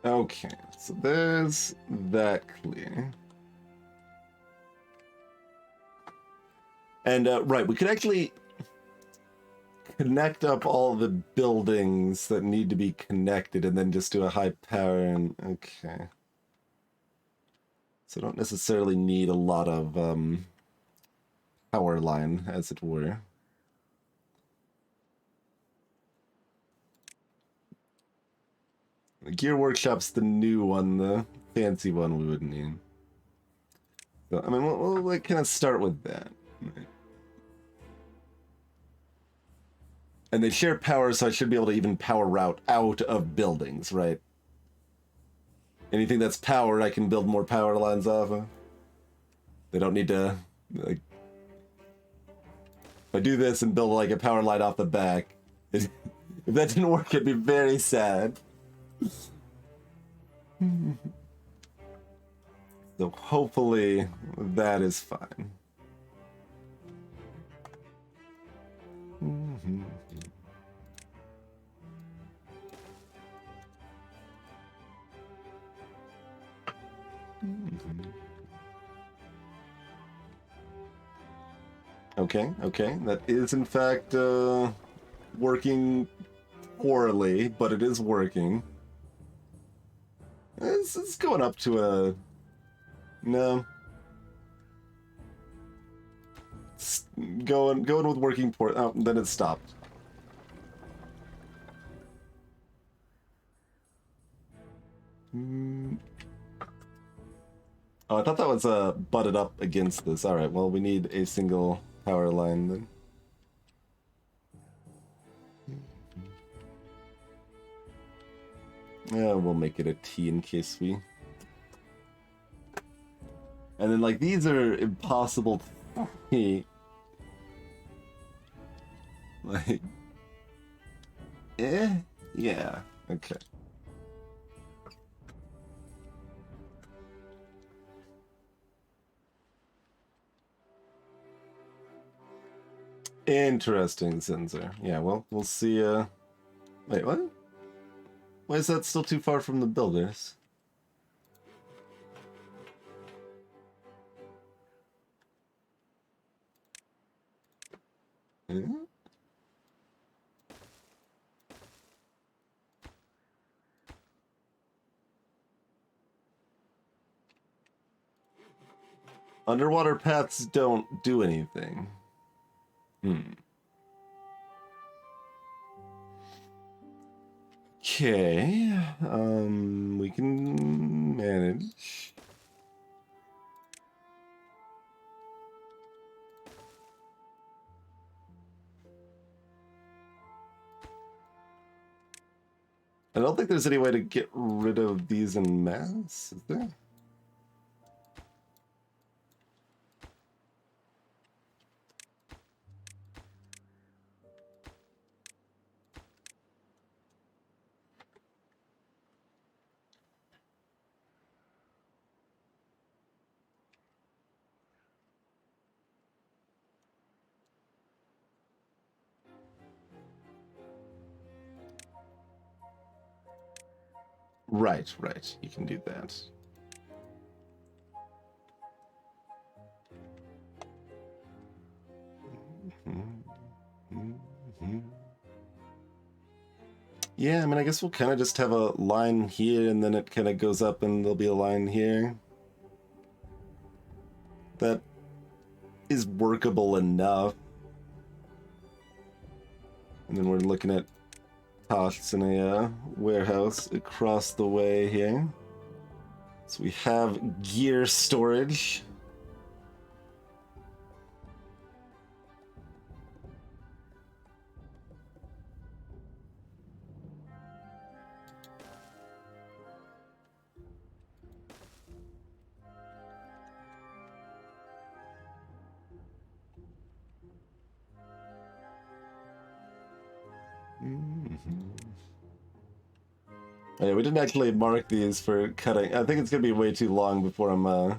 Okay, so there's that clear. And right, we could actually connect up all the buildings that need to be connected and then just do a high power and okay. So I don't necessarily need a lot of power line, as it were. The Gear Workshop's the new one, the fancy one we would need. So, I mean, we'll like, kind of start with that. Right. And they share power, so I should be able to even power route out of buildings, right? Anything that's powered, I can build more power lines off of. They don't need to, like... If I do this and build, like, a power line off the back, if that didn't work, I'd be very sad. So hopefully that is fine. Okay, that is in fact working poorly, but it is working. It's going up to a... No. It's going with working poor... Oh, then it stopped. Oh, I thought that was butted up against this. Alright, well, we need a single power line then. Yeah, we'll make it a T in case we... And then, like, these are impossible to see. Like... Yeah, okay. Interesting, Zinzer. Yeah, well, we'll see, Wait, what? Why is that still too far from the builders? Hmm? Underwater paths don't do anything. Okay, we can manage. I don't think there's any way to get rid of these en masse, is there? Right, right. You can do that. Yeah, I mean, I guess we'll kind of just have a line here, and then it kind of goes up, and there'll be a line here. That is workable enough. And then we're looking at costs in a warehouse across the way here. So we have gear storage. Oh, yeah, we didn't actually mark these for cutting. I think it's gonna be way too long before I'm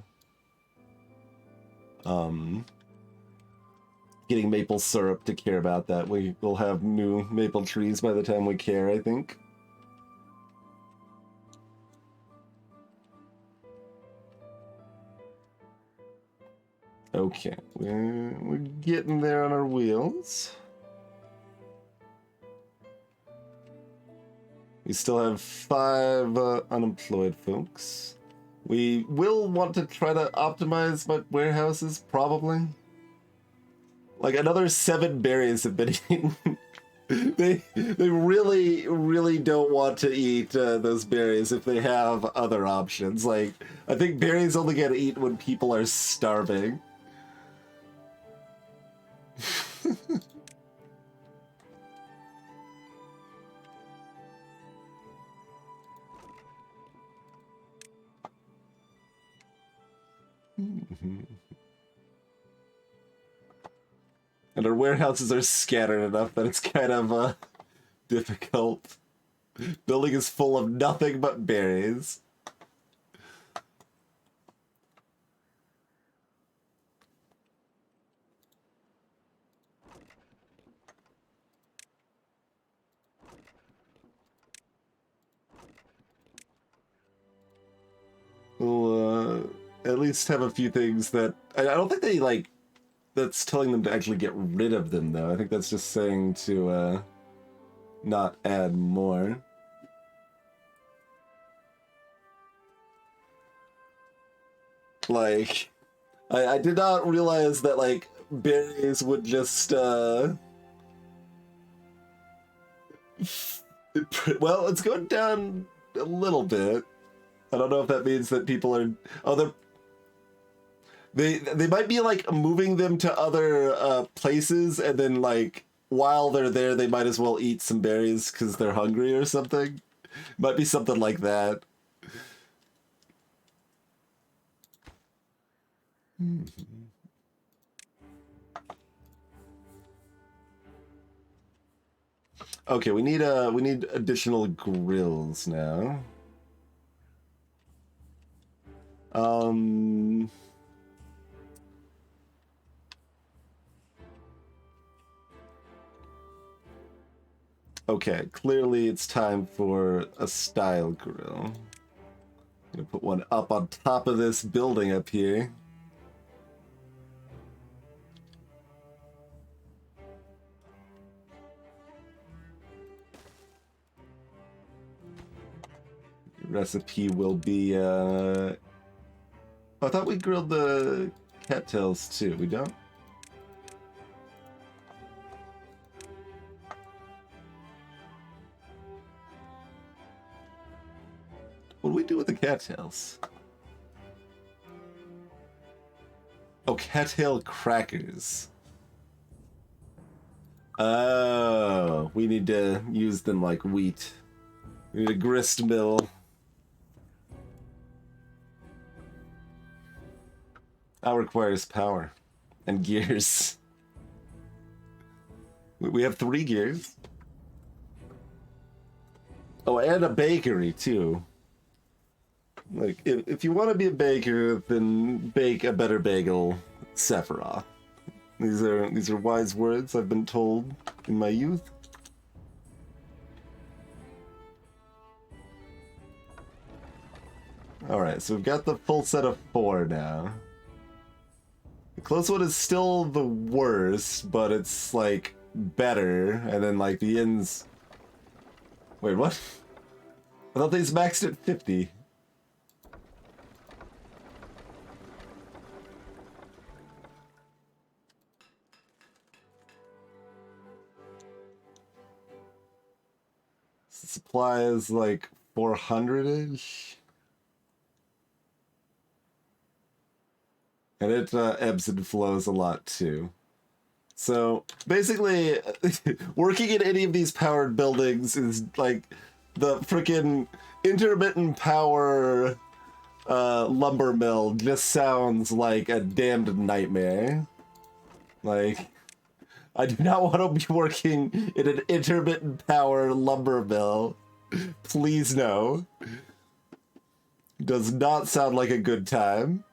getting maple syrup to care about that. We will have new maple trees by the time we care, I think. Okay, we're getting there on our wheels. We still have 5 unemployed folks. We will want to try to optimize my warehouses, probably. Like, another 7 berries have been eaten. they really don't want to eat those berries if they have other options. Like, I think berries only get eaten when people are starving. And our warehouses are scattered enough that it's kind of difficult. Building is full of nothing but berries. We'll at least have a few things that... I don't think they, like... That's telling them to actually get rid of them, though. I think that's just saying to not add more. Like, I did not realize that, like, berries would just, well, it's going down a little bit. I don't know if that means that people are... Oh, they might be, like, moving them to other places, and then, like, while they're there, they might as well eat some berries because they're hungry or something. Might be something like that. Okay, we need additional grills now. Okay, clearly it's time for a style grill. I'm gonna put one up on top of this building up here. Recipe will be I thought we grilled the cattails too. We don't? What do we do with the cattails? Oh, cattail crackers. Oh, we need to use them like wheat. We need a grist mill. That requires power and gears. We have 3 gears. Oh, and a bakery too. Like, if you want to be a baker, then bake a better bagel, Sephiroth. These are wise words I've been told in my youth. Alright, so we've got the full set of 4 now. The close one is still the worst, but it's, like, better. And then, like, the ends... Wait, what? I thought these maxed at 50. Supply is, like, 400-ish. And it ebbs and flows a lot, too. So, basically, working in any of these powered buildings is, like, the freaking intermittent power lumber mill just sounds like a damned nightmare. Like, I do not want to be working in an intermittent power lumber mill. Please no. Does not sound like a good time.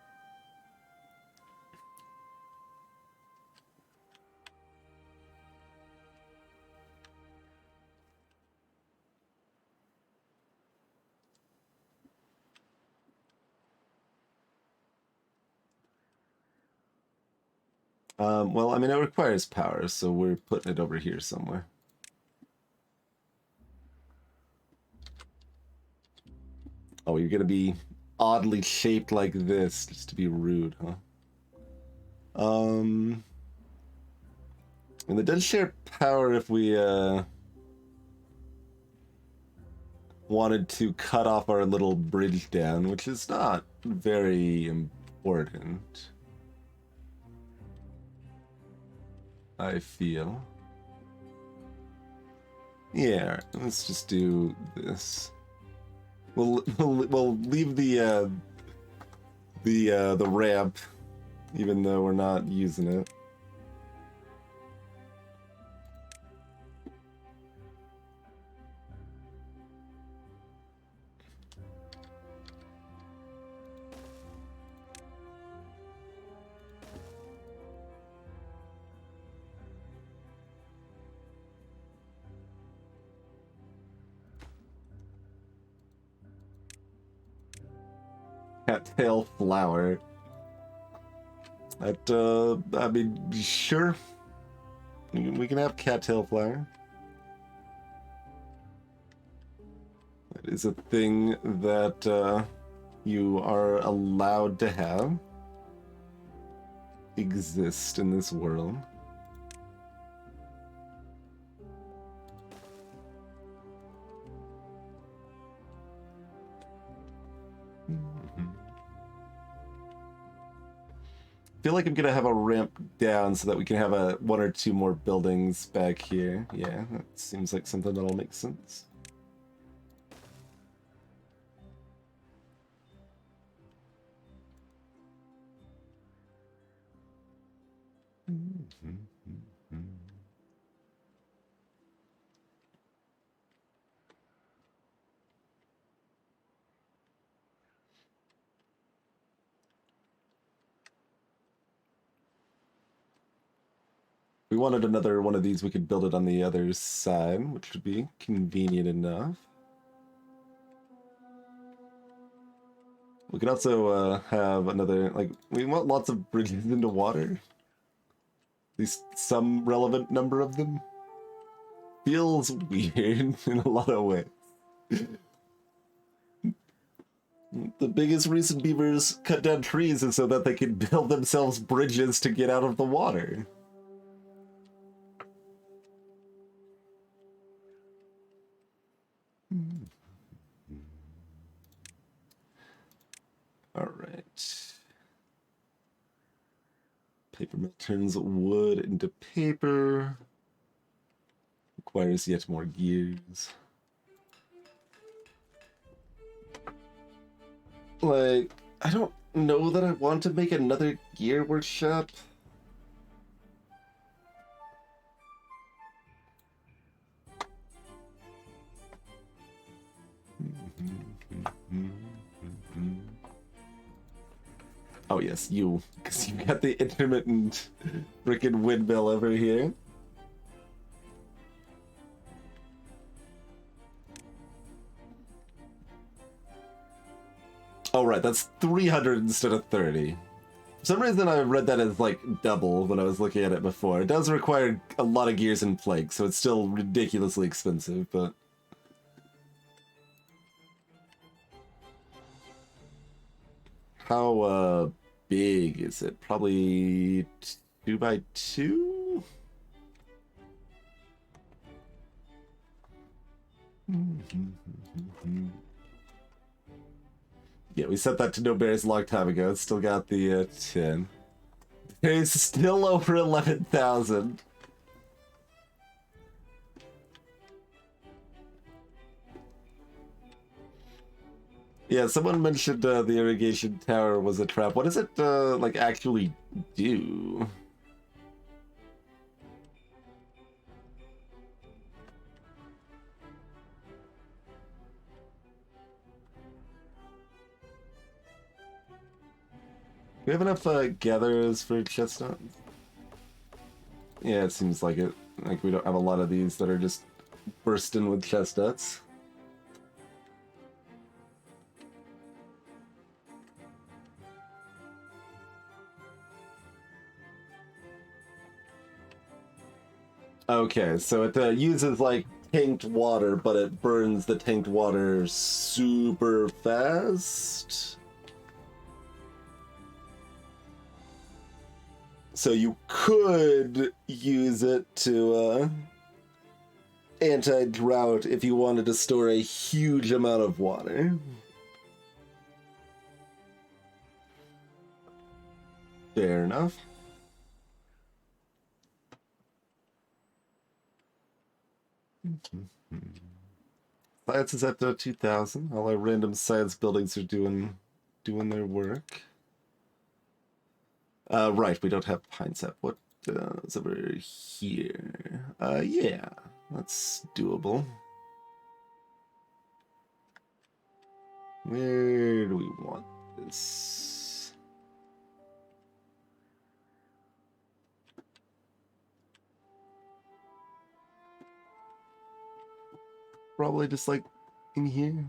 Well, I mean, it requires power, so we're putting it over here somewhere. Oh, you're gonna be oddly shaped like this, just to be rude, huh? And it does share power if we, wanted to cut off our little bridge down, which is not very important. I feel. Yeah, let's just do this. We'll leave the ramp, even though we're not using it. Cattail flower. That, I mean, sure. We can have cattail flower. That is a thing that you are allowed to have exist in this world. I feel like I'm gonna have a ramp down so that we can have a 1 or 2 more buildings back here. Yeah, that seems like something that'll make sense. We wanted another one of these, we could build it on the other side, which would be convenient enough. We could also have another, like, we want lots of bridges into water. At least some relevant number of them. Feels weird in a lot of ways. The biggest reason beavers cut down trees is so that they can build themselves bridges to get out of the water. All right. Paper mill turns wood into paper. Requires yet more gears. Like, I don't know that I want to make another gear workshop. Oh yes, you, because you got the intermittent freaking windmill over here. Oh, right, that's 300 instead of 30. For some reason, I read that as, like, double when I was looking at it before. It does require a lot of gears and flakes, so it's still ridiculously expensive, but... How, big is it? Probably 2 by 2? Yeah, we set that to no berries a long time ago. It's still got the 10. It's still over 11,000. Yeah, someone mentioned the irrigation tower was a trap. What does it, like, actually do? Do we have enough gatherers for chestnuts? Yeah, it seems like it. Like, we don't have a lot of these that are just bursting with chestnuts. Okay, so it uses, like, tanked water, but it burns the tanked water super fast. So you could use it to anti-drought if you wanted to store a huge amount of water. Fair enough. Science is at 2,000. All our random science buildings are doing their work. Right, we don't have pine sap. What is over here? Yeah, that's doable. Where do we want this? Probably just like in here.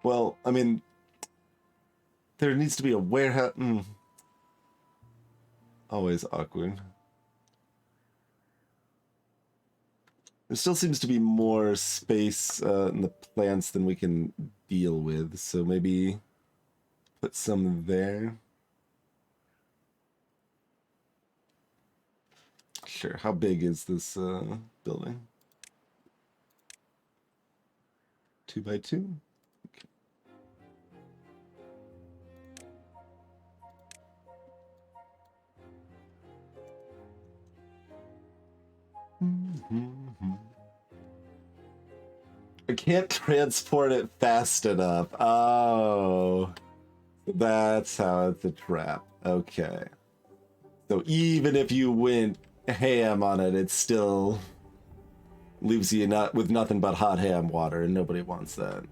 Well, I mean, there needs to be a warehouse. Always awkward. There still seems to be more space in the plants than we can deal with, so maybe put some there. Sure. How big is this building? 2 by 2? Okay. I can't transport it fast enough. Oh, that's how it's a trap. Okay. So even if you went ham on it, it still leaves you with nothing but hot ham water, and nobody wants that.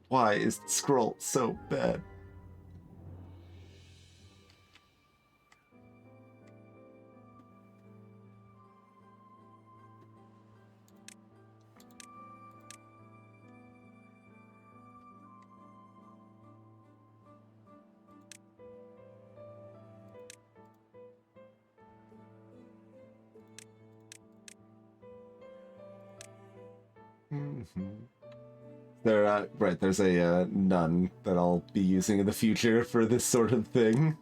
Why is the scroll so bad? There, right, there's a nun that I'll be using in the future for this sort of thing.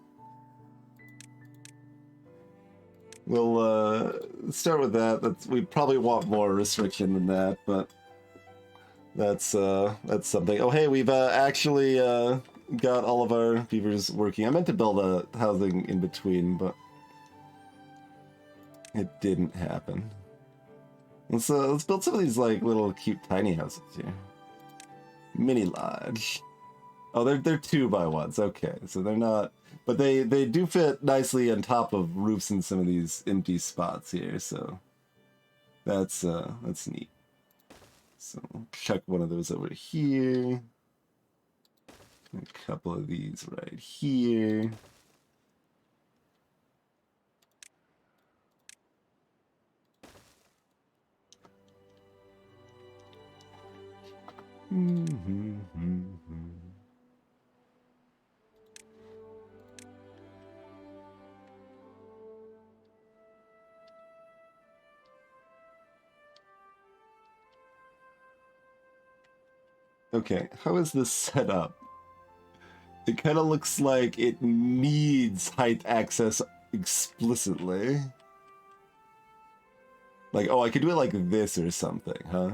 We'll start with that. We probably want more restriction than that, but that's something. Oh, hey, we've actually got all of our beavers working. I meant to build a housing in between, but it didn't happen. Let's build some of these like little cute tiny houses here. Mini lodge. Oh, they're 2x1s. Okay, so they're not, but they do fit nicely on top of roofs in some of these empty spots here. So that's neat. So chuck one of those over here. A couple of these right here. Okay, how is this set up? It kind of looks like it needs height access explicitly. Like, oh, I could do it like this or something, huh?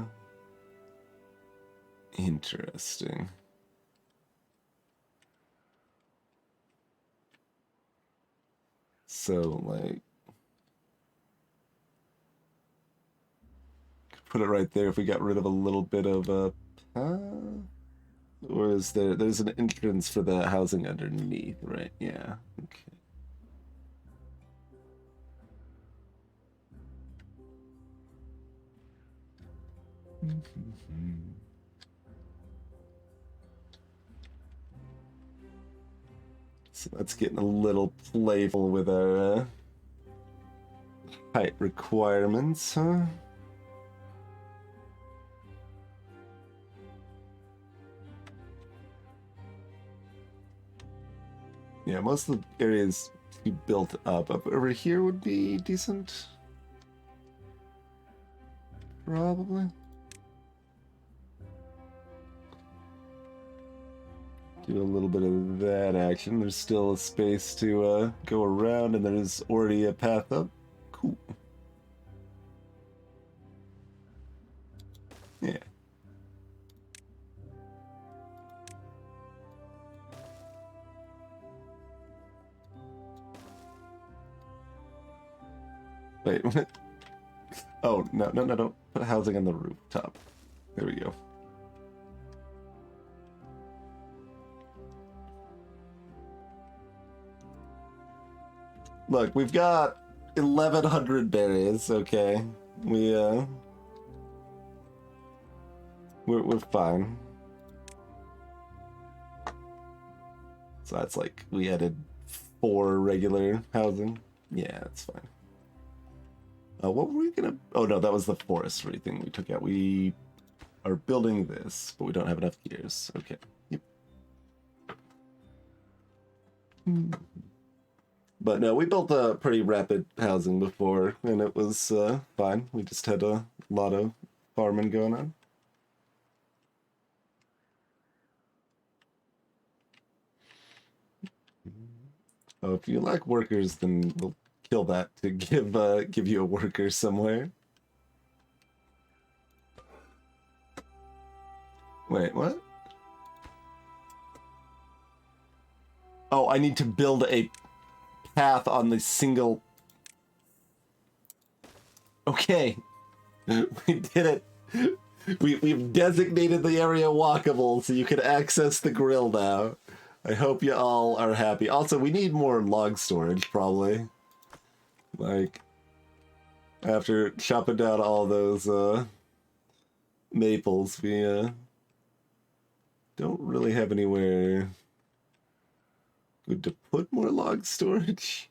Interesting. So, like, put it right there if we got rid of a little bit of a path. Or is there's an entrance for the housing underneath, right? Yeah, okay. So that's getting a little playful with our height requirements, huh? Yeah, most of the areas to be built up over here would be decent. Probably. Do a little bit of that action. There's still a space to go around, and there's already a path up. Cool. Yeah. Wait, what? Oh, no, don't put housing on the rooftop. There we go. Look, we've got 1,100 berries, okay? We're fine. So that's like, we added 4 regular housing. Yeah, that's fine. What were we gonna... Oh no, that was the forestry thing we took out. We are building this, but we don't have enough gears. Okay. Yep. But no, we built a pretty rapid housing before, and it was fine. We just had a lot of farming going on. Oh, if you lack workers, then we'll kill that to give you a worker somewhere. Wait, what? Oh, I need to build a path on the single... Okay. We did it. We've designated the area walkable so you can access the grill now. I hope you all are happy. Also, we need more log storage, probably. Like, after chopping down all those maples, we don't really have anywhere good to put more log storage,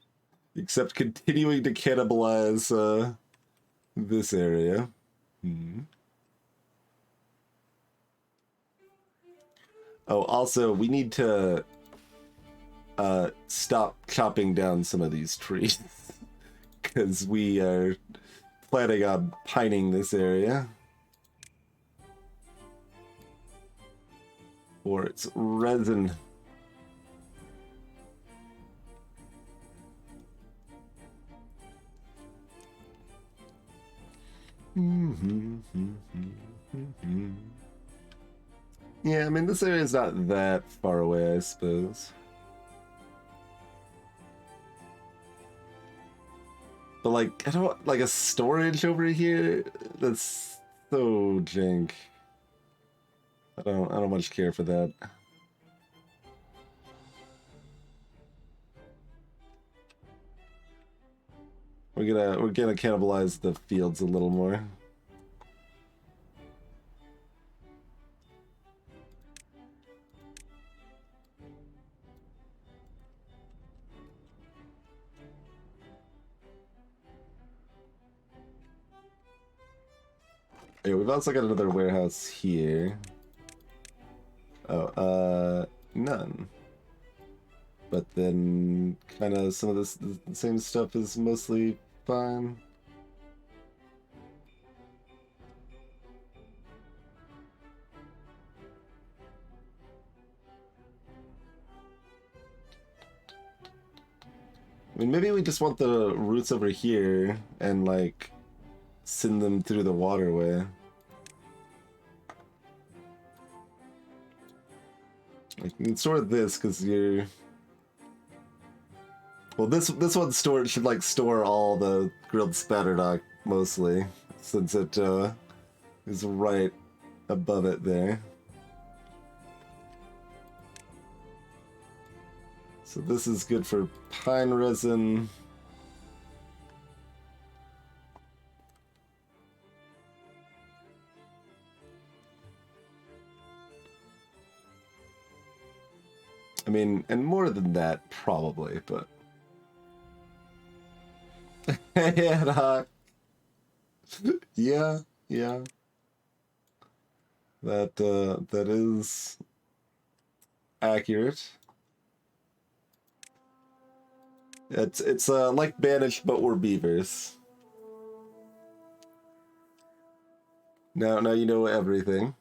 except continuing to cannibalize this area. Oh, also, we need to stop chopping down some of these trees, because we are planning on pining this area for its resin. Yeah, I mean, this area is not that far away, I suppose. But like, I don't want like a storage over here. That's so jank. I don't much care for that. We're gonna cannibalize the fields a little more. Yeah, we've also got another warehouse here. Oh, none. But then kind of some of this the same stuff is mostly fine. I mean, maybe we just want the routes over here and like send them through the waterway. Like, you can store this because you're. Well, this one should like store all the grilled spatterdock mostly, since it is right above it there. So this is good for pine resin. I mean, and more than that, probably, but... yeah, yeah, yeah. That is accurate. It's like banished, but we're beavers. Now you know everything.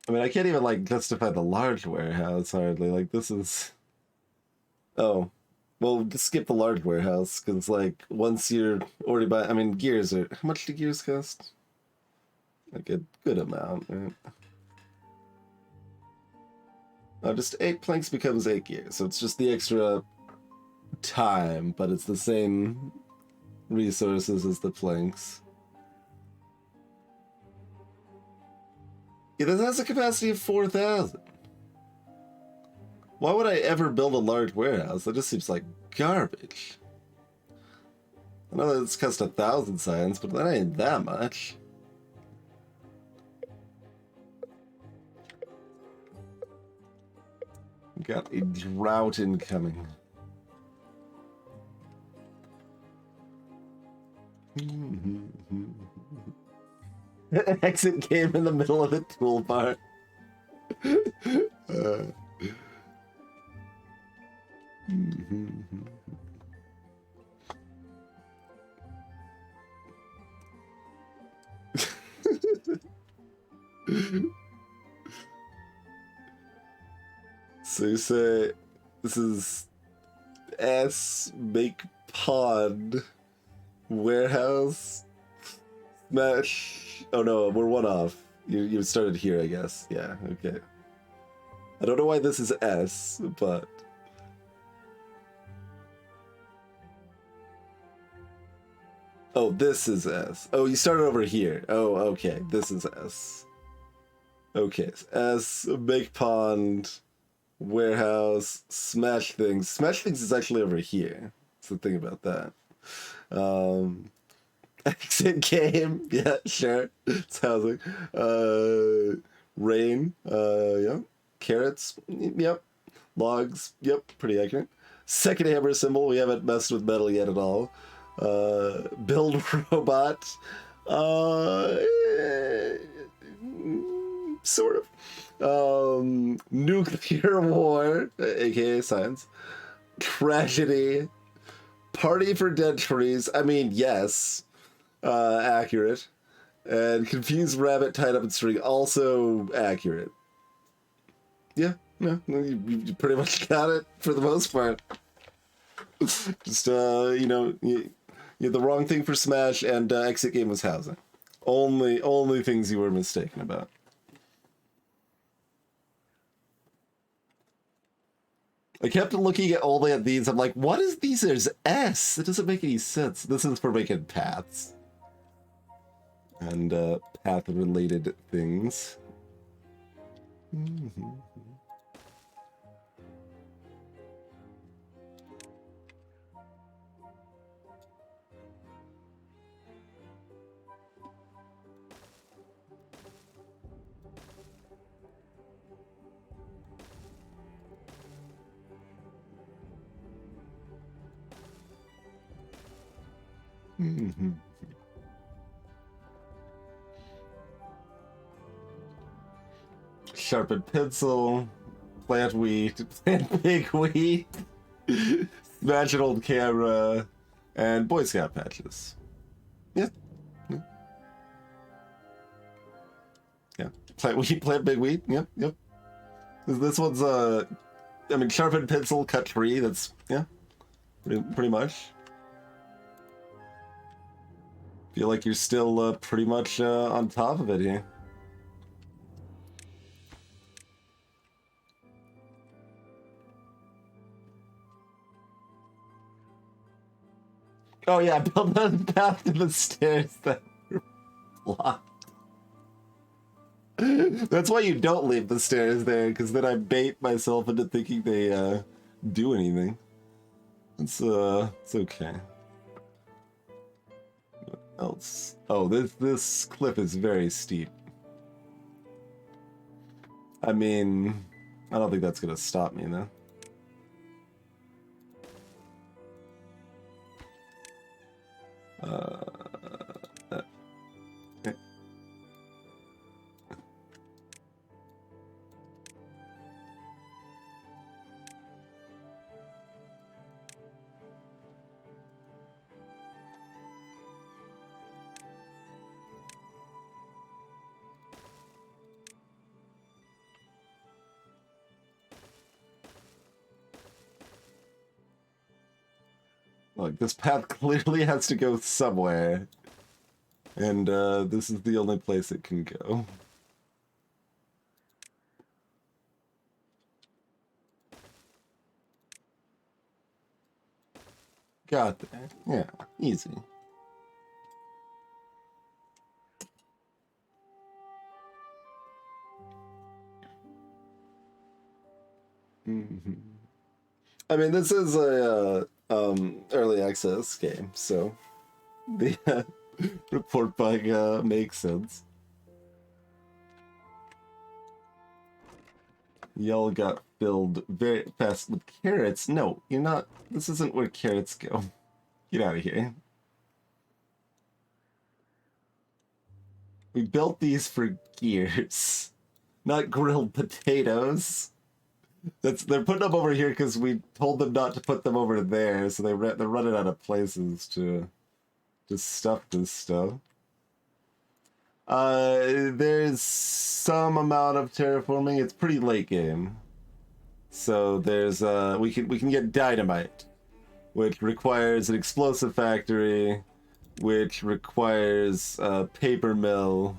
I mean, I can't even like justify the large warehouse hardly. Like this is. Oh, well, just skip the large warehouse because like once you're already by. I mean, gears are. How much do gears cost? Like a good amount, right? Just 8 planks becomes 8 gears, so it's just the extra time, but it's the same resources as the planks. Yeah, this has a capacity of 4,000. Why would I ever build a large warehouse? That just seems like garbage. I know that it's cost 1,000 science, but that ain't that much. Got a drought incoming. Exit game in the middle of the toolbar. So you say this is S make pond warehouse smash. Oh no, we're one off. You started here, I guess. Yeah, okay. I don't know why this is S, but oh, this is S. Oh, you started over here. Oh, okay. This is S. Okay, S make pond warehouse smash things. Smash things is actually over here. That's the thing about that. Exit game. Yeah, sure. It's housing. Rain. Yeah. Carrots. Yep. Logs. Yep. Pretty accurate. Second hammer symbol. We haven't messed with metal yet at all. Build robot. Sort of. Nuclear war, aka science. Tragedy. Party for dead trees. I mean, yes. Accurate. And confused rabbit tied up in string. Also accurate. Yeah, No, you pretty much got it for the most part. Just, you know, you had the wrong thing for Smash, and exit game was housing. Only things you were mistaken about. I kept looking at only at these. I'm like, what is these? There's S. It doesn't make any sense. This is for making paths and path-related things. Mm-hmm. Mm-hmm. Sharpened pencil, plant wheat, plant big wheat, smash an old camera, and Boy Scout patches. Yeah. Yeah. Plant wheat, plant big wheat. Yep, yep. This one's, I mean, sharpened pencil, cut tree. That's, yeah, pretty much. Feel like you're still pretty much on top of it here. Oh yeah, build the path to the stairs that are blocked. That's why you don't leave the stairs there, because then I bait myself into thinking they do anything. It's okay. What else? Oh, this cliff is very steep. I mean, I don't think that's gonna stop me though. Look, this path clearly has to go somewhere. And this is the only place it can go. Got there. Yeah, easy. Mm-hmm. I mean, this is a early access game, so the report bug makes sense. Y'all got filled very fast with carrots. No, you're not. This isn't where carrots go. Get out of here. We built these for gears, not grilled potatoes. They're putting them over here because we told them not to put them over there, so they're running out of places to stuff this stuff. There's some amount of terraforming. It's pretty late game, so there's we can get dynamite, which requires an explosive factory, which requires a paper mill,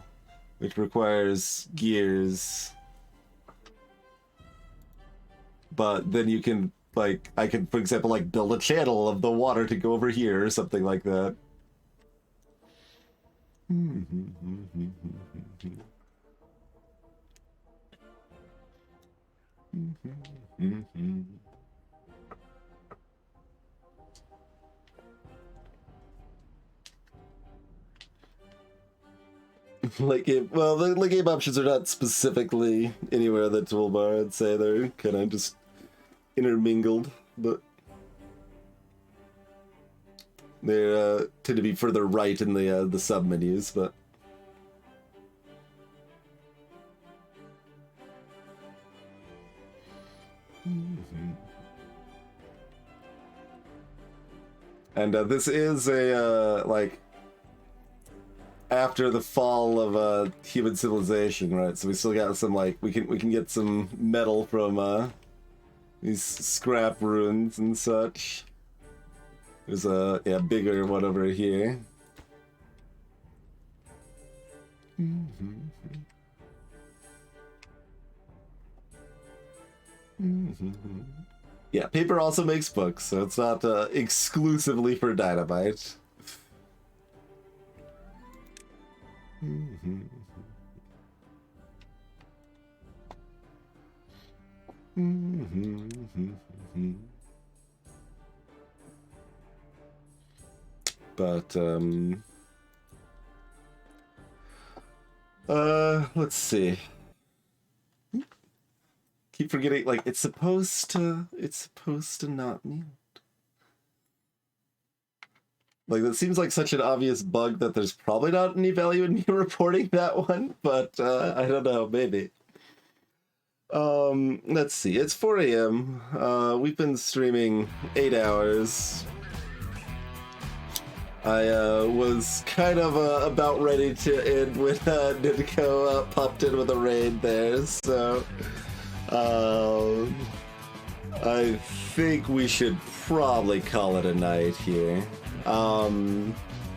which requires gears. But then you can, like, I can, for example, like, build a channel of the water to go over here or something like that. Like game, well, the game options are not specifically anywhere in the toolbar. I'd say they're kind of just intermingled, but they tend to be further right in the sub menus. But and this is a like after the fall of human civilization, right? So we still got some, like, we can get some metal from these scrap ruins and such. There's a bigger one over here. Yeah, paper also makes books, so it's not exclusively for dynamite. But let's see. Keep forgetting, like, it's supposed to not mute. Like, that seems like such an obvious bug that there's probably not any value in me reporting that one, but I don't know, maybe. Let's see, it's 4 a.m. We've been streaming 8 hours. I was kind of about ready to end when Nidco popped in with a raid there, so I think we should probably call it a night here.